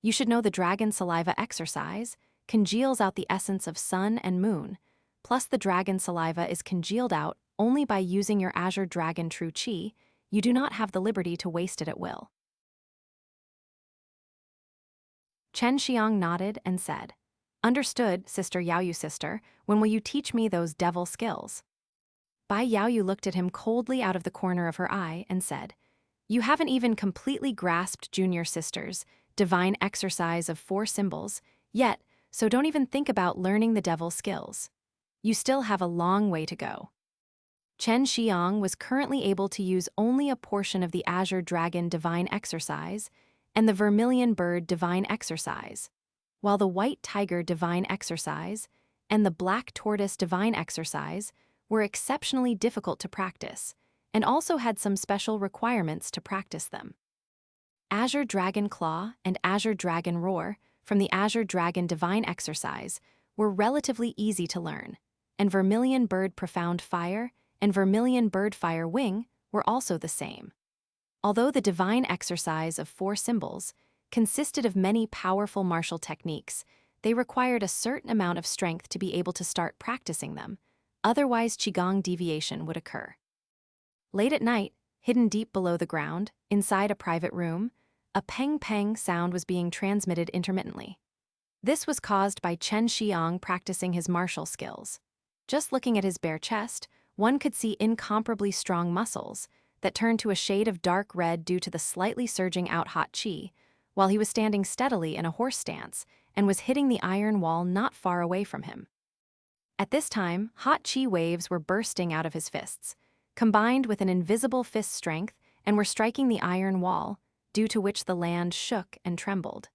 You should know the dragon saliva exercise congeals out the essence of sun and moon, plus the dragon saliva is congealed out only by using your azure dragon true qi. You do not have the liberty to waste it at will." Chen Xiang nodded and said, "Understood, Sister Yaoyu sister. When will you teach me those devil skills?" Bai Yaoyu looked at him coldly out of the corner of her eye and said, "You haven't even completely grasped Junior Sister's divine exercise of 4 symbols yet, so don't even think about learning the devil skills. You still have a long way to go." Chen Xiang was currently able to use only a portion of the Azure Dragon Divine Exercise and the Vermillion Bird Divine Exercise, while the White Tiger Divine Exercise and the Black Tortoise Divine Exercise were exceptionally difficult to practice, and also had some special requirements to practice them. Azure Dragon Claw and Azure Dragon Roar from the Azure Dragon Divine Exercise were relatively easy to learn, and Vermillion Bird Profound Fire and Vermillion Bird Fire Wing were also the same. Although the Divine Exercise of 4 symbols consisted of many powerful martial techniques, they required a certain amount of strength to be able to start practicing them. Otherwise, Qigong deviation would occur. Late at night, hidden deep below the ground, inside a private room, a peng-peng sound was being transmitted intermittently. This was caused by Chen Xiang practicing his martial skills. Just looking at his bare chest, one could see incomparably strong muscles that turned to a shade of dark red due to the slightly surging out hot qi, while he was standing steadily in a horse stance and was hitting the iron wall not far away from him. At this time, hot qi waves were bursting out of his fists, combined with an invisible fist strength, and were striking the iron wall, due to which the land shook and trembled.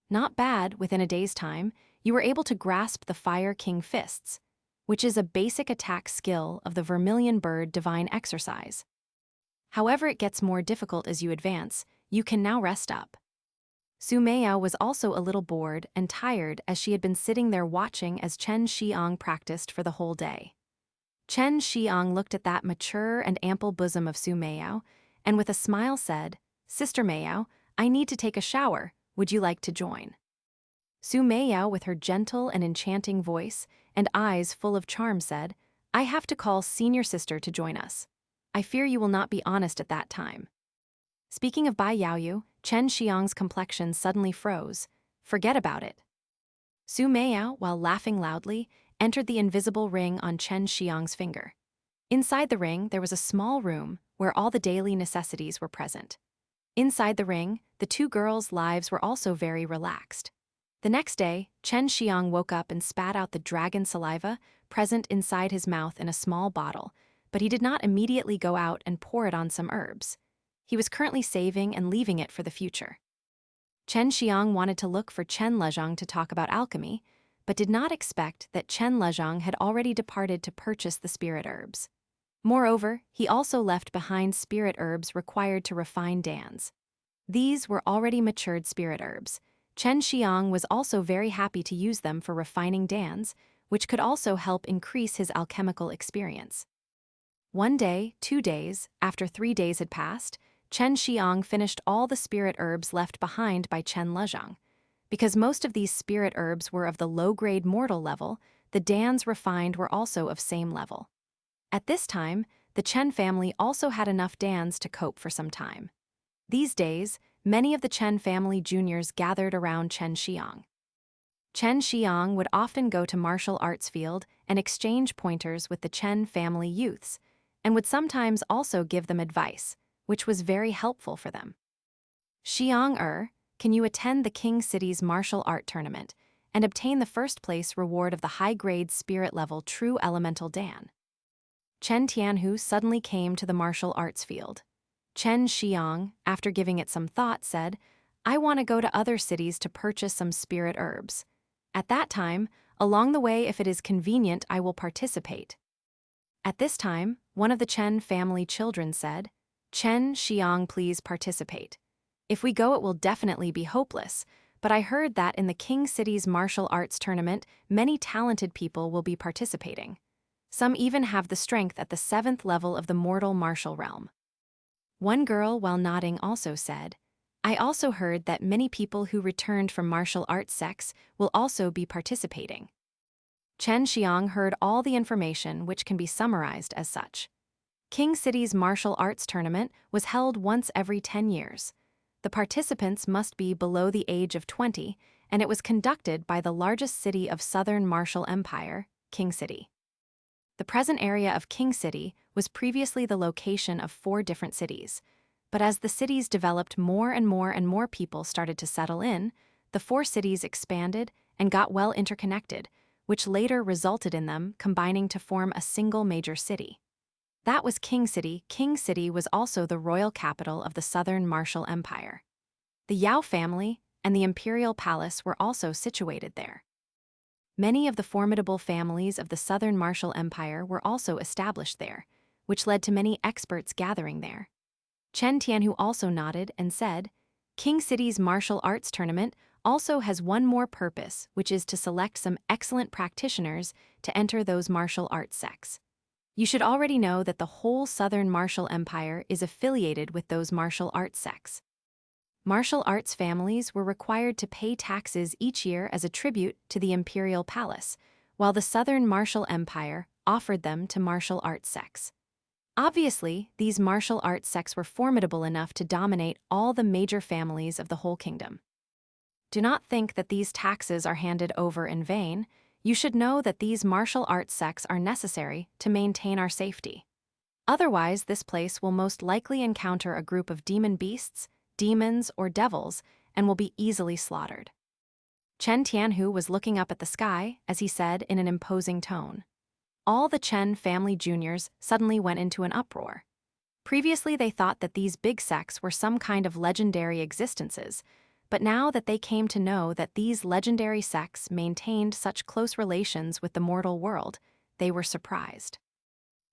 Not bad, within a day's time, you were able to grasp the Fire King Fists, which is a basic attack skill of the Vermillion Bird Divine Exercise. However, it gets more difficult as you advance. You can now rest up. Xue Xianxian was also a little bored and tired as she had been sitting there watching as Chen Xiang practiced for the whole day. Chen Xiang looked at that mature and ample bosom of Xue Xianxian and with a smile said, "Sister Xianxian, I need to take a shower. Would you like to join?" Xue Xianxian, with her gentle and enchanting voice and eyes full of charm, said, "I have to call Senior Sister to join us. I fear you will not be honest at that time." Speaking of Bai Yaoyu, Chen Xiang's complexion suddenly froze. Forget about it. Xue Xianxian, while laughing loudly, entered the invisible ring on Chen Xiang's finger. Inside the ring, there was a small room where all the daily necessities were present. Inside the ring, the 2 girls' lives were also very relaxed. The next day, Chen Xiang woke up and spat out the dragon saliva present inside his mouth in a small bottle, but he did not immediately go out and pour it on some herbs. He was currently saving and leaving it for the future. Chen Xiang wanted to look for Chen Lezhang to talk about alchemy, but did not expect that Chen Lezhang had already departed to purchase the spirit herbs. Moreover, he also left behind spirit herbs required to refine dans. These were already matured spirit herbs. Chen Xiang was also very happy to use them for refining dans, which could also help increase his alchemical experience. 1 day, 2 days, after 3 days had passed, Chen Xiang finished all the spirit herbs left behind by Chen Lezhang. Because most of these spirit herbs were of the low-grade mortal level, the dans refined were also of same level. At this time, the Chen family also had enough dans to cope for some time. These days, many of the Chen family juniors gathered around Chen Xiang. Chen Xiang would often go to martial arts field and exchange pointers with the Chen family youths, and would sometimes also give them advice, which was very helpful for them. "Xiang can you attend the King City's martial art tournament and obtain the first place reward of the high-grade spirit-level True Elemental Dan. Chen Tianhu suddenly came to the martial arts field. Chen Xiang, after giving it some thought, said, "I want to go to other cities to purchase some spirit herbs. At that time, along the way if it is convenient I will participate." At this time, one of the Chen family children said, "Chen Xiang, please participate. If we go it will definitely be hopeless, but I heard that in the King City's martial arts tournament many talented people will be participating. Some even have the strength at the 7th level of the mortal martial realm." One girl, while nodding, also said, "I also heard that many people who returned from martial arts sects will also be participating." Chen Xiang heard all the information, which can be summarized as such. King City's martial arts tournament was held once every 10 years. The participants must be below the age of 20, and it was conducted by the largest city of Southern Martial Empire, King City. The present area of King City was previously the location of 4 different cities, but as the cities developed more and more people started to settle in, the 4 cities expanded and got well interconnected, which later resulted in them combining to form a single major city. That was King City. King City was also the royal capital of the Southern Martial Empire. The Yao family and the imperial palace were also situated there. Many of the formidable families of the Southern Martial Empire were also established there, which led to many experts gathering there. Chen Tianhu also nodded and said, "King City's martial arts tournament also has one more purpose, which is to select some excellent practitioners to enter those martial arts sects. You should already know that the whole Southern Martial Empire is affiliated with those martial arts sects. Martial arts families were required to pay taxes each year as a tribute to the imperial palace, while the Southern Martial Empire offered them to martial arts sects. Obviously, these martial arts sects were formidable enough to dominate all the major families of the whole kingdom. Do not think that these taxes are handed over in vain. You should know that these martial arts sects are necessary to maintain our safety. Otherwise, this place will most likely encounter a group of demon beasts, demons, or devils, and will be easily slaughtered." Chen Tianhu was looking up at the sky as he said in an imposing tone. All the Chen family juniors suddenly went into an uproar. Previously they thought that these big sects were some kind of legendary existences, but now that they came to know that these legendary sects maintained such close relations with the mortal world, they were surprised.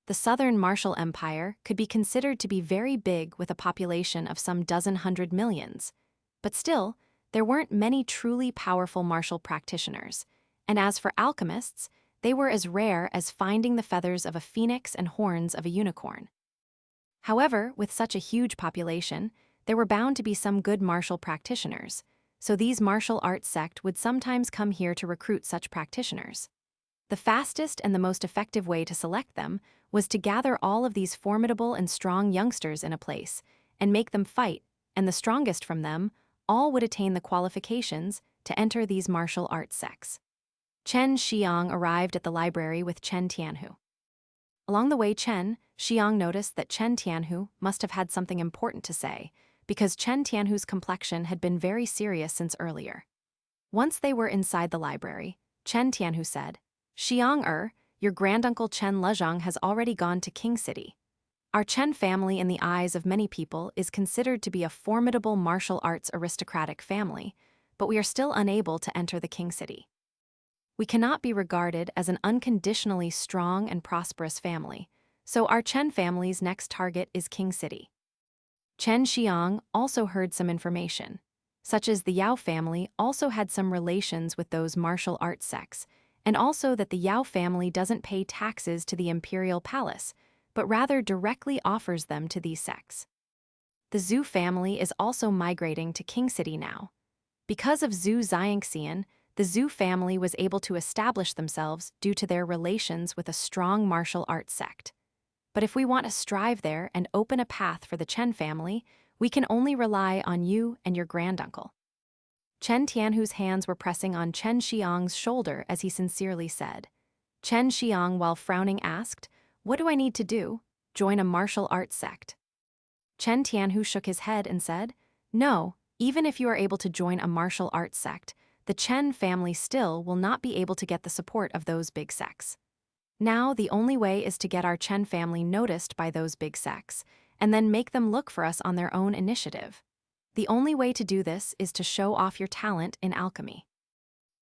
The Southern Martial Empire could be considered to be very big with a population of some dozen hundred millions, but still, there weren't many truly powerful martial practitioners, and as for alchemists, they were as rare as finding the feathers of a phoenix and horns of a unicorn. However, with such a huge population, there were bound to be some good martial practitioners, so these martial arts sect would sometimes come here to recruit such practitioners. The fastest and the most effective way to select them was to gather all of these formidable and strong youngsters in a place and make them fight, and the strongest from them all would attain the qualifications to enter these martial arts sects. Chen Xiang arrived at the library with Chen Tianhu. Along the way, Chen Xiang noticed that Chen Tianhu must have had something important to say, because Chen Tianhu's complexion had been very serious since earlier. Once they were inside the library, Chen Tianhu said, "Xiang, your granduncle Chen Lezhang has already gone to King City. Our Chen family in the eyes of many people is considered to be a formidable martial arts aristocratic family, but we are still unable to enter the King City. We cannot be regarded as an unconditionally strong and prosperous family, so our Chen family's next target is King City." Chen Xiang also heard some information, such as the Yao family also had some relations with those martial arts sects, and also that the Yao family doesn't pay taxes to the imperial palace, but rather directly offers them to these sects. The Xue family is also migrating to King City now. Because of Xue Xianxian, the Xue family was able to establish themselves due to their relations with a strong martial arts sect. But if we want to strive there and open a path for the Chen family, we can only rely on you and your granduncle. Chen Tianhu's hands were pressing on Chen Xiang's shoulder as he sincerely said. Chen Xiang, while frowning, asked, "What do I need to do? Join a martial arts sect?" Chen Tianhu shook his head and said, "No, even if you are able to join a martial arts sect, the Chen family still will not be able to get the support of those big sects. Now, the only way is to get our Chen family noticed by those big sects, and then make them look for us on their own initiative. The only way to do this is to show off your talent in alchemy.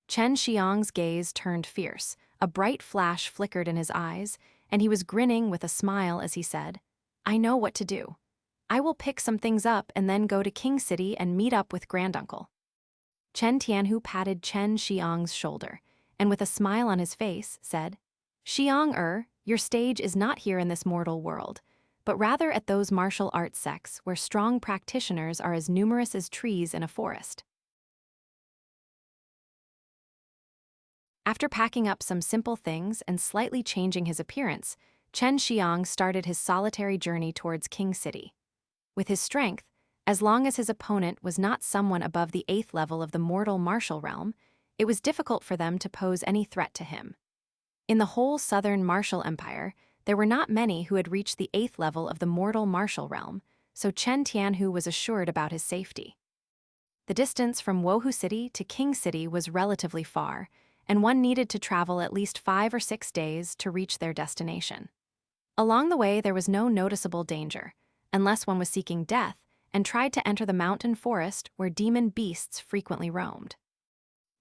Chen Xiang's gaze turned fierce, a bright flash flickered in his eyes, and he was grinning with a smile as he said, "I know what to do. I will pick some things up and then go to King City and meet up with Granduncle." Chen Tianhu patted Chen Xiang's shoulder, and with a smile on his face, said, "Xiang, your stage is not here in this mortal world, but rather at those martial arts sects where strong practitioners are as numerous as trees in a forest." After packing up some simple things and slightly changing his appearance, Chen Xiang started his solitary journey towards King City. With his strength, as long as his opponent was not someone above the 8th level of the mortal martial realm, it was difficult for them to pose any threat to him. In the whole southern martial empire, there were not many who had reached the 8th level of the mortal martial realm, so Chen Tianhu was assured about his safety. The distance from Wohu City to King City was relatively far, and one needed to travel at least 5 or 6 days to reach their destination. Along the way, there was no noticeable danger, unless one was seeking death and tried to enter the mountain forest where demon beasts frequently roamed.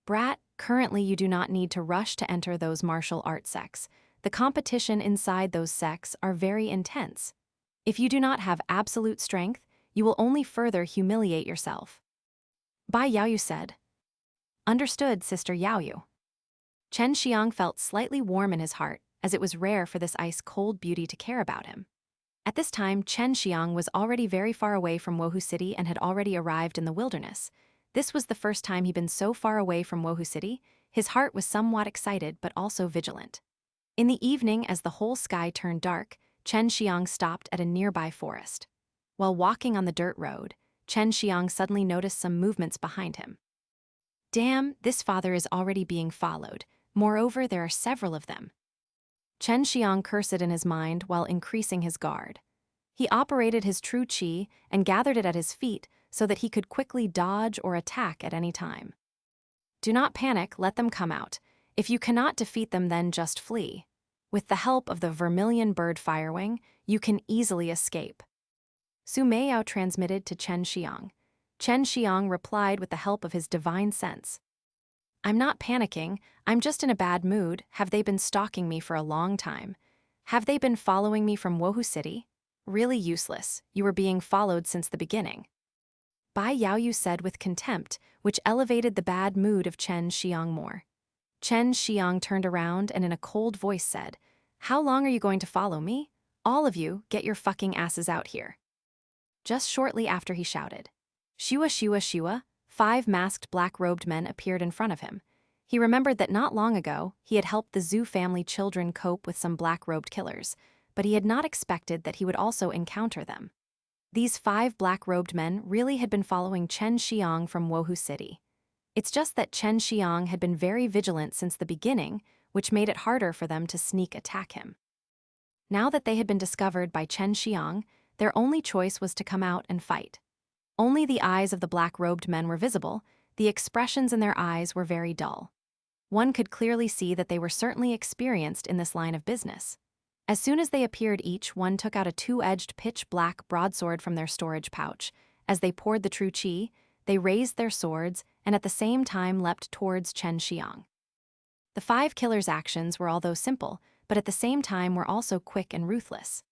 Brat, currently you do not need to rush to enter those martial arts sects. The competition inside those sects are very intense. If you do not have absolute strength, you will only further humiliate yourself. Bai Yaoyu said. Understood, Sister Yaoyu. Chen Xiang felt slightly warm in his heart, as it was rare for this ice-cold beauty to care about him. At this time, Chen Xiang was already very far away from Wohu City and had already arrived in the wilderness. This was the first time he'd been so far away from Wohu City. His heart was somewhat excited but also vigilant. In the evening, as the whole sky turned dark, Chen Xiang stopped at a nearby forest. While walking on the dirt road, Chen Xiang suddenly noticed some movements behind him. Damn, this father is already being followed. Moreover, there are several of them. Chen Xiang cursed in his mind while increasing his guard. He operated his true qi and gathered it at his feet so that he could quickly dodge or attack at any time. Do not panic, let them come out. If you cannot defeat them, then just flee. With the help of the Vermillion bird firewing, you can easily escape. Su Meiyao transmitted to Chen Xiang. Chen Xiang replied with the help of his divine sense. I'm not panicking, I'm just in a bad mood. Have they been stalking me for a long time? Have they been following me from Wohu City? Really useless, you were being followed since the beginning. Bai Yaoyu said with contempt, which elevated the bad mood of Chen Xiang more. Chen Xiang turned around and in a cold voice said, How long are you going to follow me? All of you, get your fucking asses out here. Just shortly after he shouted, Xue, 5 masked black-robed men appeared in front of him. He remembered that not long ago, he had helped the Zhu family children cope with some black-robed killers, but he had not expected that he would also encounter them. These 5 black-robed men really had been following Chen Xiang from Wohu City. It's just that Chen Xiang had been very vigilant since the beginning, which made it harder for them to sneak attack him. Now that they had been discovered by Chen Xiang, their only choice was to come out and fight. Only the eyes of the black-robed men were visible. The expressions in their eyes were very dull. One could clearly see that they were certainly experienced in this line of business. As soon as they appeared, each one took out a 2-edged pitch-black broadsword from their storage pouch. As they poured the true qi, they raised their swords and at the same time leapt towards Chen Xiang. The 5 killers' actions were although simple, but at the same time were also quick and ruthless.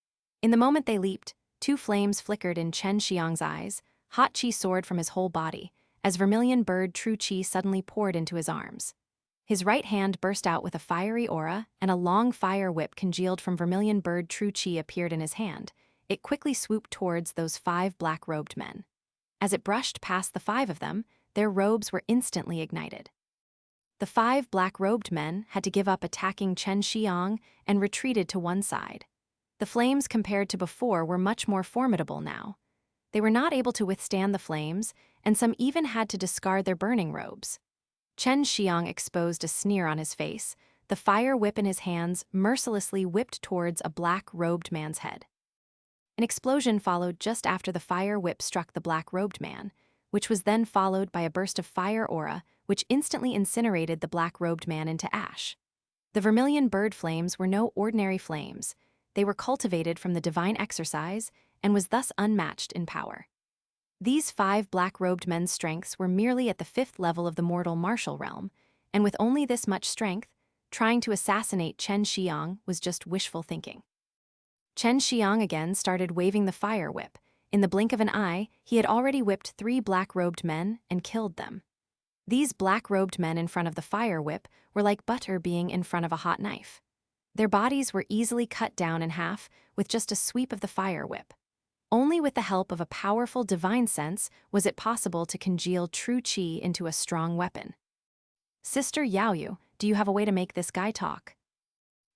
In the moment they leaped, 2 flames flickered in Chen Xiang's eyes. Hot qi soared from his whole body, as Vermillion bird true qi suddenly poured into his arms. His right hand burst out with a fiery aura, and a long fire whip congealed from Vermillion bird true qi appeared in his hand. It quickly swooped towards those 5 black-robed men. As it brushed past the 5 of them, their robes were instantly ignited. The 5 black-robed men had to give up attacking Chen Xiang and retreated to one side. The flames compared to before were much more formidable now. They were not able to withstand the flames, and some even had to discard their burning robes. Chen Xiang exposed a sneer on his face. The fire whip in his hands mercilessly whipped towards a black-robed man's head. An explosion followed just after the fire whip struck the black-robed man, which was then followed by a burst of fire aura, which instantly incinerated the black-robed man into ash. The Vermillion bird flames were no ordinary flames. They were cultivated from the divine exercise and was thus unmatched in power. These 5 black-robed men's strengths were merely at the 5th level of the mortal martial realm, and with only this much strength, trying to assassinate Xue Xianxian was just wishful thinking. Xue Xianxian again started waving the fire whip. In the blink of an eye, he had already whipped 3 black-robed men and killed them. These black-robed men in front of the fire whip were like butter being in front of a hot knife. Their bodies were easily cut down in half with just a sweep of the fire whip. Only with the help of a powerful divine sense was it possible to congeal true qi into a strong weapon. Sister Yaoyu, do you have a way to make this guy talk?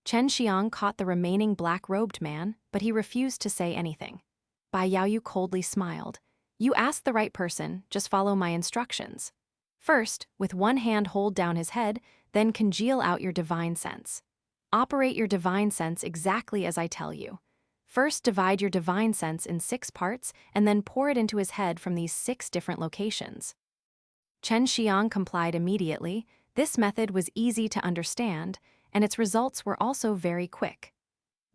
Xue Xianxian caught the remaining black-robed man, but he refused to say anything. Bai Yaoyu coldly smiled. You asked the right person, just follow my instructions. First, with one hand hold down his head, then congeal out your divine sense. Operate your divine sense exactly as I tell you. First, divide your divine sense in 6 parts and then pour it into his head from these 6 different locations. Xue Xianxian complied immediately. This method was easy to understand, and its results were also very quick.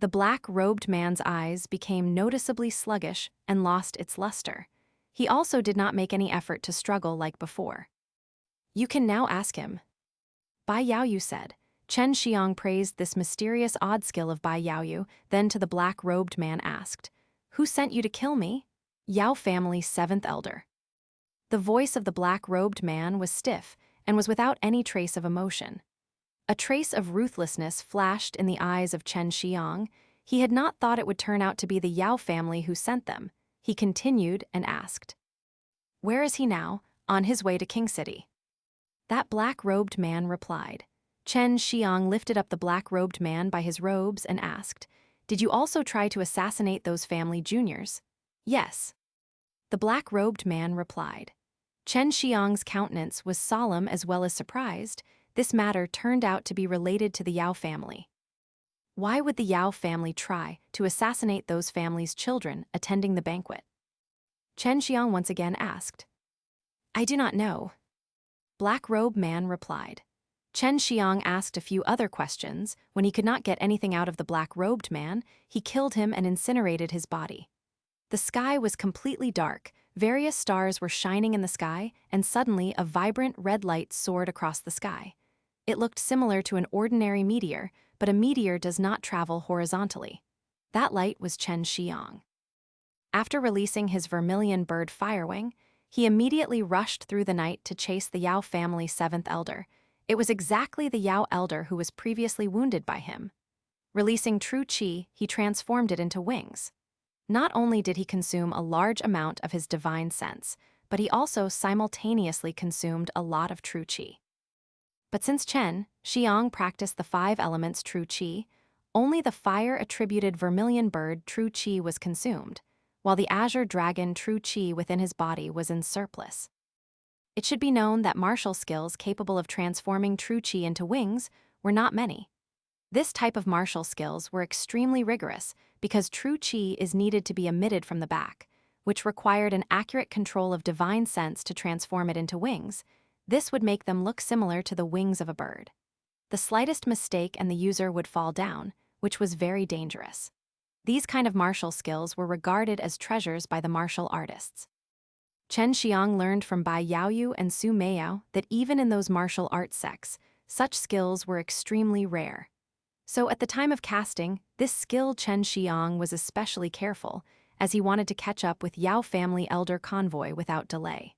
The black-robed man's eyes became noticeably sluggish and lost its luster. He also did not make any effort to struggle like before. You can now ask him. Bai Yaoyu said. Xue Xianxian praised this mysterious odd skill of Bai Yaoyu, then to the black-robed man asked, Who sent you to kill me? Yao family's 7th elder. The voice of the black-robed man was stiff and was without any trace of emotion. A trace of ruthlessness flashed in the eyes of Xue Xianxian. He had not thought it would turn out to be the Yao family who sent them. He continued and asked, Where is he now? On his way to King City. That black-robed man replied. Xue Xianxian lifted up the black-robed man by his robes and asked, Did you also try to assassinate those family juniors? Yes. The black-robed man replied. Xue Xianxian's countenance was solemn as well as surprised. This matter turned out to be related to the Yao family. Why would the Yao family try to assassinate those families' children attending the banquet? Xue Xianxian once again asked. I do not know. Black-robe man replied. Xue Xianxian asked a few other questions. When he could not get anything out of the black-robed man, he killed him and incinerated his body. The sky was completely dark. Various stars were shining in the sky, and suddenly a vibrant red light soared across the sky. It looked similar to an ordinary meteor, but a meteor does not travel horizontally. That light was Xue Xianxian. After releasing his Vermillion bird firewing, he immediately rushed through the night to chase the Yao family's 7th elder. It was exactly the Yao elder who was previously wounded by him. Releasing true qi, he transformed it into wings. Not only did he consume a large amount of his divine sense, but he also simultaneously consumed a lot of true qi. But since Xue Xianxian practiced the 5 elements true qi, only the fire-attributed Vermillion bird true qi was consumed, while the azure dragon true qi within his body was in surplus. It should be known that martial skills capable of transforming true qi into wings were not many. This type of martial skills were extremely rigorous because true qi is needed to be emitted from the back, which required an accurate control of divine sense to transform it into wings. This would make them look similar to the wings of a bird. The slightest mistake and the user would fall down, which was very dangerous. These kind of martial skills were regarded as treasures by the martial artists. Xue Xianxian learned from Bai Yaoyu and Su Meiyao that even in those martial arts sects, such skills were extremely rare. So at the time of casting, this skilled Xue Xianxian was especially careful, as he wanted to catch up with Yao family elder convoy without delay.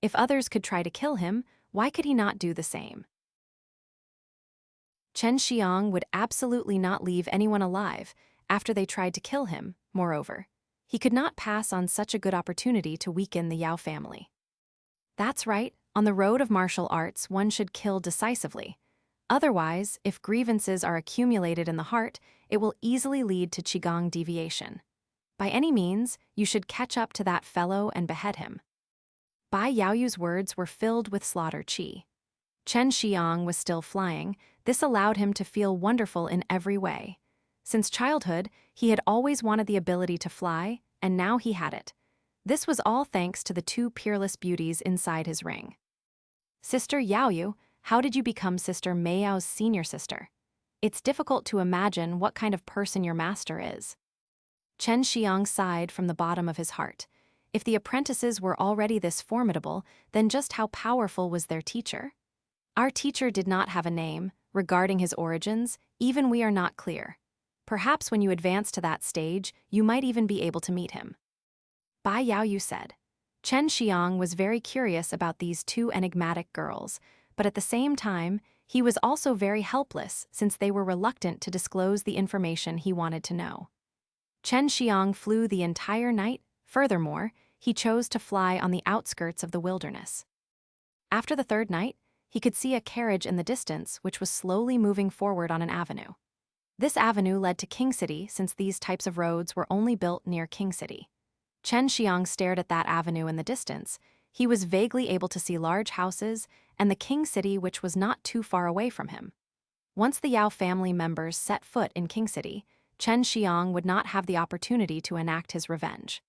If others could try to kill him, why could he not do the same? Xue Xianxian would absolutely not leave anyone alive after they tried to kill him. Moreover, he could not pass on such a good opportunity to weaken the Yao family. That's right, on the road of martial arts one should kill decisively. Otherwise, if grievances are accumulated in the heart, it will easily lead to qigong deviation. By any means, you should catch up to that fellow and behead him. Bai Yaoyu's words were filled with slaughter qi. Xue Xianxian was still flying. This allowed him to feel wonderful in every way. Since childhood, he had always wanted the ability to fly, and now he had it. This was all thanks to the 2 peerless beauties inside his ring. Sister Yaoyu, how did you become Sister Meiao's senior sister? It's difficult to imagine what kind of person your master is. Chen Xiang sighed from the bottom of his heart. If the apprentices were already this formidable, then just how powerful was their teacher? Our teacher did not have a name. Regarding his origins, even we are not clear. Perhaps when you advance to that stage, you might even be able to meet him. Bai Yaoyu said. Chen Xiang was very curious about these two enigmatic girls, but at the same time, he was also very helpless since they were reluctant to disclose the information he wanted to know. Chen Xiang flew the entire night. Furthermore, he chose to fly on the outskirts of the wilderness. After the third night, he could see a carriage in the distance which was slowly moving forward on an avenue. This avenue led to King City since these types of roads were only built near King City. Chen Xiang stared at that avenue in the distance. He was vaguely able to see large houses and the King City which was not too far away from him. Once the Yao family members set foot in King City, Chen Xiang would not have the opportunity to enact his revenge.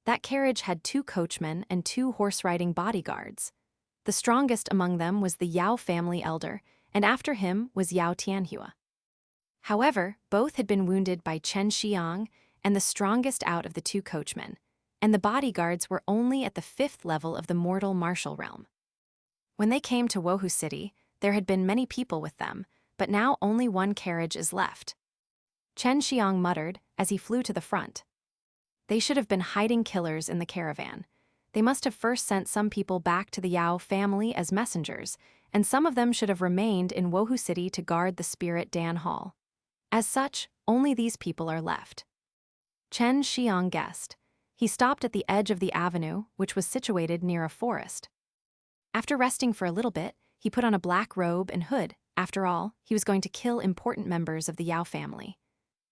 That carriage had 2 coachmen and 2 horse-riding bodyguards. The strongest among them was the Yao family elder, and after him was Yao Tianhua. However, both had been wounded by Chen Xiang and the strongest out of the 2 coachmen, and the bodyguards were only at the 5th level of the mortal martial realm. When they came to Wohu City, there had been many people with them, but now only 1 carriage is left. Chen Xiang muttered as he flew to the front. They should have been hiding killers in the caravan. They must have first sent some people back to the Yao family as messengers, and some of them should have remained in Wohu City to guard the Spirit Dan Hall. As such, only these people are left. Chen Xiang guessed. He stopped at the edge of the avenue, which was situated near a forest. After resting for a little bit, he put on a black robe and hood. After all, he was going to kill important members of the Yao family.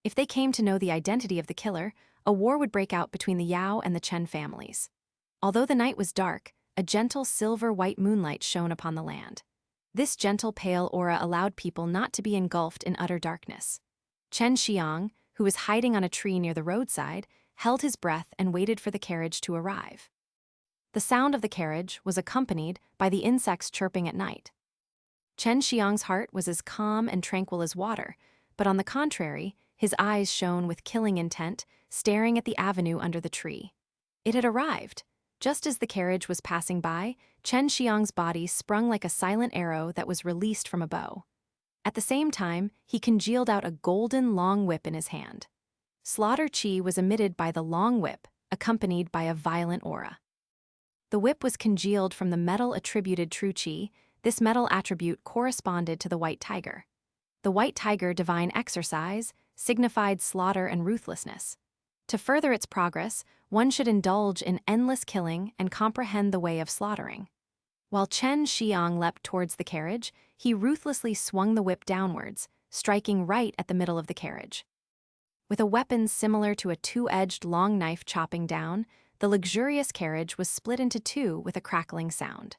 If they came to know the identity of the killer, a war would break out between the Yao and the Chen families. Although the night was dark, a gentle silver-white moonlight shone upon the land. This gentle pale aura allowed people not to be engulfed in utter darkness. Chen Xiang, who was hiding on a tree near the roadside, held his breath and waited for the carriage to arrive. The sound of the carriage was accompanied by the insects chirping at night. Chen Xiang's heart was as calm and tranquil as water, but on the contrary, his eyes shone with killing intent, staring at the avenue under the tree. It had arrived. Just as the carriage was passing by, Chen Xiang's body sprung like a silent arrow that was released from a bow. At the same time, he congealed out a golden long whip in his hand. Slaughter chi was emitted by the long whip, accompanied by a violent aura. The whip was congealed from the metal attributed true chi. This metal attribute corresponded to the white tiger. The white tiger divine exercise signified slaughter and ruthlessness. To further its progress, one should indulge in endless killing and comprehend the way of slaughtering. While Chen Xiang leapt towards the carriage, he ruthlessly swung the whip downwards, striking right at the middle of the carriage. With a weapon similar to a 2-edged long knife chopping down, the luxurious carriage was split into 2 with a crackling sound.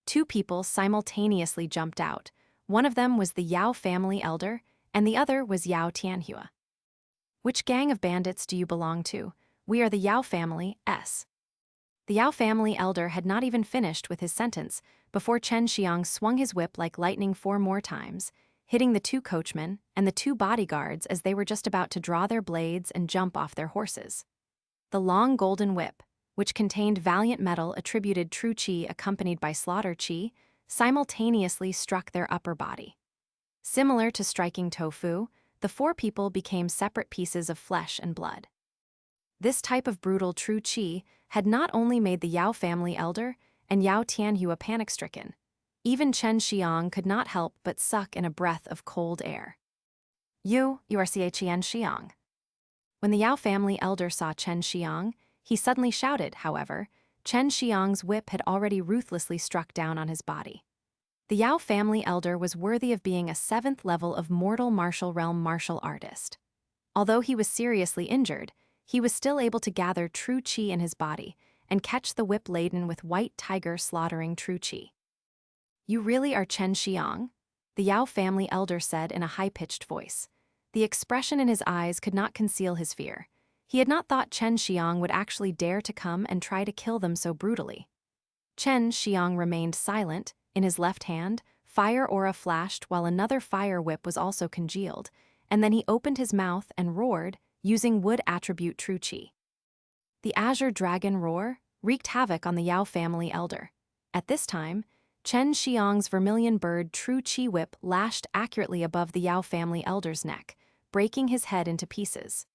2 people simultaneously jumped out. One of them was the Yao family elder, and the other was Yao Tianhua. Which gang of bandits do you belong to? We are the Yao family, S. The Yao family elder had not even finished with his sentence before Chen Xiang swung his whip like lightning 4 more times, hitting the 2 coachmen and the 2 bodyguards as they were just about to draw their blades and jump off their horses. The long golden whip, which contained valiant metal attributed true chi accompanied by slaughter chi, simultaneously struck their upper body. Similar to striking tofu, the 4 people became separate pieces of flesh and blood. This type of brutal true chi had not only made the Yao family elder and Yao Tianhua panic-stricken. Even Chen Xiang could not help but suck in a breath of cold air. You are Xue Xianxian. When the Yao family elder saw Chen Xiang, he suddenly shouted, however. Chen Xiang's whip had already ruthlessly struck down on his body. The Yao family elder was worthy of being a 7th level of mortal martial realm martial artist. Although he was seriously injured, he was still able to gather true chi in his body and catch the whip laden with white tiger slaughtering true chi. You really are Chen Xiang? The Yao family elder said in a high-pitched voice. The expression in his eyes could not conceal his fear. He had not thought Chen Xiang would actually dare to come and try to kill them so brutally. Chen Xiang remained silent, In his left hand, fire aura flashed while another fire whip was also congealed, and then he opened his mouth and roared, using wood attribute True Qi. The Azure Dragon roar wreaked havoc on the Yao family elder. At this time, Chen Xiang's Vermillion bird True Qi whip lashed accurately above the Yao family elder's neck, breaking his head into pieces.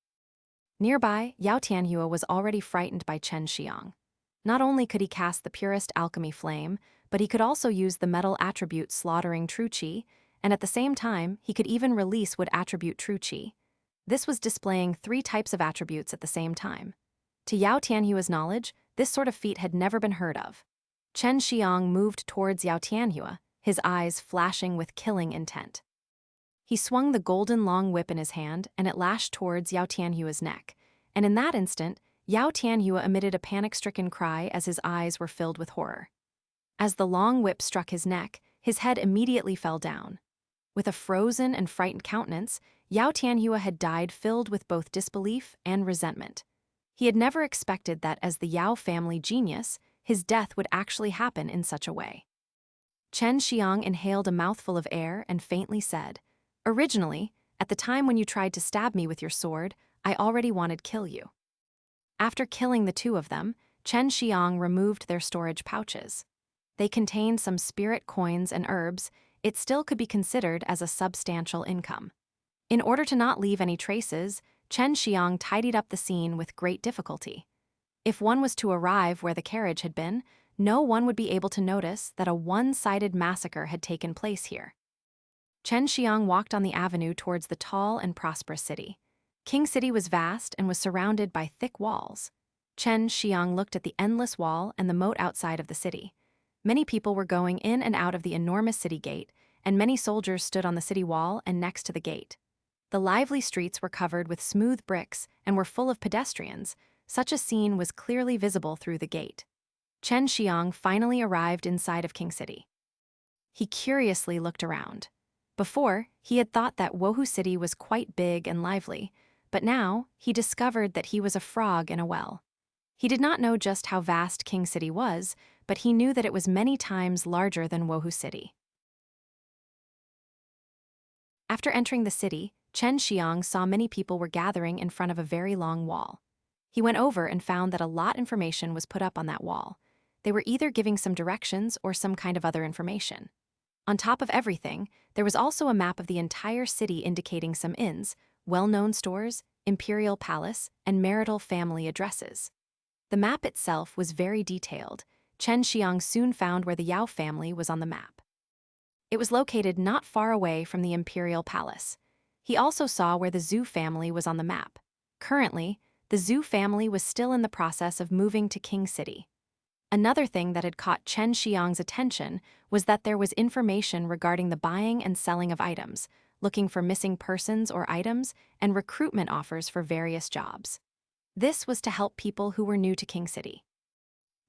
Nearby, Yao Tianhua was already frightened by Chen Xiang. Not only could he cast the purest alchemy flame, but he could also use the metal attribute slaughtering True Qi, and at the same time, he could even release wood attribute True Qi. This was displaying 3 types of attributes at the same time. To Yao Tianhua's knowledge, this sort of feat had never been heard of. Chen Xiang moved towards Yao Tianhua, his eyes flashing with killing intent. He swung the golden long whip in his hand, and it lashed towards Yao Tianhua's neck, and in that instant, Yao Tianhua emitted a panic-stricken cry as his eyes were filled with horror. As the long whip struck his neck, his head immediately fell down. With a frozen and frightened countenance, Yao Tianhua had died filled with both disbelief and resentment. He had never expected that as the Yao family genius, his death would actually happen in such a way. Chen Xiang inhaled a mouthful of air and faintly said, "Originally, at the time when you tried to stab me with your sword, I already wanted to kill you." After killing the 2 of them, Chen Xiang removed their storage pouches. They contained some spirit coins and herbs. It still could be considered as a substantial income. In order to not leave any traces, Chen Xiang tidied up the scene with great difficulty. If one was to arrive where the carriage had been, no one would be able to notice that a one-sided massacre had taken place here. Chen Xiang walked on the avenue towards the tall and prosperous city. King City was vast and was surrounded by thick walls. Chen Xiang looked at the endless wall and the moat outside of the city. Many people were going in and out of the enormous city gate, and many soldiers stood on the city wall and next to the gate. The lively streets were covered with smooth bricks and were full of pedestrians. Such a scene was clearly visible through the gate. Chen Xiang finally arrived inside of King City. He curiously looked around. Before, he had thought that Wohu City was quite big and lively, but now he discovered that he was a frog in a well. He did not know just how vast King City was, but he knew that it was many times larger than Wohu City. After entering the city, Chen Xiang saw many people were gathering in front of a very long wall. He went over and found that a lot of information was put up on that wall. They were either giving some directions or some kind of other information. On top of everything, there was also a map of the entire city indicating some inns, well-known stores, imperial palace, and marital family addresses. The map itself was very detailed. Chen Xiang soon found where the Yao family was on the map. It was located not far away from the imperial palace. He also saw where the Xu family was on the map. Currently, the Xu family was still in the process of moving to King City. Another thing that had caught Chen Xiang's attention was that there was information regarding the buying and selling of items, looking for missing persons or items, and recruitment offers for various jobs. This was to help people who were new to King City.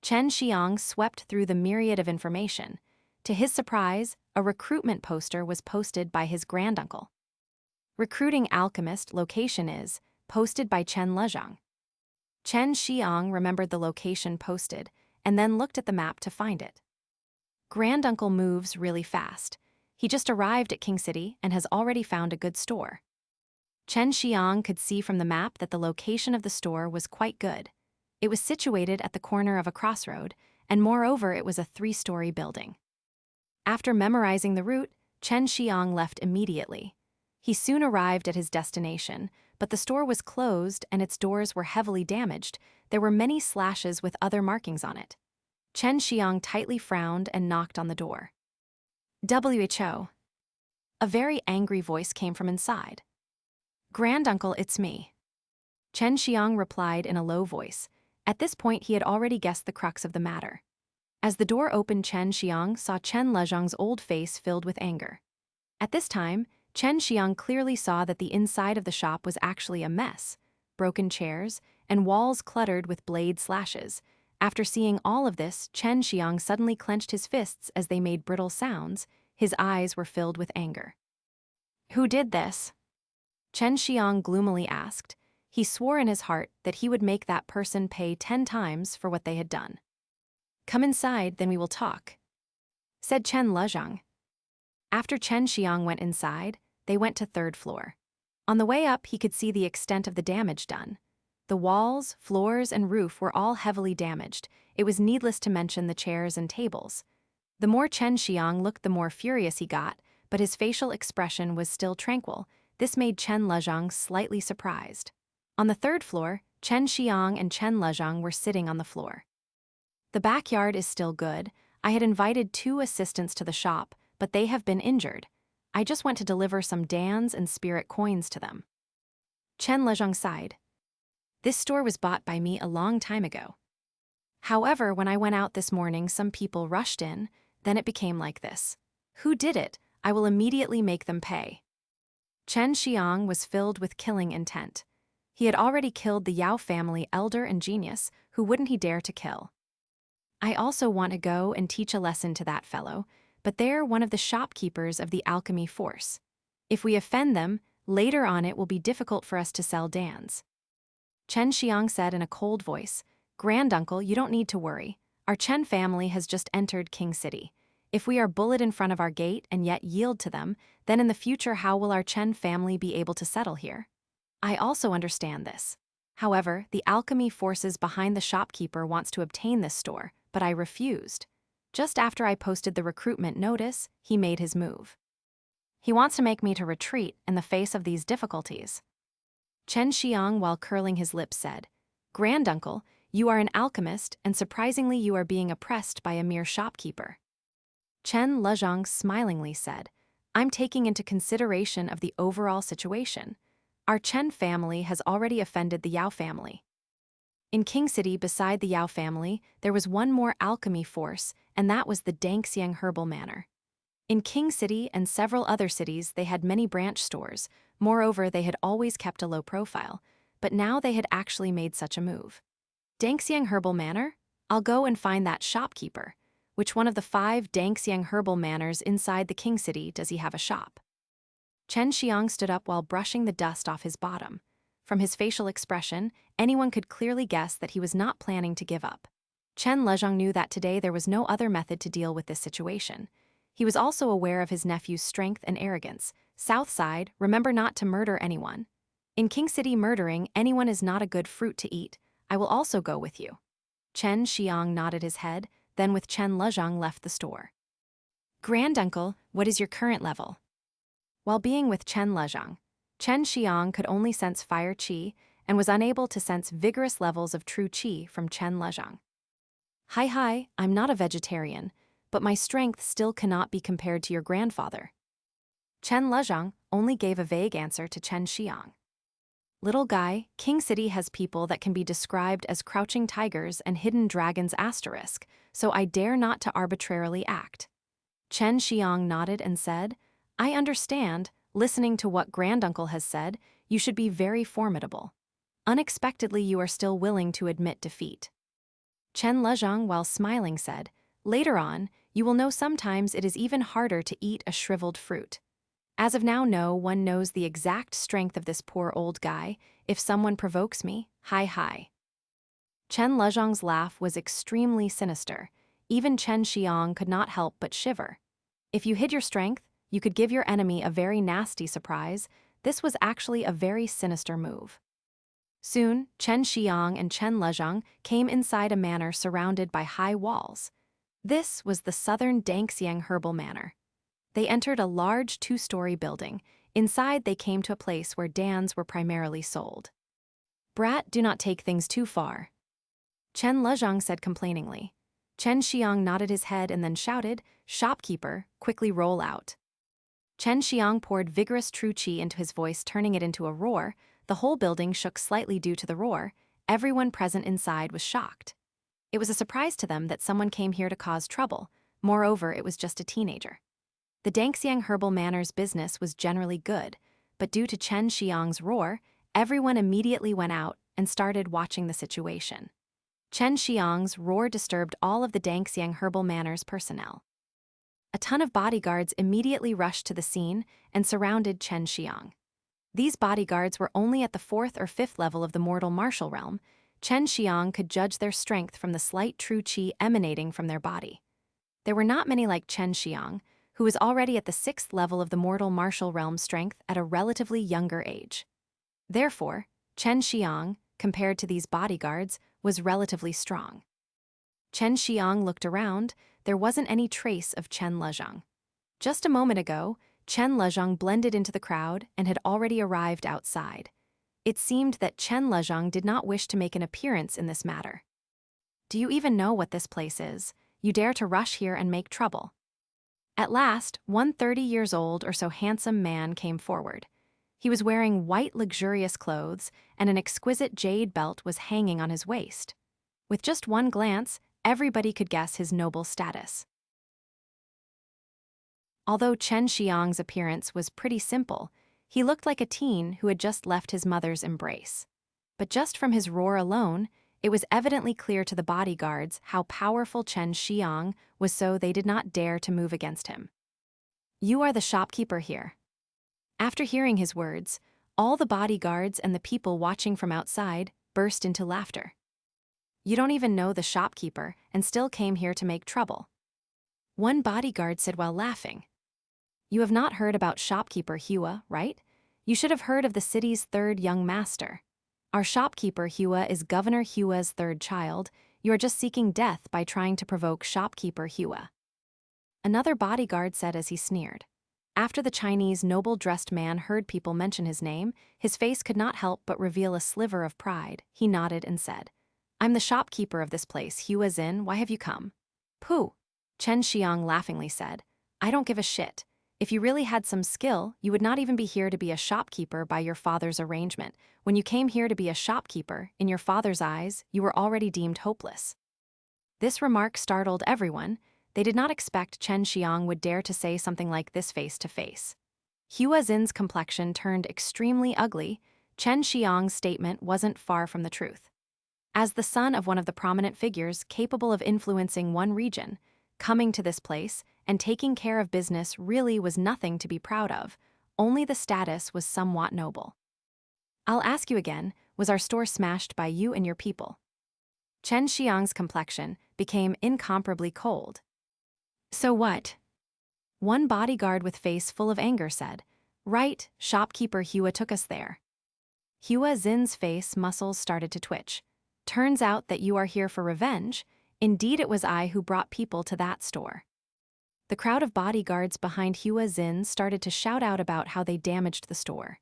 Chen Xiang swept through the myriad of information. To his surprise, a recruitment poster was posted by his granduncle. Recruiting alchemist location is posted by Chen Lezhang. Chen Xiang remembered the location posted and then looked at the map to find it. Granduncle moves really fast. He just arrived at King City and has already found a good store. Chen Xiang could see from the map that the location of the store was quite good. It was situated at the corner of a crossroad, and moreover it was a 3-story building. After memorizing the route, Chen Xiang left immediately. He soon arrived at his destination, but the store was closed and its doors were heavily damaged. There were many slashes with other markings on it. Chen Xiang tightly frowned and knocked on the door. "WHO." A very angry voice came from inside. "Granduncle, it's me." Chen Xiang replied in a low voice. At this point, he had already guessed the crux of the matter. As the door opened, Chen Xiang saw Chen Lezhang's old face filled with anger. At this time, Chen Xiang clearly saw that the inside of the shop was actually a mess, broken chairs, and walls cluttered with blade slashes. After seeing all of this, Chen Xiang suddenly clenched his fists as they made brittle sounds. His eyes were filled with anger. "Who did this?" Chen Xiang gloomily asked. He swore in his heart that he would make that person pay 10 times for what they had done. "Come inside, then we will talk." said Chen Lezhang. After Chen Xiang went inside, they went to third floor. On the way up, he could see the extent of the damage done. The walls, floors, and roof were all heavily damaged. It was needless to mention the chairs and tables. The more Chen Xiang looked, the more furious he got, but his facial expression was still tranquil. This made Chen Lezhang slightly surprised. On the third floor, Chen Xiang and Chen Lezhang were sitting on the floor. The backyard is still good. I had invited 2 assistants to the shop, but they have been injured. I just went to deliver some dans and spirit coins to them. Chen Lezhang sighed. This store was bought by me a long time ago. However, when I went out this morning, some people rushed in, then it became like this. Who did it? I will immediately make them pay. Chen Xiang was filled with killing intent. He had already killed the Yao family elder and genius, who wouldn't he dare to kill? I also want to go and teach a lesson to that fellow, but they're one of the shopkeepers of the alchemy force. If we offend them, later on it will be difficult for us to sell dans. Chen Xiang said in a cold voice, Granduncle, you don't need to worry. Our Chen family has just entered King City. If we are bullied in front of our gate and yet yield to them, then in the future how will our Chen family be able to settle here? I also understand this. However, the alchemy forces behind the shopkeeper wants to obtain this store, but I refused. Just after I posted the recruitment notice, he made his move. He wants to make me to retreat in the face of these difficulties. Chen Xiang, while curling his lips, said, Granduncle, you are an alchemist, and surprisingly you are being oppressed by a mere shopkeeper. Chen Lezhang smilingly said, I'm taking into consideration of the overall situation. Our Chen family has already offended the Yao family. In King City, beside the Yao family, there was one more alchemy force, and that was the Danxiang Herbal Manor. In King City and several other cities, they had many branch stores. Moreover, they had always kept a low profile, but now they had actually made such a move. Danxiang Herbal Manor? I'll go and find that shopkeeper. Which one of the 5 Danxiang Herbal Manors inside the King City does he have a shop? Chen Xiang stood up while brushing the dust off his bottom. From his facial expression, anyone could clearly guess that he was not planning to give up. Chen Lezhang knew that today there was no other method to deal with this situation. He was also aware of his nephew's strength and arrogance. South side, remember not to murder anyone. In King City, murdering anyone is not a good fruit to eat. I will also go with you. Chen Xiang nodded his head, then with Chen Lezhang left the store. Granduncle, what is your current level? While being with Chen Lezhang, Chen Xiang could only sense fire qi and was unable to sense vigorous levels of true qi from Chen Lezhang. Hi, I'm not a vegetarian, but my strength still cannot be compared to your grandfather. Chen Lezhang only gave a vague answer to Chen Xiang. Little guy, King City has people that can be described as crouching tigers and hidden dragons asterisk, so I dare not to arbitrarily act. Chen Xiang nodded and said, I understand, listening to what Granduncle has said, you should be very formidable. Unexpectedly, you are still willing to admit defeat. Chen Lezhang, while smiling, said, later on, you will know sometimes it is even harder to eat a shriveled fruit. As of now, no one knows the exact strength of this poor old guy. If someone provokes me, hi. Chen Lezhang's laugh was extremely sinister. Even Chen Xiang could not help but shiver. If you hid your strength, you could give your enemy a very nasty surprise. This was actually a very sinister move. Soon, Chen Xiang and Chen Lezhang came inside a manor surrounded by high walls. This was the southern Danxiang Herbal Manor. They entered a large 2-story building. Inside, they came to a place where dans were primarily sold. Brat, do not take things too far. Chen Lezhang said complainingly. Chen Xiang nodded his head and then shouted, shopkeeper, quickly roll out. Chen Xiang poured vigorous true qi into his voice, turning it into a roar. The whole building shook slightly due to the roar. Everyone present inside was shocked. It was a surprise to them that someone came here to cause trouble. Moreover, it was just a teenager. The Danxiang Herbal Manor's business was generally good, but due to Chen Xiang's roar, everyone immediately went out and started watching the situation. Chen Xiang's roar disturbed all of the Danxiang Herbal Manor's personnel. A ton of bodyguards immediately rushed to the scene and surrounded Chen Xiang. These bodyguards were only at the 4th or 5th level of the mortal martial realm. Chen Xiang could judge their strength from the slight true qi emanating from their body. There were not many like Chen Xiang, who was already at the 6th level of the mortal martial realm strength at a relatively younger age. Therefore, Chen Xiang, compared to these bodyguards, was relatively strong. Chen Xiang looked around. There wasn't any trace of Chen Lezhang. Just a moment ago, Chen Lezhang blended into the crowd and had already arrived outside. It seemed that Chen Lezhang did not wish to make an appearance in this matter. Do you even know what this place is? You dare to rush here and make trouble. At last, one 30 years old or so handsome man came forward. He was wearing white luxurious clothes, and an exquisite jade belt was hanging on his waist. With just one glance, everybody could guess his noble status. Although Chen Xiang's appearance was pretty simple, he looked like a teen who had just left his mother's embrace. But just from his roar alone, it was evidently clear to the bodyguards how powerful Chen Xiang was, so they did not dare to move against him. "You are the shopkeeper here." After hearing his words, all the bodyguards and the people watching from outside burst into laughter. "You don't even know the shopkeeper and still came here to make trouble," one bodyguard said while laughing. "You have not heard about shopkeeper Hua, right? You should have heard of the city's 3rd young master. Our shopkeeper Hua is Governor Hua's 3rd child. You are just seeking death by trying to provoke shopkeeper Hua," another bodyguard said as he sneered. After the Chinese noble-dressed man heard people mention his name, his face could not help but reveal a sliver of pride. He nodded and said, "I'm the shopkeeper of this place, Hua Xin. Why have you come?" "Pooh," Chen Xiang laughingly said. "I don't give a shit. If you really had some skill, you would not even be here to be a shopkeeper by your father's arrangement. When you came here to be a shopkeeper, in your father's eyes, you were already deemed hopeless." This remark startled everyone. They did not expect Chen Xiang would dare to say something like this face to face. Hua Xin's complexion turned extremely ugly. Chen Xiang's statement wasn't far from the truth. As the son of one of the prominent figures capable of influencing one region, coming to this place and taking care of business really was nothing to be proud of. Only the status was somewhat noble. "I'll ask you again, was our store smashed by you and your people?" Chen Xiang's complexion became incomparably cold. "So what?" one bodyguard with face full of anger said. "Right, shopkeeper Hua took us there." Hua Xin's face muscles started to twitch. "Turns out that you are here for revenge. Indeed, it was I who brought people to that store." The crowd of bodyguards behind Hua Xin started to shout out about how they damaged the store.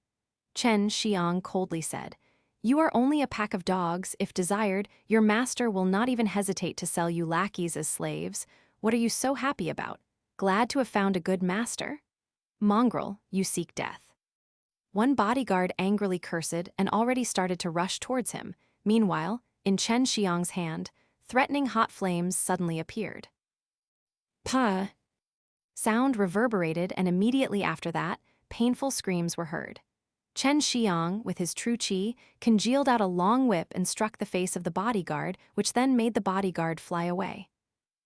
Chen Xiang coldly said, "You are only a pack of dogs. If desired, your master will not even hesitate to sell you lackeys as slaves. What are you so happy about? Glad to have found a good master? Mongrel, you seek death." One bodyguard angrily cursed and already started to rush towards him. Meanwhile, in Chen Xiang's hand, threatening hot flames suddenly appeared. "Puh!" sound reverberated, and immediately after that, painful screams were heard. Chen Xiang, with his true qi, congealed out a long whip and struck the face of the bodyguard, which then made the bodyguard fly away.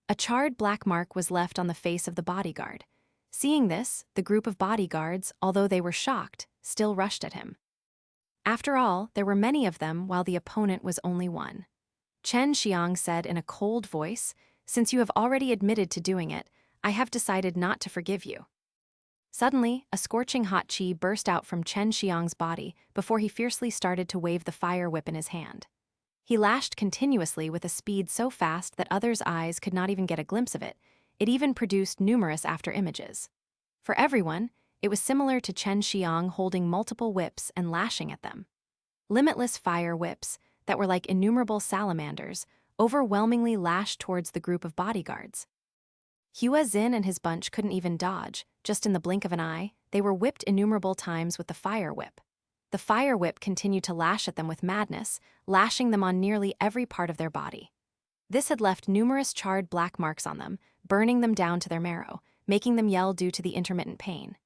A charred black mark was left on the face of the bodyguard. Seeing this, the group of bodyguards, although they were shocked, still rushed at him. After all, there were many of them while the opponent was only one. Chen Xiang said in a cold voice, "Since you have already admitted to doing it, I have decided not to forgive you." Suddenly, a scorching hot qi burst out from Chen Xiang's body before he fiercely started to wave the fire whip in his hand. He lashed continuously with a speed so fast that others' eyes could not even get a glimpse of it. It even produced numerous after-images. For everyone, it was similar to Chen Xiang holding multiple whips and lashing at them. Limitless fire whips that were like innumerable salamanders overwhelmingly lashed towards the group of bodyguards. Hua Xin and his bunch couldn't even dodge. Just in the blink of an eye, they were whipped innumerable times with the fire whip. The fire whip continued to lash at them with madness, lashing them on nearly every part of their body. This had left numerous charred black marks on them, burning them down to their marrow, making them yell due to the intermittent pain.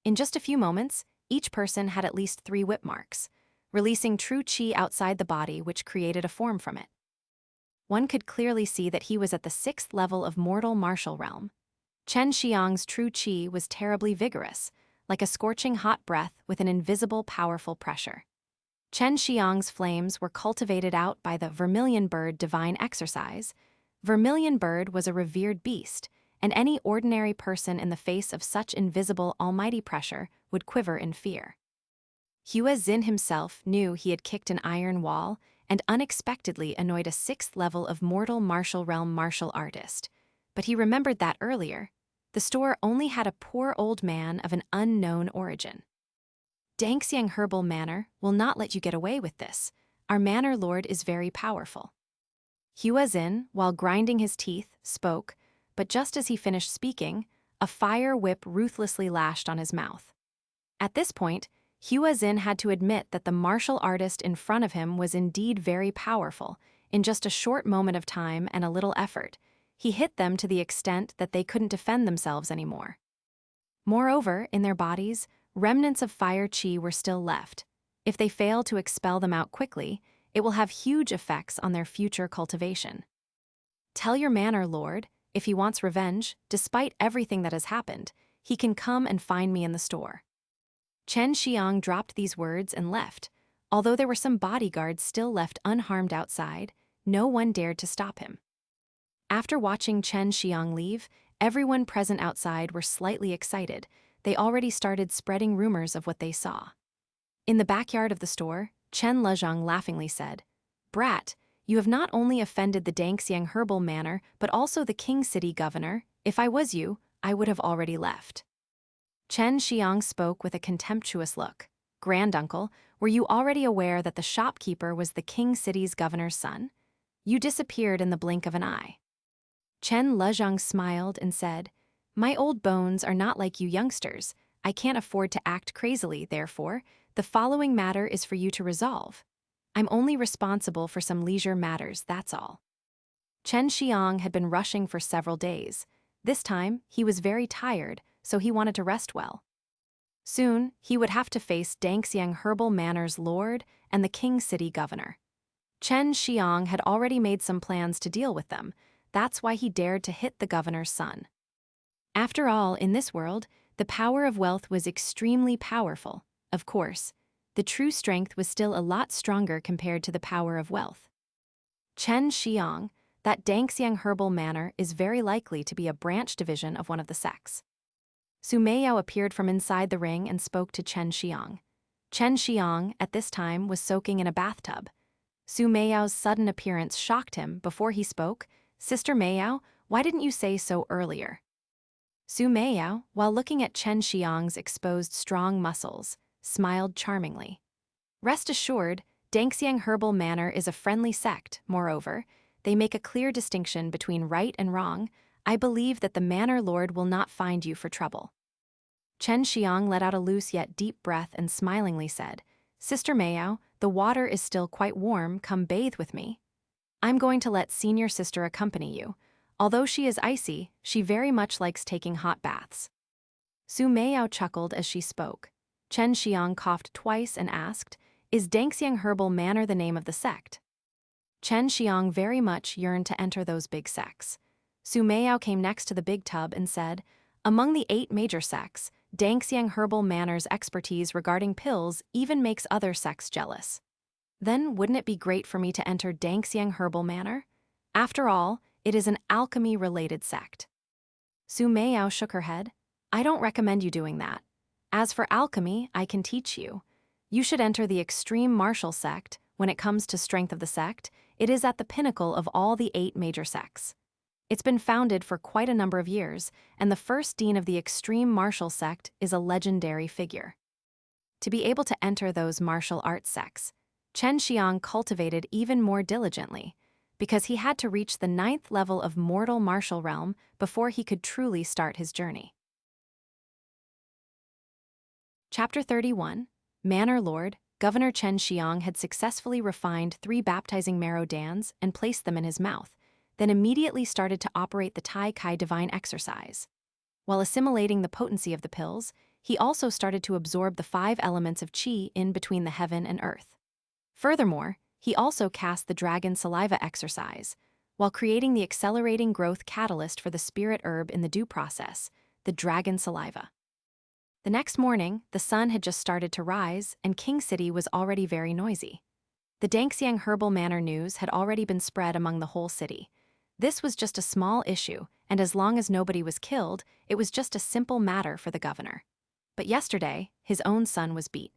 In just a few moments, each person had at least 3 whip marks, releasing true qi outside the body, which created a form from it. One could clearly see that he was at the 6th level of mortal martial realm. Chen Xiang's true qi was terribly vigorous, like a scorching hot breath with an invisible powerful pressure. Chen Xiang's flames were cultivated out by the Vermillion bird divine exercise. Vermillion bird was a revered beast, and any ordinary person in the face of such invisible almighty pressure would quiver in fear. Xue Xianxian himself knew he had kicked an iron wall and unexpectedly annoyed a 6th level of mortal martial realm martial artist. But he remembered that earlier, the store only had a poor old man of an unknown origin. Danxiang Herbal Manor will not let you get away with this. Our Manor Lord is very powerful. Xue Xianxian, while grinding his teeth, spoke, but just as he finished speaking, a fire whip ruthlessly lashed on his mouth. At this point, Xue Xianxian had to admit that the martial artist in front of him was indeed very powerful. In just a short moment of time and a little effort, he hit them to the extent that they couldn't defend themselves anymore. Moreover, in their bodies, remnants of fire qi were still left. If they fail to expel them out quickly, it will have huge effects on their future cultivation. Tell your Manor Lord, if he wants revenge, despite everything that has happened, he can come and find me in the store. Chen Xiang dropped these words and left. Although there were some bodyguards still left unharmed outside, no one dared to stop him. After watching Chen Xiang leave, everyone present outside were slightly excited. They already started spreading rumors of what they saw. In the backyard of the store, Chen Lezhang laughingly said, "Brat, you have not only offended the Danxiang Herbal Manor, but also the King City Governor. If I was you, I would have already left." Chen Xiang spoke with a contemptuous look. "Granduncle, were you already aware that the shopkeeper was the King City's governor's son? You disappeared in the blink of an eye." Chen Lezhang smiled and said, "My old bones are not like you youngsters. I can't afford to act crazily, therefore, the following matter is for you to resolve. I'm only responsible for some leisure matters, that's all." Chen Xiang had been rushing for several days. This time, he was very tired, so he wanted to rest well. Soon, he would have to face Danxiang Herbal Manor's lord and the King City Governor. Chen Xiang had already made some plans to deal with them. That's why he dared to hit the governor's son. After all, in this world, the power of wealth was extremely powerful. Of course, the true strength was still a lot stronger compared to the power of wealth. Chen Xiang, that Danxiang Herbal Manor is very likely to be a branch division of one of the sects. Su Meiyao appeared from inside the ring and spoke to Chen Xiang. Chen Xiang, at this time, was soaking in a bathtub. Su Meiyao's sudden appearance shocked him. Before he spoke, "Sister Meiyao, why didn't you say so earlier?" Su Meiyao, while looking at Chen Xiang's exposed strong muscles, smiled charmingly. "Rest assured, Danxiang Herbal Manor is a friendly sect. Moreover, they make a clear distinction between right and wrong. I believe that the Manor Lord will not find you for trouble." Chen Xiang let out a loose yet deep breath and smilingly said, "Sister Meiyao, the water is still quite warm. Come bathe with me. I'm going to let senior sister accompany you. Although she is icy, she very much likes taking hot baths." Su Meiyao chuckled as she spoke. Chen Xiang coughed twice and asked, "Is Danxiang Herbal Manor the name of the sect?" Chen Xiang very much yearned to enter those big sects. Su Meiyao came next to the big tub and said, "Among the 8 major sects, Danxiang Herbal Manor's expertise regarding pills even makes other sects jealous. Then wouldn't it be great for me to enter Danxiang Herbal Manor? After all, it is an alchemy-related sect." Su Meiyao shook her head. "I don't recommend you doing that. As for alchemy, I can teach you. You should enter the extreme martial sect. When it comes to strength of the sect, it is at the pinnacle of all the 8 major sects. It's been founded for quite a number of years, and the first dean of the extreme martial sect is a legendary figure." To be able to enter those martial arts sects, Chen Xiang cultivated even more diligently, because he had to reach the 9th level of mortal martial realm before he could truly start his journey. Chapter 31, Manor Lord. Governor Chen Xiang had successfully refined 3 baptizing marrow dans and placed them in his mouth, then immediately started to operate the Tai Kai divine exercise. While assimilating the potency of the pills, he also started to absorb the 5 elements of qi in between the heaven and earth. Furthermore, he also cast the dragon saliva exercise, while creating the accelerating growth catalyst for the spirit herb in the dew process, the dragon saliva. The next morning, the sun had just started to rise, and King City was already very noisy. The Danxiang Herbal Manor news had already been spread among the whole city. This was just a small issue, and as long as nobody was killed, it was just a simple matter for the governor. But yesterday, his own son was beat.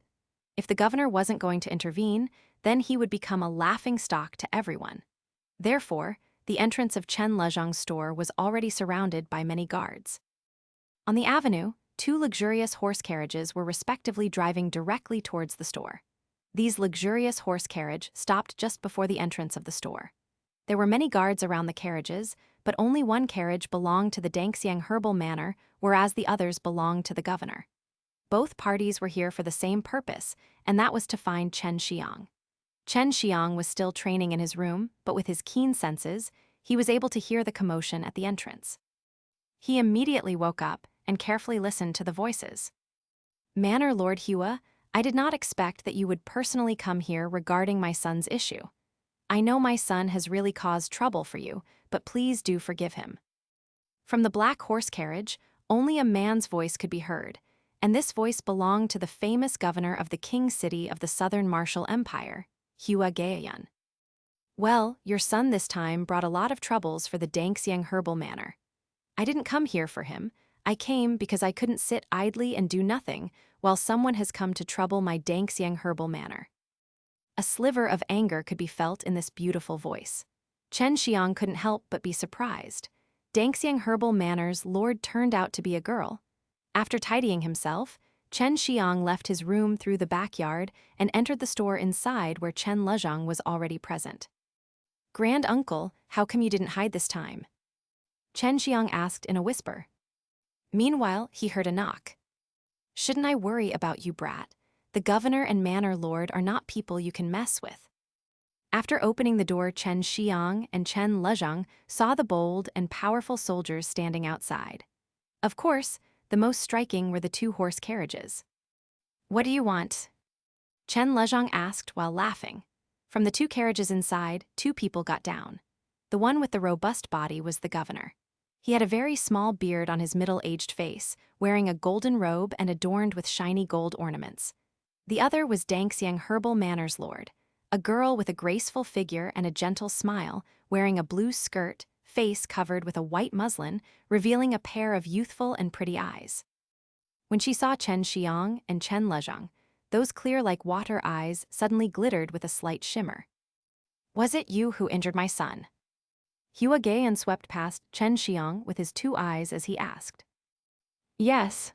If the governor wasn't going to intervene, then he would become a laughingstock to everyone. Therefore, the entrance of Chen Lezhang's store was already surrounded by many guards. On the avenue, 2 luxurious horse carriages were respectively driving directly towards the store. These luxurious horse carriages stopped just before the entrance of the store. There were many guards around the carriages, but only one carriage belonged to the Danxiang Herbal Manor, whereas the others belonged to the governor. Both parties were here for the same purpose, and that was to find Chen Xiang. Chen Xiang was still training in his room, but with his keen senses, he was able to hear the commotion at the entrance. He immediately woke up and carefully listened to the voices. "Manor Lord Hua, I did not expect that you would personally come here regarding my son's issue. I know my son has really caused trouble for you, but please do forgive him." From the black horse carriage, only a man's voice could be heard, and this voice belonged to the famous governor of the king city of the Southern Martial Empire, Xue Xianxian. "Well, your son this time brought a lot of troubles for the Danxiang Herbal Manor. I didn't come here for him. I came because I couldn't sit idly and do nothing while someone has come to trouble my Danxiang Herbal Manor." A sliver of anger could be felt in this beautiful voice. Chen Xiang couldn't help but be surprised. Danxiang Herbal Manor's lord turned out to be a girl. After tidying himself, Chen Xiang left his room through the backyard and entered the store inside where Chen Lezhang was already present. "Granduncle, how come you didn't hide this time?" Chen Xiang asked in a whisper. Meanwhile, he heard a knock. "Shouldn't I worry about you, brat? The governor and manor lord are not people you can mess with." After opening the door, Chen Xiang and Chen Lezhang saw the bold and powerful soldiers standing outside. Of course, the most striking were the 2 horse carriages. "What do you want?" Chen Lezhang asked while laughing. From the 2 carriages inside, 2 people got down. The one with the robust body was the governor. He had a very small beard on his middle-aged face, wearing a golden robe and adorned with shiny gold ornaments. The other was Danxiang Herbal Manor's lord, a girl with a graceful figure and a gentle smile, wearing a blue skirt, face covered with a white muslin, revealing a pair of youthful and pretty eyes. When she saw Chen Xiang and Chen Lezhang, those clear-like-water eyes suddenly glittered with a slight shimmer. "Was it you who injured my son?" Hua Yueyun swept past Chen Xiang with his 2 eyes as he asked. "Yes."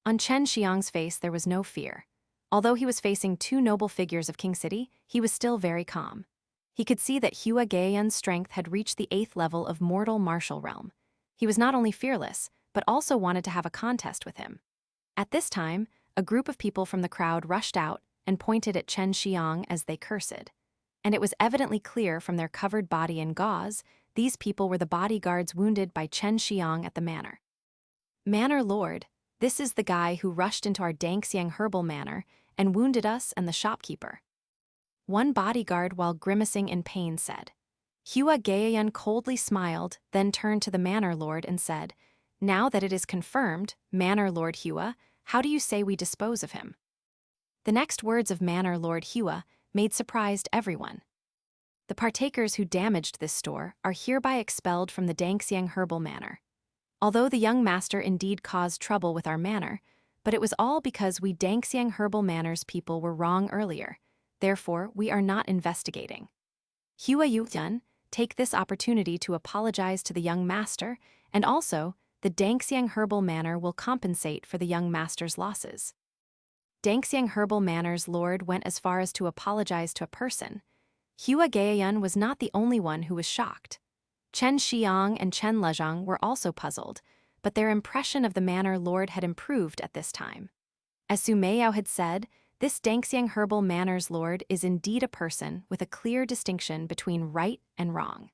On Chen Xiang's face there was no fear. Although he was facing 2 noble figures of King City, he was still very calm. He could see that Hua Yueyun's strength had reached the 8th level of mortal martial realm. He was not only fearless, but also wanted to have a contest with him. At this time, a group of people from the crowd rushed out and pointed at Chen Xiang as they cursed. And it was evidently clear from their covered body in gauze, these people were the bodyguards wounded by Chen Xiang at the manor. "Manor Lord, this is the guy who rushed into our Danxiang Herbal Manor and wounded us and the shopkeeper." One bodyguard, while grimacing in pain, said. Hua Yueyun coldly smiled, then turned to the Manor Lord and said, "Now that it is confirmed, Manor Lord Hua, how do you say we dispose of him?" The next words of Manor Lord Hua made surprised everyone. "The partakers who damaged this store are hereby expelled from the Danxiang Herbal Manor. Although the young master indeed caused trouble with our manor, but it was all because we Danxiang Herbal Manor's people were wrong earlier. Therefore, we are not investigating. Hua Yueyun, take this opportunity to apologize to the young master, and also, the Danxiang Herbal Manor will compensate for the young master's losses." Danxiang Herbal Manor's lord went as far as to apologize to a person. Hua Yueyun was not the only one who was shocked. Chen Xiang and Chen Lezhang were also puzzled, but their impression of the manor lord had improved at this time. As Su Meiyao had said, this Danxiang Herbal Manor's lord is indeed a person with a clear distinction between right and wrong.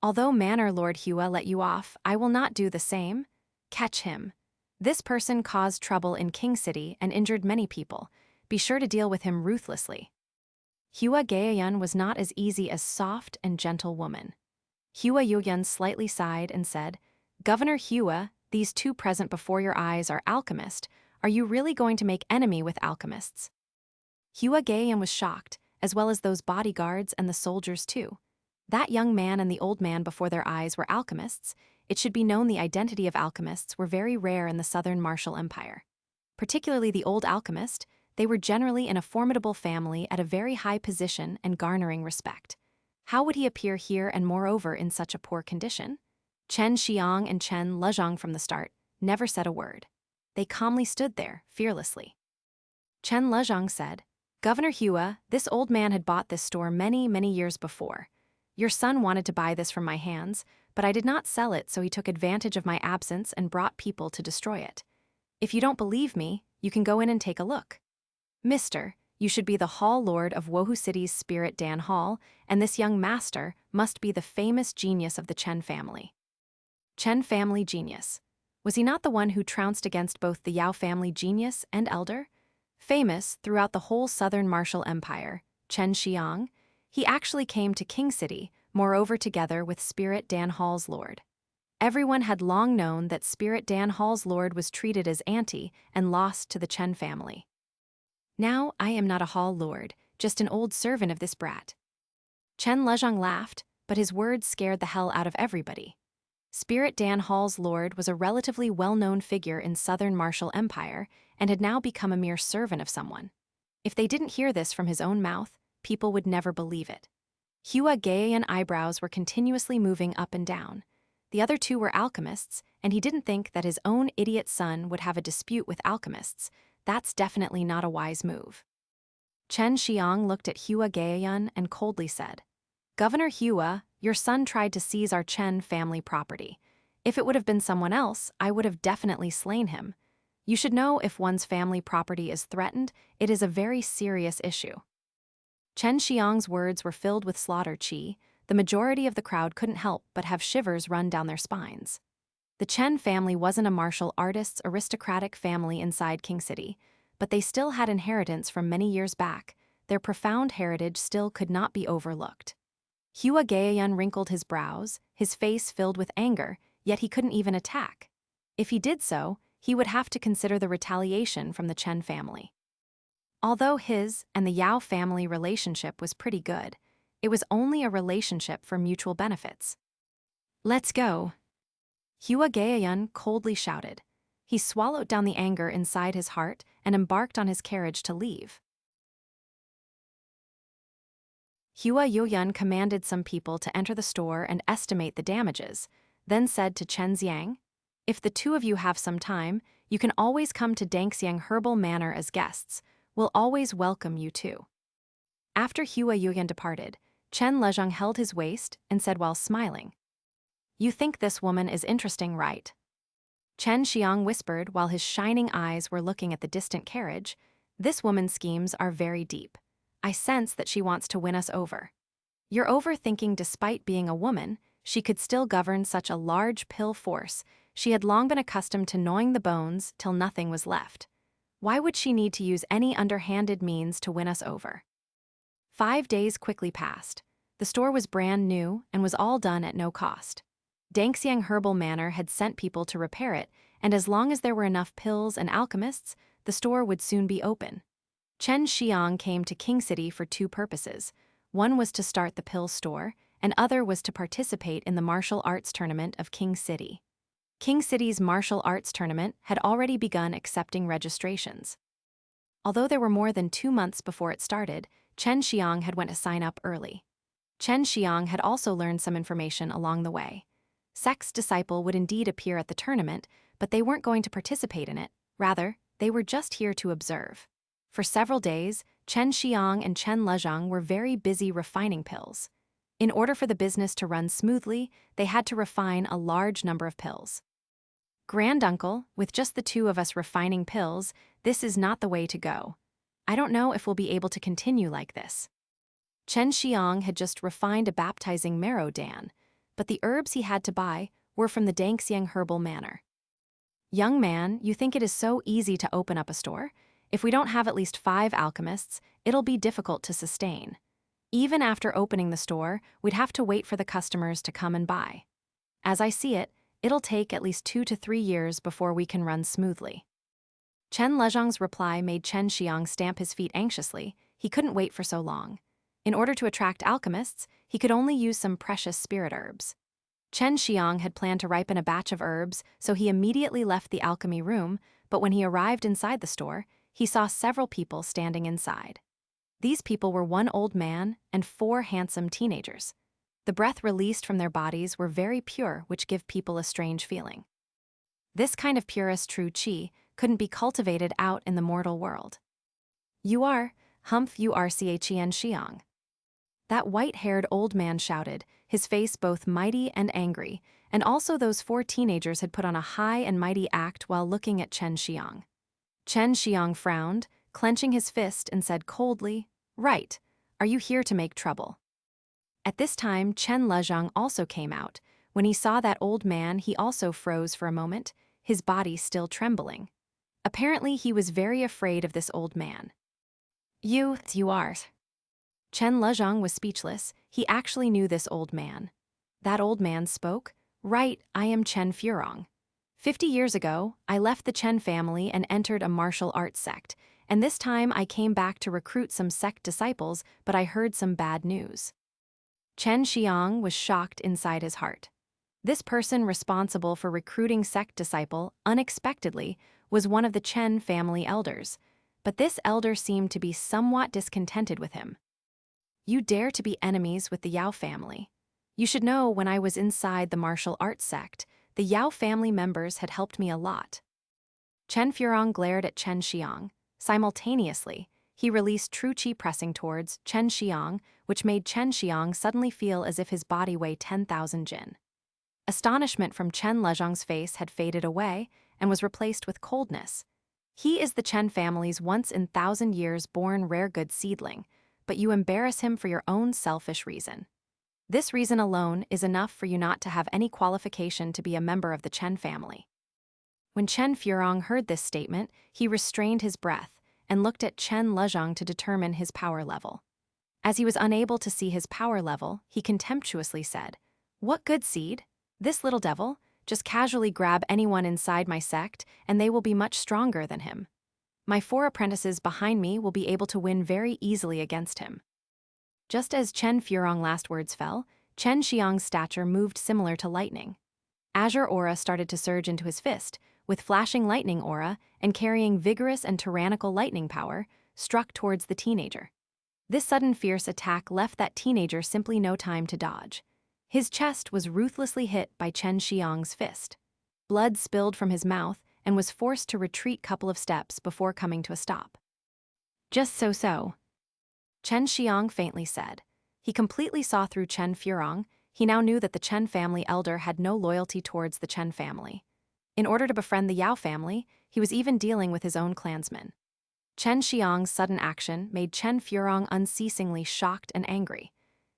"Although Manor Lord Hua let you off, I will not do the same. Catch him. This person caused trouble in King City and injured many people. Be sure to deal with him ruthlessly." Hua Yueyun was not as easy as soft and gentle woman. Hua Yueyun slightly sighed and said, "Governor Hua, these 2 present before your eyes are alchemists. Are you really going to make enemy with alchemists?" Hua Yueyun was shocked, as well as those bodyguards and the soldiers too. That young man and the old man before their eyes were alchemists. It should be known the identity of alchemists were very rare in the southern martial empire. Particularly the old alchemist, they were generally in a formidable family at a very high position and garnering respect. How would he appear here and moreover in such a poor condition? Chen Xiang and Chen Lezhang from the start never said a word. They calmly stood there, fearlessly. Chen Lezhang said, "Governor Hua, this old man had bought this store many, many years before. Your son wanted to buy this from my hands, but I did not sell it, so he took advantage of my absence and brought people to destroy it. If you don't believe me, you can go in and take a look. Mister, you should be the Hall Lord of Wohu City's Spirit Dan Hall, and this young master must be the famous genius of the Chen family." Chen family genius. Was he not the one who trounced against both the Yao family genius and elder? Famous throughout the whole southern martial empire, Chen Xiang, he actually came to King City, moreover together with Spirit Dan Hall's lord. Everyone had long known that Spirit Dan Hall's lord was treated as anti and lost to the Chen family. "Now I am not a Hall lord, just an old servant of this brat." Chen Lezhang laughed, but his words scared the hell out of everybody. Spirit Dan Hall's lord was a relatively well-known figure in southern martial empire and had now become a mere servant of someone. If they didn't hear this from his own mouth, people would never believe it. Hua Yueyun eyebrows were continuously moving up and down. The other two were alchemists, and he didn't think that his own idiot son would have a dispute with alchemists. That's definitely not a wise move. Chen Xiang looked at Hua Yueyun and coldly said, "Governor Hua, your son tried to seize our Chen family property. If it would have been someone else, I would have definitely slain him. You should know if one's family property is threatened, it is a very serious issue." Chen Xiang's words were filled with slaughter chi. The majority of the crowd couldn't help but have shivers run down their spines. The Chen family wasn't a martial artists' aristocratic family inside King City, but they still had inheritance from many years back. Their profound heritage still could not be overlooked. Hua Yueyun wrinkled his brows, his face filled with anger, yet he couldn't even attack. If he did so, he would have to consider the retaliation from the Chen family. Although his and the Yao family relationship was pretty good, it was only a relationship for mutual benefits. "Let's go," Hua Yueyun coldly shouted. He swallowed down the anger inside his heart and embarked on his carriage to leave. Hua Yueyun commanded some people to enter the store and estimate the damages, then said to Chen Xiang, "If the two of you have some time, you can always come to Danxiang Herbal Manor as guests. We'll always welcome you too." After Hua Yueyun departed, Chen Lezhang held his waist and said while smiling, "You think this woman is interesting, right?" Chen Xiang whispered while his shining eyes were looking at the distant carriage, "This woman's schemes are very deep. I sense that she wants to win us over. You're overthinking. Despite being a woman, she could still govern such a large pill force. She had long been accustomed to gnawing the bones till nothing was left. Why would she need to use any underhanded means to win us over?" 5 days quickly passed. The store was brand new and was all done at no cost. Danxiang Herbal Manor had sent people to repair it, and as long as there were enough pills and alchemists, the store would soon be open. Chen Xiang came to King City for two purposes. One was to start the pill store, and other was to participate in the martial arts tournament of King City. King City's martial arts tournament had already begun accepting registrations. Although there were more than 2 months before it started, Chen Xiang had went to sign up early. Chen Xiang had also learned some information along the way. Sect's disciple would indeed appear at the tournament, but they weren't going to participate in it. Rather, they were just here to observe. For several days, Chen Xiang and Chen Lezhang were very busy refining pills. In order for the business to run smoothly, they had to refine a large number of pills. "Granduncle, with just the two of us refining pills, this is not the way to go. I don't know if we'll be able to continue like this." Chen Xiang had just refined a baptizing Marrow Dan, but the herbs he had to buy were from the Danxiang Herbal Manor. "Young man, you think it is so easy to open up a store? If we don't have at least 5 alchemists, it'll be difficult to sustain. Even after opening the store, we'd have to wait for the customers to come and buy. As I see it, it'll take at least 2 to 3 years before we can run smoothly." Chen Lezhang's reply made Chen Xiang stamp his feet anxiously. He couldn't wait for so long. In order to attract alchemists, he could only use some precious spirit herbs. Chen Xiang had planned to ripen a batch of herbs, so he immediately left the alchemy room, but when he arrived inside the store, he saw several people standing inside. These people were one old man and 4 handsome teenagers. The breath released from their bodies were very pure, which give people a strange feeling. This kind of purest true qi couldn't be cultivated out in the mortal world. You are, Xue Xianxian. That white-haired old man shouted, his face both mighty and angry, and also those 4 teenagers had put on a high and mighty act while looking at Chen Xiang. Chen Xiang frowned, clenching his fist, and said coldly, "Right, are you here to make trouble?" At this time, Chen Lezhang also came out. When he saw that old man, he also froze for a moment, his body still trembling. Apparently, he was very afraid of this old man. You are. Chen Lezhang was speechless. He actually knew this old man. That old man spoke, "Right, I am Chen Furong. 50 years ago, I left the Chen family and entered a martial arts sect, and this time I came back to recruit some sect disciples, but I heard some bad news." Chen Xiang was shocked inside his heart. This person responsible for recruiting sect disciple, unexpectedly, was one of the Chen family elders, but this elder seemed to be somewhat discontented with him. "You dare to be enemies with the Yao family. You should know when I was inside the martial arts sect, the Yao family members had helped me a lot." Chen Furong glared at Chen Xiang. Simultaneously, he released true qi pressing towards Chen Xiang, which made Chen Xiang suddenly feel as if his body weighed 10,000 jin. Astonishment from Chen Lezhang's face had faded away and was replaced with coldness. He is the Chen family's once-in-1,000 years born rare good seedling, but you embarrass him for your own selfish reason. This reason alone is enough for you not to have any qualification to be a member of the Chen family. When Chen Furong heard this statement, he restrained his breath and looked at Chen Lezhang to determine his power level. As he was unable to see his power level, he contemptuously said, "What good seed? This little devil? Just casually grab anyone inside my sect, and they will be much stronger than him. My 4 apprentices behind me will be able to win very easily against him." Just as Chen Furong's last words fell, Chen Xiang's stature moved similar to lightning. Azure aura started to surge into his fist, with flashing lightning aura and carrying vigorous and tyrannical lightning power, struck towards the teenager. This sudden fierce attack left that teenager simply no time to dodge. His chest was ruthlessly hit by Chen Xiang's fist. Blood spilled from his mouth and was forced to retreat couple of steps before coming to a stop. "Just so," Chen Xiang faintly said. He completely saw through Chen Furong. He now knew that the Chen family elder had no loyalty towards the Chen family. In order to befriend the Yao family, he was even dealing with his own clansmen. Chen Xiang's sudden action made Chen Furong unceasingly shocked and angry.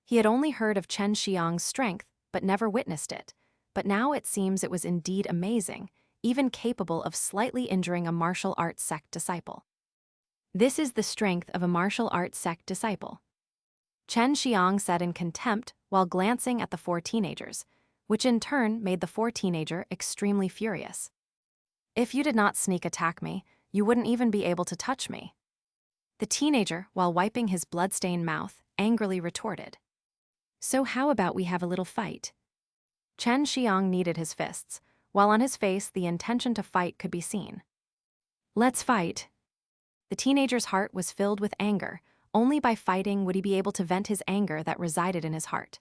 He had only heard of Chen Xiang's strength, but never witnessed it. But now it seems it was indeed amazing, even capable of slightly injuring a martial arts sect disciple. This is the strength of a martial arts sect disciple, Chen Xiang said in contempt while glancing at the 4 teenagers, which in turn made the 4 teenager extremely furious. "If you did not sneak attack me, you wouldn't even be able to touch me." The teenager, while wiping his blood-stained mouth, angrily retorted. "So how about we have a little fight?" Chen Xiang kneaded his fists, while on his face the intention to fight could be seen. "Let's fight." The teenager's heart was filled with anger. Only by fighting would he be able to vent his anger that resided in his heart.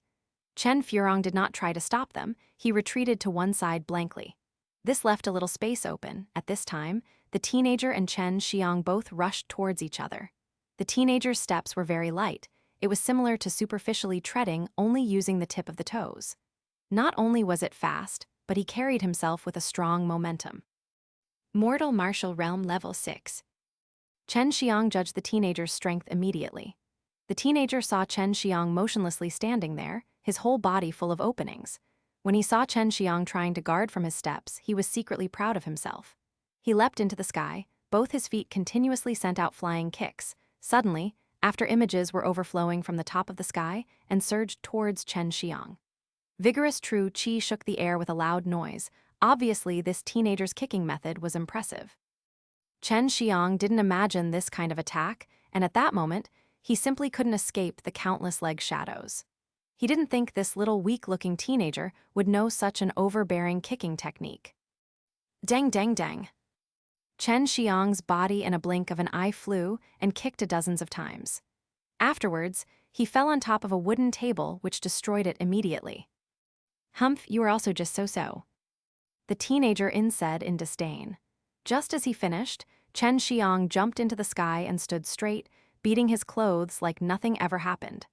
Chen Furong did not try to stop them, he retreated to one side blankly. This left a little space open. At this time, the teenager and Chen Xiang both rushed towards each other. The teenager's steps were very light. It was similar to superficially treading, only using the tip of the toes. Not only was it fast, but he carried himself with a strong momentum. Mortal Martial Realm Level 6. Chen Xiang judged the teenager's strength immediately. The teenager saw Chen Xiang motionlessly standing there, his whole body full of openings. When he saw Chen Xiang trying to guard from his steps, he was secretly proud of himself. He leapt into the sky, both his feet continuously sent out flying kicks. Suddenly, after images were overflowing from the top of the sky and surged towards Chen Xiang. Vigorous true qi shook the air with a loud noise. Obviously, this teenager's kicking method was impressive. Chen Xiang didn't imagine this kind of attack, and at that moment, he simply couldn't escape the countless leg shadows. He didn't think this little weak-looking teenager would know such an overbearing kicking technique. Dang dang dang. Chen Xiang's body in a blink of an eye flew and kicked dozens of times. Afterwards, he fell on top of a wooden table which destroyed it immediately. Humph, you are also just so-so. The teenager said in disdain. Just as he finished, Chen Xiang jumped into the sky and stood straight, beating his clothes like nothing ever happened.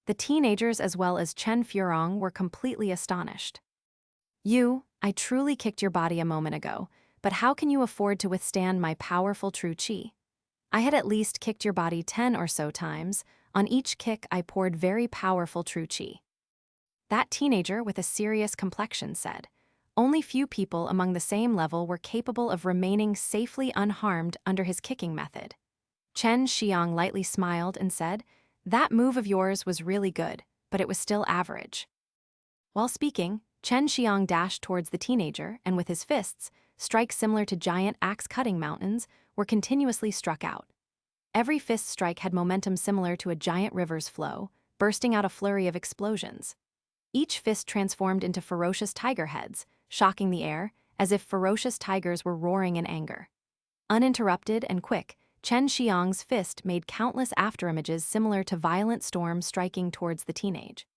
The teenagers as well as Chen Furong were completely astonished. I truly kicked your body a moment ago, but how can you afford to withstand my powerful true qi? I had at least kicked your body 10 or so times. On each kick I poured very powerful true qi. That teenager with a serious complexion said. Only few people among the same level were capable of remaining safely unharmed under his kicking method. Chen Xiang lightly smiled and said, that move of yours was really good, but it was still average. While speaking, Chen Xiang dashed towards the teenager and with his fists, strikes similar to giant axe-cutting mountains were continuously struck out. Every fist strike had momentum similar to a giant river's flow, bursting out a flurry of explosions. Each fist transformed into ferocious tiger heads, shocking the air, as if ferocious tigers were roaring in anger. Uninterrupted and quick, Chen Xiang's fist made countless afterimages similar to violent storms striking towards the teenage.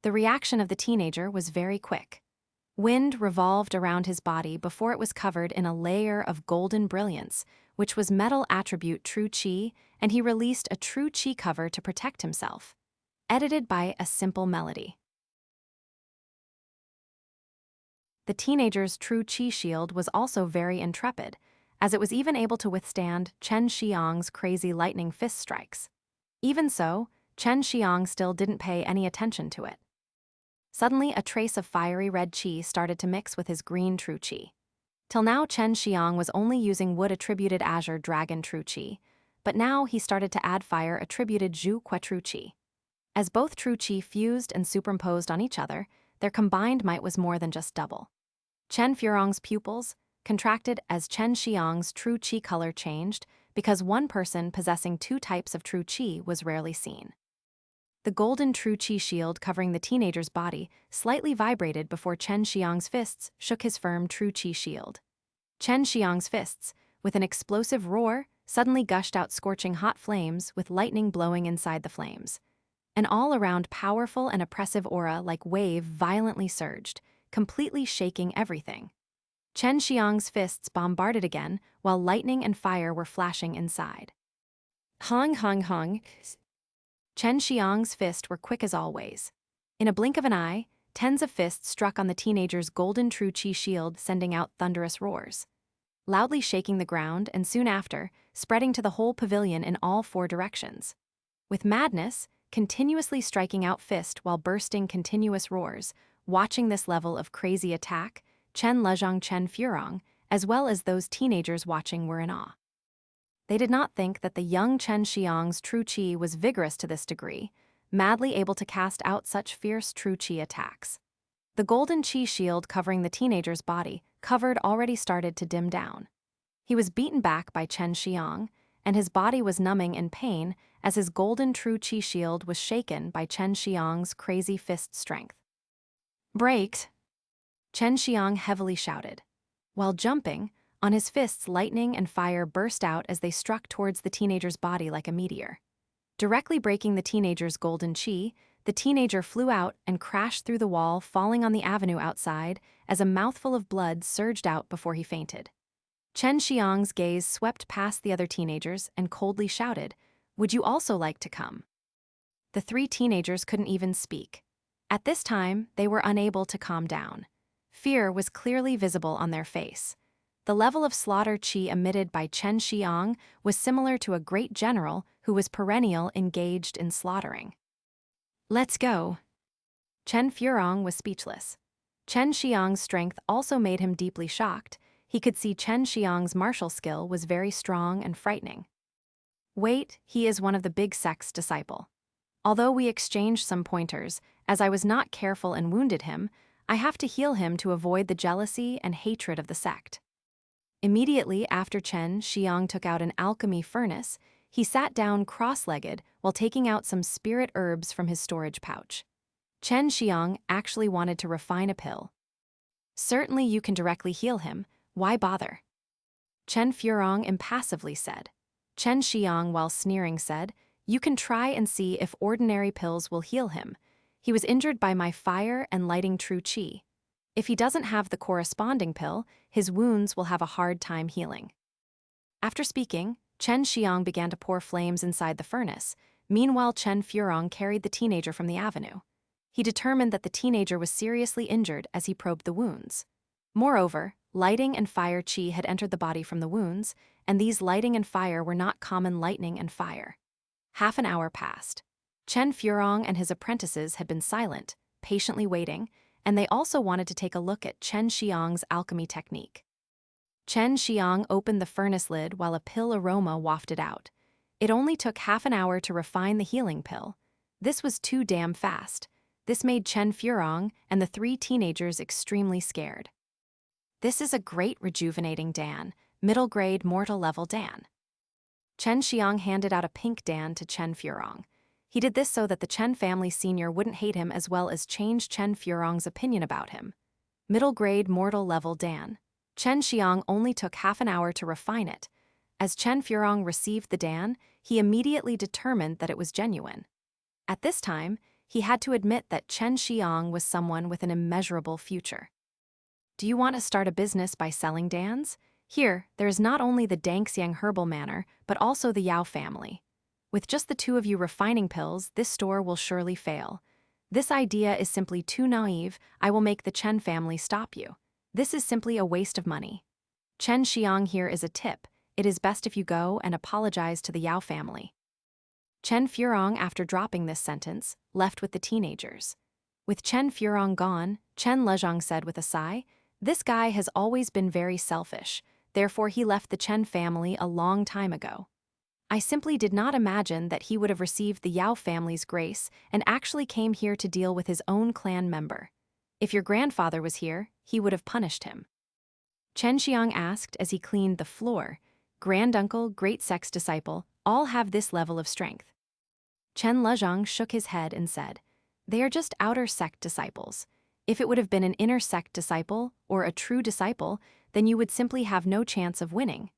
The reaction of the teenager was very quick. Wind revolved around his body before it was covered in a layer of golden brilliance, which was metal attribute true qi, and he released a true qi cover to protect himself. Edited by a simple melody. The teenager's true qi shield was also very intrepid, as it was even able to withstand Chen Xiang's crazy lightning fist strikes. Even so, Chen Xiang still didn't pay any attention to it. Suddenly, a trace of fiery red qi started to mix with his green true qi. Till now, Chen Xiang was only using wood-attributed azure dragon true qi, but now he started to add fire-attributed Zhu Kui true qi. As both true qi fused and superimposed on each other, their combined might was more than just double. Chen Furong's pupils contracted as Chen Xiang's true qi color changed because one person possessing two types of true qi was rarely seen. The golden true qi shield covering the teenager's body slightly vibrated before Chen Xiang's fists shook his firm true qi shield. Chen Xiang's fists, with an explosive roar, suddenly gushed out scorching hot flames with lightning blowing inside the flames. An all-around powerful and oppressive aura like wave violently surged, completely shaking everything. Chen Xiang's fists bombarded again, while lightning and fire were flashing inside. Hong hong hong. Chen Xiang's fists were quick as always. In a blink of an eye, tens of fists struck on the teenager's golden true qi shield, sending out thunderous roars, loudly shaking the ground and soon after, spreading to the whole pavilion in all four directions. With madness, continuously striking out fist while bursting continuous roars, watching this level of crazy attack, Chen Lezhang Chen Furong, as well as those teenagers watching were in awe. They did not think that the young Chen Xiang's true qi was vigorous to this degree, madly able to cast out such fierce true qi attacks. The golden qi shield covering the teenager's body already started to dim down. He was beaten back by Chen Xiang, and his body was numbing in pain as his golden true qi shield was shaken by Chen Xiang's crazy fist strength. Braked! Chen Xiang heavily shouted. While jumping, on his fists lightning and fire burst out as they struck towards the teenager's body like a meteor. Directly breaking the teenager's golden qi, the teenager flew out and crashed through the wall, falling on the avenue outside as a mouthful of blood surged out before he fainted. Chen Xiang's gaze swept past the other teenagers and coldly shouted, "Would you also like to come?" The three teenagers couldn't even speak. At this time, they were unable to calm down. Fear was clearly visible on their face. The level of slaughter qi emitted by Chen Xiang was similar to a great general who was perennial engaged in slaughtering. Let's go. Chen Furong was speechless. Chen Xiang's strength also made him deeply shocked. He could see Chen Xiang's martial skill was very strong and frightening. Wait, he is one of the big Sect's disciple. Although we exchanged some pointers, as I was not careful and wounded him, I have to heal him to avoid the jealousy and hatred of the Sect. Immediately after Chen Xiang took out an alchemy furnace, he sat down cross-legged while taking out some spirit herbs from his storage pouch. Chen Xiang actually wanted to refine a pill. Certainly you can directly heal him, why bother? Chen Furong impassively said. Chen Xiang, while sneering, said, you can try and see if ordinary pills will heal him. He was injured by my fire and lighting true qi. If he doesn't have the corresponding pill, his wounds will have a hard time healing. After speaking, Chen Xiang began to pour flames inside the furnace. Meanwhile, Chen Furong carried the teenager from the avenue. He determined that the teenager was seriously injured as he probed the wounds. Moreover, lighting and fire qi had entered the body from the wounds, and these lighting and fire were not common lightning and fire. Half an hour passed. Chen Furong and his apprentices had been silent, patiently waiting, and they also wanted to take a look at Chen Xiang's alchemy technique. Chen Xiang opened the furnace lid while a pill aroma wafted out. It only took half an hour to refine the healing pill. This was too damn fast. This made Chen Furong and the 3 teenagers extremely scared. This is a great rejuvenating Dan, middle-grade mortal-level Dan. Chen Xiang handed out a pink Dan to Chen Furong. He did this so that the Chen family senior wouldn't hate him as well as change Chen Furong's opinion about him. Middle-grade mortal-level Dan. Chen Xiang only took half an hour to refine it. As Chen Furong received the Dan, he immediately determined that it was genuine. At this time, he had to admit that Chen Xiang was someone with an immeasurable future. Do you want to start a business by selling Dans? Here, there is not only the Danxiang Herbal Manor, but also the Yao family. With just the 2 of you refining pills, this store will surely fail. This idea is simply too naive. I will make the Chen family stop you. This is simply a waste of money. Chen Xiang here is a tip. It is best if you go and apologize to the Yao family. Chen Furong, after dropping this sentence, left with the teenagers. With Chen Furong gone, Chen Lezhang said with a sigh, this guy has always been very selfish, therefore he left the Chen family a long time ago. I simply did not imagine that he would have received the Yao family's grace and actually came here to deal with his own clan member. If your grandfather was here, he would have punished him. Chen Xiang asked as he cleaned the floor. Granduncle, great Sect's disciple, all have this level of strength. Chen Lezhang shook his head and said, they are just outer Sect disciples. If it would have been an inner Sect disciple, or a true disciple, then you would simply have no chance of winning.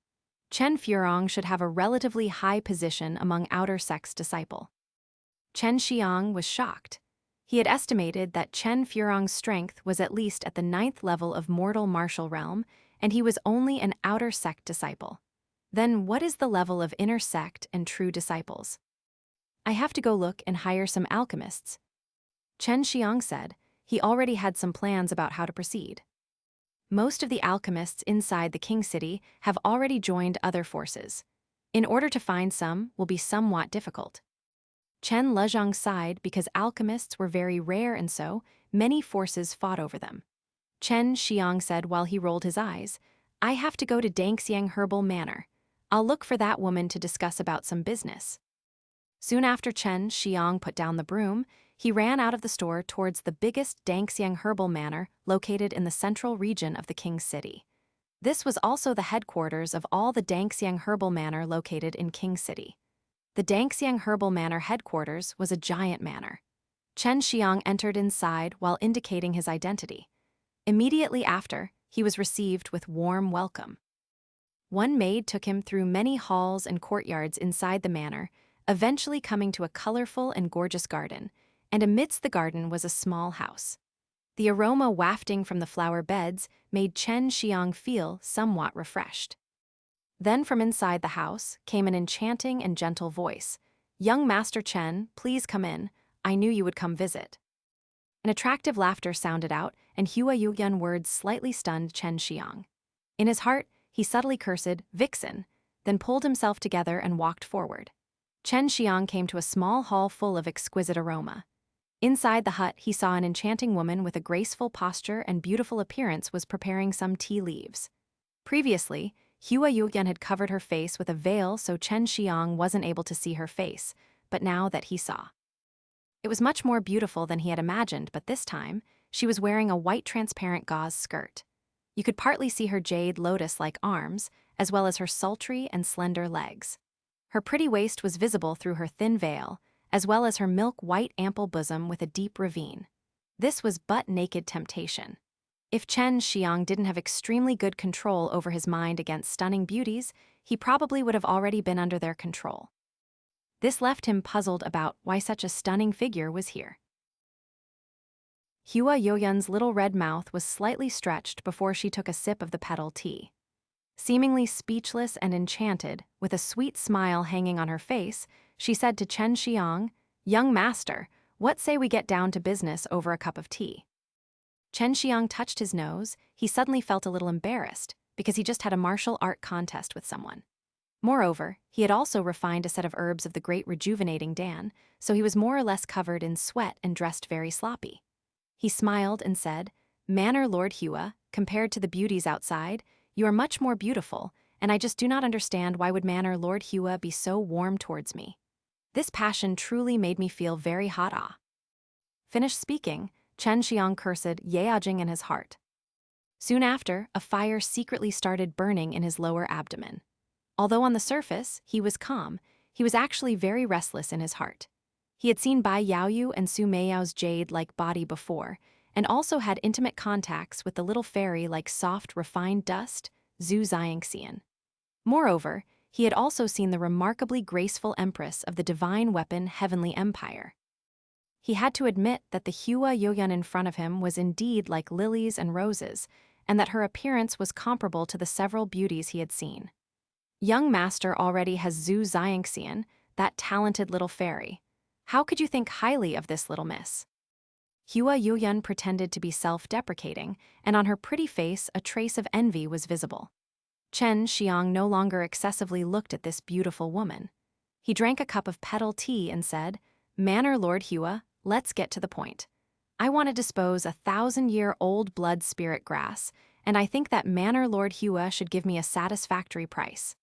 Chen Furong should have a relatively high position among outer Sect's disciple. Chen Xiang was shocked. He had estimated that Chen Furong's strength was at least at the 9th level of mortal martial realm, and he was only an outer Sect disciple. Then what is the level of inner Sect and true disciples? I have to go look and hire some alchemists. Chen Xiang said. He already had some plans about how to proceed. Most of the alchemists inside the King City have already joined other forces. In order to find some will be somewhat difficult. Chen Lezhang sighed because alchemists were very rare and so many forces fought over them. Chen Xiang said while he rolled his eyes, I have to go to Danxiang Herbal Manor. I'll look for that woman to discuss about some business. Soon after Chen Xiang put down the broom, he ran out of the store towards the biggest Danxiang Herbal Manor located in the central region of the King City. This was also the headquarters of all the Danxiang Herbal Manor located in King City. The Danxiang Herbal Manor headquarters was a giant manor. Chen Xiang entered inside while indicating his identity. Immediately after, he was received with warm welcome. One maid took him through many halls and courtyards inside the manor, eventually coming to a colorful and gorgeous garden, and amidst the garden was a small house. The aroma wafting from the flower beds made Chen Xiang feel somewhat refreshed. Then from inside the house came an enchanting and gentle voice. Young Master Chen, please come in. I knew you would come visit. An attractive laughter sounded out, and Hua Yueyun words slightly stunned Chen Xiang. In his heart, he subtly cursed, Vixen, then pulled himself together and walked forward. Chen Xiang came to a small hall full of exquisite aroma. Inside the hut, he saw an enchanting woman with a graceful posture and beautiful appearance was preparing some tea leaves. Previously, Hua Yueyun had covered her face with a veil so Chen Xiang wasn't able to see her face, but now that he saw. It was much more beautiful than he had imagined, but this time, she was wearing a white transparent gauze skirt. You could partly see her jade lotus-like arms, as well as her sultry and slender legs. Her pretty waist was visible through her thin veil, as well as her milk-white ample bosom with a deep ravine. This was butt-naked temptation. If Xue Xianxian didn't have extremely good control over his mind against stunning beauties, he probably would have already been under their control. This left him puzzled about why such a stunning figure was here. Hua Yueyun's little red mouth was slightly stretched before she took a sip of the petal tea. Seemingly speechless and enchanted, with a sweet smile hanging on her face, she said to Xue Xianxian, "Young master, what say we get down to business over a cup of tea?" Xue Xianxian touched his nose. He suddenly felt a little embarrassed, because he just had a martial art contest with someone. Moreover, he had also refined a set of herbs of the great rejuvenating Dan, so he was more or less covered in sweat and dressed very sloppy. He smiled and said, "Manor Lord Hua, compared to the beauties outside, you are much more beautiful, and I just do not understand why would Manor Lord Hua be so warm towards me. This passion truly made me feel very hot. Finished speaking, Xue Xianxian cursed Yajing in his heart. Soon after, a fire secretly started burning in his lower abdomen. Although on the surface, he was calm, he was actually very restless in his heart. He had seen Bai Yaoyu and Su Meiyao's jade-like body before, and also had intimate contacts with the little fairy like soft, refined dust, Xue Xianxian. Moreover, he had also seen the remarkably graceful empress of the divine weapon Heavenly Empire. He had to admit that the Hua Yueyun in front of him was indeed like lilies and roses, and that her appearance was comparable to the several beauties he had seen. Young master already has Xue Xianxian, that talented little fairy. How could you think highly of this little miss? Hua Yueyun pretended to be self-deprecating, and on her pretty face a trace of envy was visible. Xue Xianxian no longer excessively looked at this beautiful woman. He drank a cup of petal tea and said, "Manor Lord Hua, let's get to the point. I want to dispose 1,000-year-old blood spirit grass, and I think that Manor Lord Hua should give me a satisfactory price."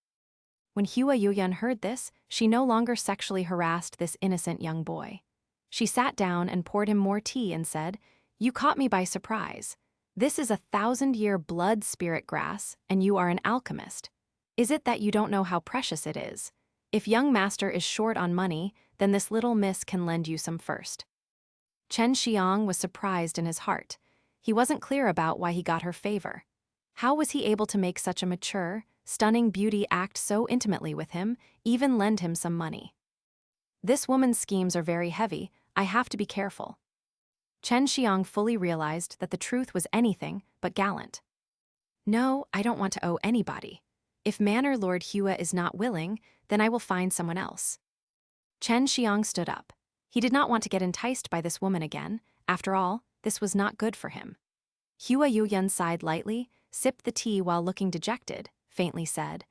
When Hua Yueyun heard this, she no longer sexually harassed this innocent young boy. She sat down and poured him more tea and said, "You caught me by surprise. This is 1,000-year blood spirit grass, and you are an alchemist. Is it that you don't know how precious it is? If young master is short on money, then this little miss can lend you some first." Xue Xianxian was surprised in his heart. He wasn't clear about why he got her favor. How was he able to make such a mature, stunning beauty act so intimately with him, even lend him some money? This woman's schemes are very heavy. I have to be careful. Xue Xianxian fully realized that the truth was anything but gallant. "No, I don't want to owe anybody. If Manor Lord Hua is not willing, then I will find someone else." Xue Xianxian stood up. He did not want to get enticed by this woman again. After all, this was not good for him. Hua Yueyun sighed lightly, sipped the tea while looking dejected, faintly said,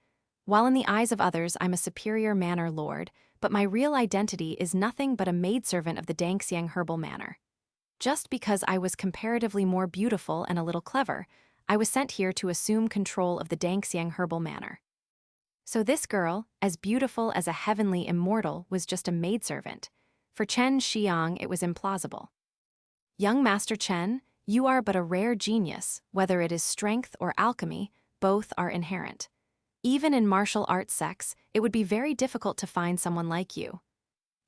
"While in the eyes of others I'm a superior manor lord, but my real identity is nothing but a maidservant of the Danxiang Herbal Manor. Just because I was comparatively more beautiful and a little clever, I was sent here to assume control of the Danxiang Herbal Manor." So this girl, as beautiful as a heavenly immortal, was just a maidservant. For Xue Xianxian, it was implausible. "Young Master Chen, you are but a rare genius, whether it is strength or alchemy, both are inherent. Even in martial arts sects, it would be very difficult to find someone like you.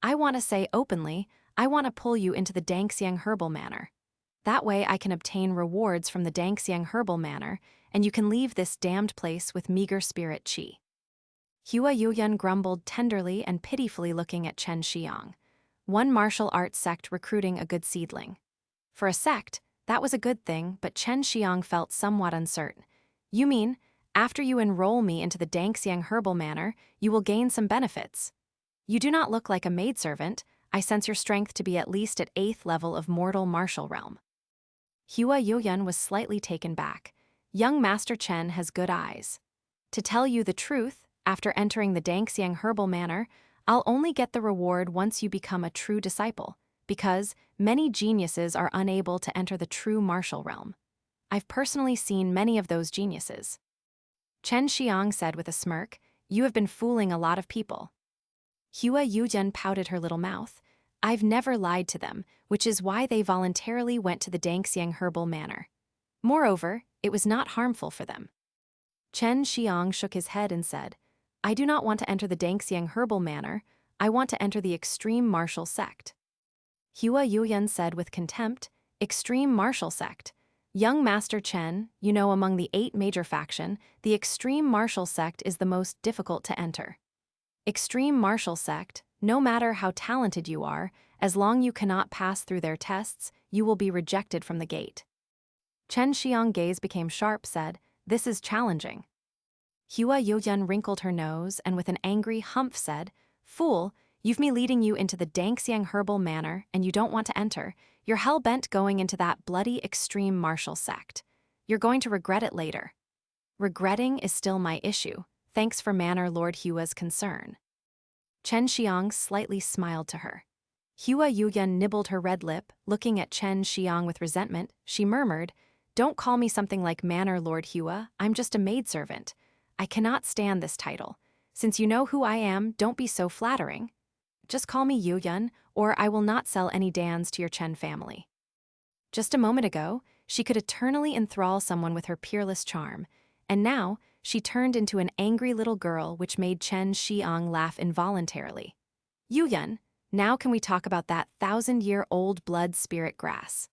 I want to say openly, I want to pull you into the Danxiang Herbal Manor. That way I can obtain rewards from the Danxiang Herbal Manor, and you can leave this damned place with meager spirit qi." Hua Yueyun grumbled tenderly and pitifully looking at Xue Xianxian. One martial arts sect recruiting a good seedling. For a sect, that was a good thing, but Xue Xianxian felt somewhat uncertain. "You mean, after you enroll me into the Danxiang Herbal Manor, you will gain some benefits? You do not look like a maidservant. I sense your strength to be at least at 8th level of mortal martial realm." Hua Yueyun was slightly taken back. Young Master Chen has good eyes. To tell you the truth, after entering the Danxiang Herbal Manor, I'll only get the reward once you become a true disciple, because many geniuses are unable to enter the true martial realm. I've personally seen many of those geniuses. Xue Xianxian said with a smirk, "You have been fooling a lot of people." Hua Yueyun pouted her little mouth. "I've never lied to them, which is why they voluntarily went to the Danxiang Herbal Manor. Moreover, it was not harmful for them." Xue Xianxian shook his head and said, I do not want to enter the Danxiang Herbal Manor, I want to enter the Extreme Martial Sect. Hua Yueyun said with contempt, Extreme Martial Sect. Young Master Chen, you know among the 8 major faction, the Extreme Martial Sect is the most difficult to enter. Extreme Martial Sect, no matter how talented you are, as long you cannot pass through their tests, you will be rejected from the gate. Chen Xiang's gaze became sharp, said, this is challenging. Hua Yueyun wrinkled her nose and with an angry humph said, Fool, you've me leading you into the Danxiang Herbal Manor and you don't want to enter. You're hell-bent going into that bloody Extreme Martial Sect. You're going to regret it later. Regretting is still my issue, thanks for Manor Lord Hua's concern. Chen Xiang slightly smiled to her. Hua Yueyun nibbled her red lip, looking at Chen Xiang with resentment. She murmured, Don't call me something like Manor Lord Hua, I'm just a maidservant. I cannot stand this title. Since you know who I am, don't be so flattering. Just call me Yueyun, or I will not sell any dans to your Chen family. Just a moment ago, she could eternally enthrall someone with her peerless charm, and now she turned into an angry little girl which made Chen Xiang laugh involuntarily. Yueyun, now can we talk about that 1,000-year-old blood spirit grass?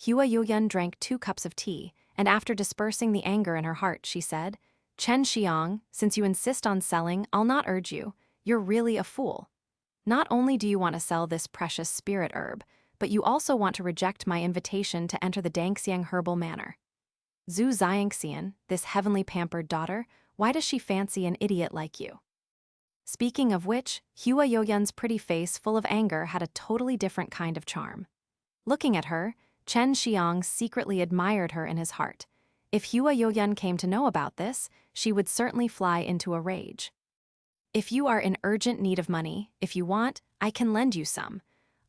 Hua Yueyun drank 2 cups of tea, and after dispersing the anger in her heart, she said, Chen Xiang, since you insist on selling, I'll not urge you. You're really a fool. Not only do you want to sell this precious spirit herb, but you also want to reject my invitation to enter the Danxiang Herbal Manor. Xue Xianxian, this heavenly pampered daughter, why does she fancy an idiot like you? Speaking of which, Hua Yueyun's pretty face full of anger had a totally different kind of charm. Looking at her, Chen Xiang secretly admired her in his heart. If Hua Yueyun came to know about this, she would certainly fly into a rage. If you are in urgent need of money, if you want, I can lend you some.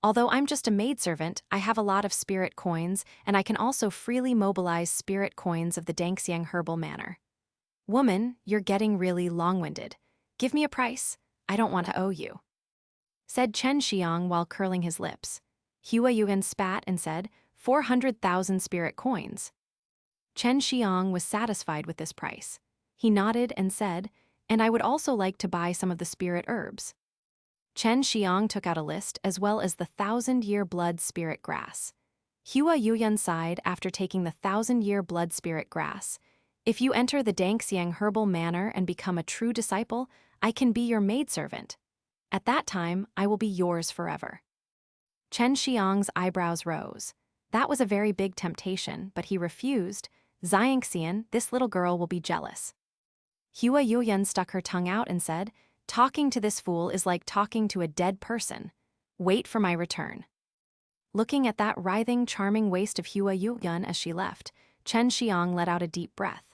Although I'm just a maidservant, I have a lot of spirit coins, and I can also freely mobilize spirit coins of the Danxiang Herbal Manor. Woman, you're getting really long-winded. Give me a price. I don't want to owe you. Said Chen Xiang while curling his lips. Hua Yueyun spat and said, 400,000 spirit coins. Chen Xiang was satisfied with this price. He nodded and said, and I would also like to buy some of the spirit herbs. Chen Xiang took out a list as well as the 1,000-year blood spirit grass. Hua Yueyun sighed after taking the 1,000-year blood spirit grass. If you enter the Danxiang Herbal Manor and become a true disciple, I can be your maidservant. At that time, I will be yours forever. Chen Xiang's eyebrows rose. That was a very big temptation, but he refused. Xianxian, this little girl will be jealous. Hua Yueyun stuck her tongue out and said, Talking to this fool is like talking to a dead person. Wait for my return. Looking at that writhing, charming waist of Hua Yueyun as she left, Chen Xiang let out a deep breath.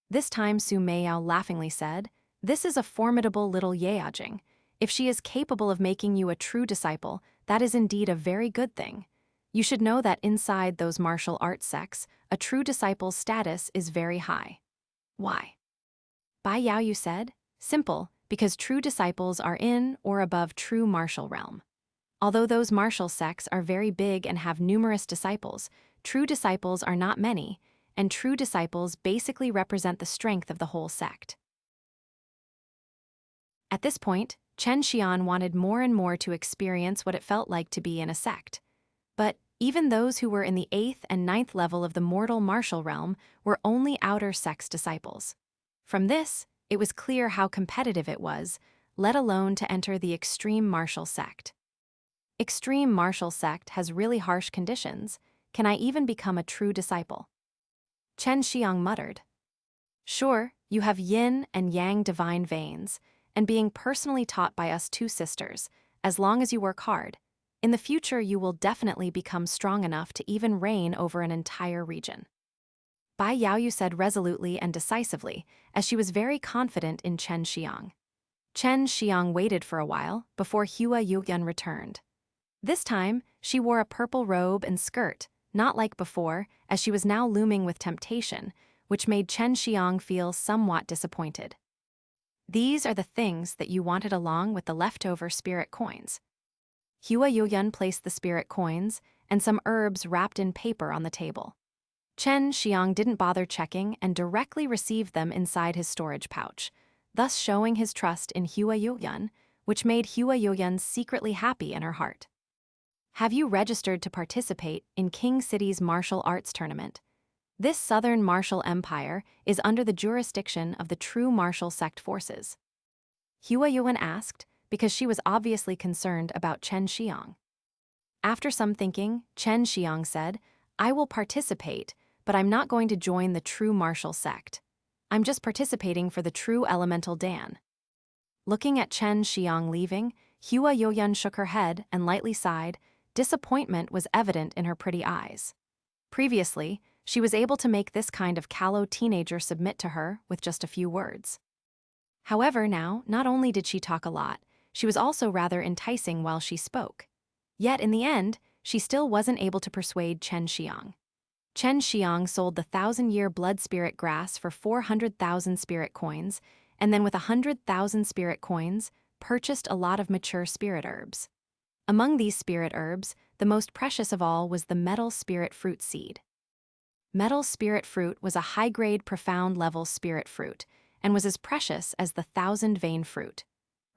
This time Su Meiyao laughingly said, This is a formidable little Yaojing. If she is capable of making you a true disciple, that is indeed a very good thing. You should know that inside those martial arts sects, a true disciple's status is very high. Why? Bai Yaoyu said, Simple, because true disciples are in or above true martial realm. Although those martial sects are very big and have numerous disciples, true disciples are not many, and true disciples basically represent the strength of the whole sect. At this point, Chen Xiang wanted more and more to experience what it felt like to be in a sect. But even those who were in the 8th and 9th level of the mortal martial realm were only outer sect's disciples. From this, it was clear how competitive it was, let alone to enter the Extreme Martial Sect. Extreme Martial Sect has really harsh conditions. Can I even become a true disciple? Chen Xiang muttered. Sure, you have yin and yang divine veins, and being personally taught by us 2 sisters, as long as you work hard, in the future you will definitely become strong enough to even reign over an entire region. Bai Yaoyu said resolutely and decisively, as she was very confident in Chen Xiang. Chen Xiang waited for a while before Hua Yueyun returned. This time, she wore a purple robe and skirt, not like before, as she was now looming with temptation, which made Chen Xiang feel somewhat disappointed. These are the things that you wanted along with the leftover spirit coins. Hua Yueyun placed the spirit coins and some herbs wrapped in paper on the table. Chen Xiang didn't bother checking and directly received them inside his storage pouch. thus showing his trust in Hua Yueyun, which made Hua Yueyun secretly happy in her heart. Have you registered to participate in King City's martial arts tournament? This southern martial empire is under the jurisdiction of the true martial sect forces. Hua Yueyun asked, because she was obviously concerned about Chen Xiang. After some thinking, Chen Xiang said, I will participate, but I'm not going to join the true martial sect. I'm just participating for the true elemental Dan. Looking at Chen Xiang leaving, Hua Yueyun shook her head and lightly sighed. Disappointment was evident in her pretty eyes. Previously, she was able to make this kind of callow teenager submit to her with just a few words. However, now, not only did she talk a lot, she was also rather enticing while she spoke. Yet, in the end, she still wasn't able to persuade Chen Xiang. Chen Xiang sold the 1,000-year blood spirit grass for 400,000 spirit coins, and then with 100,000 spirit coins, purchased a lot of mature spirit herbs. Among these spirit herbs, the most precious of all was the metal spirit fruit seed. Metal spirit fruit was a high-grade profound-level spirit fruit, and was as precious as the 1,000-vein fruit.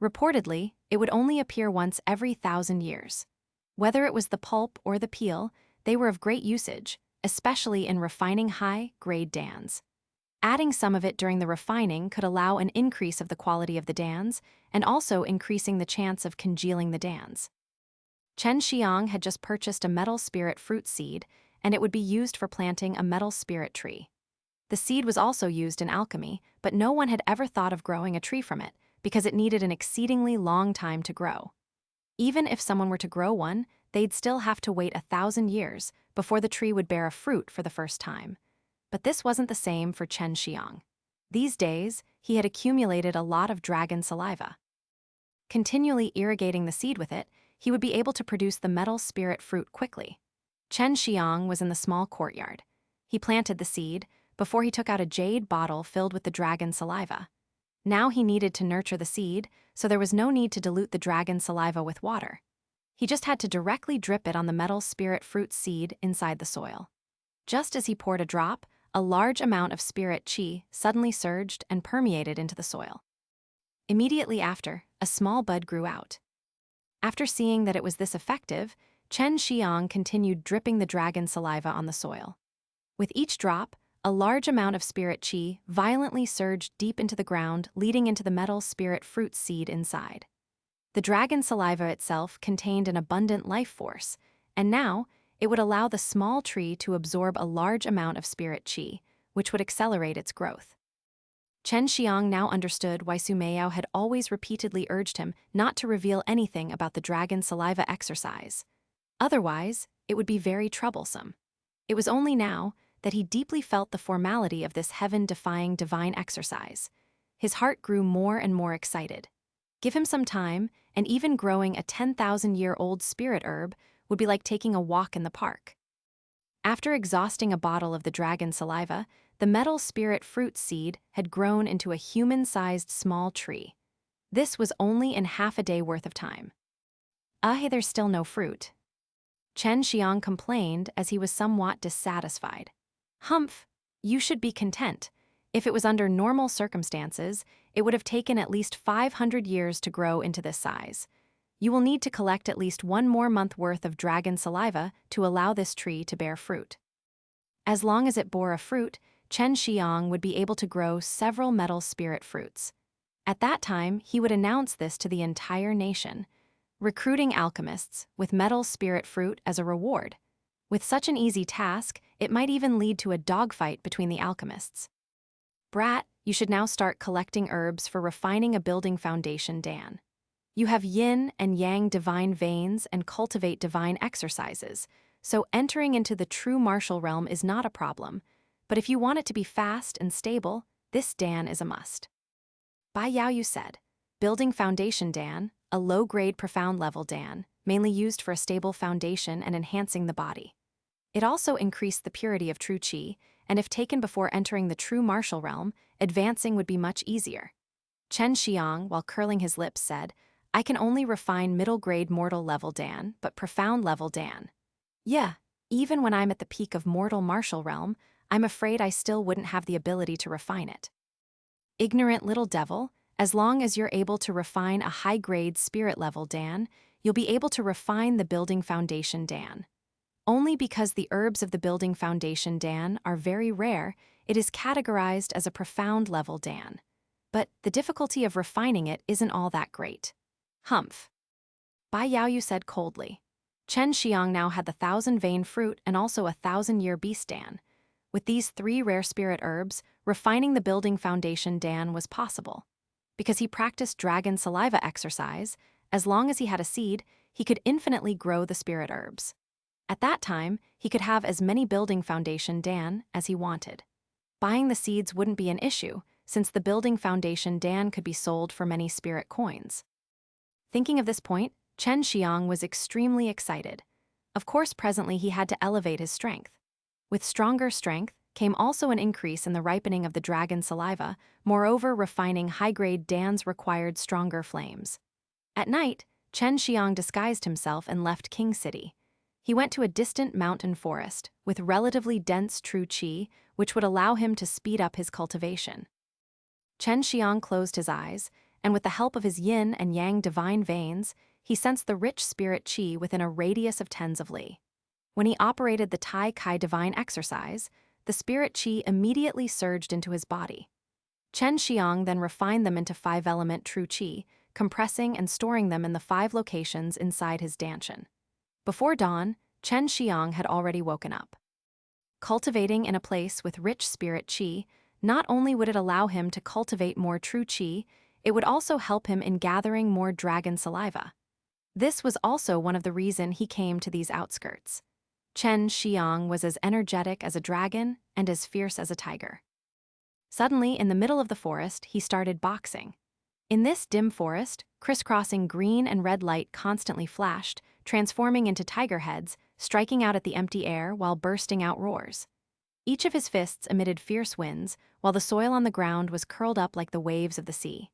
Reportedly, it would only appear once every 1,000 years. Whether it was the pulp or the peel, they were of great usage, especially in refining high-grade dans. Adding some of it during the refining could allow an increase of the quality of the dans, and also increasing the chance of congealing the dans. Chen Xiang had just purchased a metal spirit fruit seed, and it would be used for planting a metal spirit tree. The seed was also used in alchemy, but no one had ever thought of growing a tree from it, because it needed an exceedingly long time to grow. Even if someone were to grow one, they'd still have to wait 1,000 years before the tree would bear a fruit for the first time. But this wasn't the same for Chen Xiang. These days, he had accumulated a lot of dragon saliva. Continually irrigating the seed with it, he would be able to produce the metal spirit fruit quickly. Chen Xiang was in the small courtyard. He planted the seed before he took out a jade bottle filled with the dragon saliva. Now he needed to nurture the seed, so there was no need to dilute the dragon saliva with water. He just had to directly drip it on the metal spirit fruit seed inside the soil. Just as he poured a drop, a large amount of spirit qi suddenly surged and permeated into the soil. Immediately after, a small bud grew out. After seeing that it was this effective, Chen Xiang continued dripping the dragon saliva on the soil. With each drop, a large amount of spirit qi violently surged deep into the ground, leading into the metal spirit fruit seed inside. The dragon saliva itself contained an abundant life force, and now it would allow the small tree to absorb a large amount of spirit qi, which would accelerate its growth. Chen Xiang now understood why Sumeyao had always repeatedly urged him not to reveal anything about the dragon saliva exercise. Otherwise, it would be very troublesome. It was only now that he deeply felt the formality of this heaven-defying divine exercise. His heart grew more and more excited. Give him some time, and even growing a 10,000-year-old spirit herb would be like taking a walk in the park. After exhausting a bottle of the dragon saliva, the metal spirit fruit seed had grown into a human-sized small tree. This was only in half a day worth of time. There's still no fruit. Chen Xiang complained as he was somewhat dissatisfied. Humph, you should be content. If it was under normal circumstances, it would have taken at least 500 years to grow into this size. You will need to collect at least 1 more month worth of dragon saliva to allow this tree to bear fruit. As long as it bore a fruit, Chen Xiang would be able to grow several metal spirit fruits. At that time, he would announce this to the entire nation, recruiting alchemists with metal spirit fruit as a reward. With such an easy task, it might even lead to a dogfight between the alchemists. Brat, you should now start collecting herbs for refining a building foundation, Dan. You have yin and yang divine veins and cultivate divine exercises, so entering into the true martial realm is not a problem, but if you want it to be fast and stable, this Dan is a must. Bai Yaoyu said, building foundation Dan, a low-grade profound level Dan, mainly used for a stable foundation and enhancing the body. It also increased the purity of true qi, and if taken before entering the true martial realm, advancing would be much easier. Chen Xiang, while curling his lips, said, I can only refine middle-grade mortal level Dan, but profound level Dan. Yeah, even when I'm at the peak of mortal martial realm, I'm afraid I still wouldn't have the ability to refine it. Ignorant little devil, As long as you're able to refine a high-grade spirit-level Dan, you'll be able to refine the building foundation Dan. Only because the herbs of the building foundation Dan are very rare, it is categorized as a profound level Dan. But the difficulty of refining it isn't all that great. Humph. Bai Yaoyu said coldly. Chen Xiang now had the 1,000-vein fruit and also a 1,000-year beast Dan. With these 3 rare spirit herbs, refining the building foundation Dan was possible. Because he practiced dragon saliva exercise, as long as he had a seed, he could infinitely grow the spirit herbs. At that time, he could have as many building foundation Dan as he wanted. Buying the seeds wouldn't be an issue, since the building foundation Dan could be sold for many spirit coins. Thinking of this point, Chen Xiang was extremely excited. Of course, presently he had to elevate his strength. With stronger strength came also an increase in the ripening of the dragon saliva, moreover refining high-grade Dans required stronger flames. At night, Chen Xiang disguised himself and left King City. He went to a distant mountain forest with relatively dense true qi, which would allow him to speed up his cultivation. Chen Xiang closed his eyes, and with the help of his yin and yang divine veins, he sensed the rich spirit qi within a radius of tens of li. When he operated the Tai Kai divine exercise, the spirit qi immediately surged into his body. Chen Xiang then refined them into 5-element true qi, compressing and storing them in the 5 locations inside his Danxiang. Before dawn, Chen Xiang had already woken up. Cultivating in a place with rich spirit qi, not only would it allow him to cultivate more true qi, it would also help him in gathering more dragon saliva. This was also one of the reasons he came to these outskirts. Chen Xiang was as energetic as a dragon and as fierce as a tiger. Suddenly, in the middle of the forest, he started boxing. In this dim forest, crisscrossing green and red light constantly flashed, transforming into tiger heads, striking out at the empty air while bursting out roars. Each of his fists emitted fierce winds, while the soil on the ground was curled up like the waves of the sea.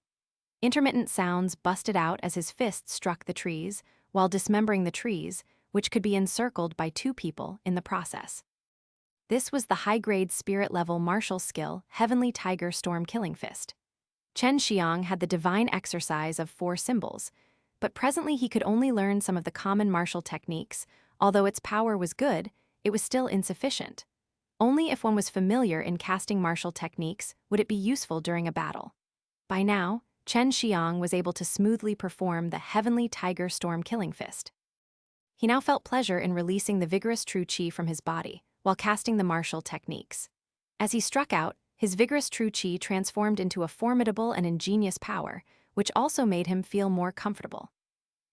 Intermittent sounds busted out as his fists struck the trees, while dismembering the trees, which could be encircled by 2 people in the process. This was the high-grade spirit-level martial skill, Heavenly Tiger Storm Killing Fist. Chen Xiang had the divine exercise of 4 symbols, but presently he could only learn some of the common martial techniques. Although its power was good, it was still insufficient. Only if one was familiar in casting martial techniques would it be useful during a battle. By now, Chen Xiang was able to smoothly perform the Heavenly Tiger Storm Killing Fist. He now felt pleasure in releasing the vigorous true qi from his body while casting the martial techniques. As he struck out, his vigorous true qi transformed into a formidable and ingenious power, which also made him feel more comfortable.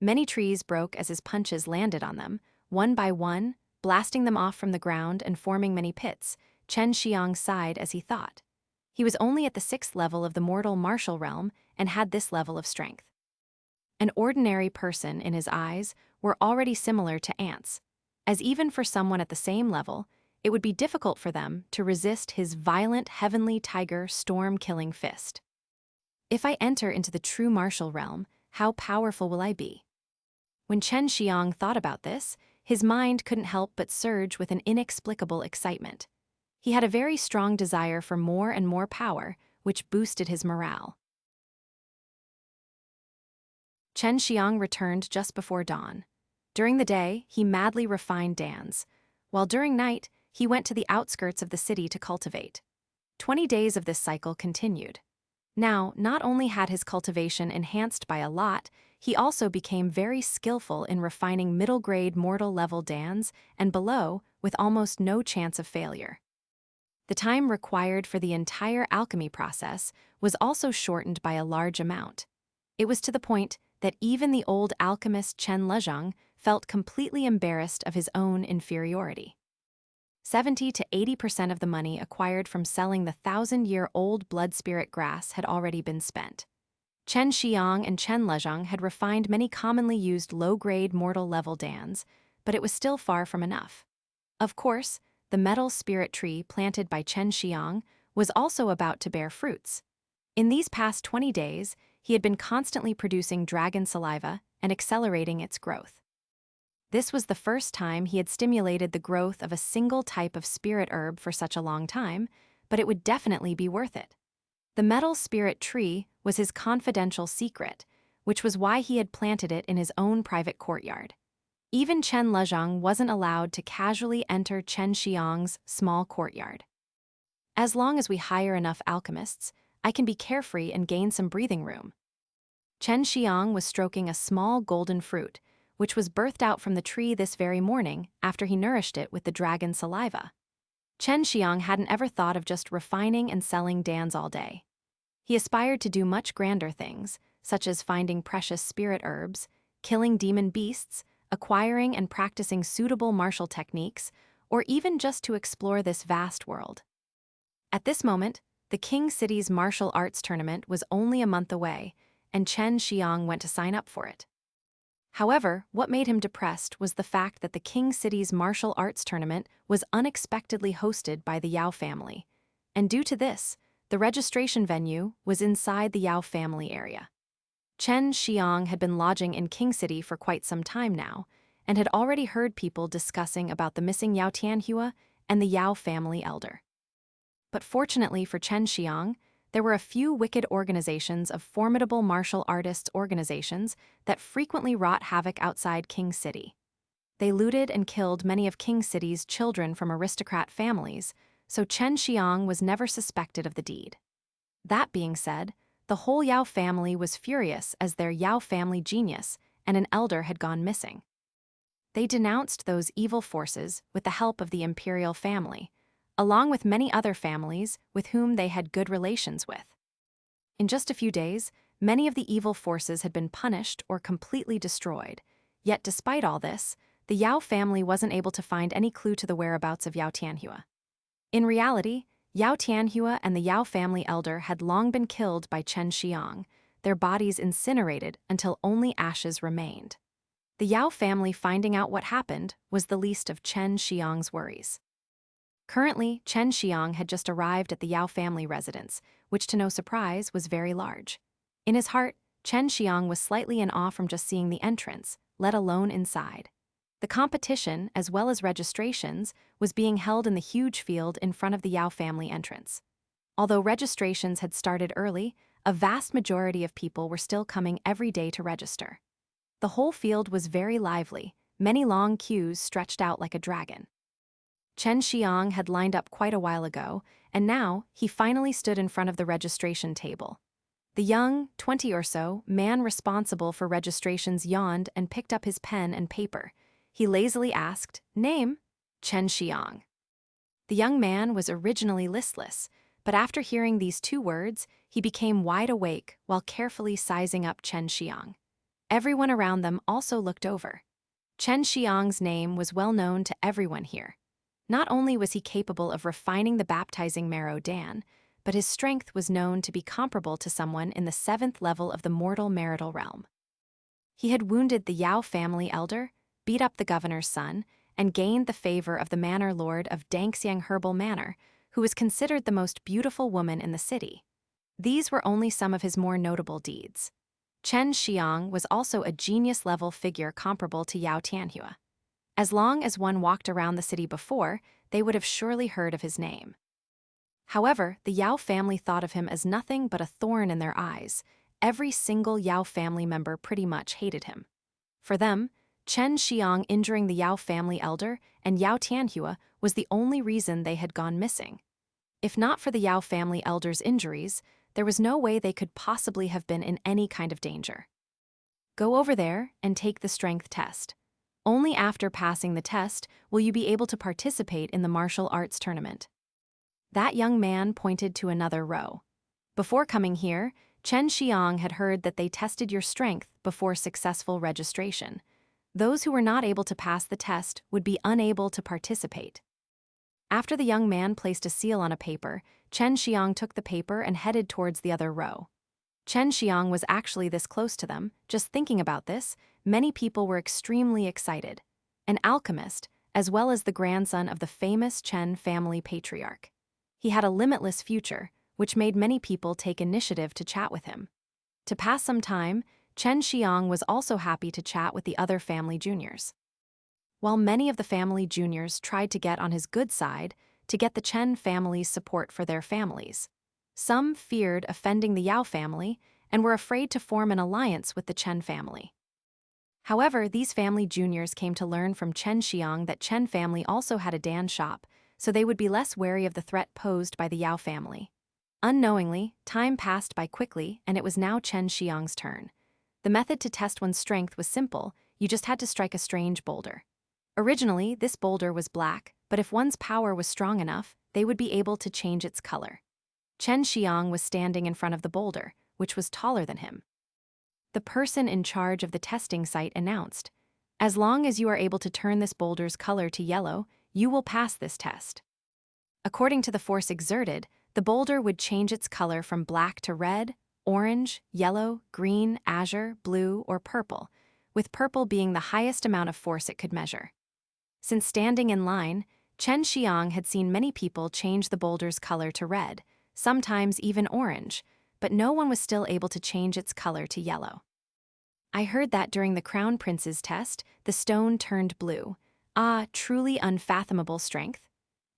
Many trees broke as his punches landed on them, one by one, blasting them off from the ground and forming many pits. Chen Xiang sighed as he thought. He was only at the 6th level of the mortal martial realm and had this level of strength. An ordinary person in his eyes were already similar to ants, as even for someone at the same level, it would be difficult for them to resist his violent Heavenly Tiger Storm-Killing Fist. If I enter into the true martial realm, how powerful will I be? When Chen Xiang thought about this, his mind couldn't help but surge with an inexplicable excitement. He had a very strong desire for more and more power, which boosted his morale. Chen Xiang returned just before dawn. During the day, he madly refined Dans, while during night, he went to the outskirts of the city to cultivate. 20 days of this cycle continued. Now, not only had his cultivation enhanced by a lot, he also became very skillful in refining middle-grade mortal-level Dans and below with almost no chance of failure. The time required for the entire alchemy process was also shortened by a large amount. It was to the point that even the old alchemist Chen Lezhang felt completely embarrassed of his own inferiority. 70 to 80% of the money acquired from selling the 1,000-year-old blood spirit grass had already been spent. Chen Xiang and Chen Lezhang had refined many commonly used low-grade mortal-level Dans, but it was still far from enough. Of course, the metal spirit tree planted by Chen Xiang was also about to bear fruits. In these past 20 days, he had been constantly producing dragon saliva and accelerating its growth. This was the first time he had stimulated the growth of a single type of spirit herb for such a long time, but it would definitely be worth it. The metal spirit tree was his confidential secret, which was why he had planted it in his own private courtyard. Even Chen Lezhang wasn't allowed to casually enter Chen Xiang's small courtyard. As long as we hire enough alchemists, I can be carefree and gain some breathing room. Chen Xiang was stroking a small golden fruit, which was birthed out from the tree this very morning after he nourished it with the dragon saliva. Chen Xiang hadn't ever thought of just refining and selling dans all day. He aspired to do much grander things, such as finding precious spirit herbs, killing demon beasts, acquiring and practicing suitable martial techniques, or even just to explore this vast world. At this moment, the King City's martial arts tournament was only a month away, and Chen Xiang went to sign up for it. However, what made him depressed was the fact that the King City's martial arts tournament was unexpectedly hosted by the Yao family, and due to this, the registration venue was inside the Yao family area. Chen Xiang had been lodging in King City for quite some time now, and had already heard people discussing about the missing Yao Tianhua and the Yao family elder. But fortunately for Chen Xiang, there were a few wicked organizations of formidable martial artists organizations that frequently wrought havoc outside King City. They looted and killed many of King City's children from aristocrat families, so Chen Xiang was never suspected of the deed. That being said, the whole Yao family was furious as their Yao family genius and an elder had gone missing. They denounced those evil forces with the help of the imperial family, along with many other families with whom they had good relations with. In just a few days, many of the evil forces had been punished or completely destroyed, yet despite all this, the Yao family wasn't able to find any clue to the whereabouts of Yao Tianhua. In reality, Yao Tianhua and the Yao family elder had long been killed by Chen Xiang, their bodies incinerated until only ashes remained. The Yao family finding out what happened was the least of Chen Xiang's worries. Currently, Chen Xiang had just arrived at the Yao family residence, which to no surprise was very large. In his heart, Chen Xiang was slightly in awe from just seeing the entrance, let alone inside. The competition, as well as registrations, was being held in the huge field in front of the Yao family entrance. Although registrations had started early, a vast majority of people were still coming every day to register. The whole field was very lively, many long queues stretched out like a dragon. Chen Xiang had lined up quite a while ago, and now he finally stood in front of the registration table. The young, 20 or so, man responsible for registrations yawned and picked up his pen and paper. He lazily asked, "Name?" "Chen Xiang." The young man was originally listless, but after hearing these two words, he became wide awake while carefully sizing up Chen Xiang. Everyone around them also looked over. Chen Xiang's name was well known to everyone here. Not only was he capable of refining the baptizing Marrow Dan, but his strength was known to be comparable to someone in the 7th level of the mortal marital realm. He had wounded the Yao family elder, beat up the governor's son, and gained the favor of the manor lord of Danxiang Herbal Manor, who was considered the most beautiful woman in the city. These were only some of his more notable deeds. Chen Xiang was also a genius-level figure comparable to Yao Tianhua. As long as one walked around the city before, they would have surely heard of his name. However, the Yao family thought of him as nothing but a thorn in their eyes. Every single Yao family member pretty much hated him. For them, Chen Xiang injuring the Yao family elder and Yao Tianhua was the only reason they had gone missing. If not for the Yao family elder's injuries, there was no way they could possibly have been in any kind of danger. Go over there and take the strength test. Only after passing the test will you be able to participate in the martial arts tournament. That young man pointed to another row. Before coming here, Chen Xiang had heard that they tested your strength before successful registration. Those who were not able to pass the test would be unable to participate. After the young man placed a seal on a paper, Chen Xiang took the paper and headed towards the other row. Chen Xiang was actually this close to them. Just thinking about this, many people were extremely excited. An alchemist, as well as the grandson of the famous Chen family patriarch. He had a limitless future, which made many people take initiative to chat with him. To pass some time, Chen Xiang was also happy to chat with the other family juniors. While many of the family juniors tried to get on his good side to get the Chen family's support for their families, some feared offending the Yao family and were afraid to form an alliance with the Chen family. However, these family juniors came to learn from Xue Xianxian that Chen family also had a Dan shop, so they would be less wary of the threat posed by the Yao family. Unknowingly, time passed by quickly, and it was now Xue Xianxian's turn. The method to test one's strength was simple, you just had to strike a strange boulder. Originally, this boulder was black, but if one's power was strong enough, they would be able to change its color. Xue Xianxian was standing in front of the boulder, which was taller than him. The person in charge of the testing site announced, "As long as you are able to turn this boulder's color to yellow, you will pass this test." According to the force exerted, the boulder would change its color from black to red, orange, yellow, green, azure, blue, or purple, with purple being the highest amount of force it could measure. Since standing in line, Xue Xianxian had seen many people change the boulder's color to red, sometimes even orange, but no one was still able to change its color to yellow. I heard that during the Crown Prince's test, the stone turned blue. Ah, truly unfathomable strength.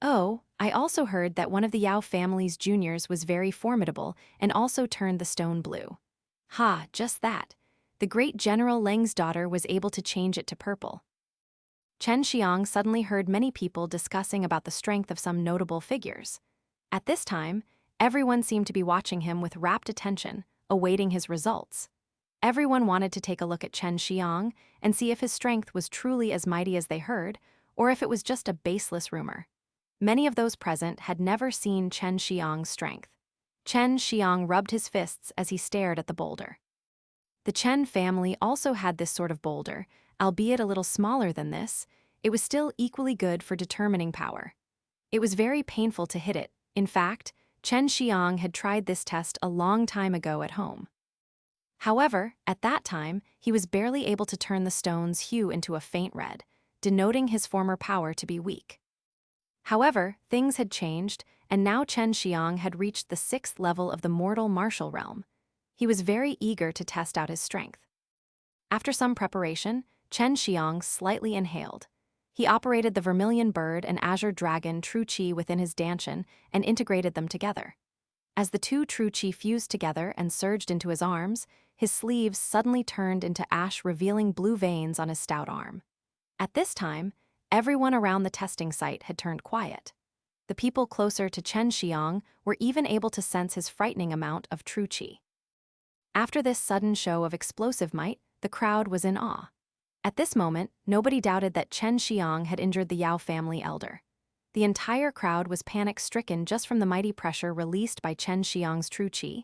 Oh, I also heard that one of the Yao family's juniors was very formidable and also turned the stone blue. Ha, just that. The great General Leng's daughter was able to change it to purple. Xue Xianxian suddenly heard many people discussing about the strength of some notable figures. At this time, everyone seemed to be watching him with rapt attention, awaiting his results. Everyone wanted to take a look at Xue Xianxian and see if his strength was truly as mighty as they heard, or if it was just a baseless rumor. Many of those present had never seen Xue Xianxian's strength. Xue Xianxian rubbed his fists as he stared at the boulder. The Chen family also had this sort of boulder, albeit a little smaller than this. It was still equally good for determining power. It was very painful to hit it. In fact, Xue Xianxian had tried this test a long time ago at home. However, at that time, he was barely able to turn the stone's hue into a faint red, denoting his former power to be weak. However, things had changed, and now Xue Xianxian had reached the 6th level of the mortal martial realm. He was very eager to test out his strength. After some preparation, Xue Xianxian slightly inhaled. He operated the Vermillion bird and azure dragon true qi within his Danxiang and integrated them together. As the two true qi fused together and surged into his arms, his sleeves suddenly turned into ash, revealing blue veins on his stout arm. At this time, everyone around the testing site had turned quiet. The people closer to Xue Xianxian were even able to sense his frightening amount of true qi. After this sudden show of explosive might, the crowd was in awe. At this moment, nobody doubted that Xue Xianxian had injured the Yao family elder. The entire crowd was panic-stricken just from the mighty pressure released by Xue Xianxian's true qi.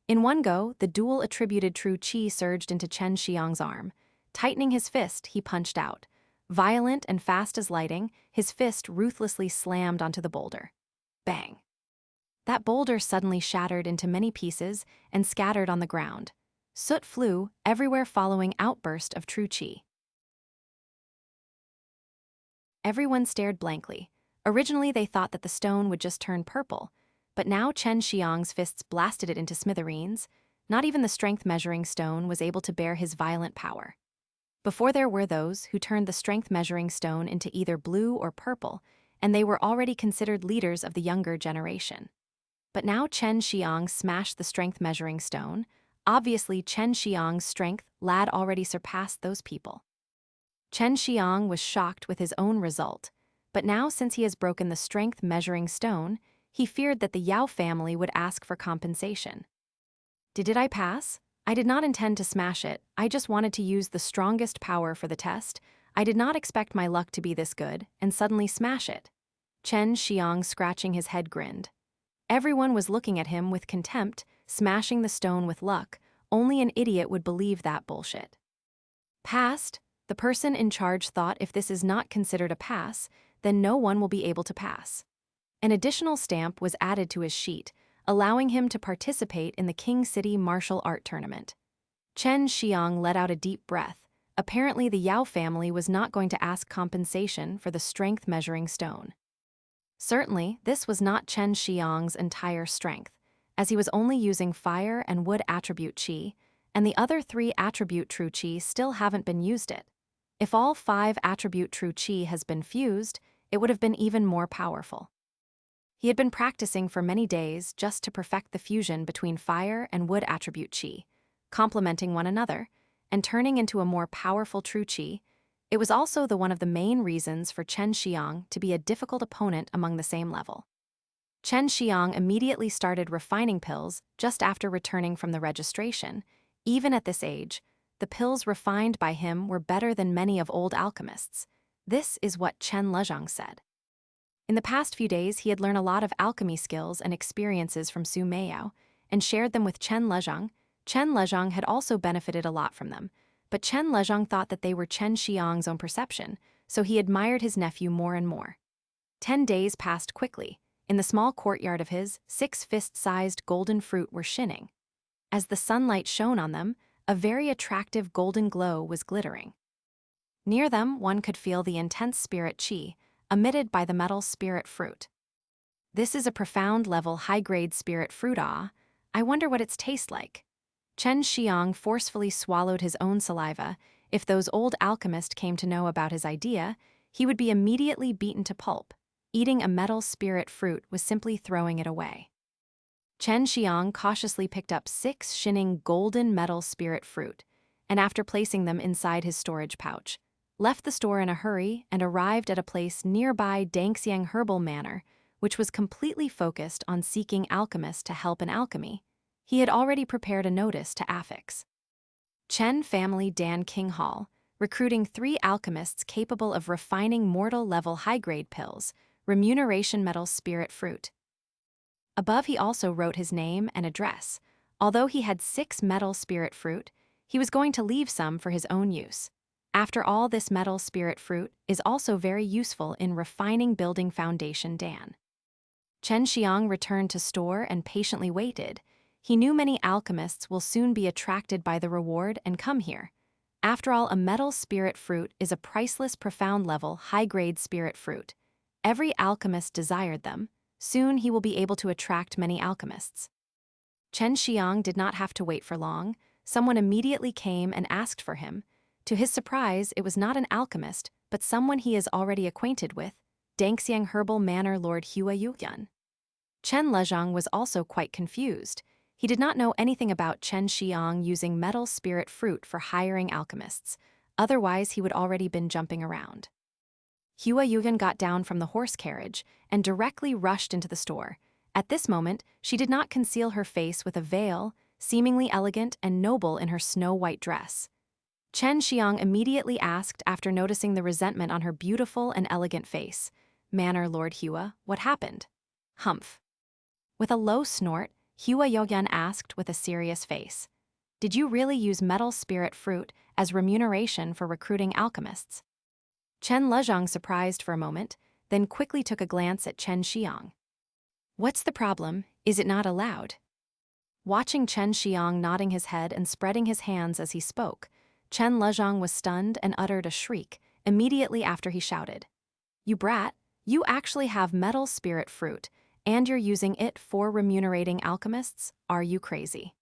In one go, the dual-attributed true qi surged into Xue Xianxian's arm. Tightening his fist, he punched out. Violent and fast as lightning, his fist ruthlessly slammed onto the boulder. Bang! That boulder suddenly shattered into many pieces and scattered on the ground. Soot flew everywhere following outburst of true qi. Everyone stared blankly. Originally, they thought that the stone would just turn purple, but now Xue Xianxian's fists blasted it into smithereens. Not even the strength-measuring stone was able to bear his violent power. Before there were those who turned the strength-measuring stone into either blue or purple, and they were already considered leaders of the younger generation. But now Xue Xianxian smashed the strength-measuring stone. Obviously, Xue Xianxian's strength had already surpassed those people. Xue Xianxian was shocked with his own result, but now since he has broken the strength-measuring stone, he feared that the Yao family would ask for compensation. Did I pass? I did not intend to smash it, I just wanted to use the strongest power for the test. I did not expect my luck to be this good, and suddenly smash it. Xue Xianxian, scratching his head, grinned. Everyone was looking at him with contempt, smashing the stone with luck. Only an idiot would believe that bullshit. Passed? The person in charge thought if this is not considered a pass, then no one will be able to pass. An additional stamp was added to his sheet, allowing him to participate in the King City martial art tournament. Xue Xianxian let out a deep breath. Apparently, the Yao family was not going to ask compensation for the strength-measuring stone. Certainly, this was not Xue Xianxian's entire strength, as he was only using fire and wood attribute qi, and the other 3 attribute true qi still haven't been used it. If all 5 attribute true qi has been fused, it would have been even more powerful. He had been practicing for many days just to perfect the fusion between fire and wood attribute qi, complementing one another, and turning into a more powerful true qi. It was also one of the main reasons for Xue Xianxian to be a difficult opponent among the same level. Xue Xianxian immediately started refining pills just after returning from the registration. Even at this age, the pills refined by him were better than many of old alchemists. This is what Chen Lezhang said. In the past few days, he had learned a lot of alchemy skills and experiences from Su Meiyao and shared them with Chen Lezhang. Chen Lezhang had also benefited a lot from them, but Chen Lezhang thought that they were Xue Xianxian's own perception, so he admired his nephew more and more. 10 days passed quickly. In the small courtyard of his, 6 fist-sized golden fruit were shining. As the sunlight shone on them, a very attractive golden glow was glittering. Near them, one could feel the intense spirit qi, emitted by the metal spirit fruit. This is a profound-level, high-grade spirit fruit. I wonder what its taste like. Xue Xianxian forcefully swallowed his own saliva. If those old alchemists came to know about his idea, he would be immediately beaten to pulp. Eating a metal spirit fruit was simply throwing it away. Xue Xianxian cautiously picked up 6 shining golden metal spirit fruit, and after placing them inside his storage pouch, left the store in a hurry and arrived at a place nearby Danxiang Herbal Manor, which was completely focused on seeking alchemists to help in alchemy. He had already prepared a notice to affix. Chen family Dan King Hall, recruiting 3 alchemists capable of refining mortal-level high-grade pills, Remuneration metal spirit fruit. Above he also wrote his name and address. Although he had 6 metal spirit fruit, he was going to leave some for his own use. After all, this metal spirit fruit is also very useful in refining building foundation Dan. Xue Xianxian returned to store and patiently waited. He knew many alchemists will soon be attracted by the reward and come here. After all, a metal spirit fruit is a priceless, profound-level, high-grade spirit fruit. Every alchemist desired them. Soon he will be able to attract many alchemists. Xue Xianxian did not have to wait for long. Someone immediately came and asked for him. To his surprise, it was not an alchemist, but someone he is already acquainted with, Danxiang Herbal Manor Lord Hua Yueyun. Chen Lezhang was also quite confused. He did not know anything about Xue Xianxian using metal spirit fruit for hiring alchemists. Otherwise, he would already been jumping around. Hua Yueyun got down from the horse carriage and directly rushed into the store. At this moment, she did not conceal her face with a veil, seemingly elegant and noble in her snow-white dress. Xue Xianxian immediately asked after noticing the resentment on her beautiful and elegant face. "Manor Lord Hua, what happened?" "Humph." With a low snort, Hua Yueyun asked with a serious face. "Did you really use metal spirit fruit as remuneration for recruiting alchemists?" Chen Lezhang surprised for a moment, then quickly took a glance at Xue Xianxian. "What's the problem? Is it not allowed?" Watching Xue Xianxian nodding his head and spreading his hands as he spoke, Chen Lezhang was stunned and uttered a shriek. Immediately after he shouted, "You brat, you actually have metal spirit fruit, and you're using it for remunerating alchemists? Are you crazy?"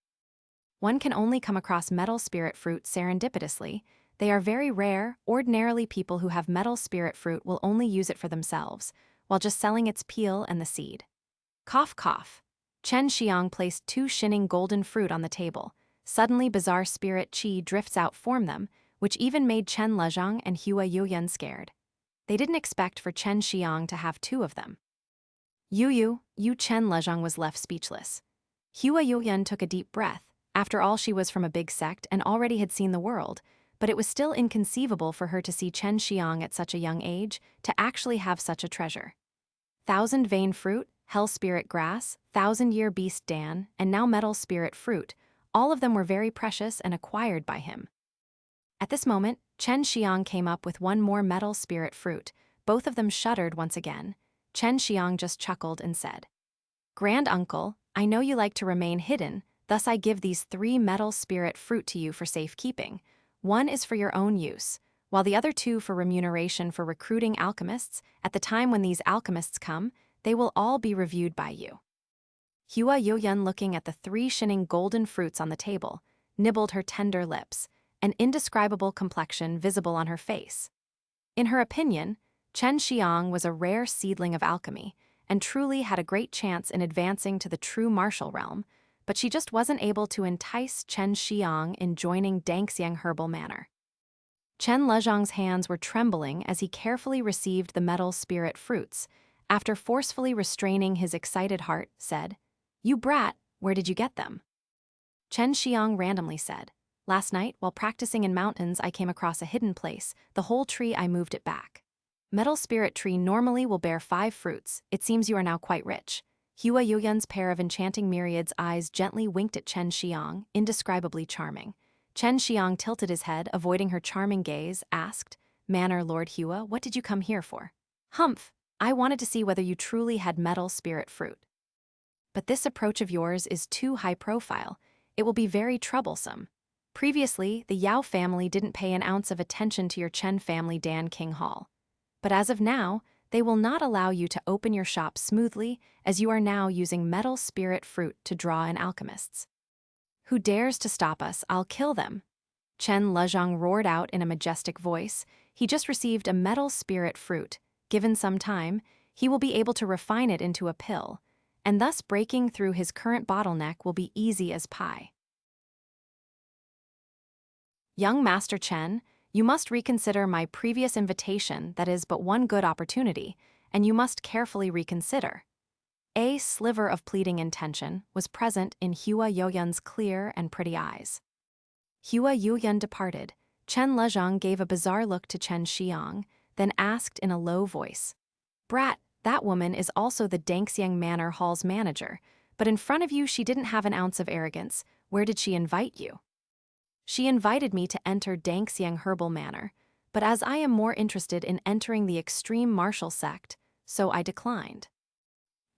One can only come across metal spirit fruit serendipitously. They are very rare. Ordinarily, people who have metal spirit fruit will only use it for themselves, while just selling its peel and the seed. Cough, cough. Xue Xianxian placed 2 shining golden fruit on the table. Suddenly, bizarre spirit qi drifts out from them, which even made Chen Lezhang and Hua Yueyun scared. They didn't expect for Xue Xianxian to have 2 of them. You Chen Lezhang was left speechless. Hua Yueyun took a deep breath. After all, she was from a big sect and already had seen the world, but it was still inconceivable for her to see Xue Xianxian at such a young age, to actually have such a treasure. 1,000 vein fruit, hell spirit grass, 1,000-year beast Dan, and now metal spirit fruit, all of them were very precious and acquired by him. At this moment, Xue Xianxian came up with 1 more metal spirit fruit. Both of them shuddered once again. Xue Xianxian just chuckled and said, "Granduncle, I know you like to remain hidden, thus I give these 3 metal spirit fruit to you for safekeeping. 1 is for your own use, while the other 2 for remuneration for recruiting alchemists. At the time when these alchemists come, they will all be reviewed by you." Hua Yueyun, looking at the 3 shining golden fruits on the table, nibbled her tender lips, an indescribable complexion visible on her face. In her opinion, Xue Xianxian was a rare seedling of alchemy, and truly had a great chance in advancing to the true martial realm, but she just wasn't able to entice Chen Xiang in joining Danxiang Herbal Manor. Chen Lezhang's hands were trembling as he carefully received the metal spirit fruits. After forcefully restraining his excited heart, said, "You brat, where did you get them?" Chen Xiang randomly said, "Last night, while practicing in mountains, I came across a hidden place. The whole tree, I moved it back. Metal spirit tree normally will bear 5 fruits. It seems you are now quite rich." Hua Yueyun's pair of enchanting myriads eyes gently winked at Chen Xiang, indescribably charming. Chen Xiang tilted his head, avoiding her charming gaze, asked, "Manor Lord Hua, what did you come here for?" "Humph, I wanted to see whether you truly had metal spirit fruit. But this approach of yours is too high profile. It will be very troublesome. Previously, the Yao family didn't pay an ounce of attention to your Chen family Danxiang Hall. But as of now, they will not allow you to open your shop smoothly, as you are now using metal spirit fruit to draw in alchemists. Who dares to stop us, I'll kill them." Chen Lezhang roared out in a majestic voice. He just received a metal spirit fruit. Given some time, he will be able to refine it into a pill, and thus breaking through his current bottleneck will be easy as pie. "Young Master Chen, you must reconsider my previous invitation. That is but one good opportunity, and you must carefully reconsider." A sliver of pleading intention was present in Hua Yueyun's clear and pretty eyes. Hua Yueyun departed. Chen Lezhang gave a bizarre look to Chen Xiang, then asked in a low voice, "Brat, that woman is also the Danxiang Manor Hall's manager, but in front of you she didn't have an ounce of arrogance. Where did she invite you?" "She invited me to enter Danxiang Herbal Manor, but as I am more interested in entering the extreme martial sect, so I declined."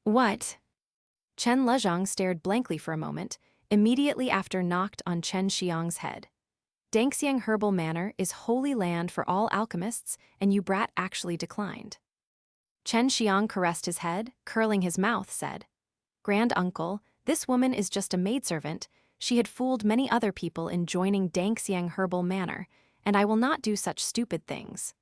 "What?" Chen Lezhang stared blankly for a moment, immediately after knocked on Chen Xiang's head. "Danxiang Herbal Manor is holy land for all alchemists, and you brat actually declined." Chen Xiang caressed his head, curling his mouth, said, "Granduncle, this woman is just a maidservant. She had fooled many other people in joining Danxiang Herbal Manor, and I will not do such stupid things.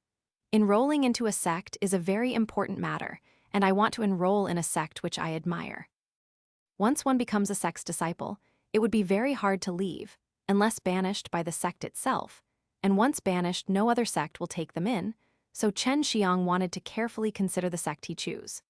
Enrolling into a sect is a very important matter, and I want to enroll in a sect which I admire. Once one becomes a sect's disciple, it would be very hard to leave, unless banished by the sect itself, and once banished no other sect will take them in, so Chen Xiang wanted to carefully consider the sect he choose.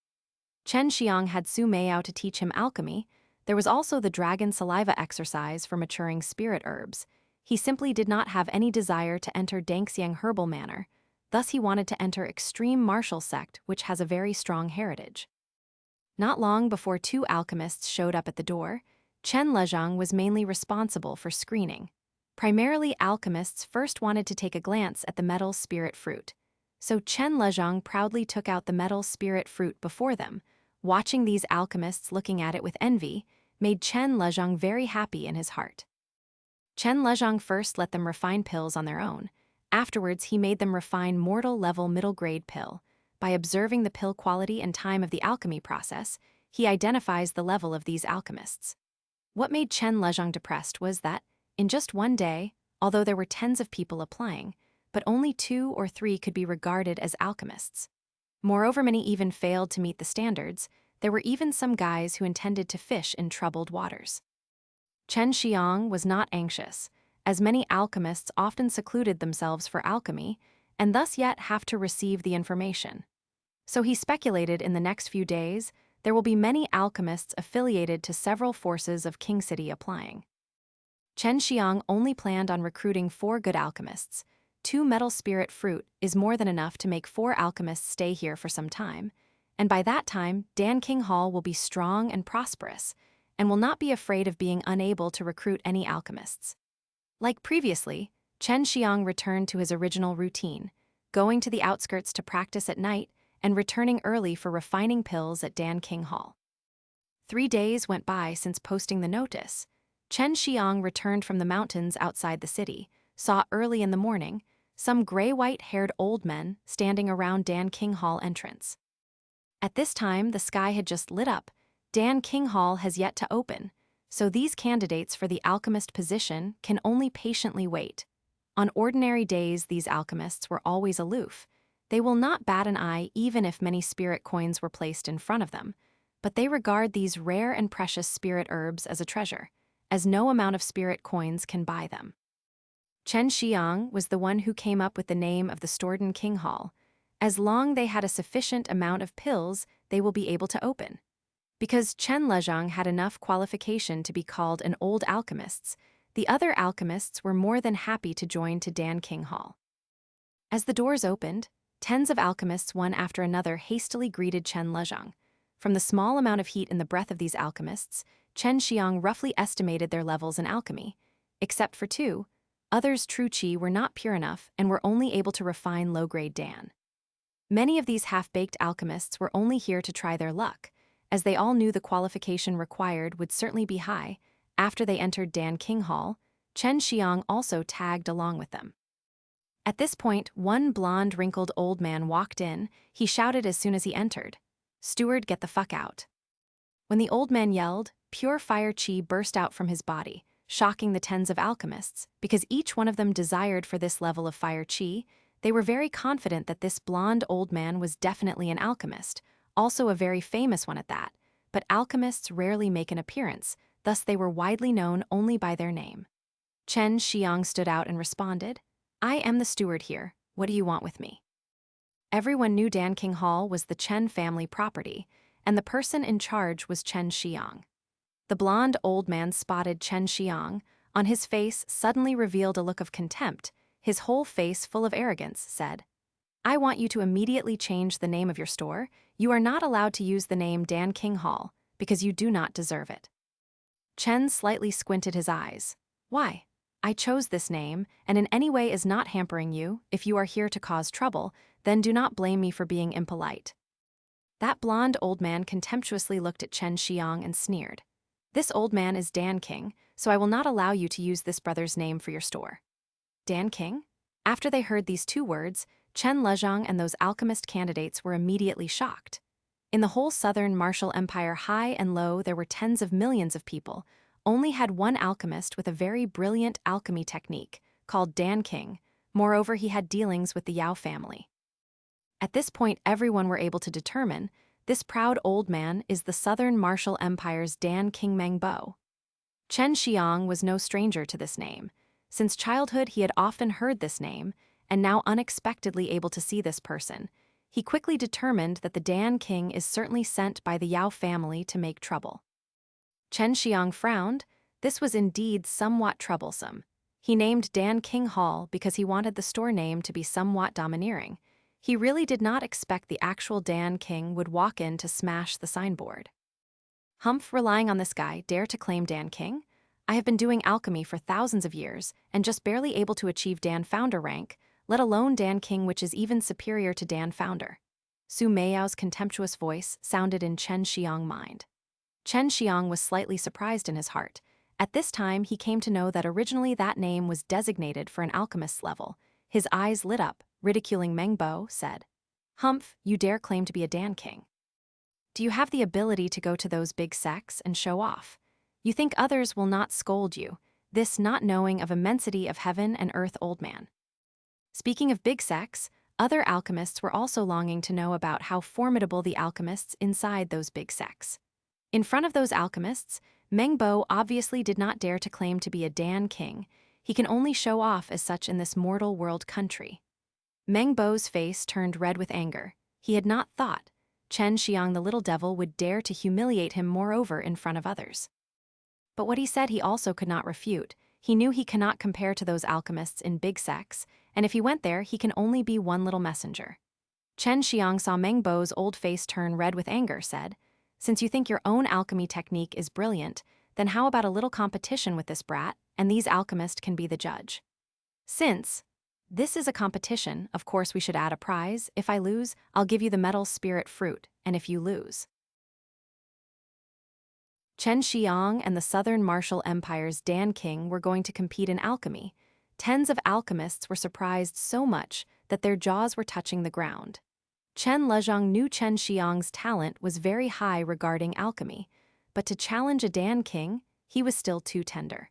Chen Xiang had Su Meiyao to teach him alchemy. There was also the dragon saliva exercise for maturing spirit herbs. He simply did not have any desire to enter Danxiang Herbal Manor, thus he wanted to enter extreme martial sect, which has a very strong heritage. Not long before 2 alchemists showed up at the door, Chen Lezhang was mainly responsible for screening. Primarily, alchemists first wanted to take a glance at the metal spirit fruit, so Chen Lezhang proudly took out the metal spirit fruit before them. Watching these alchemists looking at it with envy made Chen Lezhang very happy in his heart. Chen Lezhang first let them refine pills on their own. Afterwards, he made them refine mortal-level middle-grade pill. By observing the pill quality and time of the alchemy process, he identifies the level of these alchemists. What made Chen Lezhang depressed was that, in just one day, although there were tens of people applying, but only 2 or 3 could be regarded as alchemists. Moreover, many even failed to meet the standards. There were even some guys who intended to fish in troubled waters. Chen Xiang was not anxious, as many alchemists often secluded themselves for alchemy, and thus yet have to receive the information. So he speculated in the next few days there will be many alchemists affiliated to several forces of King City applying. Chen Xiang only planned on recruiting 4 good alchemists. 2 metal spirit fruit is more than enough to make 4 alchemists stay here for some time, and by that time, Danxiang Hall will be strong and prosperous, and will not be afraid of being unable to recruit any alchemists. Like previously, Chen Xiang returned to his original routine, going to the outskirts to practice at night and returning early for refining pills at Danxiang Hall. 3 days went by since posting the notice. Chen Xiang returned from the mountains outside the city, saw early in the morning some gray-white-haired old men standing around Danxiang Hall entrance. At this time, the sky had just lit up. Danxiang Hall has yet to open, so these candidates for the alchemist position can only patiently wait. On ordinary days, these alchemists were always aloof. They will not bat an eye even if many spirit coins were placed in front of them. but they regard these rare and precious spirit herbs as a treasure, as no amount of spirit coins can buy them. Chen Xiang was the one who came up with the name of the stored in King Hall. As long they had a sufficient amount of pills, they will be able to open. Because Chen Lezhang had enough qualification to be called an old alchemist, the other alchemists were more than happy to join to Danxiang Hall. As the doors opened, tens of alchemists one after another hastily greeted Chen Lezhang. From the small amount of heat in the breath of these alchemists, Chen Xiang roughly estimated their levels in alchemy. Except for two, others' true qi were not pure enough and were only able to refine low-grade Dan. Many of these half-baked alchemists were only here to try their luck, as they all knew the qualification required would certainly be high. After they entered Danxiang Hall, Chen Xiang also tagged along with them. At this point, one blonde, wrinkled old man walked in. He shouted as soon as he entered, "Steward, get the fuck out." When the old man yelled, pure fire qi burst out from his body, shocking the tens of alchemists. Because each one of them desired for this level of fire qi, they were very confident that this blonde old man was definitely an alchemist, also a very famous one at that. But alchemists rarely make an appearance, thus they were widely known only by their name. Chen Xiang stood out and responded, "I am the steward here. What do you want with me?" Everyone knew Danxiang Hall was the Chen family property, and the person in charge was Chen Xiang. The blonde old man spotted Chen Xiang. On his face suddenly revealed a look of contempt. His whole face full of arrogance said, "I want you to immediately change the name of your store. You are not allowed to use the name Danxiang Hall, because you do not deserve it." Chen slightly squinted his eyes. "Why? I chose this name, and in any way is not hampering you. If you are here to cause trouble, then do not blame me for being impolite." That blonde old man contemptuously looked at Chen Xiang and sneered. "This old man is Danxiang, so I will not allow you to use this brother's name for your store." Danxiang? After they heard these two words, Chen Lezhang and those alchemist candidates were immediately shocked. In the whole southern martial empire, high and low, there were tens of millions of people. Only had one alchemist with a very brilliant alchemy technique, called Danxiang. Moreover, he had dealings with the Yao family. At this point, everyone were able to determine this proud old man is the southern martial empire's Danxiang Mengbo. Chen Xiang was no stranger to this name. Since childhood, he had often heard this name, and now unexpectedly able to see this person. He quickly determined that the Danxiang is certainly sent by the Yao family to make trouble. Chen Xiang frowned. This was indeed somewhat troublesome. He named Danxiang Hall because he wanted the store name to be somewhat domineering. He really did not expect the actual Danxiang would walk in to smash the signboard. "Humph, relying on this guy, dare to claim Danxiang? I have been doing alchemy for thousands of years and just barely able to achieve Dan Founder rank, let alone Danxiang, which is even superior to Dan Founder." Su Meiao's contemptuous voice sounded in Chen Xiang's mind. Chen Xiang was slightly surprised in his heart. At this time, he came to know that originally that name was designated for an alchemist's level. His eyes lit up, ridiculing Mengbo, said, "Humph, you dare claim to be a Danxiang? Do you have the ability to go to those big sects and show off? You think others will not scold you, this not knowing of immensity of heaven and earth old man." Speaking of big sects, other alchemists were also longing to know about how formidable the alchemists inside those big sects. In front of those alchemists, Mengbo obviously did not dare to claim to be a Danxiang. He can only show off as such in this mortal world country. Mengbo's face turned red with anger. He had not thought Chen Xiang the little devil would dare to humiliate him moreover in front of others. But what he said he also could not refute. He knew he cannot compare to those alchemists in big sects, and if he went there, he can only be one little messenger. Chen Xiang saw Mengbo's old face turn red with anger, said, "Since you think your own alchemy technique is brilliant, then how about a little competition with this brat, and these alchemists can be the judge? Since this is a competition, of course we should add a prize. If I lose, I'll give you the metal spirit fruit, and if you lose." Chen Xiang and the Southern Martial Empire's Danxiang were going to compete in alchemy. Tens of alchemists were surprised so much that their jaws were touching the ground. Chen Lezhang knew Chen Xiang's talent was very high regarding alchemy, but to challenge a Danxiang, he was still too tender.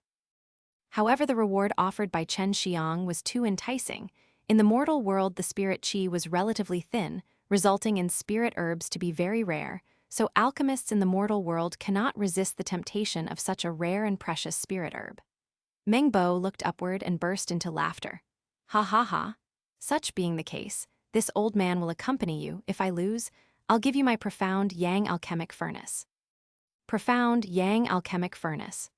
However, the reward offered by Chen Xiang was too enticing. In the mortal world, the spirit qi was relatively thin, resulting in spirit herbs to be very rare, so alchemists in the mortal world cannot resist the temptation of such a rare and precious spirit herb. Meng Bo looked upward and burst into laughter. Ha ha ha. Such being the case, this old man will accompany you. If I lose, I'll give you my profound Yang alchemic furnace. Profound Yang alchemic furnace.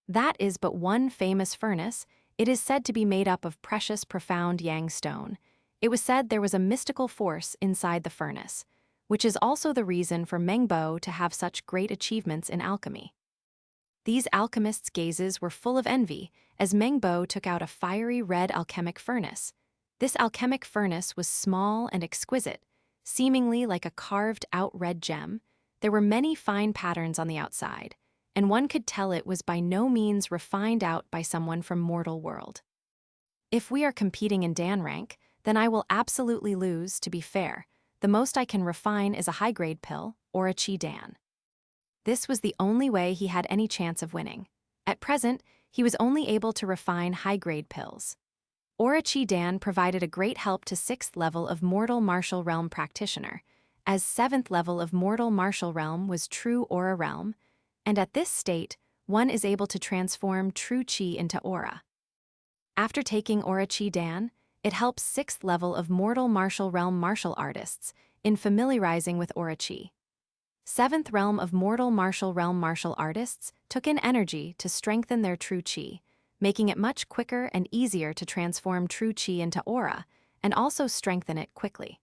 That is but one famous furnace. It is said to be made up of precious profound Yang stone. It was said there was a mystical force inside the furnace, which is also the reason for Meng Bo to have such great achievements in alchemy. These alchemists' gazes were full of envy as Meng Bo took out a fiery red alchemic furnace. This alchemic furnace was small and exquisite, seemingly like a carved-out red gem. There were many fine patterns on the outside, and one could tell it was by no means refined out by someone from mortal world. If we are competing in Dan rank, then I will absolutely lose. To be fair, the most I can refine is a high-grade pill or a Qi Dan. This was the only way he had any chance of winning. At present, he was only able to refine high-grade pills. Aura Qi Dan provided a great help to 6th level of Mortal Martial Realm practitioner, as 7th level of Mortal Martial Realm was True Aura Realm, and at this state, one is able to transform True Qi into Aura. After taking Aura Qi Dan, it helps 6th level of Mortal Martial Realm martial artists in familiarizing with Aura Qi. 7th realm of Mortal Martial Realm martial artists took in energy to strengthen their True Qi, making it much quicker and easier to transform True Qi into Aura, and also strengthen it quickly.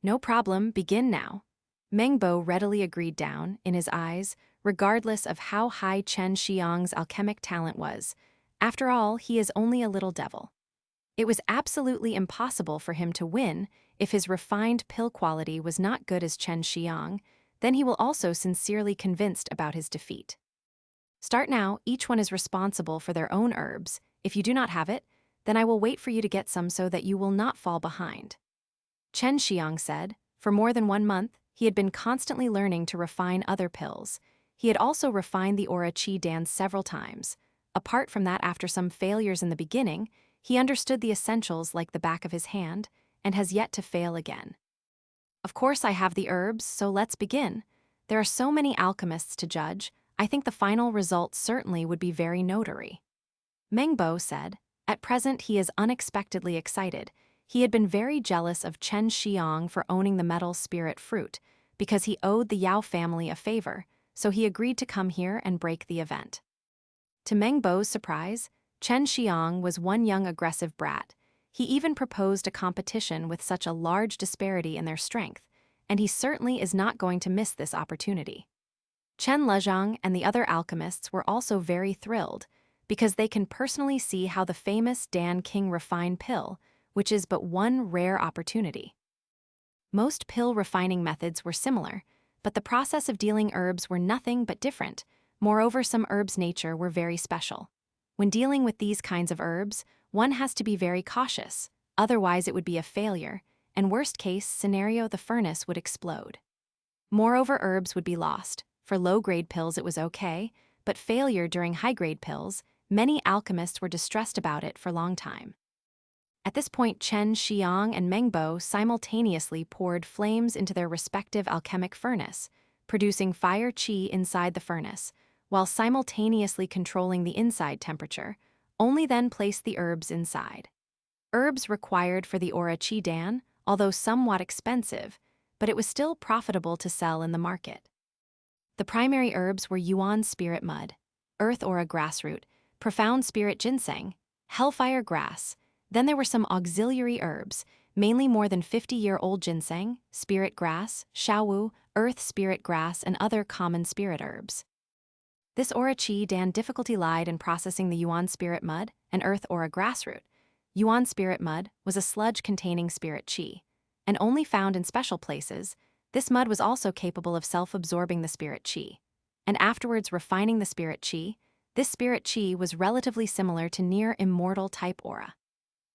No problem, begin now. Meng Bo readily agreed down, in his eyes, regardless of how high Xue Xianxian's alchemic talent was. After all, he is only a little devil. It was absolutely impossible for him to win if his refined pill quality was not good as Xue Xianxian. Then he will also sincerely convinced about his defeat. Start now, each one is responsible for their own herbs. If you do not have it, then I will wait for you to get some so that you will not fall behind. Xue Xianxian said, for more than 1 month, he had been constantly learning to refine other pills. He had also refined the Aura Qi Dan several times. Apart from that, after some failures in the beginning, he understood the essentials like the back of his hand, and has yet to fail again. Of course I have the herbs, so let's begin. There are so many alchemists to judge, I think the final result certainly would be very notary. Meng Bo said, at present he is unexpectedly excited. He had been very jealous of Xue Xianxian for owning the metal spirit fruit, because he owed the Yao family a favor, so he agreed to come here and break the event. To Meng Bo's surprise, Xue Xianxian was one young aggressive brat. He even proposed a competition with such a large disparity in their strength, and he certainly is not going to miss this opportunity. Chen Lezhang and the other alchemists were also very thrilled, because they can personally see how the famous Dan King refined pill, which is but one rare opportunity. Most pill refining methods were similar, but the process of dealing herbs were nothing but different. Moreover, some herbs' nature were very special. When dealing with these kinds of herbs, one has to be very cautious, otherwise it would be a failure, and worst case scenario the furnace would explode. Moreover, herbs would be lost. For low-grade pills it was okay, but failure during high-grade pills, many alchemists were distressed about it for a long time. At this point, Xue Xianxian and Meng Bo simultaneously poured flames into their respective alchemic furnace, producing fire qi inside the furnace, while simultaneously controlling the inside temperature. Only then place the herbs inside. Herbs required for the Aura Qi Dan, although somewhat expensive, but it was still profitable to sell in the market. The primary herbs were Yuan spirit mud, Earth Aura grassroot, Profound spirit ginseng, Hellfire grass. Then there were some auxiliary herbs, mainly more than 50-year-old ginseng, spirit grass, shaowu, earth spirit grass, and other common spirit herbs. This Aura Qi Dan difficulty lied in processing the Yuan spirit mud and Earth Aura grassroot. Yuan spirit mud was a sludge containing spirit qi, and only found in special places. This mud was also capable of self-absorbing the spirit qi, and afterwards refining the spirit qi. This spirit qi was relatively similar to near immortal type aura.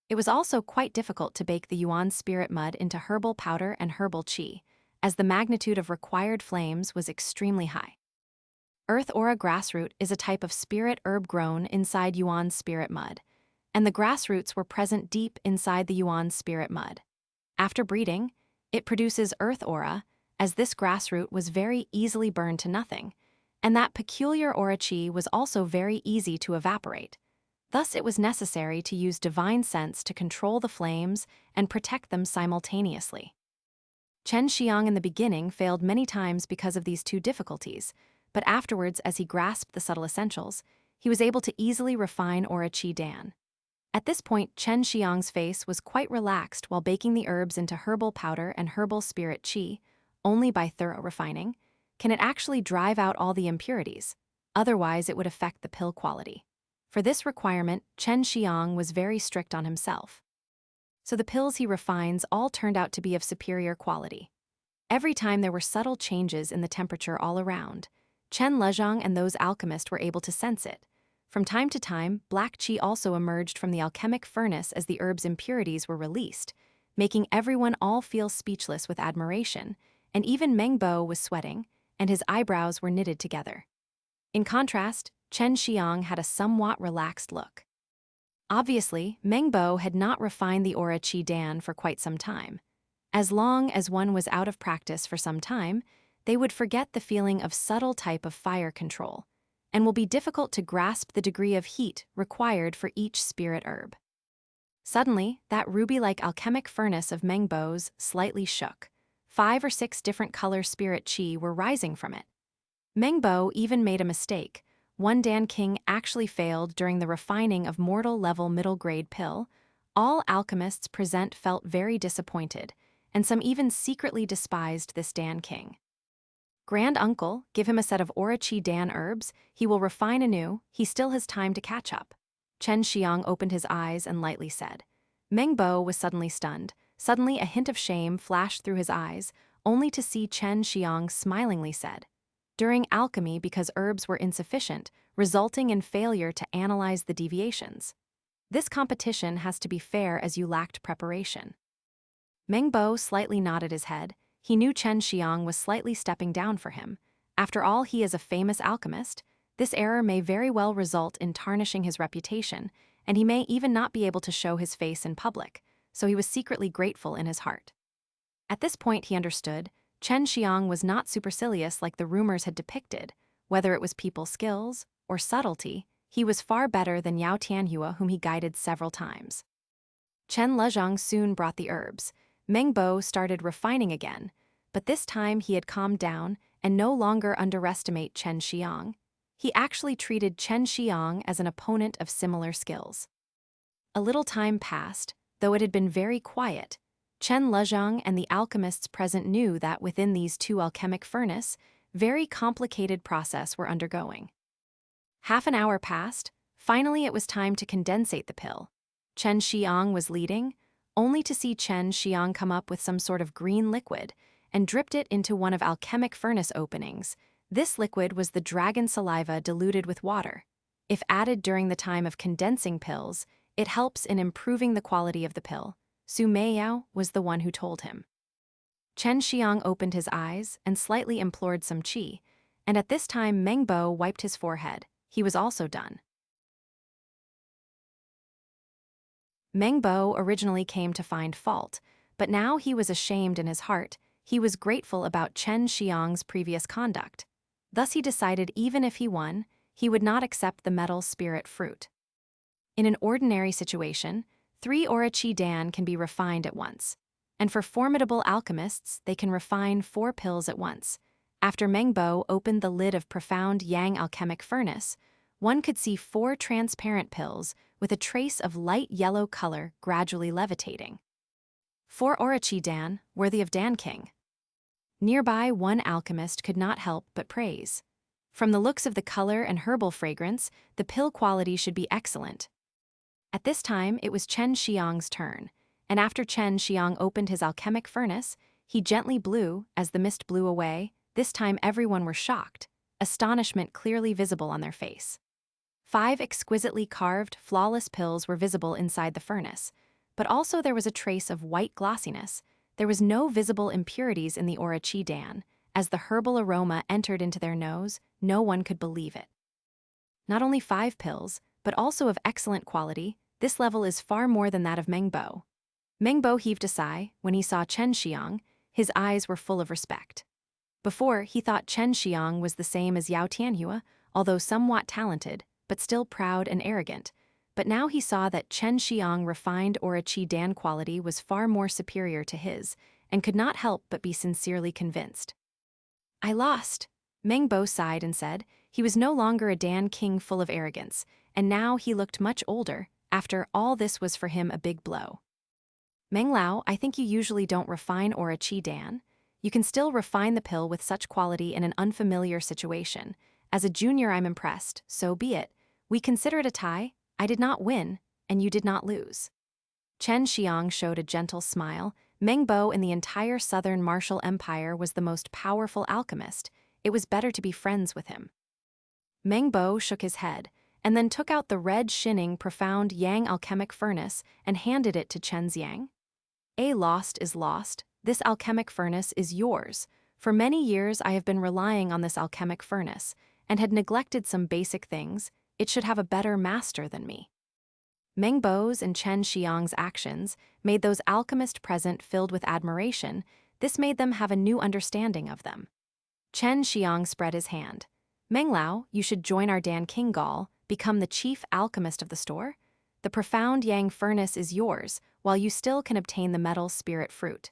It was also quite difficult to bake the Yuan spirit mud into herbal powder and herbal qi, as the magnitude of required flames was extremely high. Earth Aura grassroot is a type of spirit herb grown inside Yuan spirit mud, and the grassroots were present deep inside the Yuan spirit mud. After breeding, it produces Earth Aura, as this grassroot was very easily burned to nothing, and that peculiar aura chi was also very easy to evaporate. Thus it was necessary to use divine sense to control the flames and protect them simultaneously. Chen Xiang in the beginning failed many times because of these two difficulties, but afterwards, as he grasped the subtle essentials, he was able to easily refine aura chi dan. At this point, Chen Xiang's face was quite relaxed while baking the herbs into herbal powder and herbal spirit chi. Only by thorough refining can it actually drive out all the impurities, otherwise it would affect the pill quality. For this requirement, Chen Xiang was very strict on himself. So the pills he refines all turned out to be of superior quality. Every time there were subtle changes in the temperature all around, Chen Lezhang and those alchemists were able to sense it. From time to time, black qi also emerged from the alchemic furnace as the herb's impurities were released, making everyone all feel speechless with admiration, and even Meng Bo was sweating, and his eyebrows were knitted together. In contrast, Chen Xiang had a somewhat relaxed look. Obviously, Meng Bo had not refined the aura chi dan for quite some time. As long as one was out of practice for some time, they would forget the feeling of subtle type of fire control, and will be difficult to grasp the degree of heat required for each spirit herb. Suddenly, that ruby-like alchemic furnace of Meng Bo's slightly shook. 5 or 6 different color spirit chi were rising from it. Meng Bo even made a mistake. One Danxiang actually failed during the refining of mortal-level middle-grade pill. All alchemists present felt very disappointed, and some even secretly despised this Danxiang. Granduncle, give him a set of aura chi dan herbs, he will refine anew, he still has time to catch up. Chen Xiang opened his eyes and lightly said. Meng Bo was suddenly stunned. Suddenly a hint of shame flashed through his eyes, only to see Chen Xiang smilingly said. During alchemy, because herbs were insufficient, resulting in failure to analyze the deviations. This competition has to be fair as you lacked preparation. Meng Bo slightly nodded his head. He knew Chen Xiang was slightly stepping down for him. After all, he is a famous alchemist. This error may very well result in tarnishing his reputation, and he may even not be able to show his face in public, so he was secretly grateful in his heart. At this point he understood, Chen Xiang was not supercilious like the rumors had depicted. Whether it was people's skills or subtlety, he was far better than Yao Tianhua, whom he guided several times. Chen Lezhang soon brought the herbs. Meng Bo started refining again, but this time he had calmed down and no longer underestimate Chen Xiang. He actually treated Chen Xiang as an opponent of similar skills. A little time passed, though it had been very quiet. Chen Lezhang and the alchemists present knew that within these two alchemic furnace, very complicated process were undergoing. Half an hour passed. Finally it was time to condensate the pill. Chen Xiang was leading, only to see Chen Xiang come up with some sort of green liquid and dripped it into one of alchemic furnace openings. This liquid was the dragon saliva diluted with water. If added during the time of condensing pills, it helps in improving the quality of the pill. Su Meiyao was the one who told him. Chen Xiang opened his eyes and slightly implored some qi, and at this time Meng Bo wiped his forehead. He was also done. Meng Bo originally came to find fault, but now he was ashamed in his heart. He was grateful about Chen Xiang's previous conduct. Thus he decided even if he won, he would not accept the metal spirit fruit. In an ordinary situation, 3 aura chi dan can be refined at once, and for formidable alchemists, they can refine 4 pills at once. After Meng Bo opened the lid of profound yang alchemic furnace, one could see 4 transparent pills with a trace of light yellow color gradually levitating. 4 aura chi dan, worthy of Danxiang. Nearby, one alchemist could not help but praise. From the looks of the color and herbal fragrance, the pill quality should be excellent. At this time, it was Chen Xiang's turn, and after Chen Xiang opened his alchemic furnace, he gently blew. As the mist blew away, this time everyone were shocked, astonishment clearly visible on their face. 5 exquisitely carved, flawless pills were visible inside the furnace, but also there was a trace of white glossiness. There was no visible impurities in the aura chi dan. As the herbal aroma entered into their nose, no one could believe it. Not only 5 pills, but also of excellent quality, this level is far more than that of Meng Bo. Meng Bo heaved a sigh when he saw Chen Xiang. His eyes were full of respect. Before, he thought Chen Xiang was the same as Yao Tianhua, although somewhat talented, but still proud and arrogant. But now he saw that Chen Xiang refined aura qi Dan quality was far more superior to his, and could not help but be sincerely convinced. I lost. Meng Bo sighed and said, he was no longer a Dan king full of arrogance, and now he looked much older. After all, this was for him a big blow. Meng Lao, I think you usually don't refine aura qi Dan. You can still refine the pill with such quality in an unfamiliar situation. As a junior, I'm impressed, so be it. We consider it a tie. I did not win, and you did not lose. Chen Xiang showed a gentle smile. Meng Bo in the entire southern martial empire was the most powerful alchemist. It was better to be friends with him. Meng Bo shook his head, and then took out the red shining profound Yang alchemic furnace and handed it to Chen Xiang. A lost is lost. This alchemic furnace is yours. For many years I have been relying on this alchemic furnace, and had neglected some basic things. It should have a better master than me. Meng Bo's and Chen Xiang's actions made those alchemists present filled with admiration. This made them have a new understanding of them. Chen Xiang spread his hand. Meng Lao, you should join our Dan King Gall, become the chief alchemist of the store. The profound Yang furnace is yours, while you still can obtain the metal spirit fruit.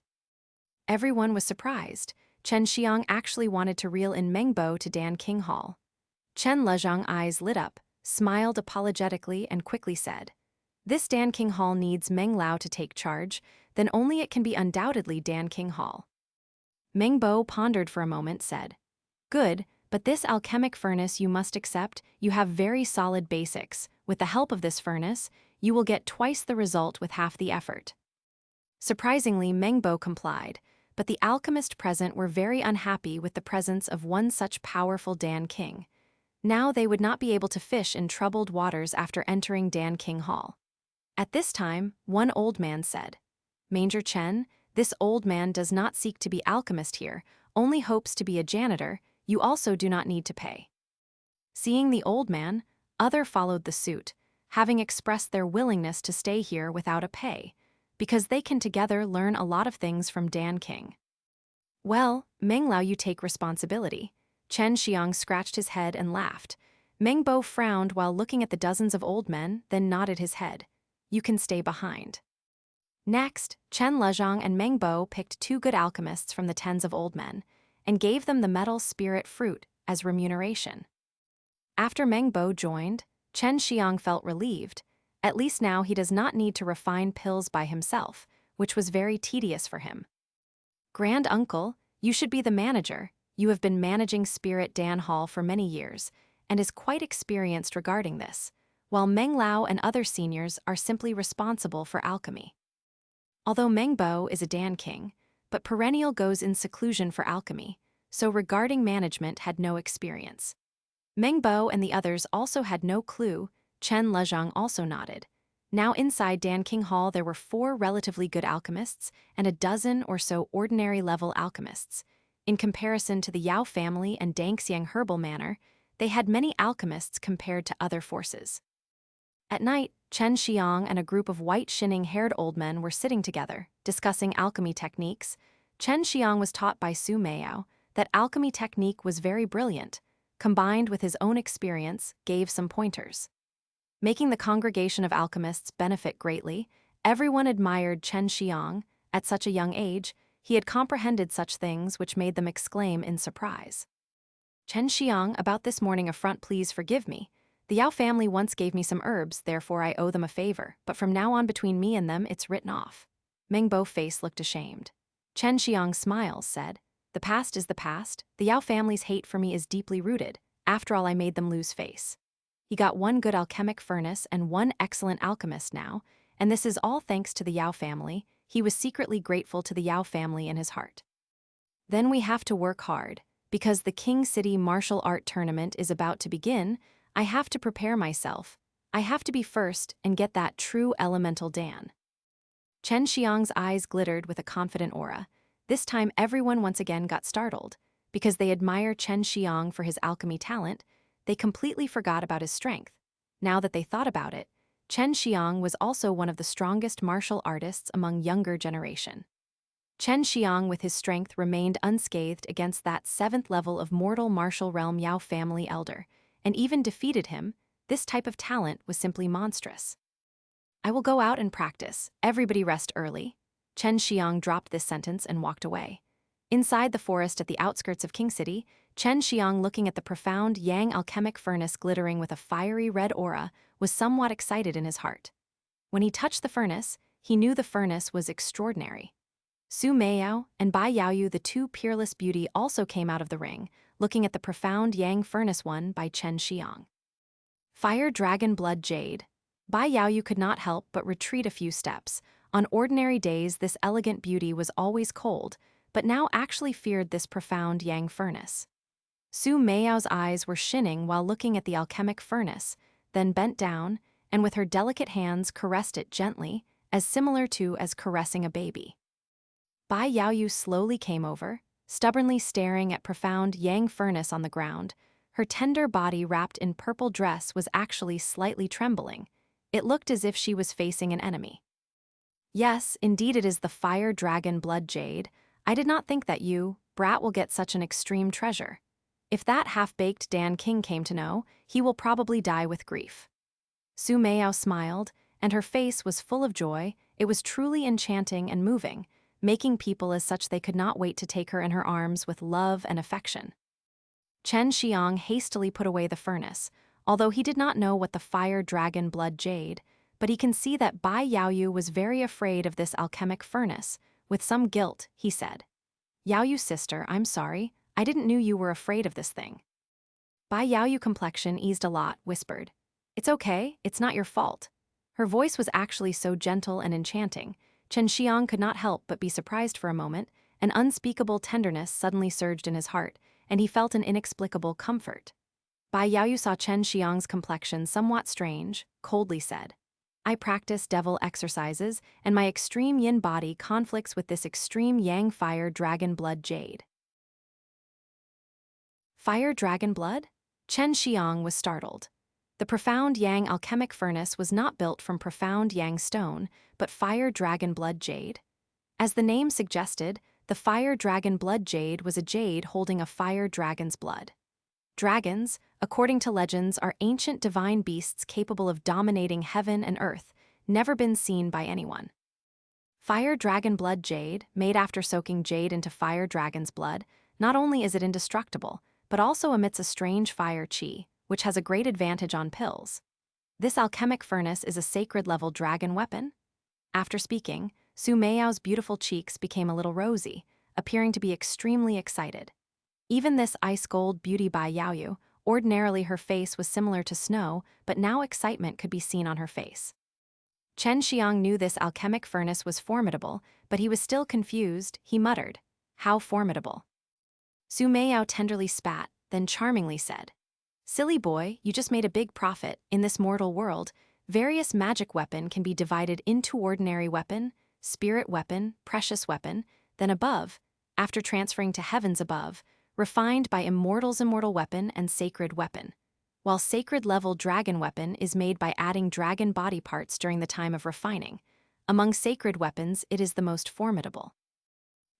Everyone was surprised. Chen Xiang actually wanted to reel in Meng Bo to Dan King Hall. Chen Lezhang eyes lit up, smiled apologetically and quickly said, this Dan King Hall needs Meng Lao to take charge, then only it can be undoubtedly Dan King Hall. Meng Bo pondered for a moment, said, good, but this alchemic furnace you must accept. You have very solid basics. With the help of this furnace, you will get twice the result with half the effort. Surprisingly, Meng Bo complied, but the alchemists present were very unhappy with the presence of one such powerful Dan King. Now they would not be able to fish in troubled waters after entering Dan King Hall. At this time, one old man said, Manger Chen, this old man does not seek to be alchemist here, only hopes to be a janitor. You also do not need to pay. Seeing the old man, others followed the suit, having expressed their willingness to stay here without a pay, because they can together learn a lot of things from Dan King. Well, Meng Lao, you take responsibility. Chen Xiang scratched his head and laughed. Meng Bo frowned while looking at the dozens of old men, then nodded his head. You can stay behind. Next, Chen Lezhang and Meng Bo picked 2 good alchemists from the tens of old men, and gave them the metal spirit fruit as remuneration. After Meng Bo joined, Chen Xiang felt relieved. At least now he does not need to refine pills by himself, which was very tedious for him. Granduncle, you should be the manager. You have been managing Spirit Dan Hall for many years, and is quite experienced regarding this, while Meng Lao and other seniors are simply responsible for alchemy. Although Meng Bo is a Dan King, but perennial goes in seclusion for alchemy, so regarding management had no experience. Meng Bo and the others also had no clue. Chen Lezhang also nodded. Now inside Dan King Hall there were 4 relatively good alchemists and a dozen or so ordinary-level alchemists. In comparison to the Yao family and Danxiang Herbal Manor, they had many alchemists compared to other forces. At night, Chen Xiang and a group of white shinning-haired old men were sitting together, discussing alchemy techniques. Chen Xiang was taught by Su Meiyao that alchemy technique was very brilliant, combined with his own experience, gave some pointers. Making the congregation of alchemists benefit greatly, everyone admired Chen Xiang. At such a young age, he had comprehended such things which made them exclaim in surprise. Chen Xiang, about this morning affront, please forgive me. The Yao family once gave me some herbs, therefore I owe them a favor, but from now on between me and them it's written off. Meng Bo's face looked ashamed. Chen Xiang smiles, said, the past is the past. The Yao family's hate for me is deeply rooted. After all, I made them lose face. He got 1 good alchemic furnace and 1 excellent alchemist now, and this is all thanks to the Yao family. He was secretly grateful to the Yao family in his heart. Then we have to work hard. Because the King City Martial Art Tournament is about to begin, I have to prepare myself. I have to be first and get that true elemental Dan. Chen Xiang's eyes glittered with a confident aura. This time everyone once again got startled. Because they admire Chen Xiang for his alchemy talent, they completely forgot about his strength. Now that they thought about it, Chen Xiang was also one of the strongest martial artists among younger generation. Chen Xiang with his strength remained unscathed against that 7th level of mortal martial realm Yao family elder, and even defeated him. This type of talent was simply monstrous. I will go out and practice. Everybody rest early. Chen Xiang dropped this sentence and walked away. Inside the forest at the outskirts of King City, Chen Xiang, looking at the profound Yang alchemic furnace glittering with a fiery red aura, was somewhat excited in his heart. When he touched the furnace, he knew the furnace was extraordinary. Xue Xianxian and Bai Yaoyu, the two peerless beauty, also came out of the ring, looking at the profound Yang furnace won by Chen Xiang. Fire Dragon Blood Jade. Bai Yaoyu could not help but retreat a few steps. On ordinary days, this elegant beauty was always cold, but now actually feared this profound Yang furnace. Xue Xianxian's eyes were shining while looking at the alchemic furnace, then bent down, and with her delicate hands caressed it gently, as similar to as caressing a baby. Bai Yaoyu slowly came over, stubbornly staring at profound Yang furnace on the ground. Her tender body wrapped in purple dress was actually slightly trembling. It looked as if she was facing an enemy. Yes, indeed it is the Fire Dragon Blood Jade. I did not think that you, brat, will get such an extreme treasure. If that half-baked Dan King came to know, he will probably die with grief. Xue Xianxian smiled, and her face was full of joy. It was truly enchanting and moving, making people as such they could not wait to take her in her arms with love and affection. Chen Xiang hastily put away the furnace, although he did not know what the Fire Dragon Blood Jade, but he can see that Bai Yaoyu was very afraid of this alchemic furnace. With some guilt, he said, "Yaoyu sister, I'm sorry, I didn't know you were afraid of this thing." Bai Yaoyu complexion eased a lot, whispered, "It's okay, it's not your fault." Her voice was actually so gentle and enchanting. Chen Xiang could not help but be surprised for a moment. An unspeakable tenderness suddenly surged in his heart, and he felt an inexplicable comfort. Bai Yaoyu saw Chen Xiang's complexion somewhat strange, coldly said, "I practice devil exercises, and my extreme yin body conflicts with this extreme yang Fire Dragon Blood Jade." Fire Dragon Blood? Chen Xiang was startled. The profound Yang alchemic furnace was not built from profound Yang stone, but Fire Dragon Blood Jade. As the name suggested, the Fire Dragon Blood Jade was a jade holding a fire dragon's blood. Dragons, according to legends, are ancient divine beasts capable of dominating heaven and earth, never been seen by anyone. Fire Dragon Blood Jade, made after soaking jade into fire dragon's blood, not only is it indestructible, but also emits a strange fire chi, which has a great advantage on pills. This alchemic furnace is a sacred-level dragon weapon? After speaking, Xue Xianxian's beautiful cheeks became a little rosy, appearing to be extremely excited. Even this ice-gold beauty Bai Yaoyu, ordinarily her face was similar to snow, but now excitement could be seen on her face. Chen Xiang knew this alchemic furnace was formidable, but he was still confused. He muttered, "How formidable?" Xue Xianxian tenderly spat, then charmingly said, "Silly boy, you just made a big profit. In this mortal world, various magic weapon can be divided into ordinary weapon, spirit weapon, precious weapon, then above, after transferring to heavens above, refined by Immortal's immortal weapon and sacred weapon, while sacred-level dragon weapon is made by adding dragon body parts during the time of refining. Among sacred weapons, it is the most formidable."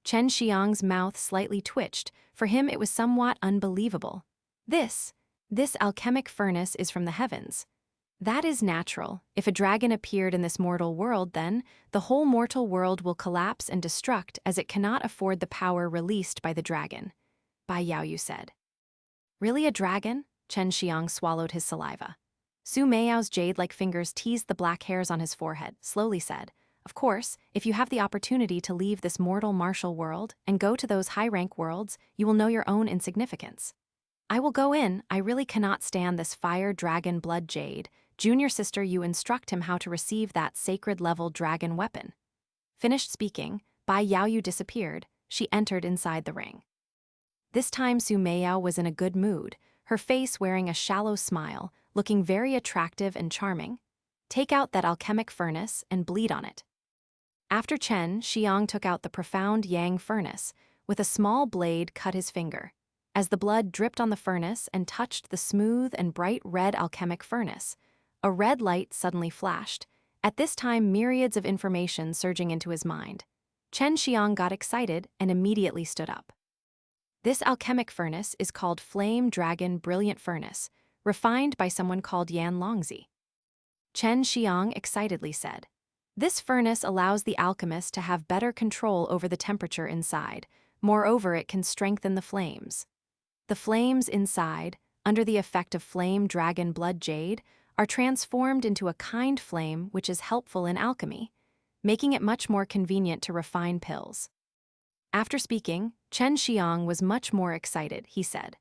Chen Xiang's mouth slightly twitched. For him it was somewhat unbelievable. This alchemic furnace is from the heavens. That is natural. If a dragon appeared in this mortal world, then the whole mortal world will collapse and destruct, as it cannot afford the power released by the dragon, Bai Yaoyu said. "Really a dragon?" Chen Xiang swallowed his saliva. Xue Xianxian's jade-like fingers teased the black hairs on his forehead, slowly said, "Of course, if you have the opportunity to leave this mortal martial world and go to those high-rank worlds, you will know your own insignificance." "I will go in. I really cannot stand this Fire Dragon Blood Jade. Junior sister, you instruct him how to receive that sacred-level dragon weapon." Finished speaking, Bai Yaoyu disappeared. She entered inside the ring. This time Xue Xianxian was in a good mood, her face wearing a shallow smile, looking very attractive and charming. "Take out that alchemic furnace and bleed on it." After Chen Xiang took out the profound Yang furnace, with a small blade cut his finger. As the blood dripped on the furnace and touched the smooth and bright red alchemic furnace, a red light suddenly flashed. At this time, myriads of information surging into his mind. Chen Xiang got excited and immediately stood up. This alchemic furnace is called Flame Dragon Brilliant Furnace, refined by someone called Yan Longzi. Chen Xiang excitedly said. This furnace allows the alchemist to have better control over the temperature inside. Moreover, it can strengthen the flames. The flames inside, under the effect of Flame Dragon Blood Jade, are transformed into a kind flame which is helpful in alchemy, making it much more convenient to refine pills. After speaking, Chen Xiang was much more excited, he said.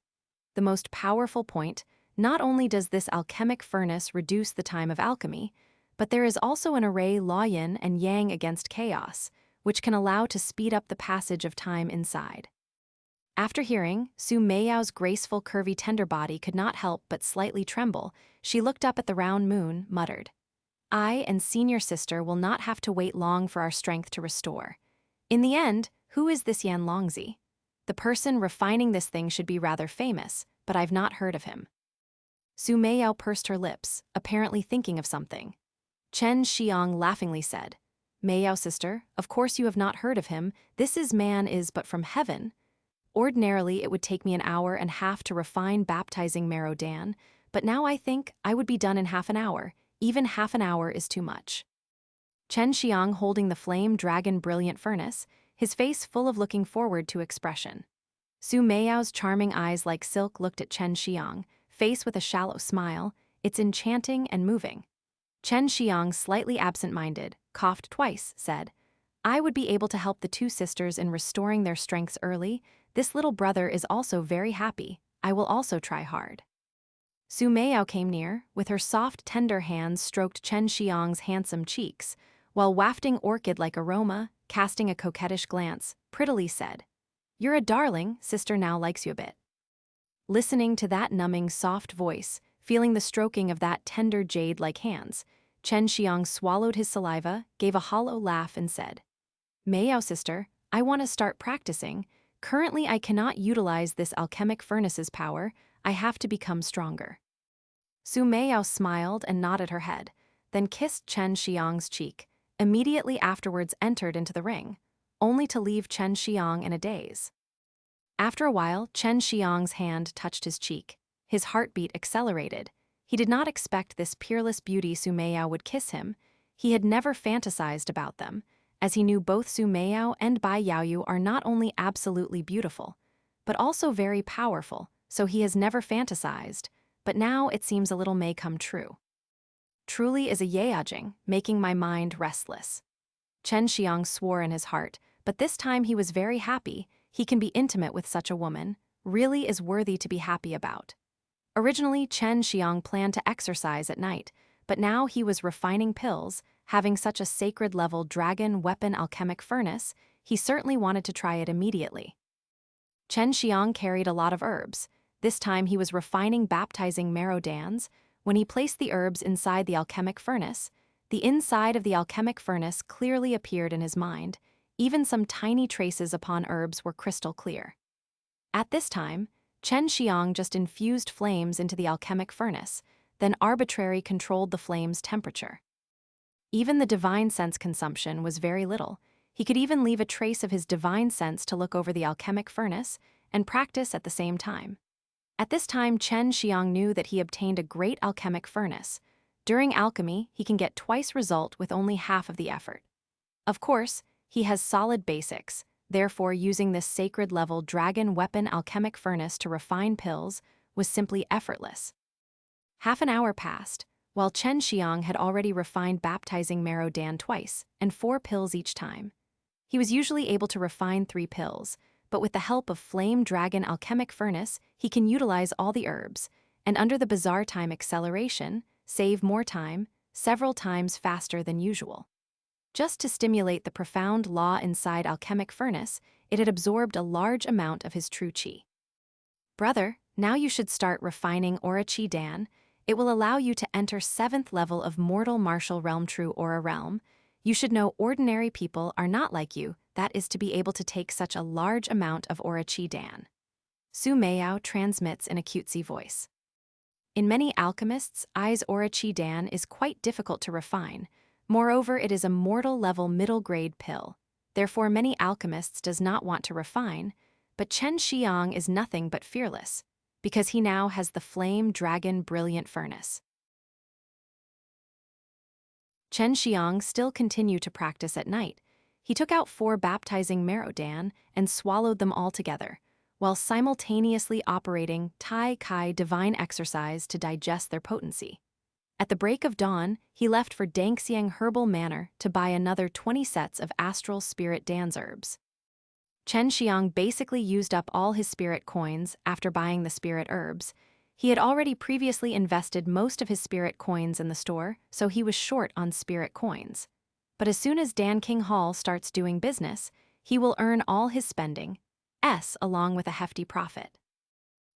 The most powerful point, not only does this alchemic furnace reduce the time of alchemy, but there is also an array Law Yin and Yang against chaos, which can allow to speed up the passage of time inside. After hearing, Su Meiyao's graceful curvy tender body could not help but slightly tremble. She looked up at the round moon, muttered, I and senior sister will not have to wait long for our strength to restore. In the end, who is this Yan Longzi? The person refining this thing should be rather famous, but I've not heard of him. Su Meiyao pursed her lips, apparently thinking of something. Chen Xiang laughingly said, Meiyao sister, of course you have not heard of him. This man is but from heaven. Ordinarily it would take me an hour and a half to refine Baptizing Marrow Dan, but now I think I would be done in half an hour. Even half an hour is too much. Chen Xiang holding the Flame Dragon Brilliant Furnace, his face full of looking forward to expression. Su Meiyao's charming eyes like silk looked at Chen Xiang, face with a shallow smile. It's enchanting and moving. Chen Xiang, slightly absent-minded, coughed twice, said, I would be able to help the two sisters in restoring their strengths early. This little brother is also very happy. I will also try hard. Su Meiyao came near, with her soft, tender hands stroked Chen Xiang's handsome cheeks, while wafting orchid-like aroma, casting a coquettish glance, prettily said, You're a darling, sister now likes you a bit. Listening to that numbing, soft voice, feeling the stroking of that tender jade-like hands, Chen Xiang swallowed his saliva, gave a hollow laugh and said, Meiyao sister, I want to start practicing. Currently I cannot utilize this alchemic furnace's power. I have to become stronger. Su Meiyao smiled and nodded her head, then kissed Chen Xiang's cheek, immediately afterwards entered into the ring, only to leave Chen Xiang in a daze. After a while, Chen Xiang's hand touched his cheek. His heartbeat accelerated. He did not expect this peerless beauty Su Meiyao would kiss him. He had never fantasized about them, as he knew both Su Meiyao and Bai Yaoyu are not only absolutely beautiful, but also very powerful, so he has never fantasized, but now it seems a little may come true. Truly is a Yeajing, making my mind restless. Chen Xiang swore in his heart, but this time he was very happy. He can be intimate with such a woman, really is worthy to be happy about. Originally, Chen Xiang planned to exercise at night, but now he was refining pills, having such a sacred-level dragon weapon alchemic furnace, he certainly wanted to try it immediately. Chen Xiang carried a lot of herbs. This time he was refining Baptizing Marrow Dans. When he placed the herbs inside the alchemic furnace, the inside of the alchemic furnace clearly appeared in his mind. Even some tiny traces upon herbs were crystal clear. At this time, Chen Xiang just infused flames into the alchemic furnace, then arbitrarily controlled the flame's temperature. Even the divine sense consumption was very little. He could even leave a trace of his divine sense to look over the alchemic furnace and practice at the same time. At this time, Chen Xiang knew that he obtained a great alchemic furnace. During alchemy, he can get twice result with only half of the effort. Of course, he has solid basics, therefore using this sacred-level dragon weapon alchemic furnace to refine pills was simply effortless. Half an hour passed, while Chen Xiang had already refined Baptizing Marrow Dan twice, and 4 pills each time. He was usually able to refine 3 pills, but with the help of Flame Dragon Alchemic Furnace, he can utilize all the herbs, and under the bizarre time acceleration, save more time, several times faster than usual. Just to stimulate the profound law inside Alchemic Furnace, it had absorbed a large amount of his true qi. Brother, now you should start refining Aura Qi Dan. It will allow you to enter 7th level of Mortal Martial Realm True Aura Realm. You should know ordinary people are not like you, that is to be able to take such a large amount of Aura Qi Dan. Su Meiyao transmits in a cutesy voice. In many alchemists, Ai's Aura Qi Dan is quite difficult to refine. Moreover, it is a mortal level middle grade pill. Therefore many alchemists does not want to refine, but Xianxian is nothing but fearless, because he now has the Flame Dragon Brilliant Furnace. Xianxian still continued to practice at night. He took out 4 baptizing Marrow and swallowed them all together, while simultaneously operating Tai Kai Divine Exercise to digest their potency. At the break of dawn, he left for Danxiang Herbal Manor to buy another 20 sets of Astral Spirit Dan's herbs. Xianxian basically used up all his spirit coins after buying the spirit herbs. He had already previously invested most of his spirit coins in the store, so he was short on spirit coins. But as soon as Danxiang Hall starts doing business, he will earn all his spending, along with a hefty profit.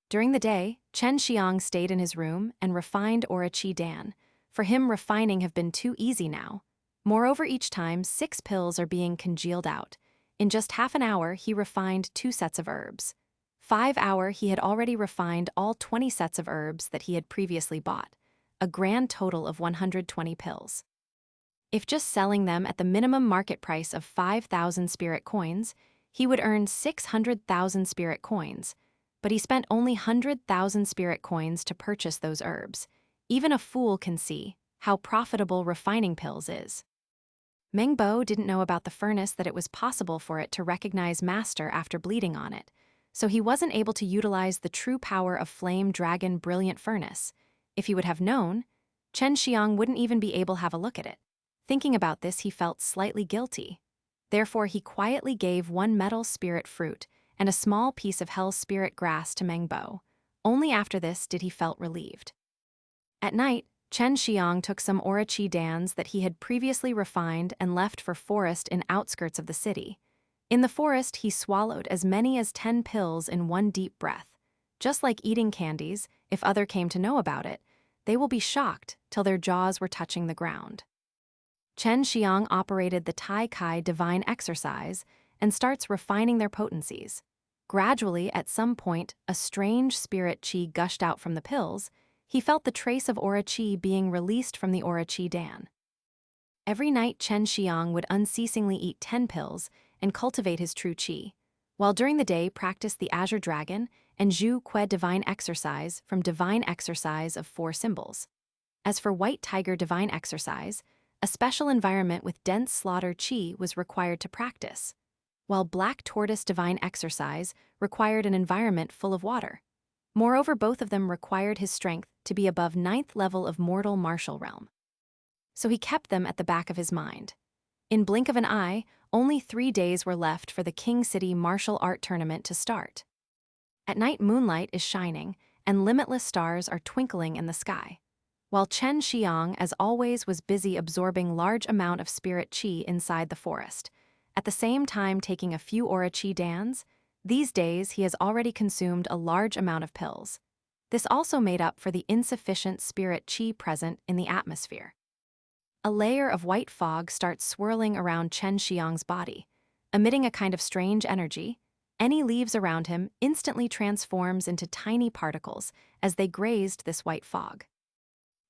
During the day, Xianxian stayed in his room and refined Orachi Dan. For him, refining have been too easy now. Moreover, each time 6 pills are being congealed out. In just half an hour, he refined 2 sets of herbs. 5 hours, he had already refined all 20 sets of herbs that he had previously bought, a grand total of 120 pills. If just selling them at the minimum market price of 5,000 spirit coins, he would earn 600,000 spirit coins, but he spent only 100,000 spirit coins to purchase those herbs. Even a fool can see how profitable refining pills is. Meng Bo didn't know about the furnace that it was possible for it to recognize master after bleeding on it, so he wasn't able to utilize the true power of Flame Dragon Brilliant Furnace. If he would have known, Xianxian wouldn't even be able to have a look at it. Thinking about this, he felt slightly guilty. Therefore, he quietly gave 1 metal spirit fruit and a small piece of hell spirit grass to Meng Bo. Only after this did he felt relieved. At night, Xianxian took some Orachi Dans that he had previously refined and left for forest in outskirts of the city. In the forest, he swallowed as many as 10 pills in one deep breath. Just like eating candies, if other came to know about it, they will be shocked till their jaws were touching the ground. Xianxian operated the Tai Kai Divine Exercise and starts refining their potencies. Gradually, at some point, a strange spirit qi gushed out from the pills. He felt the trace of aura qi being released from the aura qi Dan. Every night, Xianxian would unceasingly eat 10 pills and cultivate his true qi, while during the day practice the Azure Dragon and Zhu Que Divine Exercise from Divine Exercise of 4 symbols. As for White Tiger Divine Exercise, a special environment with dense slaughter qi was required to practice, while Black Tortoise Divine Exercise required an environment full of water. Moreover, both of them required his strength to be above 9th level of mortal martial realm. So he kept them at the back of his mind. In blink of an eye, only 3 days were left for the King City Martial Art Tournament to start. At night, moonlight is shining, and limitless stars are twinkling in the sky, while Xianxian, as always, was busy absorbing large amount of spirit qi inside the forest, at the same time taking a few aura qi dans. These days, he has already consumed a large amount of pills. This also made up for the insufficient spirit qi present in the atmosphere. A layer of white fog starts swirling around Xianxian's body, emitting a kind of strange energy. Any leaves around him instantly transforms into tiny particles as they grazed this white fog.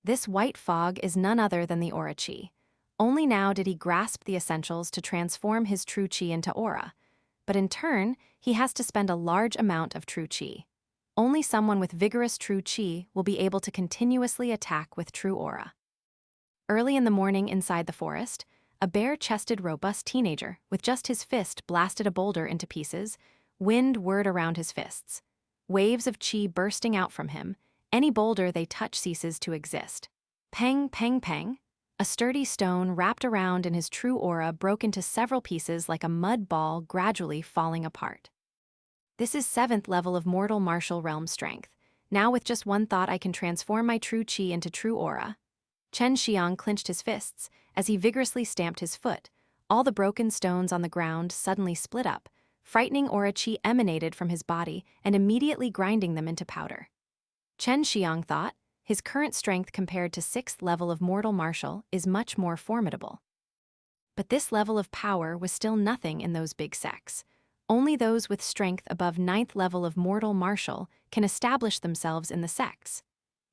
This white fog is none other than the aura qi. Only now did he grasp the essentials to transform his true qi into aura, but in turn, he has to spend a large amount of true qi. Only someone with vigorous true qi will be able to continuously attack with true aura. Early in the morning inside the forest, a bare-chested, robust teenager with just his fist blasted a boulder into pieces. Wind whirred around his fists. Waves of qi bursting out from him. Any boulder they touch ceases to exist. Peng, peng, peng. A sturdy stone wrapped around in his true aura broke into several pieces like a mud ball, gradually falling apart. This is 7th level of mortal martial realm strength. Now with just one thought I can transform my true qi into true aura. Xianxian clenched his fists as he vigorously stamped his foot. All the broken stones on the ground suddenly split up. Frightening aura qi emanated from his body and immediately grinding them into powder. Xianxian thought, his current strength compared to 6th level of mortal martial is much more formidable. But this level of power was still nothing in those big sects. Only those with strength above 9th level of mortal martial can establish themselves in the sects.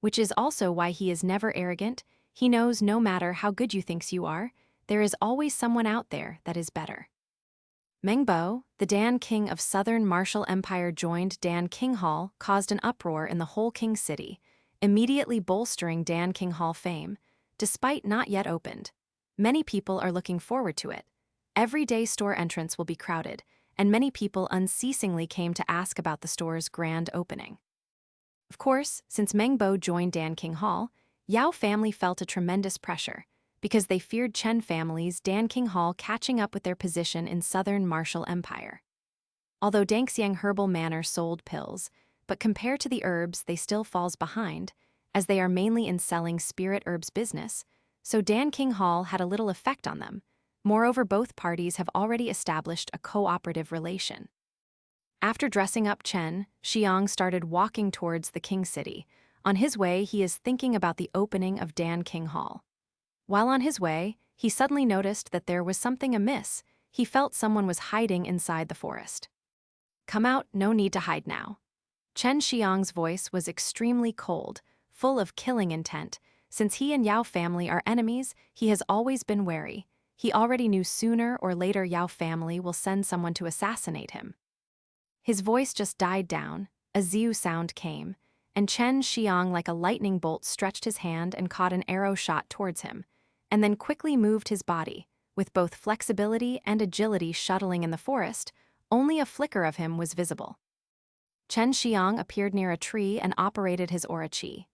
Which is also why he is never arrogant. He knows no matter how good you think you are, there is always someone out there that is better. Mengbo, the Dan King of Southern Martial Empire joined Dan King Hall caused an uproar in the whole King City, immediately bolstering Dan King Hall fame, despite not yet opened. Many people are looking forward to it. Every day store entrance will be crowded, and many people unceasingly came to ask about the store's grand opening. Of course, since Mengbo joined Dan King Hall, Yao family felt a tremendous pressure, because they feared Chen family's Dan King Hall catching up with their position in Southern Martial Empire. Although Danxiang Herbal Manor sold pills, but compared to the herbs they still falls behind, as they are mainly in selling spirit herbs business, so Dan King Hall had a little effect on them. Moreover, both parties have already established a cooperative relation. After dressing up, Chen Xiang started walking towards the King City. On his way, he is thinking about the opening of Dan King Hall. While on his way, he suddenly noticed that there was something amiss. He felt someone was hiding inside the forest. "Come out, no need to hide now." Chen Xiang's voice was extremely cold, full of killing intent. Since he and Yao family are enemies, he has always been wary. He already knew sooner or later Yao family will send someone to assassinate him. His voice just died down, a ziu sound came, and Chen Xiang like a lightning bolt stretched his hand and caught an arrow shot towards him, and then quickly moved his body, with both flexibility and agility shuttling in the forest. Only a flicker of him was visible. Chen Xiang appeared near a tree and operated his aura chi.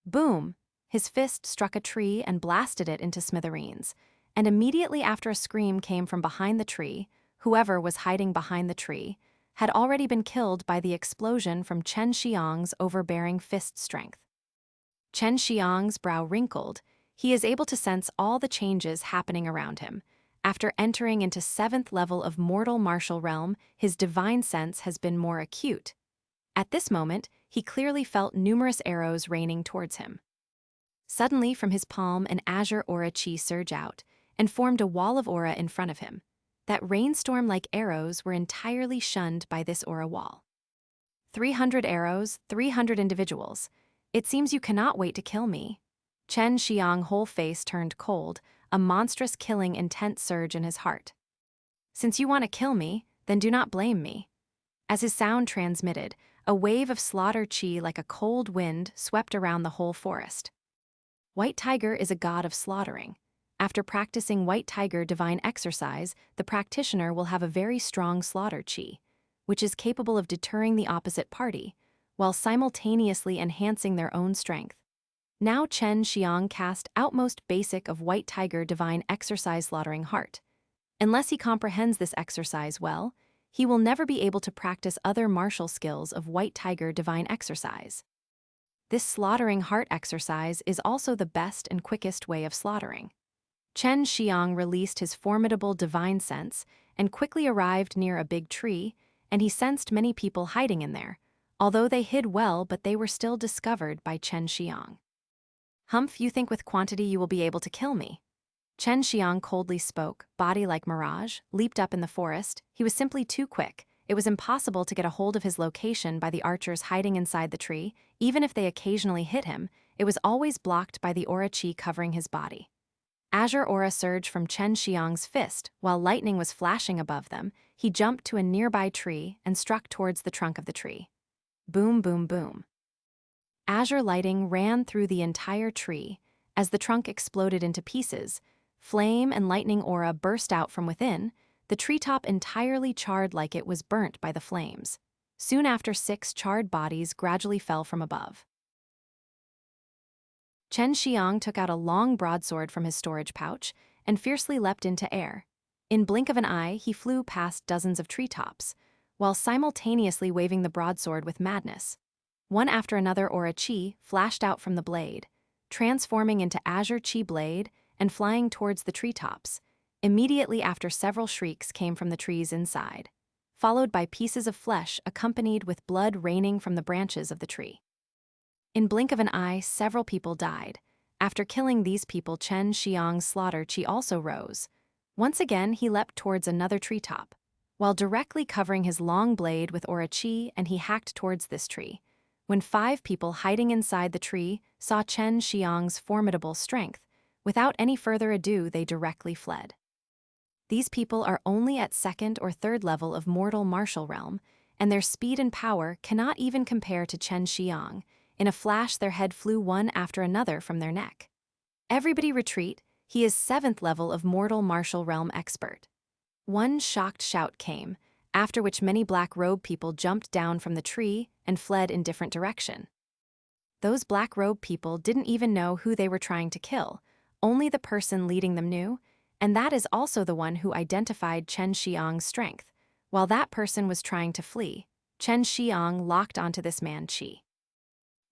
Boom! His fist struck a tree and blasted it into smithereens, and immediately after a scream came from behind the tree. Whoever was hiding behind the tree had already been killed by the explosion from Chen Xiang's overbearing fist strength. Chen Xiang's brow wrinkled. He is able to sense all the changes happening around him. After entering into 7th level of mortal martial realm, his divine sense has been more acute. At this moment, he clearly felt numerous arrows raining towards him. Suddenly, from his palm, an azure aura chi surged out and formed a wall of aura in front of him. That rainstorm-like arrows were entirely shunned by this aura wall. 300 arrows, 300 individuals. It seems you cannot wait to kill me. Chen Xiang's whole face turned cold, a monstrous killing intent surge in his heart. Since you want to kill me, then do not blame me. As his sound transmitted, a wave of slaughter chi like a cold wind swept around the whole forest. White Tiger is a god of slaughtering. After practicing White Tiger divine exercise, the practitioner will have a very strong slaughter chi, which is capable of deterring the opposite party, while simultaneously enhancing their own strength. Now Chen Xiang cast outmost basic of White Tiger divine exercise slaughtering heart. Unless he comprehends this exercise well, he will never be able to practice other martial skills of White Tiger divine exercise. This slaughtering heart exercise is also the best and quickest way of slaughtering. Chen Xiang released his formidable divine sense and quickly arrived near a big tree, and he sensed many people hiding in there. Although they hid well, but they were still discovered by Chen Xiang. "Humph, you think with quantity you will be able to kill me?" Chen Xiang coldly spoke, body like mirage, leaped up in the forest. He was simply too quick. It was impossible to get a hold of his location by the archers hiding inside the tree. Even if they occasionally hit him, it was always blocked by the aura chi covering his body. Azure aura surged from Chen Xiang's fist. While lightning was flashing above them, he jumped to a nearby tree and struck towards the trunk of the tree. Boom, boom, boom. Azure lighting ran through the entire tree. As the trunk exploded into pieces, flame and lightning aura burst out from within. The treetop entirely charred like it was burnt by the flames. Soon after, 6 charred bodies gradually fell from above. Chen Xiang took out a long broadsword from his storage pouch and fiercely leapt into air. In blink of an eye, he flew past dozens of treetops, while simultaneously waving the broadsword with madness. One after another aura chi flashed out from the blade, transforming into azure chi blade and flying towards the treetops. Immediately after, several shrieks came from the trees inside, followed by pieces of flesh accompanied with blood raining from the branches of the tree. In blink of an eye, several people died. After killing these people, Chen Xiang's slaughter chi also rose. Once again, he leapt towards another treetop, while directly covering his long blade with aura chi, and he hacked towards this tree. When 5 people hiding inside the tree saw Chen Xiang's formidable strength, without any further ado, they directly fled. These people are only at second or third level of mortal martial realm, and their speed and power cannot even compare to Xue Xianxian. In a flash, their head flew one after another from their neck. Everybody retreat, he is 7th level of mortal martial realm expert. One shocked shout came, after which many black-robed people jumped down from the tree and fled in different direction. Those black-robed people didn't even know who they were trying to kill, only the person leading them knew, and that is also the one who identified Xue Xianxian's strength. While that person was trying to flee, Xue Xianxian locked onto this man Qi.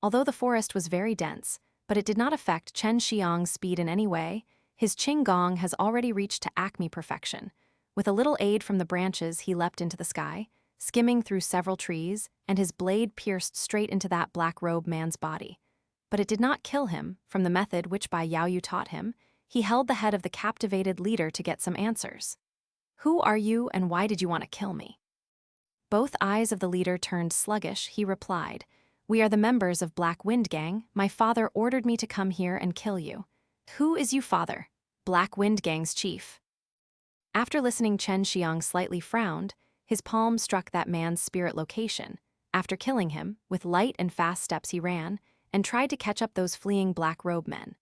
Although the forest was very dense, but it did not affect Xue Xianxian's speed in any way, his Qing Gong has already reached to acme perfection. With a little aid from the branches, he leapt into the sky, skimming through several trees, and his blade pierced straight into that black-robed man's body. But it did not kill him, from the method which Bai Yaoyu taught him. He held the head of the captivated leader to get some answers. "Who are you and why did you want to kill me?" Both eyes of the leader turned sluggish. He replied, "We are the members of Black Wind Gang. My father ordered me to come here and kill you." "Who is you father?" "Black Wind Gang's chief." After listening, Xue Xianxian slightly frowned. His palm struck that man's spirit location. After killing him, with light and fast steps he ran, and tried to catch up those fleeing black-robe men.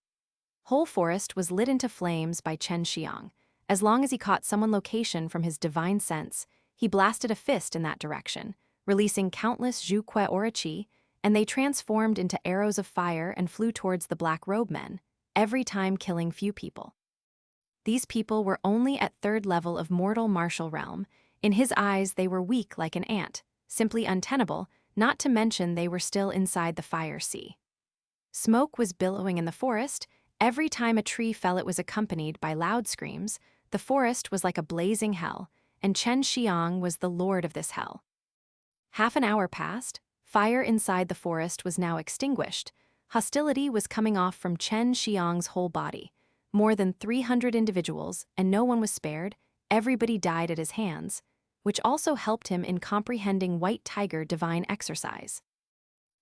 Whole forest was lit into flames by Xue Xianxian. As long as he caught someone location from his divine sense, he blasted a fist in that direction, releasing countless Zhu Kui aura qi, and they transformed into arrows of fire and flew towards the black-robe men, every time killing few people. These people were only at 3rd level of mortal martial realm. In his eyes, they were weak like an ant, simply untenable, not to mention they were still inside the fire sea. Smoke was billowing in the forest. Every time a tree fell, it was accompanied by loud screams. The forest was like a blazing hell, and Xue Xianxian was the lord of this hell. Half an hour passed. Fire inside the forest was now extinguished. Hostility was coming off from Xue Xianxian's whole body. More than 300 individuals, and no one was spared. Everybody died at his hands, which also helped him in comprehending White Tiger divine exercise.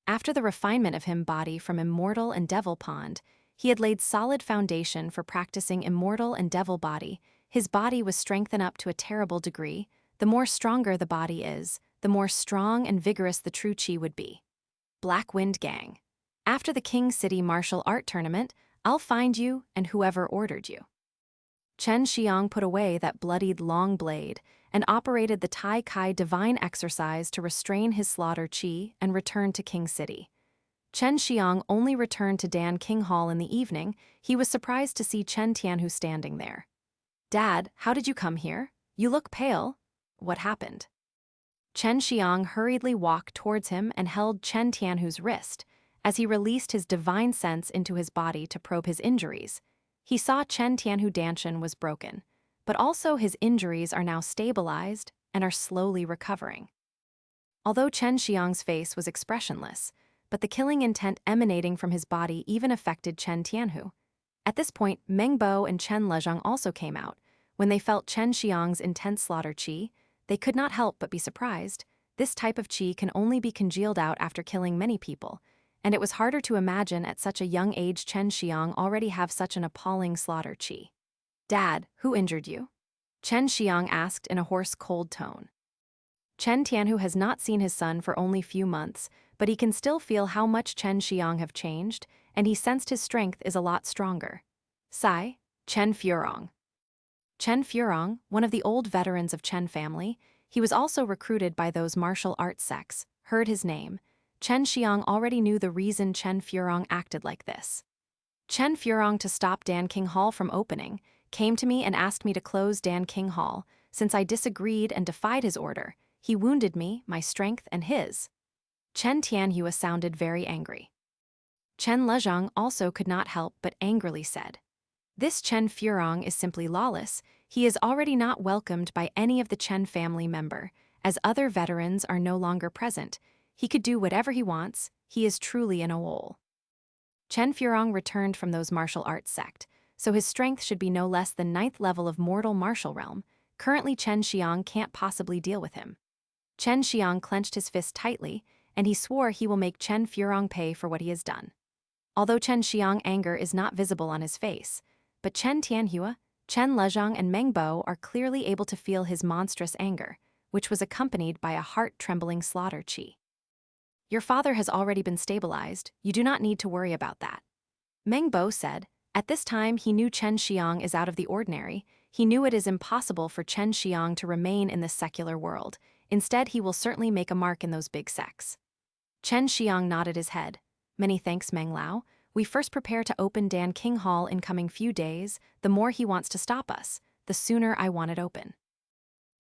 After the refinement of him body from Immortal and Devil Pond, he had laid solid foundation for practicing Immortal and Devil body. His body was strengthened up to a terrible degree. The more stronger the body is, the more strong and vigorous the true Qi would be. Black Wind Gang. After the King City Martial Art Tournament, I'll find you and whoever ordered you. Xue Xianxian put away that bloodied long blade and operated the Tai Kai divine exercise to restrain his slaughter Qi and return to King City. Xue Xianxian only returned to Danxiang Hall in the evening. He was surprised to see Chen Tianhu standing there. "Dad, how did you come here? You look pale. What happened?" Xue Xianxian hurriedly walked towards him and held Chen Tianhu's wrist. As he released his divine sense into his body to probe his injuries, he saw Chen Tianhu Danshan was broken, but also his injuries are now stabilized and are slowly recovering. Although Xue Xianxian's face was expressionless, but the killing intent emanating from his body even affected Chen Tianhu. At this point, Meng Bo and Chen Lezhang also came out. When they felt Xue Xianxian's intense slaughter Qi, they could not help but be surprised. This type of Qi can only be congealed out after killing many people, and it was harder to imagine at such a young age Xue Xianxian already have such an appalling slaughter Qi. "Dad, who injured you?" Xue Xianxian asked in a hoarse, cold tone. Chen Tianhu has not seen his son for only few months, but he can still feel how much Xue Xianxian have changed, and he sensed his strength is a lot stronger. "Sai, Chen Furong." Chen Furong, one of the old veterans of Chen family, he was also recruited by those martial arts sects, heard his name. Xue Xianxian already knew the reason Chen Furong acted like this. Chen Furong, to stop Danxiang Hall from opening, came to me and asked me to close Danxiang Hall. Since I disagreed and defied his order, he wounded me, my strength, and his. Chen Tianhu sounded very angry. Chen Lezhang also could not help but angrily said, "This Chen Furong is simply lawless. He is already not welcomed by any of the Chen family member. As other veterans are no longer present, he could do whatever he wants. He is truly an owl." Chen Furong returned from those martial arts sect, so his strength should be no less than 9th level of mortal martial realm. Currently Xue Xianxian can't possibly deal with him. Xue Xianxian clenched his fist tightly, and he swore he will make Chen Furong pay for what he has done. Although Xue Xianxian's anger is not visible on his face, but Chen Tianhu, Chen Lezhang and Meng Bo are clearly able to feel his monstrous anger, which was accompanied by a heart-trembling slaughter chi. Your father has already been stabilized, you do not need to worry about that. Meng Bo said. At this time he knew Chen Xiang is out of the ordinary, he knew it is impossible for Chen Xiang to remain in this secular world, instead he will certainly make a mark in those big sects. Chen Xiang nodded his head. Many thanks, Meng Lao. We first prepare to open Danxiang Hall in coming few days, the more he wants to stop us, the sooner I want it open.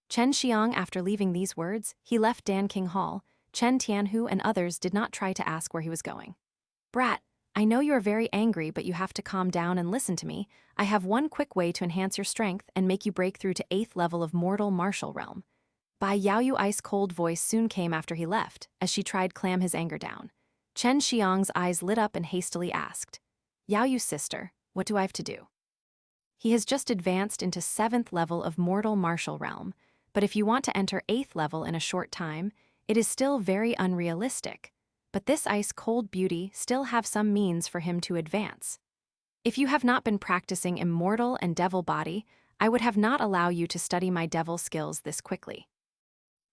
Chen Xiang, after leaving these words, he left Danxiang Hall. Chen Tianhu and others did not try to ask where he was going. Brat, I know you are very angry, but you have to calm down and listen to me. I have one quick way to enhance your strength and make you break through to 8th level of mortal martial realm. Bai Yaoyu's ice-cold voice soon came after he left, as she tried clam his anger down. Chen Xiang's eyes lit up and hastily asked, Yaoyu's sister, what do I have to do? He has just advanced into 7th level of mortal martial realm, but if you want to enter 8th level in a short time, it is still very unrealistic. But this ice-cold beauty still have some means for him to advance. If you have not been practicing Immortal and Devil Body, I would have not allow you to study my devil skills this quickly.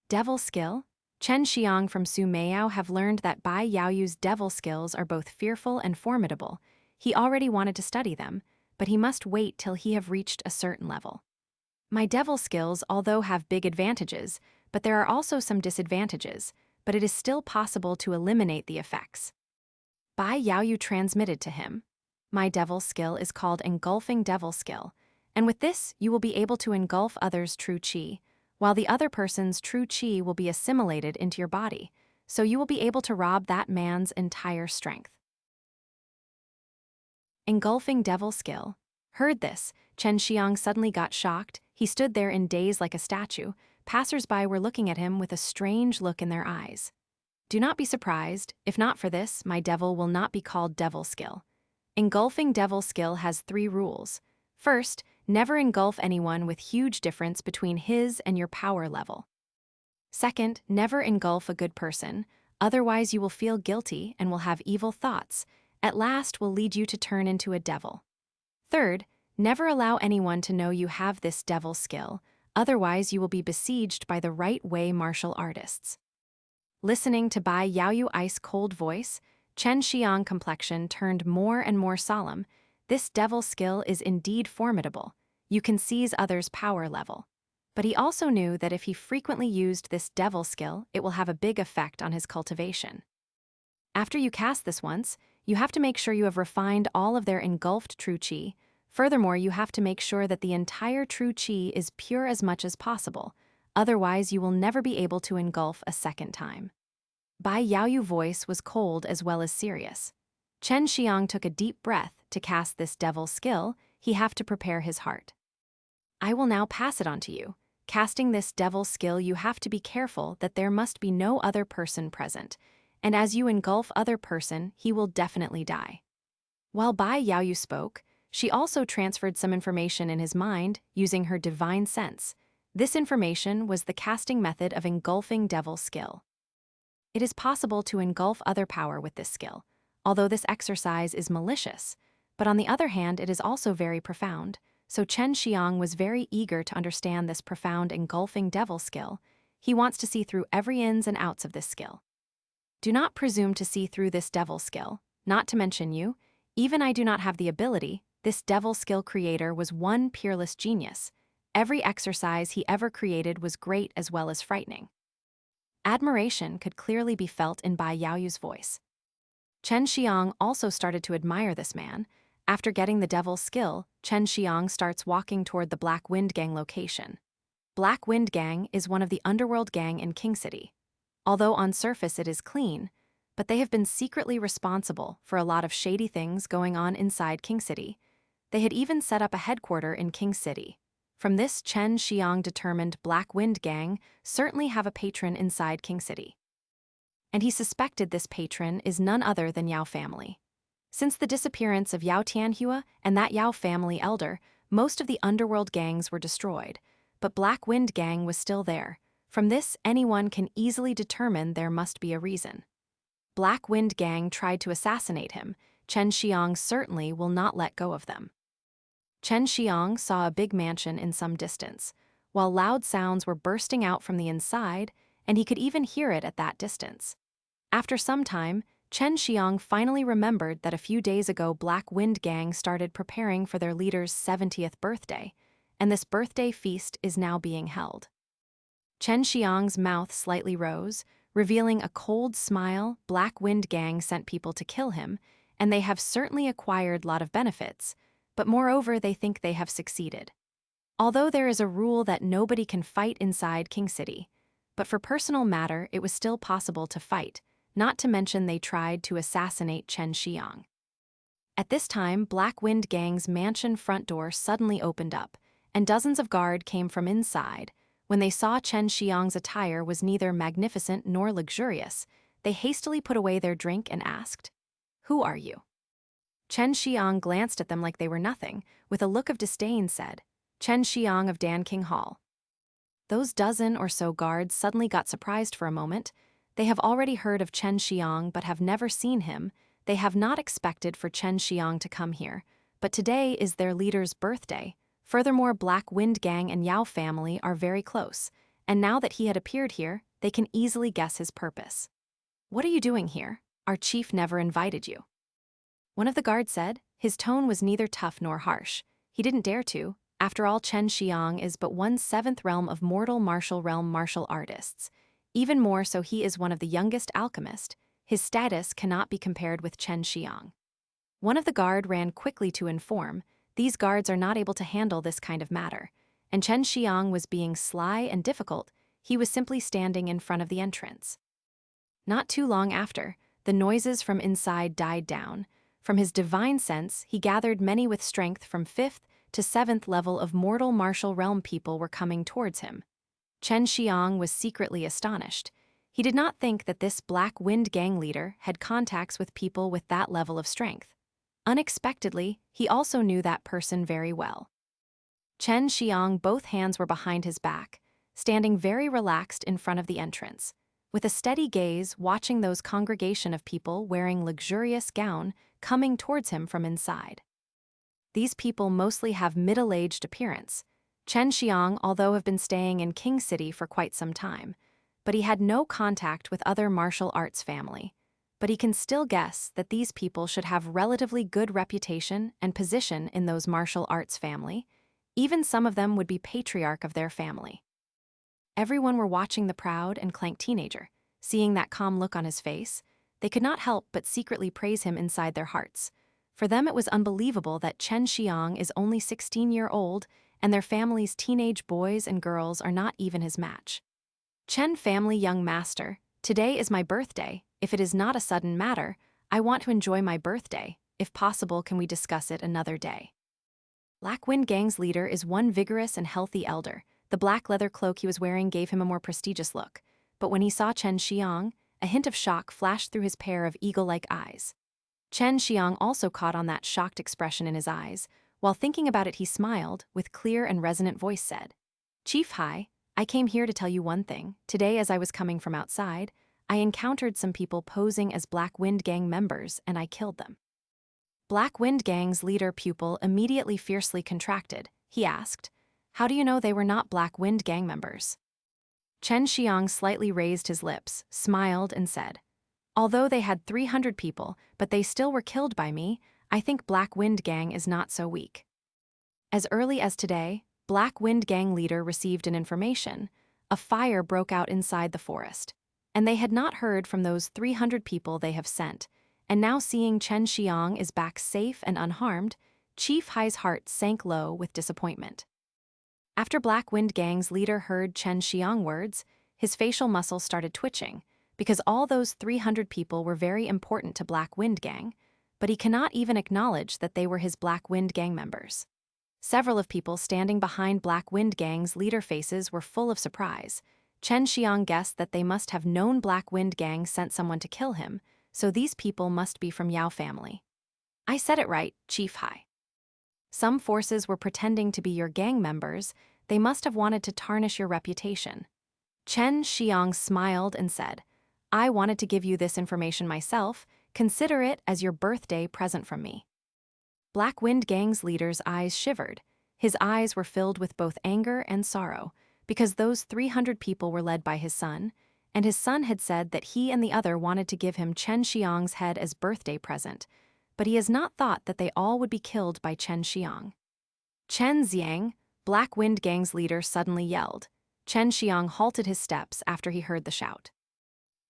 Devil skill? Chen Xiang from Su Meiyao have learned that Bai Yaoyu's devil skills are both fearful and formidable. He already wanted to study them, but he must wait till he have reached a certain level. My devil skills although have big advantages, but there are also some disadvantages, but it is still possible to eliminate the effects. Bai Yaoyu transmitted to him. My devil skill is called Engulfing Devil Skill, and with this you will be able to engulf others' true chi, while the other person's true chi will be assimilated into your body, so you will be able to rob that man's entire strength. Engulfing Devil Skill. Heard this, Chen Xiang suddenly got shocked. He stood there in daze like a statue. Passers-by were looking at him with a strange look in their eyes. Do not be surprised, if not for this, my devil will not be called Devil Skill. Engulfing Devil Skill has 3 rules. First, never engulf anyone with huge difference between his and your power level. Second, never engulf a good person, otherwise you will feel guilty and will have evil thoughts, at last will lead you to turn into a devil. Third, never allow anyone to know you have this devil skill, otherwise you will be besieged by the right way martial artists. Listening to Bai Yaoyu's ice-cold voice, Chen Xiang complexion turned more and more solemn. This devil skill is indeed formidable. You can seize others' power level. But he also knew that if he frequently used this devil skill, it will have a big effect on his cultivation. After you cast this once, you have to make sure you have refined all of their engulfed true chi. Furthermore, you have to make sure that the entire true chi is pure as much as possible, otherwise you will never be able to engulf a second time. Bai Yaoyu's voice was cold as well as serious. Chen Xiang took a deep breath. To cast this devil skill, he have to prepare his heart. I will now pass it on to you. Casting this devil skill, you have to be careful that there must be no other person present, and as you engulf other person, he will definitely die. While Bai Yaoyu spoke, she also transferred some information in his mind using her divine sense. This information was the casting method of engulfing devil skill. It is possible to engulf other power with this skill, although this exercise is malicious, but on the other hand it is also very profound, so Chen Xiang was very eager to understand this profound engulfing devil skill. He wants to see through every ins and outs of this skill. Do not presume to see through this devil skill, not to mention you. Even I do not have the ability. This devil skill creator was one peerless genius. Every exercise he ever created was great as well as frightening. Admiration could clearly be felt in Bai Yaoyu's voice. Chen Xiang also started to admire this man. After getting the devil skill, Chen Xiang starts walking toward the Black Wind Gang location. Black Wind Gang is one of the underworld gang in King City. Although on surface it is clean, but they have been secretly responsible for a lot of shady things going on inside King City. They had even set up a headquarters in King City. From this, Chen Xiang determined Black Wind Gang certainly have a patron inside King City. And he suspected this patron is none other than Yao family. Since the disappearance of Yao Tianhua and that Yao family elder, most of the underworld gangs were destroyed, but Black Wind Gang was still there. From this, anyone can easily determine there must be a reason. Black Wind Gang tried to assassinate him. Chen Xiang certainly will not let go of them. Chen Xiang saw a big mansion in some distance, while loud sounds were bursting out from the inside, and he could even hear it at that distance. After some time, Chen Xiang finally remembered that a few days ago Black Wind Gang started preparing for their leader's 70th birthday, and this birthday feast is now being held. Chen Xiang's mouth slightly rose, revealing a cold smile. Black Wind Gang sent people to kill him, and they have certainly acquired a lot of benefits, but moreover they think they have succeeded. Although there is a rule that nobody can fight inside King City, but for personal matter it was still possible to fight, not to mention they tried to assassinate Chen Xiang. At this time, Black Wind Gang's mansion front door suddenly opened up, and dozens of guard came from inside. When they saw Chen Xiang's attire was neither magnificent nor luxurious, they hastily put away their drink and asked, "Who are you?" Chen Xiang glanced at them like they were nothing, with a look of disdain said, "Chen Xiang of Danxiang Hall." Those dozen or so guards suddenly got surprised for a moment. They have already heard of Chen Xiang but have never seen him. They have not expected for Chen Xiang to come here, but today is their leader's birthday. Furthermore, Black Wind Gang and Yao family are very close, and now that he had appeared here, they can easily guess his purpose. "What are you doing here? Our chief never invited you." One of the guards said. His tone was neither tough nor harsh. He didn't dare to. After all, Chen Xiang is but 1/7 realm of mortal martial realm martial artists. Even more so, he is one of the youngest alchemists. His status cannot be compared with Chen Xiang. One of the guard ran quickly to inform, these guards are not able to handle this kind of matter, and Chen Xiang was being sly and difficult. He was simply standing in front of the entrance. Not too long after, the noises from inside died down. From his divine sense, he gathered many with strength from 5th to 7th level of mortal martial realm people were coming towards him. Chen Xiang was secretly astonished. He did not think that this Black Wind Gang leader had contacts with people with that level of strength. Unexpectedly, he also knew that person very well. Chen Xiang, both hands were behind his back, standing very relaxed in front of the entrance, with a steady gaze watching those congregation of people wearing luxurious gown coming towards him from inside. These people mostly have middle-aged appearance. Chen Xiang, although have been staying in King City for quite some time, but he had no contact with other martial arts family. But he can still guess that these people should have relatively good reputation and position in those martial arts family. Even some of them would be patriarch of their family. Everyone were watching the proud and clank teenager. Seeing that calm look on his face, they could not help but secretly praise him inside their hearts. For them it was unbelievable that Chen Xiang is only 16-year-old and their family's teenage boys and girls are not even his match. "Chen family young master, today is my birthday. If it is not a sudden matter, I want to enjoy my birthday. If possible, can we discuss it another day?" Black Wind Gang's leader is one vigorous and healthy elder. The black leather cloak he was wearing gave him a more prestigious look, but when he saw Chen Xiang, a hint of shock flashed through his pair of eagle-like eyes. Chen Xiang also caught on that shocked expression in his eyes. While thinking about it, he smiled, with clear and resonant voice said, "Chief Hai, I came here to tell you one thing. Today, as I was coming from outside, I encountered some people posing as Black Wind Gang members, and I killed them." Black Wind Gang's leader pupil immediately fiercely contracted. He asked, "How do you know they were not Black Wind Gang members?" Chen Xiang slightly raised his lips, smiled, and said, "Although they had 300 people, but they still were killed by me, I think Black Wind Gang is not so weak." As early as today, Black Wind Gang leader received an information. A fire broke out inside the forest, and they had not heard from those 300 people they have sent, and now seeing Chen Xiang is back safe and unharmed, Chief Hai's heart sank low with disappointment. After Black Wind Gang's leader heard Chen Xiang words, his facial muscles started twitching, because all those 300 people were very important to Black Wind Gang, but he cannot even acknowledge that they were his Black Wind Gang members. Several of people standing behind Black Wind Gang's leader faces were full of surprise. Chen Xiang guessed that they must have known Black Wind Gang sent someone to kill him, so these people must be from Yao family. "I said it right, Chief Hai. Some forces were pretending to be your gang members. They must have wanted to tarnish your reputation." Chen Xiang smiled and said, "I wanted to give you this information myself. Consider it as your birthday present from me." Black Wind Gang's leader's eyes shivered. His eyes were filled with both anger and sorrow, because those 300 people were led by his son, and his son had said that he and the other wanted to give him Chen Xiang's head as birthday present, but he has not thought that they all would be killed by Chen Xiang. Chen Xiang, Black Wind Gang's leader, suddenly yelled. Chen Xiang halted his steps after he heard the shout.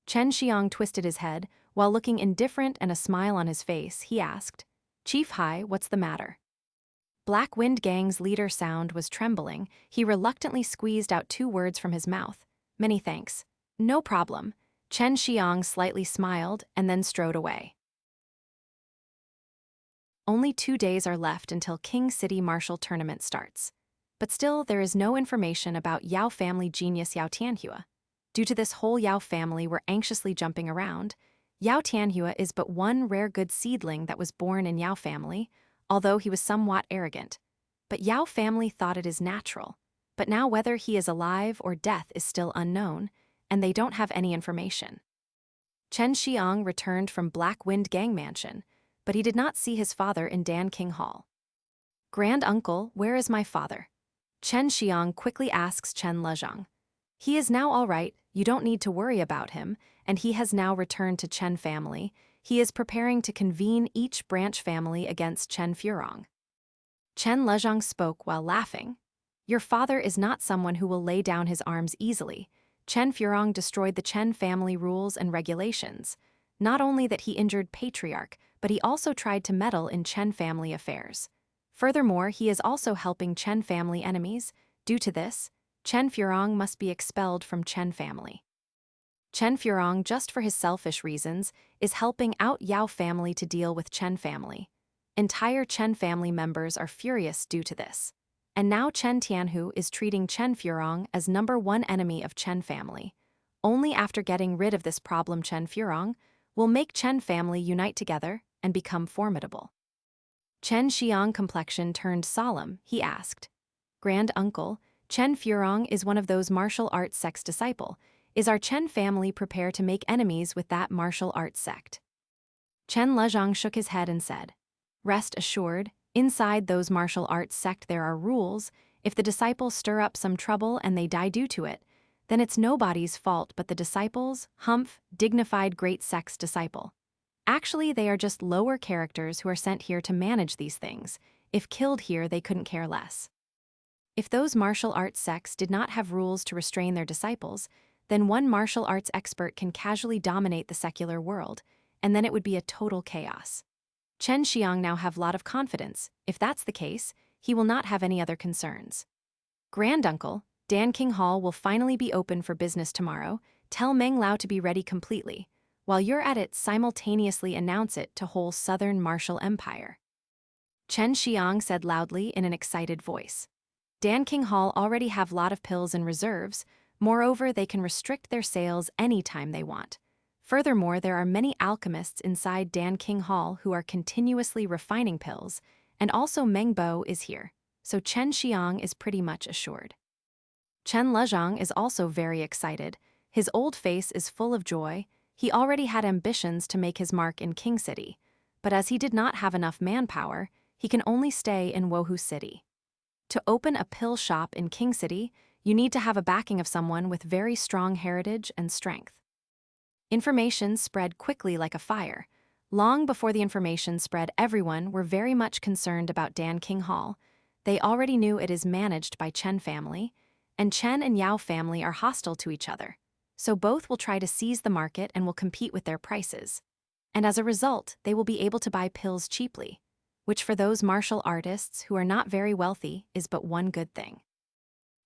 Chen Xiang twisted his head. While looking indifferent and a smile on his face, he asked, "Chief Hai, what's the matter?" Black Wind Gang's leader sound was trembling. He reluctantly squeezed out 2 words from his mouth. "Many thanks." "No problem." Chen Xiang slightly smiled and then strode away. Only 2 days are left until King City Martial Tournament starts. But still, there is no information about Yao family genius Yao Tianhua. Due to this whole Yao family were anxiously jumping around, Yao Tianhua is but one rare good seedling that was born in Yao family, although he was somewhat arrogant. But Yao family thought it is natural. But now whether he is alive or death is still unknown, and they don't have any information. Chen Xiang returned from Black Wind Gang Mansion, but he did not see his father in Danxiang Hall. "Granduncle, where is my father?" Chen Xiang quickly asks Chen Lezhang. "He is now all right, you don't need to worry about him, and he has now returned to Chen family. He is preparing to convene each branch family against Chen Furong." Chen Lezhang spoke while laughing. "Your father is not someone who will lay down his arms easily. Chen Furong destroyed the Chen family rules and regulations. Not only that he injured Patriarch, but he also tried to meddle in Chen family affairs. Furthermore, he is also helping Chen family enemies. Due to this, Chen Furong must be expelled from Chen family. Chen Furong, just for his selfish reasons, is helping out Yao family to deal with Chen family. Entire Chen family members are furious due to this. And now Chen Tianhu is treating Chen Furong as #1 enemy of Chen family. Only after getting rid of this problem Chen Furong will make Chen family unite together and become formidable." Chen Xiang complexion turned solemn. He asked, "Granduncle, Chen Furong is one of those martial arts sect's disciple. Is our Chen family prepared to make enemies with that martial arts sect?" Chen Lezhang shook his head and said, "Rest assured, inside those martial arts sect there are rules. If the disciples stir up some trouble and they die due to it, then it's nobody's fault but the disciples, dignified great sect's disciple. Actually, they are just lower characters who are sent here to manage these things. If killed here, they couldn't care less. If those martial arts sects did not have rules to restrain their disciples, then one martial arts expert can casually dominate the secular world, and then it would be a total chaos. Chen Xiang now have a lot of confidence. If that's the case, he will not have any other concerns. Granduncle, Danxiang Hall will finally be open for business tomorrow. Tell Meng Lao to be ready completely. While you're at it, simultaneously announce it to whole Southern Martial Empire." Chen Xiang said loudly in an excited voice. Danxiang Hall already have a lot of pills in reserves. Moreover, they can restrict their sales anytime they want. Furthermore, there are many alchemists inside Danxiang Hall who are continuously refining pills, and also Meng Bo is here, so Chen Xiang is pretty much assured. Chen Lezhang is also very excited. His old face is full of joy. He already had ambitions to make his mark in King City, but as he did not have enough manpower, he can only stay in Wohu City. To open a pill shop in King City, you need to have a backing of someone with very strong heritage and strength. Information spread quickly like a fire. Long before the information spread, everyone were very much concerned about Danxiang Hall. They already knew it is managed by Chen family, and Chen and Yao family are hostile to each other. So both will try to seize the market and will compete with their prices. And as a result, they will be able to buy pills cheaply, which for those martial artists who are not very wealthy is but one good thing.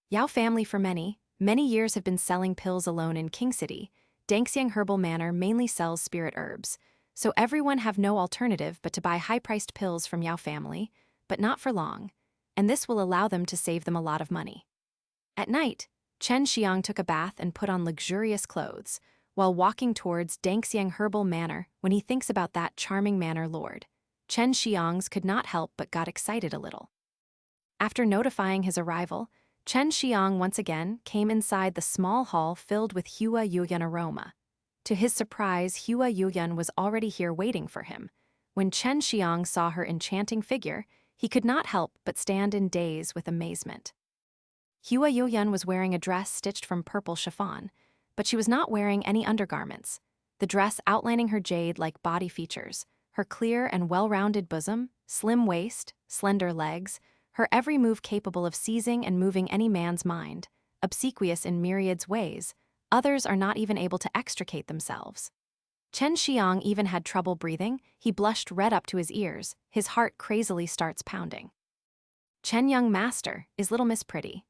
Yao family for many years have been selling pills alone in King City. Danxiang Herbal Manor mainly sells spirit herbs, so everyone have no alternative but to buy high-priced pills from Yao family, but not for long, and this will allow them to save them a lot of money. At night, Chen Xiang took a bath and put on luxurious clothes, while walking towards Danxiang Herbal Manor. When he thinks about that charming manor lord, Chen Xiang's could not help but got excited a little. After notifying his arrival, Chen Xiang once again came inside the small hall filled with Hua Yueyun aroma. To his surprise, Hua Yueyun was already here waiting for him. When Chen Xiang saw her enchanting figure, he could not help but stand in daze with amazement. Hua Yueyun was wearing a dress stitched from purple chiffon, but she was not wearing any undergarments, the dress outlining her jade-like body features, her clear and well-rounded bosom, slim waist, slender legs, her every move capable of seizing and moving any man's mind, obsequious in myriads ways. Others are not even able to extricate themselves. Chen Xiang even had trouble breathing. He blushed red up to his ears. His heart crazily starts pounding. "Chen young master, is little miss pretty?"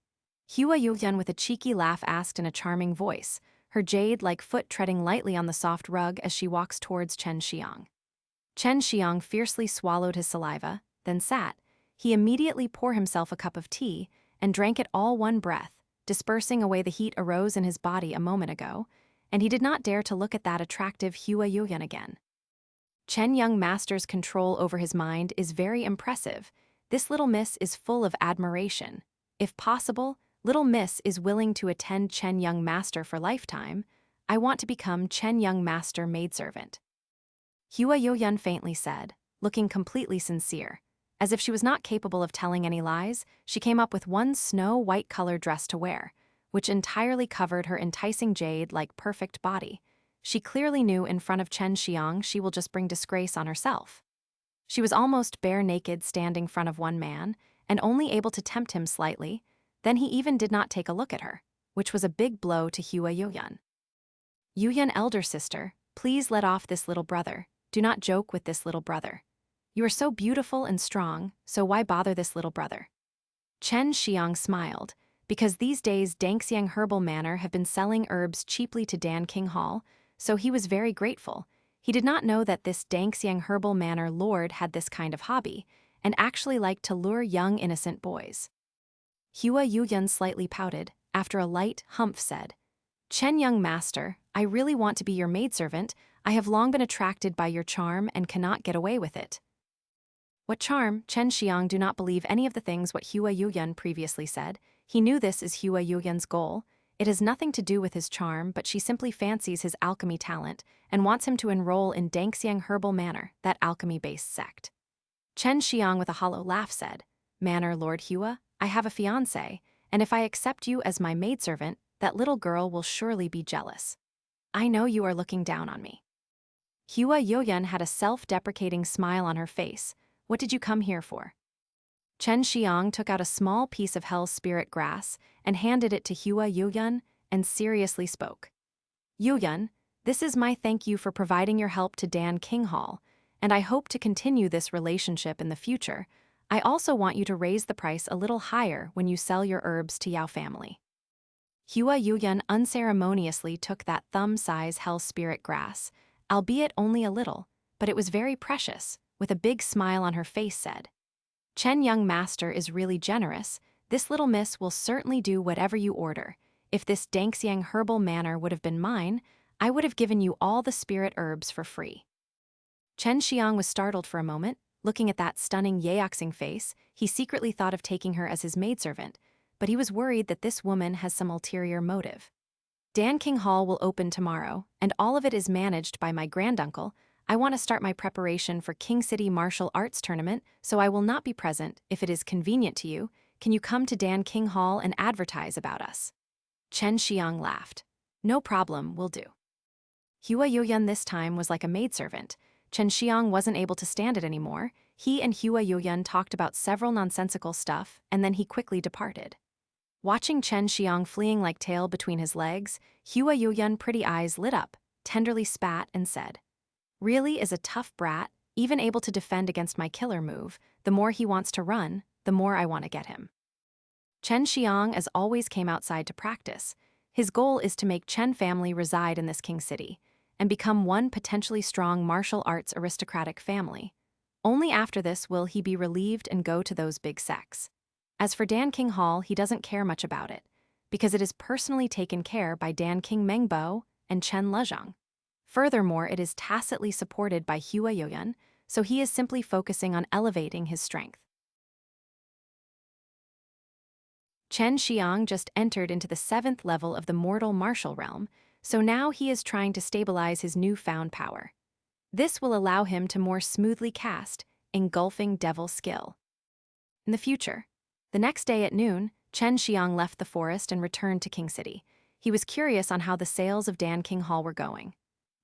Hua Yueyun with a cheeky laugh asked in a charming voice, her jade-like foot treading lightly on the soft rug as she walks towards Chen Xiang. Chen Xiang fiercely swallowed his saliva, then sat. He immediately poured himself a cup of tea and drank it all one breath, dispersing away the heat arose in his body a moment ago, and he did not dare to look at that attractive Hua Yueyun again. Chen young master's control over his mind is very impressive. This little miss is full of admiration. If possible, little miss is willing to attend Chen young master for lifetime. I want to become Chen young master maidservant. Hua Yueyun faintly said, looking completely sincere. As if she was not capable of telling any lies, she came up with one snow-white colored dress to wear, which entirely covered her enticing jade-like perfect body. She clearly knew in front of Chen Xiang she will just bring disgrace on herself. She was almost bare naked standing in front of one man, and only able to tempt him slightly. Then he even did not take a look at her, which was a big blow to Hua Yueyun. "Yueyun elder sister, please let off this little brother. Do not joke with this little brother. You are so beautiful and strong, so why bother this little brother?" Chen Xiang smiled, because these days Danxiang Herbal Manor have been selling herbs cheaply to Danxiang Hall, so he was very grateful. He did not know that this Danxiang Herbal Manor lord had this kind of hobby, and actually liked to lure young innocent boys. Hua Yueyun slightly pouted, after a light humph said, "Chen young master, I really want to be your maidservant. I have long been attracted by your charm and cannot get away with it." "What charm?" Chen Xiang do not believe any of the things what Hua Yueyun previously said. He knew this is Hua Yueyun's goal. It has nothing to do with his charm, but she simply fancies his alchemy talent and wants him to enroll in Danxiang Herbal Manor, that alchemy-based sect. Chen Xiang with a hollow laugh said, "Manor Lord Hua, I have a fiancé, and if I accept you as my maidservant, that little girl will surely be jealous. I know you are looking down on me." Hua Yueyun had a self-deprecating smile on her face. "What did you come here for?" Chen Xiang took out a small piece of hell spirit grass and handed it to Hua Yueyun and seriously spoke. "Yueyun, this is my thank you for providing your help to Danxiang Hall, and I hope to continue this relationship in the future. I also want you to raise the price a little higher when you sell your herbs to Yao family." Hua Yueyun unceremoniously took that thumb-size hell spirit grass, albeit only a little, but it was very precious, with a big smile on her face said, "Chen young master is really generous. This little miss will certainly do whatever you order. If this Danxiang Herbal Manor would have been mine, I would have given you all the spirit herbs for free." Chen Xiang was startled for a moment. Looking at that stunning Yaxing face, he secretly thought of taking her as his maidservant, but he was worried that this woman has some ulterior motive. "Danxiang Hall will open tomorrow, and all of it is managed by my granduncle. I want to start my preparation for King City Martial Arts Tournament, so I will not be present. If it is convenient to you, can you come to Danxiang Hall and advertise about us?" Chen Xiang laughed. "No problem, will do." Hua Yueyun this time was like a maidservant. Chen Xiang wasn't able to stand it anymore. He and Hua Yueyun talked about several nonsensical stuff, and then he quickly departed. Watching Chen Xiang fleeing like tail between his legs, Hua Yueyun pretty eyes lit up, tenderly spat and said, "Really is a tough brat, even able to defend against my killer move. The more he wants to run, the more I want to get him." Chen Xiang as always came outside to practice. His goal is to make Chen family reside in this king city and become one potentially strong martial arts aristocratic family. Only after this will he be relieved and go to those big sects. As for Danxiang Hall, he doesn't care much about it, because it is personally taken care by Danxiang Mengbo and Chen Lezhang. Furthermore, it is tacitly supported by Hua Yueyun, so he is simply focusing on elevating his strength. Chen Xiang just entered into the 7th level of the mortal martial realm, so now he is trying to stabilize his newfound power. This will allow him to more smoothly cast Engulfing Devil skill. In the future, the next day at noon, Chen Xiang left the forest and returned to King City. He was curious on how the sales of Danxiang Hall were going.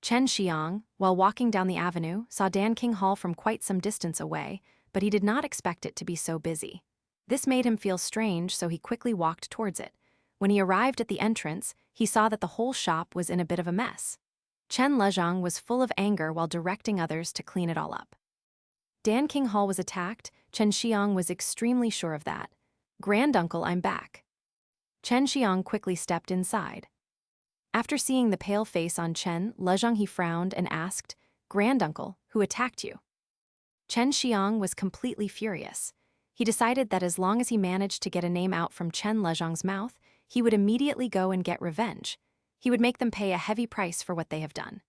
Chen Xiang, while walking down the avenue, saw Danxiang Hall from quite some distance away, but he did not expect it to be so busy. This made him feel strange, so he quickly walked towards it. When he arrived at the entrance, he saw that the whole shop was in a bit of a mess. Chen Lezhang was full of anger while directing others to clean it all up. Danxiang Hall was attacked. Chen Xiang was extremely sure of that. "Granduncle, I'm back." Chen Xiang quickly stepped inside. After seeing the pale face on Chen Lezhang, he frowned and asked, "Granduncle, who attacked you?" Chen Xiang was completely furious. He decided that as long as he managed to get a name out from Chen Lezhang's mouth, he would immediately go and get revenge. He would make them pay a heavy price for what they have done.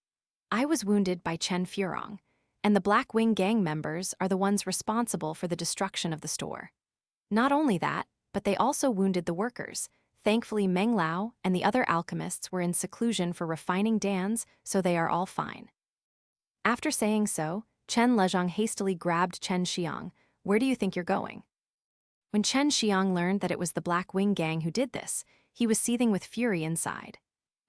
"I was wounded by Chen Furong, and the Black Wing gang members are the ones responsible for the destruction of the store. Not only that, but they also wounded the workers. Thankfully, Meng Lao and the other alchemists were in seclusion for refining dans, so they are all fine." After saying so, Chen Lezhang hastily grabbed Chen Xiang. "Where do you think you're going?" When Chen Xiang learned that it was the Black Wing gang who did this, he was seething with fury inside.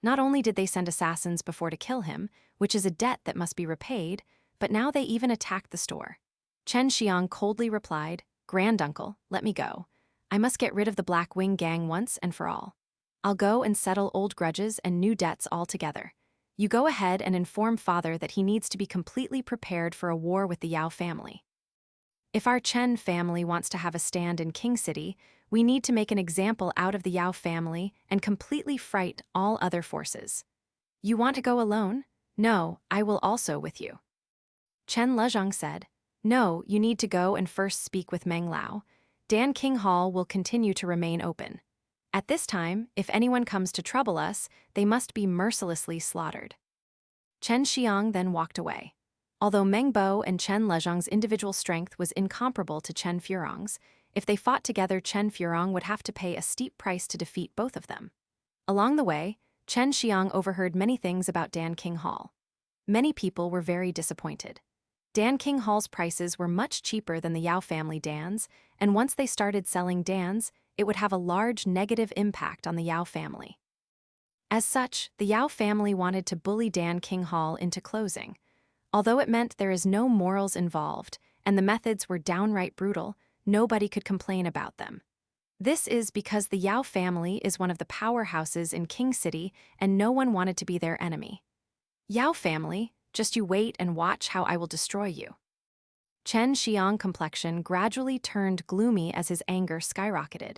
Not only did they send assassins before to kill him, which is a debt that must be repaid, but now they even attacked the store. Chen Xiang coldly replied, "Granduncle, let me go. I must get rid of the Black Wing gang once and for all. I'll go and settle old grudges and new debts altogether. You go ahead and inform father that he needs to be completely prepared for a war with the Yao family. If our Chen family wants to have a stand in King City, we need to make an example out of the Yao family and completely fright all other forces. You want to go alone? No, I will also with you." Chen Lezhang said, "No, you need to go and first speak with Meng Lao. Danxiang Hall will continue to remain open. At this time, if anyone comes to trouble us, they must be mercilessly slaughtered." Chen Xiang then walked away. Although Meng Bo and Chen Lezhang's individual strength was incomparable to Chen Furong's, if they fought together, Chen Furong would have to pay a steep price to defeat both of them. Along the way, Chen Xiang overheard many things about Danxiang Hall. Many people were very disappointed. Danxiang Hall's prices were much cheaper than the Yao family dans, and once they started selling dans, it would have a large negative impact on the Yao family. As such, the Yao family wanted to bully Danxiang Hall into closing. Although it meant there is no morals involved, and the methods were downright brutal, nobody could complain about them. This is because the Yao family is one of the powerhouses in King City, and no one wanted to be their enemy. "Yao family, just you wait and watch how I will destroy you." Chen Xiang's complexion gradually turned gloomy as his anger skyrocketed.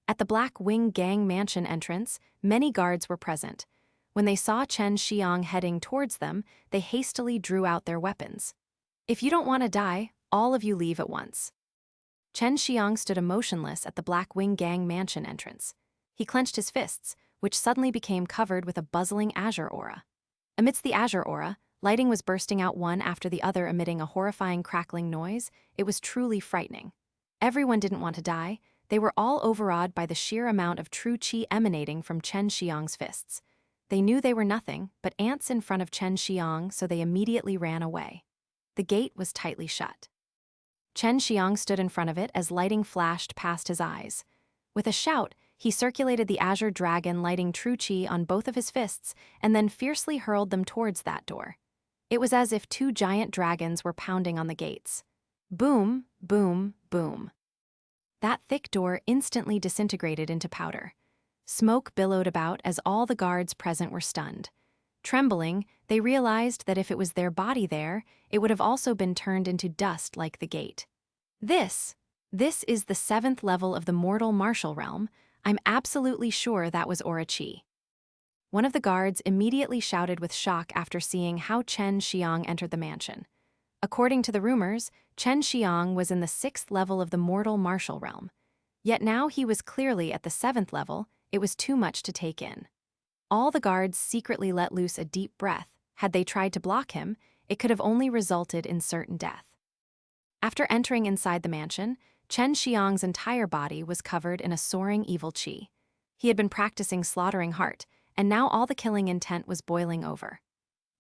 At the Black Wing gang mansion entrance, many guards were present. When they saw Chen Xiang heading towards them, they hastily drew out their weapons. "If you don't want to die, all of you leave at once." Chen Xiang stood emotionless at the Black Wing gang mansion entrance. He clenched his fists, which suddenly became covered with a buzzing azure aura. Amidst the azure aura, lighting was bursting out one after the other, emitting a horrifying crackling noise. It was truly frightening. Everyone didn't want to die. They were all overawed by the sheer amount of true qi emanating from Chen Xiang's fists. They knew they were nothing but ants in front of Chen Xiang, so they immediately ran away. The gate was tightly shut. Chen Xiang stood in front of it as lighting flashed past his eyes. With a shout, he circulated the azure dragon, lighting true qi on both of his fists, and then fiercely hurled them towards that door. It was as if two giant dragons were pounding on the gates. Boom, boom, boom. That thick door instantly disintegrated into powder. Smoke billowed about as all the guards present were stunned. Trembling, they realized that if it was their body there, it would have also been turned into dust like the gate. This is the 7th level of the mortal martial realm. I'm absolutely sure that was aura qi." One of the guards immediately shouted with shock after seeing how Chen Xiang entered the mansion. According to the rumors, Chen Xiang was in the 6th level of the mortal martial realm. Yet now he was clearly at the 7th level. It was too much to take in. All the guards secretly let loose a deep breath. Had they tried to block him, it could have only resulted in certain death. After entering inside the mansion, Chen Xiang's entire body was covered in a soaring evil qi. He had been practicing slaughtering heart, and now all the killing intent was boiling over.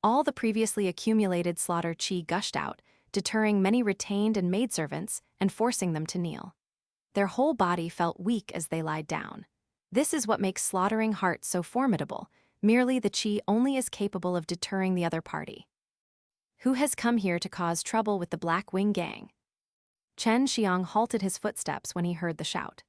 All the previously accumulated slaughter qi gushed out, deterring many retained and maidservants and forcing them to kneel. Their whole body felt weak as they lied down. This is what makes slaughtering hearts so formidable. Merely the qi only is capable of deterring the other party. Who has come here to cause trouble with the Black Wing Gang? Chen Xiang halted his footsteps when he heard the shout.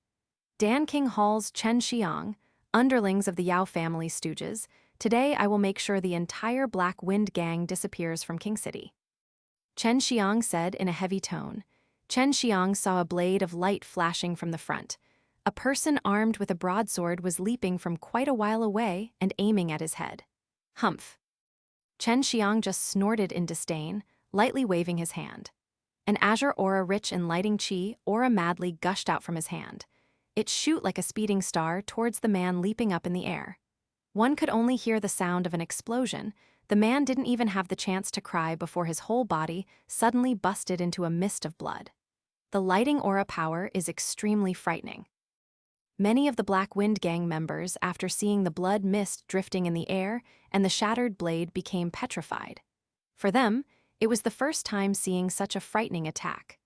Danxiang Hall's Chen Xiang, underlings of the Yao family stooges, today I will make sure the entire Black Wind Gang disappears from King City. Chen Xiang said in a heavy tone. Chen Xiang saw a blade of light flashing from the front. A person armed with a broadsword was leaping from quite a while away and aiming at his head. Humph. Chen Xiang just snorted in disdain, lightly waving his hand. An azure aura rich in lighting qi aura madly gushed out from his hand. It shot like a speeding star towards the man leaping up in the air. One could only hear the sound of an explosion. The man didn't even have the chance to cry before his whole body suddenly busted into a mist of blood. The lighting aura power is extremely frightening. Many of the Black Wind Gang members, after seeing the blood mist drifting in the air and the shattered blade, became petrified. For them, it was the first time seeing such a frightening attack.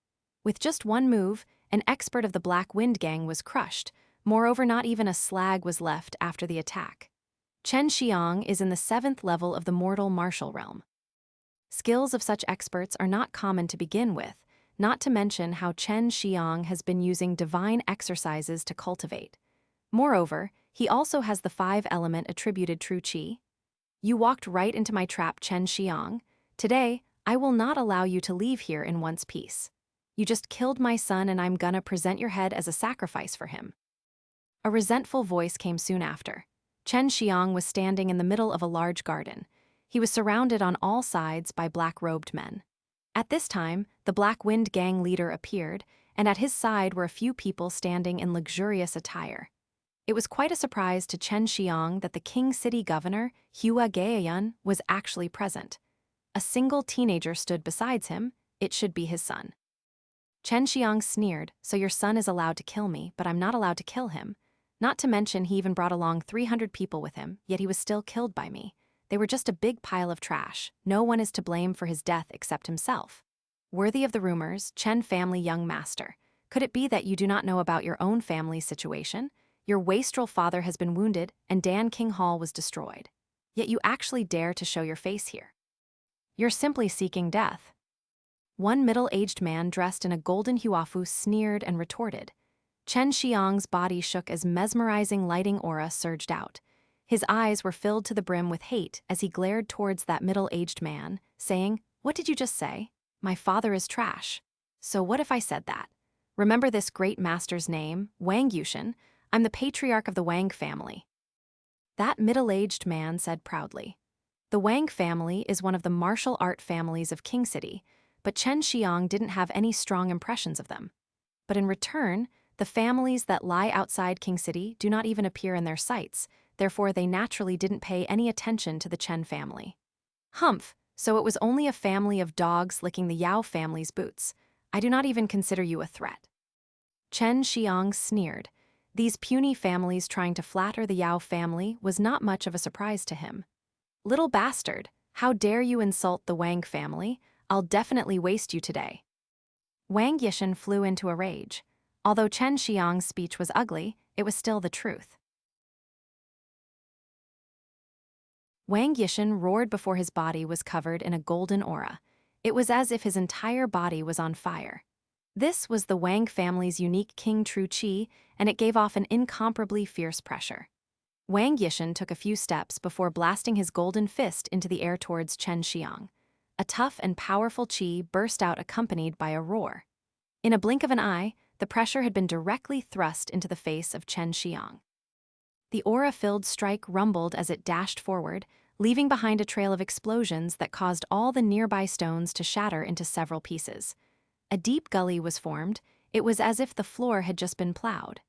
With just one move, an expert of the Black Wind Gang was crushed. Moreover, not even a slag was left after the attack. Chen Xiang is in the 7th level of the mortal martial realm. Skills of such experts are not common to begin with, not to mention how Chen Xiang has been using divine exercises to cultivate. Moreover, he also has the 5-element attributed true qi. You walked right into my trap, Chen Xiang. Today, I will not allow you to leave here in one piece. You just killed my son and I'm gonna present your head as a sacrifice for him. A resentful voice came soon after. Chen Xiang was standing in the middle of a large garden. He was surrounded on all sides by black-robed men. At this time, the Black Wind Gang leader appeared, and at his side were a few people standing in luxurious attire. It was quite a surprise to Chen Xiang that the King City governor, Hua Yueyun, was actually present. A single teenager stood beside him. It should be his son. Chen Xiang sneered, so your son is allowed to kill me, but I'm not allowed to kill him. Not to mention he even brought along 300 people with him, yet he was still killed by me. They were just a big pile of trash. No one is to blame for his death except himself. Worthy of the rumors, Chen family young master. Could it be that you do not know about your own family's situation? Your wastrel father has been wounded, and Danxiang Hall was destroyed. Yet you actually dare to show your face here. You're simply seeking death. One middle-aged man dressed in a golden huafu sneered and retorted. Chen Xiang's body shook as mesmerizing lighting aura surged out. His eyes were filled to the brim with hate as he glared towards that middle-aged man, saying, "What did you just say? My father is trash. So what if I said that? Remember this great master's name, Wang Yueyun. I'm the patriarch of the Wang family." That middle-aged man said proudly. The Wang family is one of the martial art families of King City, but Chen Xiang didn't have any strong impressions of them. But in return, the families that lie outside King City do not even appear in their sights, therefore they naturally didn't pay any attention to the Chen family. Humph, so it was only a family of dogs licking the Yao family's boots. I do not even consider you a threat. Chen Xiang sneered. These puny families trying to flatter the Yao family was not much of a surprise to him. Little bastard, how dare you insult the Wang family? I'll definitely waste you today. Wang Yueyun flew into a rage. Although Chen Xiang's speech was ugly, it was still the truth. Wang Yueyun roared before his body was covered in a golden aura. It was as if his entire body was on fire. This was the Wang family's unique King True Qi, and it gave off an incomparably fierce pressure. Wang Yueyun took a few steps before blasting his golden fist into the air towards Chen Xiang. A tough and powerful qi burst out accompanied by a roar. In a blink of an eye, the pressure had been directly thrust into the face of Chen Xiang. The aura-filled strike rumbled as it dashed forward, leaving behind a trail of explosions that caused all the nearby stones to shatter into several pieces. A deep gully was formed. It was as if the floor had just been plowed.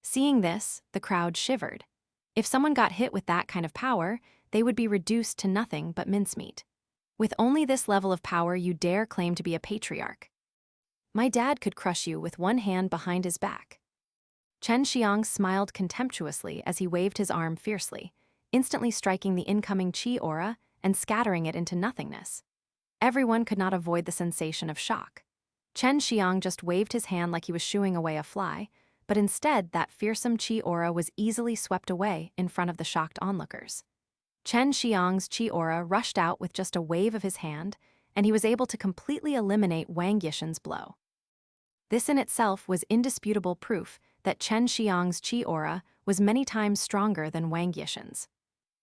Seeing this, the crowd shivered. If someone got hit with that kind of power, they would be reduced to nothing but mincemeat. With only this level of power, you dare claim to be a patriarch. My dad could crush you with one hand behind his back. Chen Xiang smiled contemptuously as he waved his arm fiercely, instantly striking the incoming qi aura and scattering it into nothingness. Everyone could not avoid the sensation of shock. Chen Xiang just waved his hand like he was shooing away a fly, but instead that fearsome qi aura was easily swept away in front of the shocked onlookers. Chen Xiang's qi aura rushed out with just a wave of his hand, and he was able to completely eliminate Wang Yishen's blow. This in itself was indisputable proof that Chen Xiang's qi aura was many times stronger than Wang Yishen's.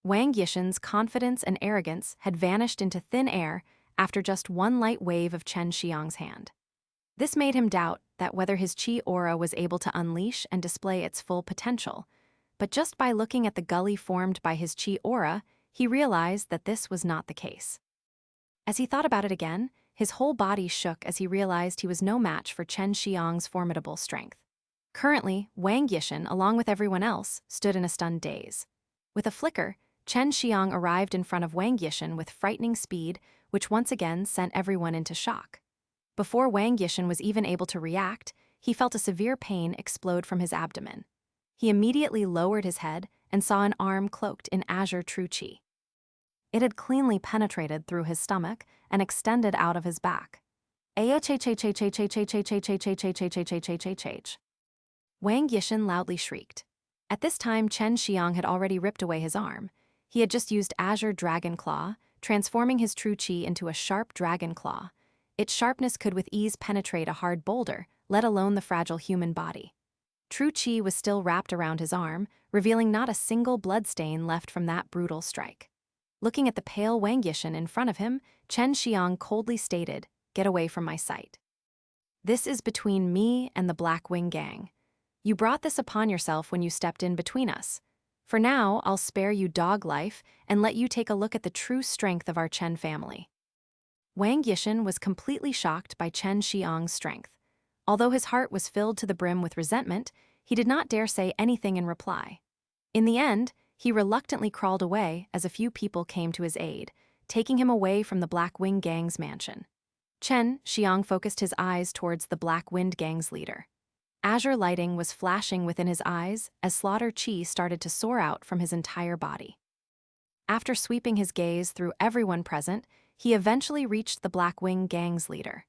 Wang Yishen's confidence and arrogance had vanished into thin air after just one light wave of Chen Xiang's hand. This made him doubt that whether his qi aura was able to unleash and display its full potential, but just by looking at the gully formed by his qi aura, he realized that this was not the case. As he thought about it again, his whole body shook as he realized he was no match for Chen Xiang's formidable strength. Currently, Wang Yishen, along with everyone else, stood in a stunned daze. With a flicker, Chen Xiang arrived in front of Wang Yishen with frightening speed, which once again sent everyone into shock. Before Wang Yishen was even able to react, he felt a severe pain explode from his abdomen. He immediately lowered his head and saw an arm cloaked in azure true qi. It had cleanly penetrated through his stomach and extended out of his back. Wang Yishen loudly shrieked. At this time, Chen Xiang had already ripped away his arm. He had just used Azure Dragon Claw, transforming his true qi into a sharp dragon claw. Its sharpness could with ease penetrate a hard boulder, let alone the fragile human body. True qi was still wrapped around his arm, revealing not a single bloodstain left from that brutal strike. Looking at the pale Wang Yishen in front of him, Chen Xiang coldly stated, "Get away from my sight. This is between me and the Blackwing Gang. You brought this upon yourself when you stepped in between us. For now, I'll spare you dog life and let you take a look at the true strength of our Chen family." Wang Yishen was completely shocked by Chen Xiang's strength. Although his heart was filled to the brim with resentment, he did not dare say anything in reply. In the end, he reluctantly crawled away as a few people came to his aid, taking him away from the Blackwing Gang's mansion. Chen Xiang focused his eyes towards the Black Wind Gang's leader. Azure lighting was flashing within his eyes as slaughter qi started to soar out from his entire body. After sweeping his gaze through everyone present, he eventually reached the Blackwing Gang's leader.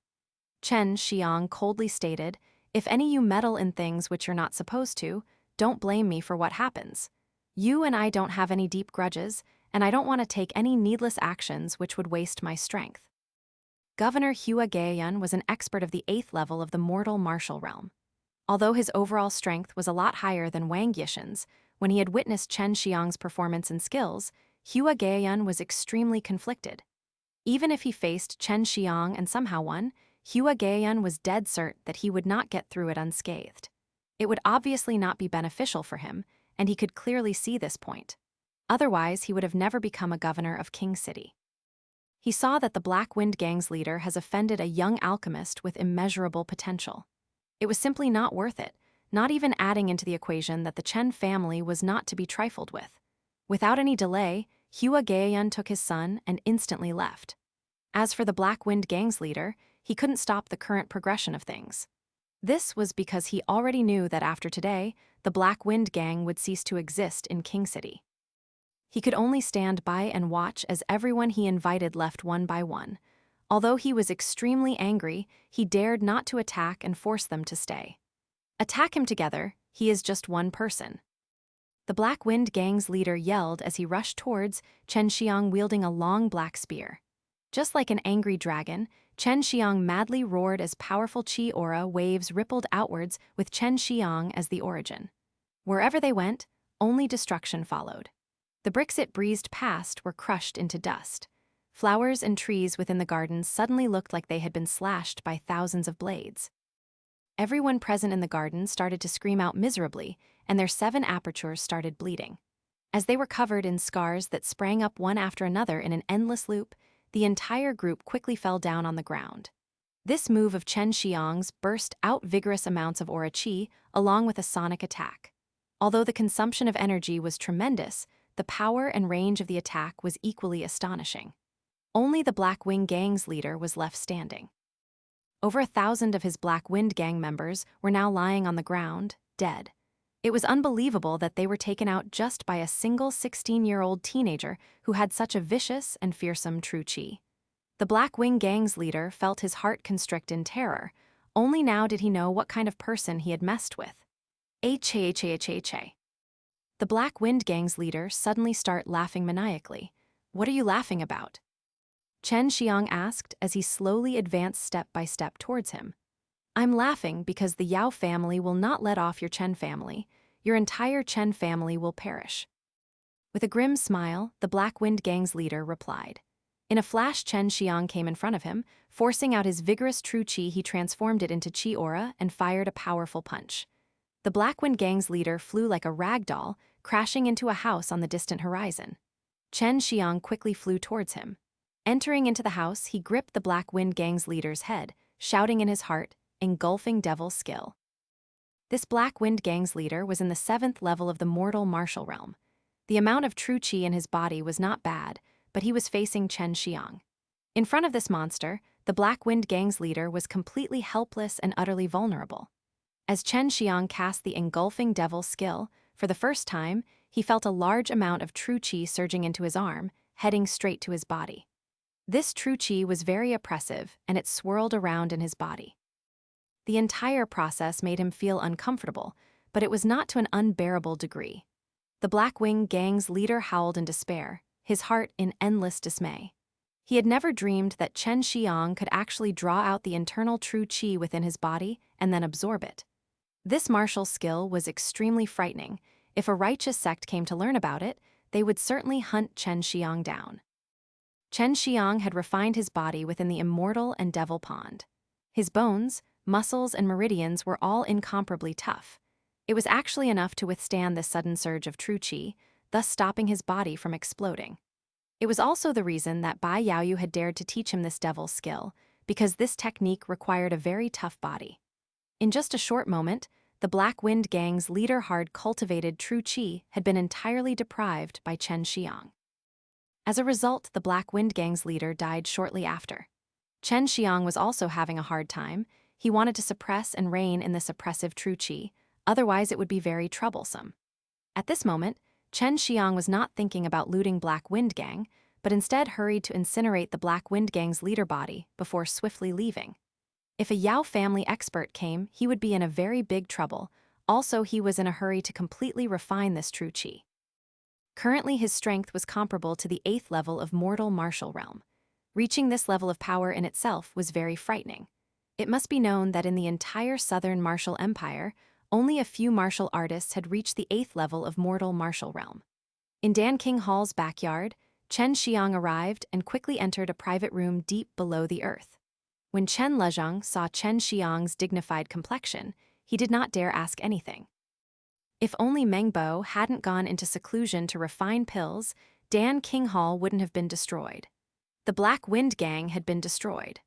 Chen Xiang coldly stated, "If any you meddle in things which you're not supposed to, don't blame me for what happens. You and I don't have any deep grudges, and I don't want to take any needless actions which would waste my strength." Governor Hua Yueyun was an expert of the 8th level of the mortal martial realm. Although his overall strength was a lot higher than Wang Yishen's, when he had witnessed Chen Xiang's performance and skills, Hua Yueyun was extremely conflicted. Even if he faced Chen Xiang and somehow won, Hua Yueyun was dead cert that he would not get through it unscathed. It would obviously not be beneficial for him, and he could clearly see this point. Otherwise, he would have never become a governor of King City. He saw that the Black Wind Gang's leader has offended a young alchemist with immeasurable potential. It was simply not worth it, not even adding into the equation that the Chen family was not to be trifled with. Without any delay, Hua Yueyun took his son and instantly left. As for the Black Wind Gang's leader, he couldn't stop the current progression of things. This was because he already knew that after today, the Black Wind Gang would cease to exist in King City. He could only stand by and watch as everyone he invited left one by one. Although he was extremely angry, he dared not to attack and force them to stay. Attack him together, he is just one person. The Black Wind Gang's leader yelled as he rushed towards Chen Xiang wielding a long black spear. Just like an angry dragon, Chen Xiang madly roared as powerful qi aura waves rippled outwards with Chen Xiang as the origin. Wherever they went, only destruction followed. The bricks it breezed past were crushed into dust. Flowers and trees within the gardens suddenly looked like they had been slashed by thousands of blades. Everyone present in the garden started to scream out miserably, and their 7 apertures started bleeding. As they were covered in scars that sprang up one after another in an endless loop, the entire group quickly fell down on the ground. This move of Chen Xiang's burst out vigorous amounts of aura qi along with a sonic attack. Although the consumption of energy was tremendous, the power and range of the attack was equally astonishing. Only the Black Wing Gang's leader was left standing. Over 1,000 of his Black Wind Gang members were now lying on the ground, dead. It was unbelievable that they were taken out just by a single 16-year-old teenager who had such a vicious and fearsome true chi. The Black Wing Gang's leader felt his heart constrict in terror. Only now did he know what kind of person he had messed with. H-H-H-H-H. The Black Wind Gang's leader suddenly started laughing maniacally. "What are you laughing about?" Chen Xiang asked as he slowly advanced step by step towards him. "I'm laughing because the Yao family will not let off your Chen family. Your entire Chen family will perish." With a grim smile, the Black Wind Gang's leader replied. In a flash, Chen Xiang came in front of him. Forcing out his vigorous true chi, he transformed it into chi aura and fired a powerful punch. The Black Wind Gang's leader flew like a rag doll, crashing into a house on the distant horizon. Chen Xiang quickly flew towards him. Entering into the house, he gripped the Black Wind Gang's leader's head, shouting in his heart, "Engulfing Devil Skill." This Black Wind Gang's leader was in the 7th level of the mortal martial realm. The amount of true chi in his body was not bad, but he was facing Chen Xiang. In front of this monster, the Black Wind Gang's leader was completely helpless and utterly vulnerable. As Chen Xiang cast the Engulfing Devil skill, for the first time, he felt a large amount of true chi surging into his arm, heading straight to his body. This true chi was very oppressive, and it swirled around in his body. The entire process made him feel uncomfortable, but it was not to an unbearable degree. The Black Wing Gang's leader howled in despair, his heart in endless dismay. He had never dreamed that Chen Xiang could actually draw out the internal true chi within his body and then absorb it. This martial skill was extremely frightening. If a righteous sect came to learn about it, they would certainly hunt Chen Xiang down. Chen Xiang had refined his body within the Immortal and Devil Pond. His bones, muscles, and meridians were all incomparably tough. It was actually enough to withstand this sudden surge of true chi, thus stopping his body from exploding. It was also the reason that Bai Yaoyu had dared to teach him this devil skill, because this technique required a very tough body. In just a short moment, the Black Wind Gang's leader hard-cultivated true chi had been entirely deprived by Chen Xiang. As a result, the Black Wind Gang's leader died shortly after. Chen Xiang was also having a hard time. He wanted to suppress and rein in this oppressive true chi, otherwise it would be very troublesome. At this moment, Chen Xiang was not thinking about looting Black Wind Gang, but instead hurried to incinerate the Black Wind Gang's leader body before swiftly leaving. If a Yao family expert came, he would be in a very big trouble. Also, he was in a hurry to completely refine this true chi. Currently, his strength was comparable to the 8th level of mortal martial realm. Reaching this level of power in itself was very frightening. It must be known that in the entire Southern Martial Empire, only a few martial artists had reached the 8th level of mortal martial realm. In Danxiang Hall's backyard, Chen Xiang arrived and quickly entered a private room deep below the earth. When Chen Lezhang saw Chen Xiang's dignified complexion, he did not dare ask anything. If only Meng Bo hadn't gone into seclusion to refine pills, Danxiang Hall wouldn't have been destroyed. The Black Wind Gang had been destroyed.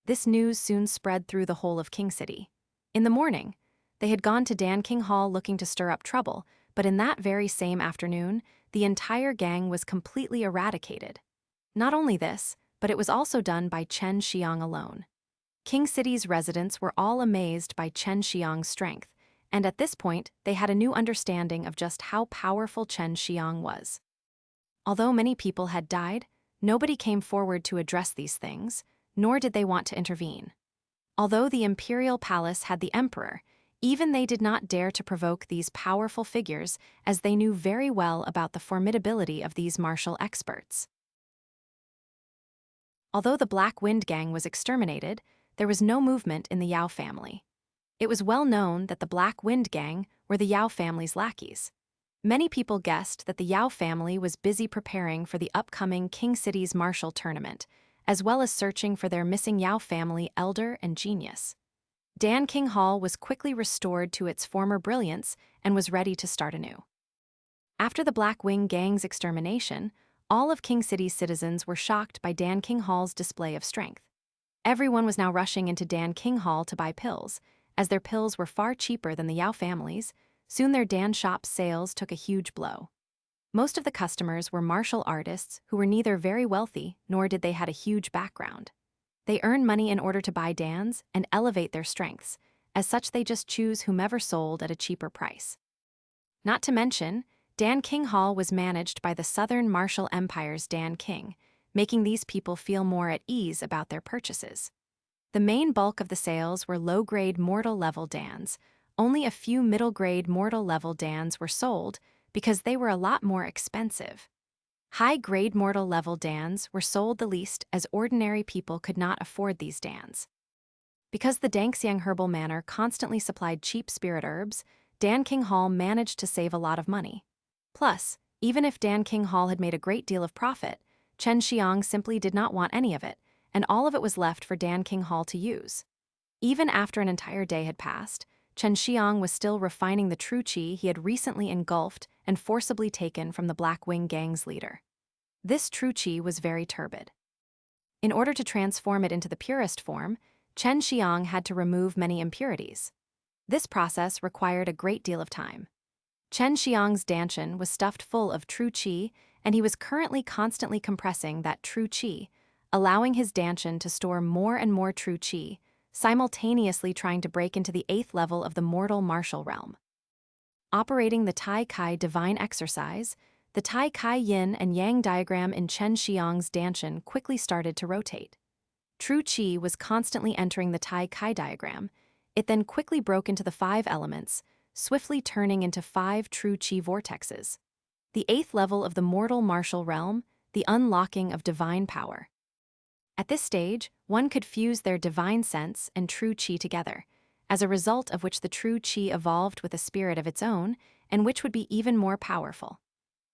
This news soon spread through the whole of King City. In the morning, they had gone to Danxiang Hall looking to stir up trouble, but in that very same afternoon, the entire gang was completely eradicated. Not only this, but it was also done by Chen Xiang alone. King City's residents were all amazed by Chen Xiang's strength, and at this point, they had a new understanding of just how powerful Chen Xiang was. Although many people had died, nobody came forward to address these things, nor did they want to intervene. Although the imperial palace had the emperor, even they did not dare to provoke these powerful figures, as they knew very well about the formidability of these martial experts. Although the Black Wind Gang was exterminated, there was no movement in the Yao family. It was well known that the Black Wind Gang were the Yao family's lackeys. Many people guessed that the Yao family was busy preparing for the upcoming King City's martial tournament, as well as searching for their missing Yao family elder and genius. Danxiang Hall was quickly restored to its former brilliance and was ready to start anew. After the Black Wing Gang's extermination, all of King City's citizens were shocked by Danxiang Hall's display of strength. Everyone was now rushing into Danxiang Hall to buy pills. As their pills were far cheaper than the Yao family's, soon their Dan shop's sales took a huge blow. Most of the customers were martial artists who were neither very wealthy nor did they had a huge background. They earn money in order to buy Dans and elevate their strengths. As such, they just choose whomever sold at a cheaper price. Not to mention, Danxiang Hall was managed by the Southern Martial Empire's Danxiang, making these people feel more at ease about their purchases. The main bulk of the sales were low-grade mortal-level dans. Only a few middle-grade mortal-level dans were sold because they were a lot more expensive. High-grade mortal-level dans were sold the least as ordinary people could not afford these dans. Because the Danxiang Herbal Manor constantly supplied cheap spirit herbs, Danxiang Hall managed to save a lot of money. Plus, even if Danxiang Hall had made a great deal of profit, Xue Xianxian simply did not want any of it, and all of it was left for Danxiang Hall to use. Even after an entire day had passed, Xue Xianxian was still refining the true qi he had recently engulfed and forcibly taken from the Black Wing Gang's leader. This true qi was very turbid. In order to transform it into the purest form, Xue Xianxian had to remove many impurities. This process required a great deal of time. Xue Xianxian's Danxiang was stuffed full of true qi, and he was currently constantly compressing that true qi, allowing his Danxiang to store more and more true qi, simultaneously trying to break into the 8th level of the mortal martial realm. Operating the Tai Kai divine exercise, the Tai Kai yin and yang diagram in Xue Xianxian's Danxiang quickly started to rotate. True qi was constantly entering the Tai Kai diagram. It then quickly broke into the 5 elements, swiftly turning into 5 true qi vortexes. The 8th level of the mortal martial realm, the unlocking of divine power. At this stage, one could fuse their divine sense and true qi together, as a result of which the true qi evolved with a spirit of its own, and which would be even more powerful.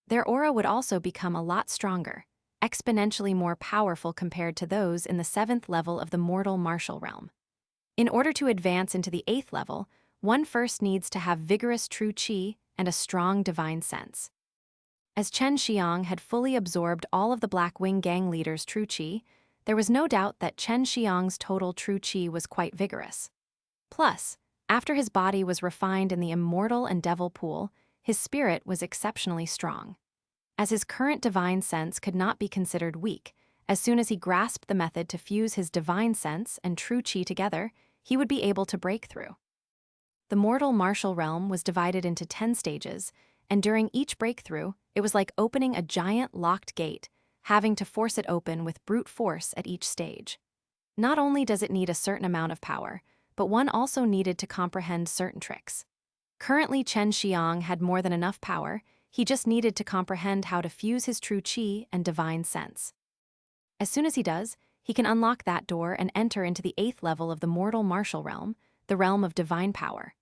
Their aura would also become a lot stronger, exponentially more powerful compared to those in the 7th level of the mortal martial realm. In order to advance into the 8th level, one first needs to have vigorous true qi and a strong divine sense. As Xue Xianxian had fully absorbed all of the Black Wing Gang leader's true qi, there was no doubt that Xue Xianxian's total true qi was quite vigorous. Plus, after his body was refined in the Immortal and Devil pool, his spirit was exceptionally strong. As his current divine sense could not be considered weak, as soon as he grasped the method to fuse his divine sense and true qi together, he would be able to break through. The mortal martial realm was divided into 10 stages, and during each breakthrough, it was like opening a giant locked gate, having to force it open with brute force at each stage. Not only does it need a certain amount of power, but one also needed to comprehend certain tricks. Currently, Xue Xianxian had more than enough power, he just needed to comprehend how to fuse his true qi and divine sense. As soon as he does, he can unlock that door and enter into the 8th level of the mortal martial realm, the realm of divine power.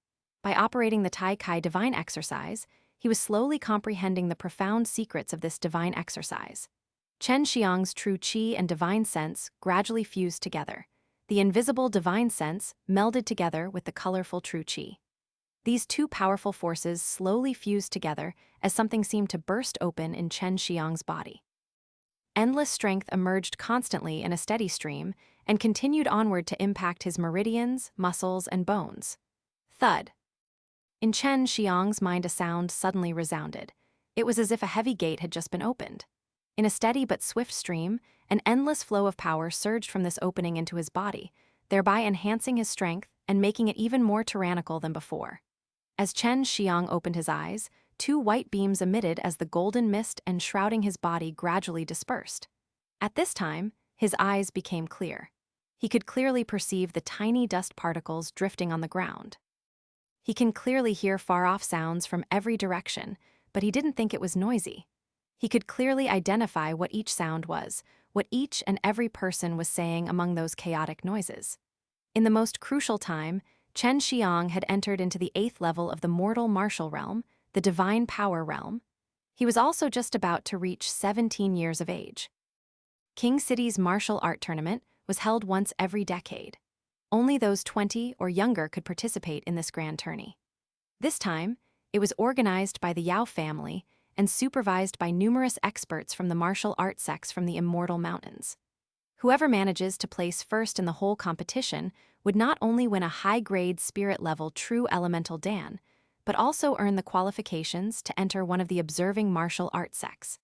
By operating the Tai Kai divine exercise, he was slowly comprehending the profound secrets of this divine exercise. Xue Xianxian's true qi and divine sense gradually fused together. The invisible divine sense melded together with the colorful true qi. These two powerful forces slowly fused together as something seemed to burst open in Xue Xianxian's body. Endless strength emerged constantly in a steady stream and continued onward to impact his meridians, muscles, and bones. Thud. In Xue Xianxian's mind, a sound suddenly resounded. It was as if a heavy gate had just been opened. In a steady but swift stream, an endless flow of power surged from this opening into his body, thereby enhancing his strength and making it even more tyrannical than before. As Xue Xianxian opened his eyes, 2 white beams emitted as the golden mist enshrouding his body gradually dispersed. At this time, his eyes became clear. He could clearly perceive the tiny dust particles drifting on the ground. He can clearly hear far-off sounds from every direction, but he didn't think it was noisy. He could clearly identify what each sound was, what each and every person was saying among those chaotic noises. In the most crucial time, Xue Xianxian had entered into the 8th level of the mortal martial realm, the divine power realm. He was also just about to reach 17 years of age. King City's martial art tournament was held once every decade. Only those 20 or younger could participate in this grand tourney. This time, it was organized by the Yao family and supervised by numerous experts from the martial art sects from the Immortal Mountains. Whoever manages to place first in the whole competition would not only win a high-grade spirit-level true elemental Dan, but also earn the qualifications to enter one of the observing martial art sects.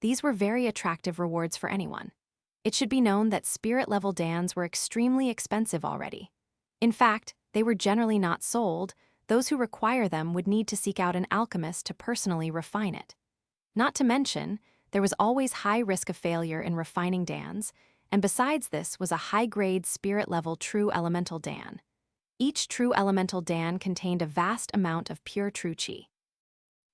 These were very attractive rewards for anyone. It should be known that spirit-level Dans were extremely expensive already. In fact, they were generally not sold, those who require them would need to seek out an alchemist to personally refine it. Not to mention, there was always high risk of failure in refining dans, and besides this was a high-grade spirit-level true elemental dan. Each true elemental dan contained a vast amount of pure true qi.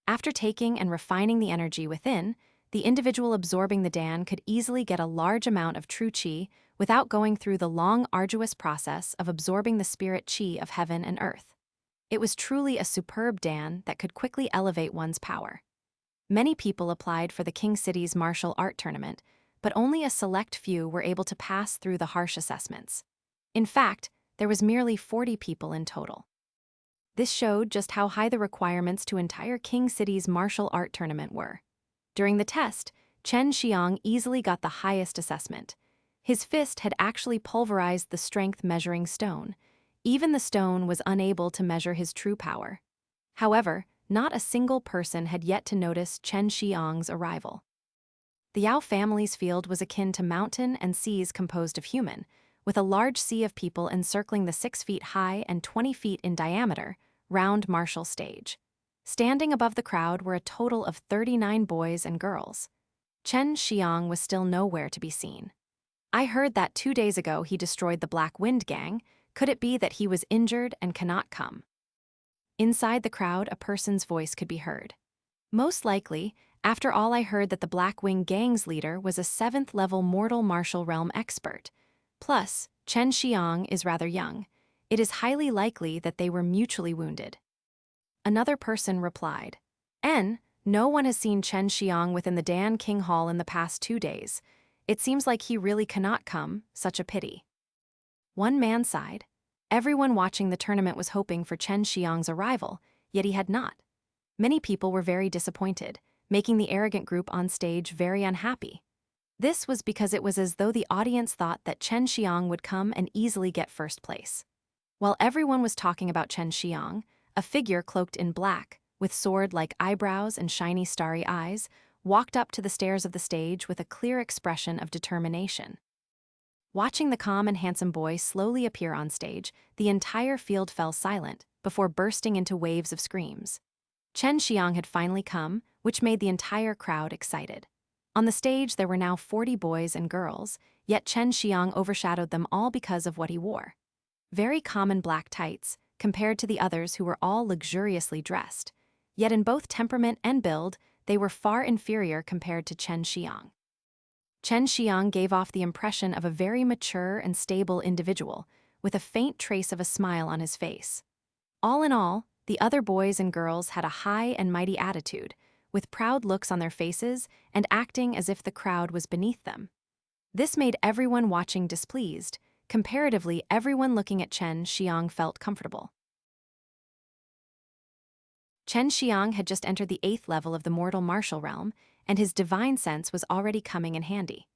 After taking and refining the energy within, the individual absorbing the dan could easily get a large amount of true qi without going through the long, arduous process of absorbing the spirit qi of heaven and earth. It was truly a superb dan that could quickly elevate one's power. Many people applied for the King City's martial art tournament, but only a select few were able to pass through the harsh assessments. In fact, there was merely 40 people in total. This showed just how high the requirements to entire King City's martial art tournament were. During the test, Xue Xianxian easily got the highest assessment. His fist had actually pulverized the strength measuring stone. Even the stone was unable to measure his true power. However, not a single person had yet to notice Xue Xianxian's arrival. The Yao family's field was akin to mountain and seas composed of human, with a large sea of people encircling the 6 feet high and 20 feet in diameter, round martial stage. Standing above the crowd were a total of 39 boys and girls. Xue Xianxian was still nowhere to be seen. I heard that 2 days ago he destroyed the Black Wind Gang. Could it be that he was injured and cannot come? Inside the crowd, a person's voice could be heard. Most likely, after all, I heard that the Black Wing Gang's leader was a 7th-level mortal martial realm expert. Plus, Xue Xianxian is rather young. It is highly likely that they were mutually wounded. Another person replied, no one has seen Xue Xianxian within the Dan King Hall in the past 2 days. It seems like he really cannot come, such a pity. One man sighed. Everyone watching the tournament was hoping for Xue Xianxian's arrival, yet he had not. Many people were very disappointed, making the arrogant group on stage very unhappy. This was because it was as though the audience thought that Xue Xianxian would come and easily get first place. While everyone was talking about Xue Xianxian, a figure cloaked in black, with sword-like eyebrows and shiny starry eyes, walked up to the stairs of the stage with a clear expression of determination. Watching the calm and handsome boy slowly appear on stage, the entire field fell silent, before bursting into waves of screams. Xue Xianxian had finally come, which made the entire crowd excited. On the stage there were now 40 boys and girls, yet Xue Xianxian overshadowed them all because of what he wore. Very common black tights, compared to the others who were all luxuriously dressed. Yet in both temperament and build, they were far inferior compared to Xue Xianxian. Xue Xianxian gave off the impression of a very mature and stable individual, with a faint trace of a smile on his face. All in all, the other boys and girls had a high and mighty attitude, with proud looks on their faces and acting as if the crowd was beneath them. This made everyone watching displeased. Comparatively, everyone looking at Xue Xianxian felt comfortable. Xue Xianxian had just entered the 8th level of the mortal martial realm, and his divine sense was already coming in handy.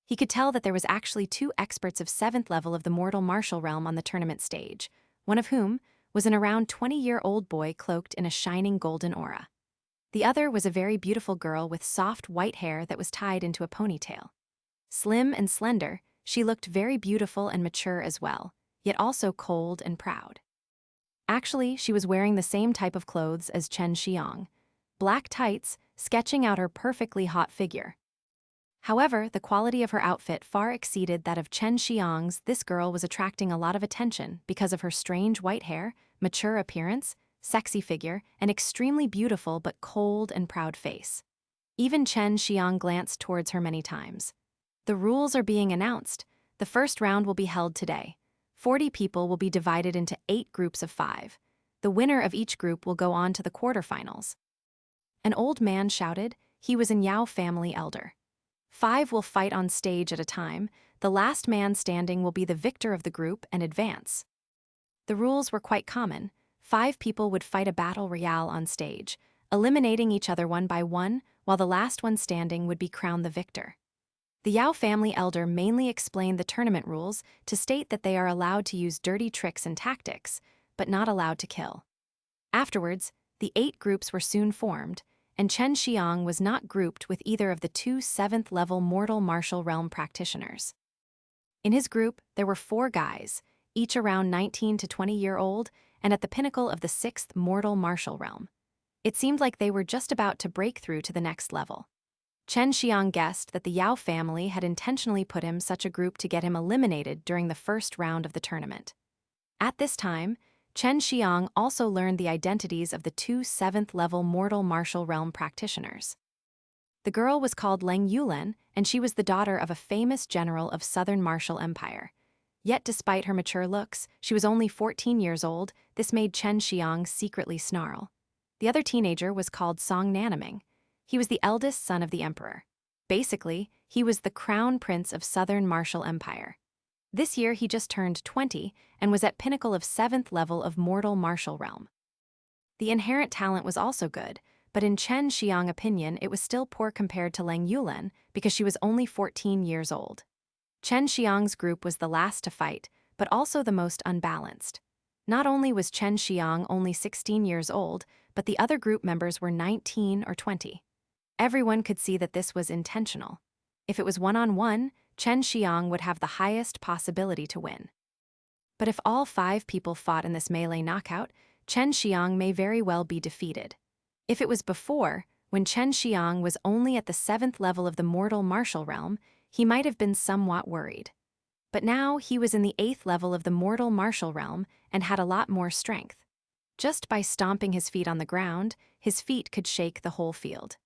He could tell that there was actually 2 experts of 7th level of the mortal martial realm on the tournament stage, one of whom was an around 20-year-old boy cloaked in a shining golden aura. The other was a very beautiful girl with soft white hair that was tied into a ponytail. Slim and slender, she looked very beautiful and mature as well, yet also cold and proud. Actually, she was wearing the same type of clothes as Xue Xianxian, black tights, sketching out her perfectly hot figure. However, the quality of her outfit far exceeded that of Xue Xianxian's. This girl was attracting a lot of attention because of her strange white hair, mature appearance, sexy figure, and extremely beautiful but cold and proud face. Even Xue Xianxian glanced towards her many times. The rules are being announced. The first round will be held today. 40 people will be divided into 8 groups of 5. The winner of each group will go on to the quarterfinals. An old man shouted. He was an Yao family elder. 5 will fight on stage at a time. The last man standing will be the victor of the group and advance. The rules were quite common. 5 people would fight a battle royale on stage, eliminating each other one by one, while the last one standing would be crowned the victor. The Yao family elder mainly explained the tournament rules to state that they are allowed to use dirty tricks and tactics, but not allowed to kill. Afterwards, the 8 groups were soon formed, and Xue Xianxian was not grouped with either of the 2 7th-level mortal martial realm practitioners. In his group, there were 4 guys, each around 19 to 20-year-old, and at the pinnacle of the 6th mortal martial realm. It seemed like they were just about to break through to the next level. Chen Xiang guessed that the Yao family had intentionally put him such a group to get him eliminated during the first round of the tournament. At this time, Chen Xiang also learned the identities of the two 7th-level mortal martial realm practitioners. The girl was called Leng Youlan, and she was the daughter of a famous general of Southern Martial Empire. Yet despite her mature looks, she was only 14 years old. This made Chen Xiang secretly snarl. The other teenager was called Song Nanaming. He was the eldest son of the emperor. Basically, he was the crown prince of Southern Martial Empire. This year he just turned 20 and was at pinnacle of 7th level of mortal martial realm. The inherent talent was also good, but in Chen Xiang's opinion it was still poor compared to Leng Youlan because she was only 14 years old. Chen Xiang's group was the last to fight, but also the most unbalanced. Not only was Chen Xiang only 16 years old, but the other group members were 19 or 20. Everyone could see that this was intentional. If it was one-on-one, Chen Xiang would have the highest possibility to win. But if all 5 people fought in this melee knockout, Chen Xiang may very well be defeated. If it was before, when Chen Xiang was only at the 7th level of the mortal martial realm, he might have been somewhat worried. But now he was in the 8th level of the mortal martial realm and had a lot more strength. Just by stomping his feet on the ground, his feet could shake the whole field.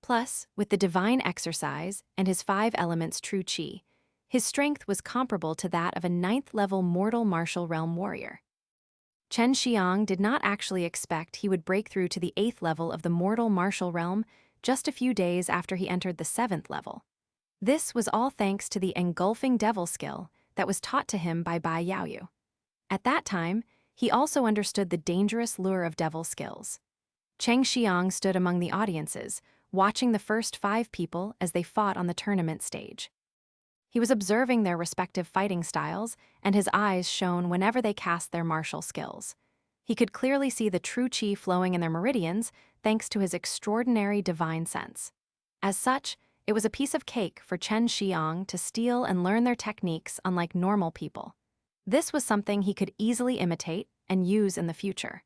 Plus, with the divine exercise and his 5 elements true qi, his strength was comparable to that of a 9th-level mortal martial realm warrior. Chen Xiang did not actually expect he would break through to the 8th level of the mortal martial realm just a few days after he entered the 7th level. This was all thanks to the engulfing devil skill that was taught to him by Bai Yaoyu. At that time, he also understood the dangerous lure of devil skills. Chen Xiang stood among the audiences, watching the first 5 people as they fought on the tournament stage. He was observing their respective fighting styles, and his eyes shone whenever they cast their martial skills. He could clearly see the true qi flowing in their meridians thanks to his extraordinary divine sense. As such, it was a piece of cake for Chen Xiang to steal and learn their techniques unlike normal people. This was something he could easily imitate and use in the future.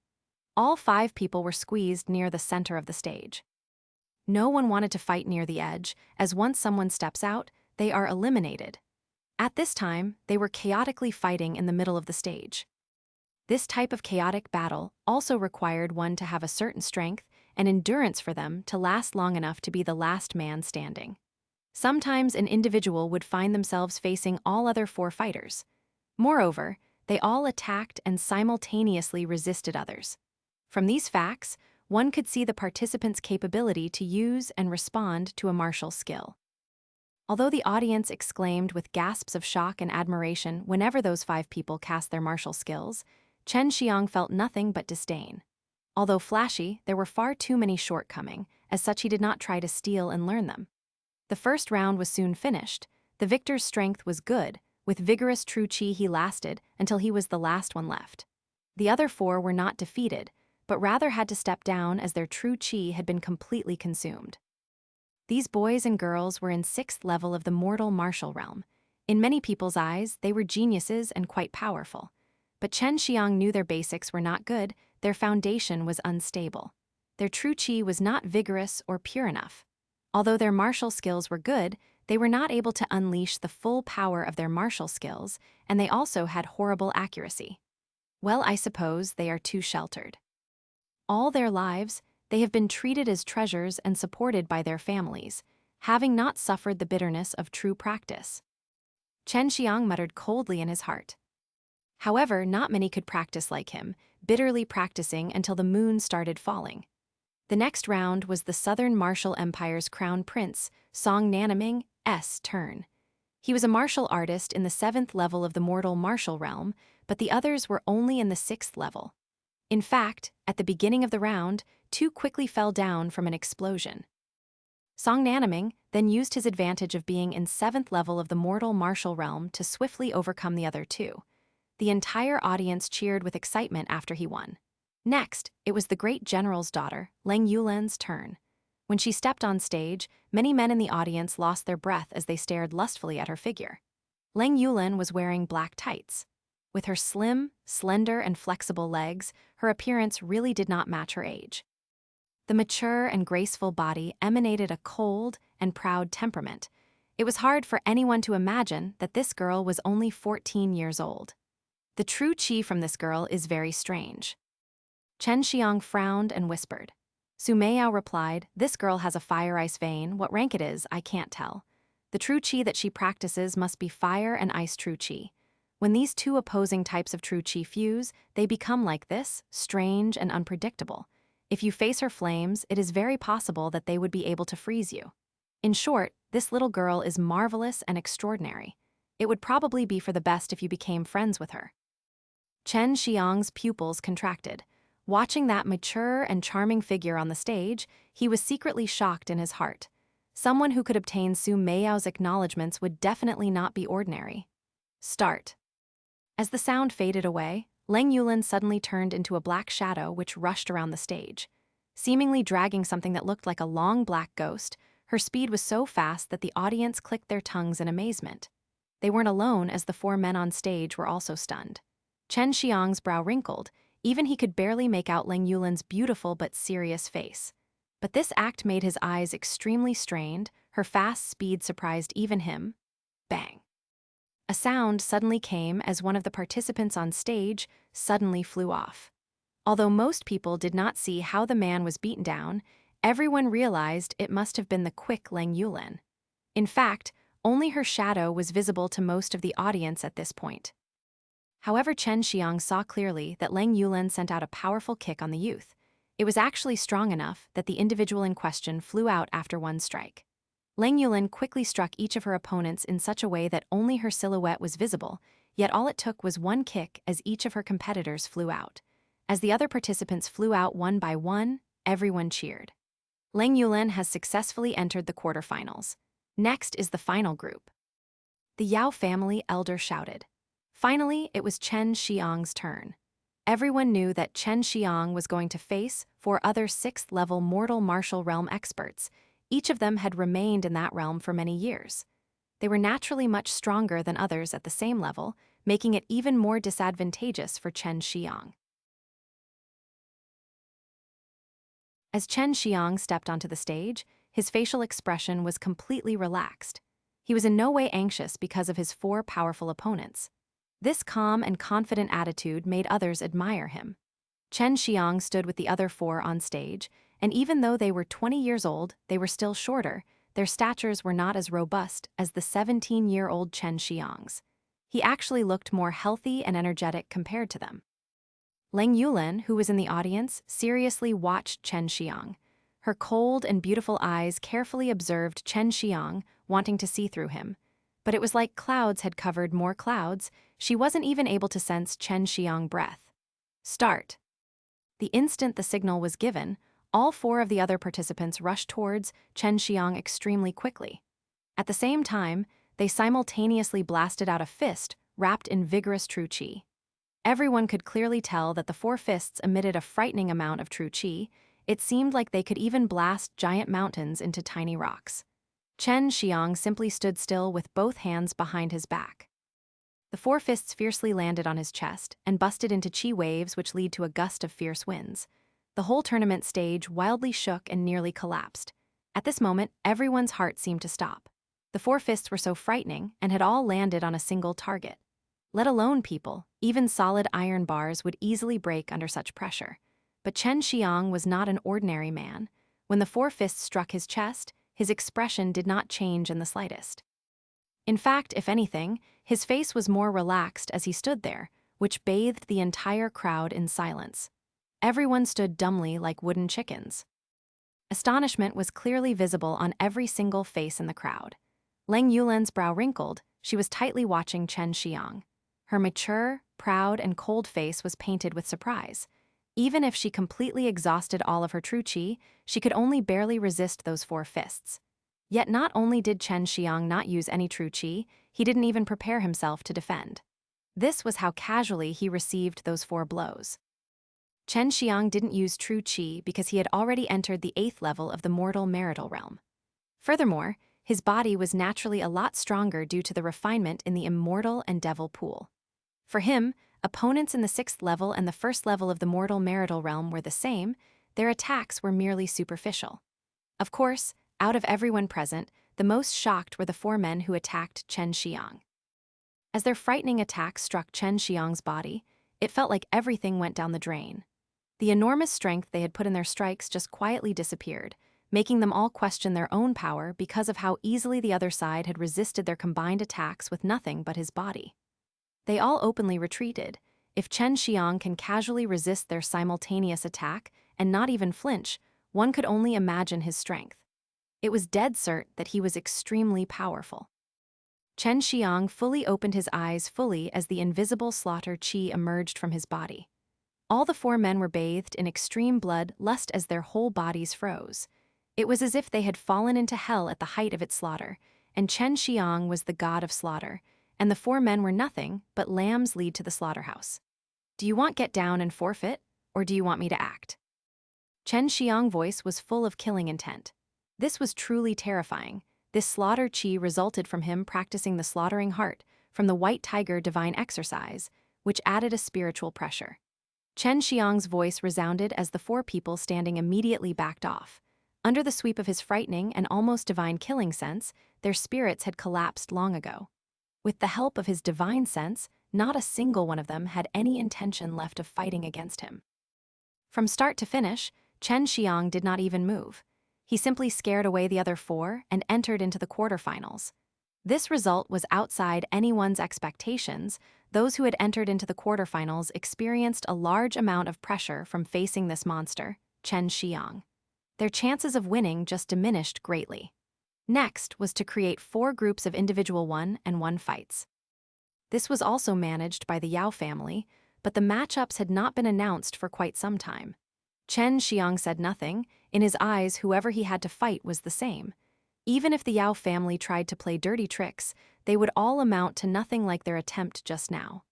All 5 people were squeezed near the center of the stage. No one wanted to fight near the edge, as once someone steps out, they are eliminated. At this time, they were chaotically fighting in the middle of the stage. This type of chaotic battle also required one to have a certain strength and endurance for them to last long enough to be the last man standing. Sometimes an individual would find themselves facing all other 4 fighters. Moreover, they all attacked and simultaneously resisted others. From these facts, one could see the participants' capability to use and respond to a martial skill. Although the audience exclaimed with gasps of shock and admiration whenever those 5 people cast their martial skills, Chen Xiang felt nothing but disdain. Although flashy, there were far too many shortcomings, as such he did not try to steal and learn them. The first round was soon finished. The victor's strength was good. With vigorous true qi he lasted until he was the last one left. The other 4 were not defeated, but rather had to step down as their true qi had been completely consumed. These boys and girls were in 6th level of the mortal martial realm. In many people's eyes, they were geniuses and quite powerful. But Chen Xiang knew their basics were not good, their foundation was unstable. Their true qi was not vigorous or pure enough. Although their martial skills were good, they were not able to unleash the full power of their martial skills, and they also had horrible accuracy. Well, I suppose they are too sheltered. All their lives, they have been treated as treasures and supported by their families, having not suffered the bitterness of true practice. Chen Xiang muttered coldly in his heart. However, not many could practice like him, bitterly practicing until the moon started falling. The next round was the Southern Martial Empire's crown prince, Song Nanaming's turn. He was a martial artist in the 7th level of the mortal martial realm, but the others were only in the 6th level. In fact, at the beginning of the round, 2 quickly fell down from an explosion. Song Nanaming then used his advantage of being in 7th level of the mortal martial realm to swiftly overcome the other 2. The entire audience cheered with excitement after he won. Next, it was the great general's daughter, Leng Youlan's turn. When she stepped on stage, many men in the audience lost their breath as they stared lustfully at her figure. Leng Youlan was wearing black tights. With her slim, slender, and flexible legs, her appearance really did not match her age. The mature and graceful body emanated a cold and proud temperament. It was hard for anyone to imagine that this girl was only 14 years old. The true qi from this girl is very strange. Chen Xiang frowned and whispered. Su Meiyao replied, "This girl has a fire-ice vein. What rank it is, I can't tell. The true qi that she practices must be fire and ice true qi. When these two opposing types of true qi fuse, they become like this, strange and unpredictable. If you face her flames, it is very possible that they would be able to freeze you. In short, this little girl is marvelous and extraordinary. It would probably be for the best if you became friends with her." Chen Xiang's pupils contracted. Watching that mature and charming figure on the stage, he was secretly shocked in his heart. Someone who could obtain Su Meiyao's acknowledgments would definitely not be ordinary. Start. As the sound faded away, Leng Youlan suddenly turned into a black shadow which rushed around the stage. Seemingly dragging something that looked like a long black ghost, her speed was so fast that the audience clicked their tongues in amazement. They weren't alone, as the four men on stage were also stunned. Chen Xiang's brow wrinkled. Even he could barely make out Leng Youlan's beautiful but serious face. But this act made his eyes extremely strained. Her fast speed surprised even him. Bang! A sound suddenly came as one of the participants on stage suddenly flew off. Although most people did not see how the man was beaten down, everyone realized it must have been the quick Leng Youlan. In fact, only her shadow was visible to most of the audience at this point. However, Chen Xiang saw clearly that Leng Youlan sent out a powerful kick on the youth. It was actually strong enough that the individual in question flew out after one strike. Leng Youlan quickly struck each of her opponents in such a way that only her silhouette was visible, yet all it took was one kick as each of her competitors flew out. As the other participants flew out one by one, everyone cheered. Leng Youlan has successfully entered the quarterfinals. Next is the final group. The Yao family elder shouted. Finally, it was Chen Xiang's turn. Everyone knew that Chen Xiang was going to face four other 6th-level mortal martial realm experts. Each of them had remained in that realm for many years. They were naturally much stronger than others at the same level, making it even more disadvantageous for Chen Xiang. As Chen Xiang stepped onto the stage, his facial expression was completely relaxed. He was in no way anxious because of his four powerful opponents. This calm and confident attitude made others admire him. Chen Xiang stood with the other four on stage, and even though they were 20 years old, they were still shorter. Their statures were not as robust as the 17-year-old Chen Xiang's. He actually looked more healthy and energetic compared to them. Leng Youlan, who was in the audience, seriously watched Chen Xiang. Her cold and beautiful eyes carefully observed Chen Xiang, wanting to see through him. But it was like clouds had covered more clouds. She wasn't even able to sense Chen Xiang's breath. Start. The instant the signal was given, all four of the other participants rushed towards Chen Xiang extremely quickly. At the same time, they simultaneously blasted out a fist wrapped in vigorous true qi. Everyone could clearly tell that the four fists emitted a frightening amount of true qi. It seemed like they could even blast giant mountains into tiny rocks. Chen Xiang simply stood still with both hands behind his back. The four fists fiercely landed on his chest and busted into qi waves which lead to a gust of fierce winds. The whole tournament stage wildly shook and nearly collapsed. At this moment, everyone's heart seemed to stop. The four fists were so frightening and had all landed on a single target. Let alone people, even solid iron bars would easily break under such pressure. But Chen Xiang was not an ordinary man. When the four fists struck his chest, his expression did not change in the slightest. In fact, if anything, his face was more relaxed as he stood there, which bathed the entire crowd in silence. Everyone stood dumbly like wooden chickens. Astonishment was clearly visible on every single face in the crowd. Leng Youlan's brow wrinkled. She was tightly watching Chen Xiang. Her mature, proud, and cold face was painted with surprise. Even if she completely exhausted all of her true qi, she could only barely resist those four fists. Yet not only did Chen Xiang not use any true qi, he didn't even prepare himself to defend. This was how casually he received those four blows. Chen Xiang didn't use true qi because he had already entered the 8th level of the mortal marital realm. Furthermore, his body was naturally a lot stronger due to the refinement in the immortal and devil pool. For him, opponents in the 6th level and the 1st level of the mortal marital realm were the same, their attacks were merely superficial. Of course, out of everyone present, the most shocked were the 4 men who attacked Xue Xianxian. As their frightening attacks struck Xue Xianxian's body, it felt like everything went down the drain. The enormous strength they had put in their strikes just quietly disappeared, making them all question their own power because of how easily the other side had resisted their combined attacks with nothing but his body. They all openly retreated. If Xue Xianxian can casually resist their simultaneous attack and not even flinch, one could only imagine his strength. It was dead cert that he was extremely powerful. Xue Xianxian fully opened his eyes fully as the invisible slaughter chi emerged from his body. All the 4 men were bathed in extreme blood lust as their whole bodies froze. It was as if they had fallen into hell at the height of its slaughter, and Xue Xianxian was the god of slaughter, and the 4 men were nothing but lambs lead to the slaughterhouse. Do you want get down and forfeit, or do you want me to act? Xue Xianxian's voice was full of killing intent. This was truly terrifying. This slaughter chi resulted from him practicing the slaughtering heart, from the white tiger divine exercise, which added a spiritual pressure. Xue Xianxian's voice resounded as the 4 people standing immediately backed off. Under the sweep of his frightening and almost divine killing sense, their spirits had collapsed long ago. With the help of his divine sense, not a single one of them had any intention left of fighting against him. From start to finish, Xue Xianxian did not even move. He simply scared away the other 4 and entered into the quarterfinals. This result was outside anyone's expectations. Those who had entered into the quarterfinals experienced a large amount of pressure from facing this monster, Xue Xianxian. Their chances of winning just diminished greatly. Next was to create 4 groups of individual 1-on-1 fights. This was also managed by the Yao family, but the matchups had not been announced for quite some time. Xue Xianxian said nothing. In his eyes, whoever he had to fight was the same. Even if the Yao family tried to play dirty tricks, they would all amount to nothing like their attempt just now.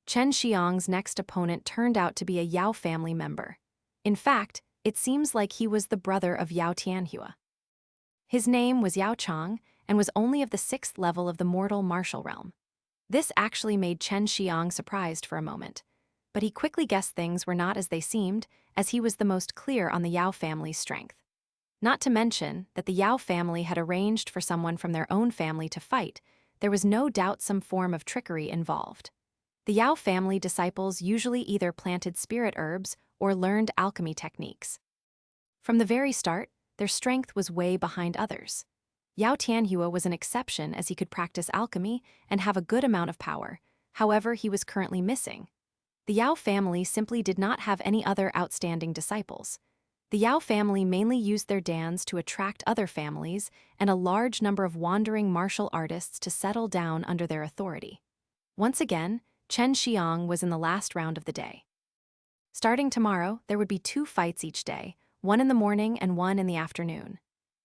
Xue Xianxian's next opponent turned out to be a Yao family member. In fact, it seems like he was the brother of Yao Tianhua. His name was Yao Chang and was only of the 6th level of the mortal martial realm. This actually made Xue Xianxian surprised for a moment. But he quickly guessed things were not as they seemed, as he was the most clear on the Yao family's strength. Not to mention that the Yao family had arranged for someone from their own family to fight. There was no doubt some form of trickery involved. The Yao family disciples usually either planted spirit herbs or learned alchemy techniques. From the very start, their strength was way behind others. Yao Tianhua was an exception as he could practice alchemy and have a good amount of power. However, he was currently missing. The Yao family simply did not have any other outstanding disciples. The Yao family mainly used their dans to attract other families and a large number of wandering martial artists to settle down under their authority. Once again, Xue Xianxian was in the last round of the day. Starting tomorrow, there would be 2 fights each day, one in the morning and one in the afternoon.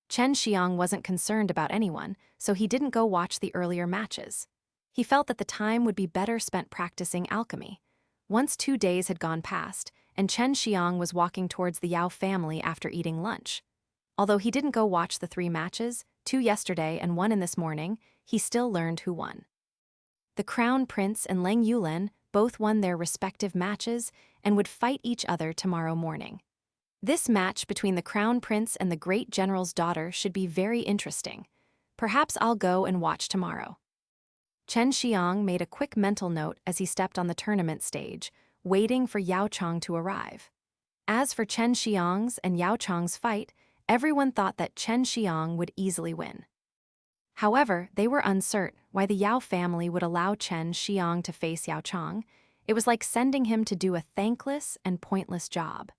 Xue Xianxian wasn't concerned about anyone, so he didn't go watch the earlier matches. He felt that the time would be better spent practicing alchemy. Once 2 days had gone past, and Xue Xianxian was walking towards the Yao family after eating lunch. Although he didn't go watch the 3 matches, 2 yesterday and 1 in this morning, he still learned who won. The Crown Prince and Leng Youlan both won their respective matches and would fight each other tomorrow morning. This match between the Crown Prince and the Great General's daughter should be very interesting. Perhaps I'll go and watch tomorrow. Xue Xianxian made a quick mental note as he stepped on the tournament stage, waiting for Yao Chang to arrive. As for Xue Xianxian's and Yao Chang's fight, everyone thought that Xue Xianxian would easily win. However, they were uncertain why the Yao family would allow Xue Xianxian to face Yao Chang. It was like sending him to do a thankless and pointless job.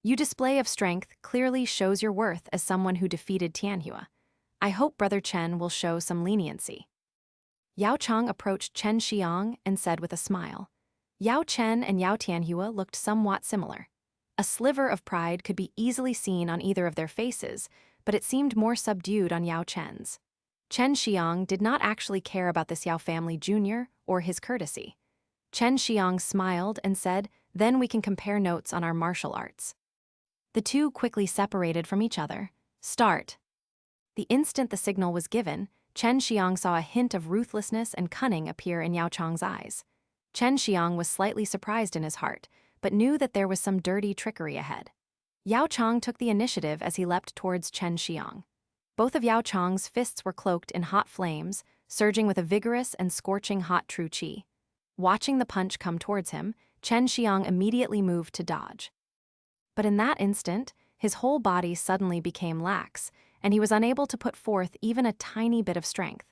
Your display of strength clearly shows your worth as someone who defeated Tianhua. I hope Brother Chen will show some leniency. Yao Chang approached Xue Xianxian and said with a smile. Yao Chen and Yao Tianhua looked somewhat similar. A sliver of pride could be easily seen on either of their faces, but it seemed more subdued on Yao Chen's. Xue Xianxian did not actually care about this Yao family junior or his courtesy. Xue Xianxian smiled and said, "Then we can compare notes on our martial arts." The 2 quickly separated from each other. Start. The instant the signal was given, Xue Xianxian saw a hint of ruthlessness and cunning appear in Yao Chang's eyes. Chen Xiang was slightly surprised in his heart, but knew that there was some dirty trickery ahead. Yao Chang took the initiative as he leapt towards Chen Xiang. Both of Yao Chang's fists were cloaked in hot flames, surging with a vigorous and scorching hot true qi. Watching the punch come towards him, Chen Xiang immediately moved to dodge. But in that instant, his whole body suddenly became lax, and he was unable to put forth even a tiny bit of strength.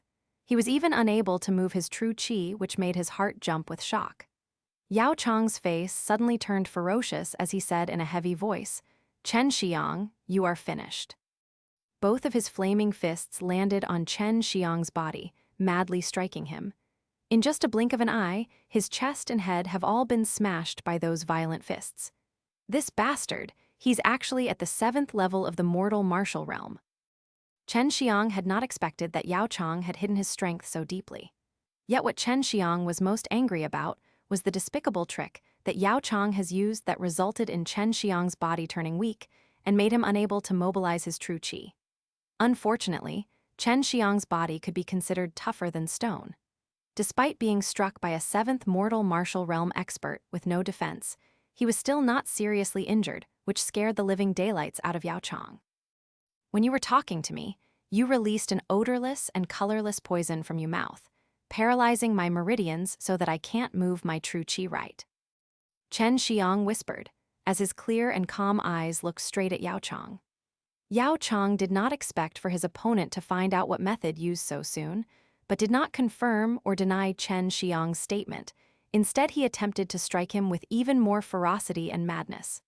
He was even unable to move his true qi, which made his heart jump with shock. Yao Chang's face suddenly turned ferocious as he said in a heavy voice, "Chen Xiang, you are finished." Both of his flaming fists landed on Chen Xiang's body, madly striking him. In just a blink of an eye, his chest and head have all been smashed by those violent fists. This bastard, he's actually at the 7th level of the mortal martial realm. Chen Xiang had not expected that Yao Chang had hidden his strength so deeply. Yet what Chen Xiang was most angry about was the despicable trick that Yao Chang has used that resulted in Chen Xiang's body turning weak and made him unable to mobilize his true qi. Unfortunately, Chen Xiang's body could be considered tougher than stone. Despite being struck by a 7th mortal martial realm expert with no defense, he was still not seriously injured, which scared the living daylights out of Yao Chang. When you were talking to me, you released an odorless and colorless poison from your mouth, paralyzing my meridians so that I can't move my true qi right. Chen Xiang whispered, as his clear and calm eyes looked straight at Yao Chang. Yao Chang did not expect for his opponent to find out what method used so soon, but did not confirm or deny Chen Xiang's statement. Instead, he attempted to strike him with even more ferocity and madness.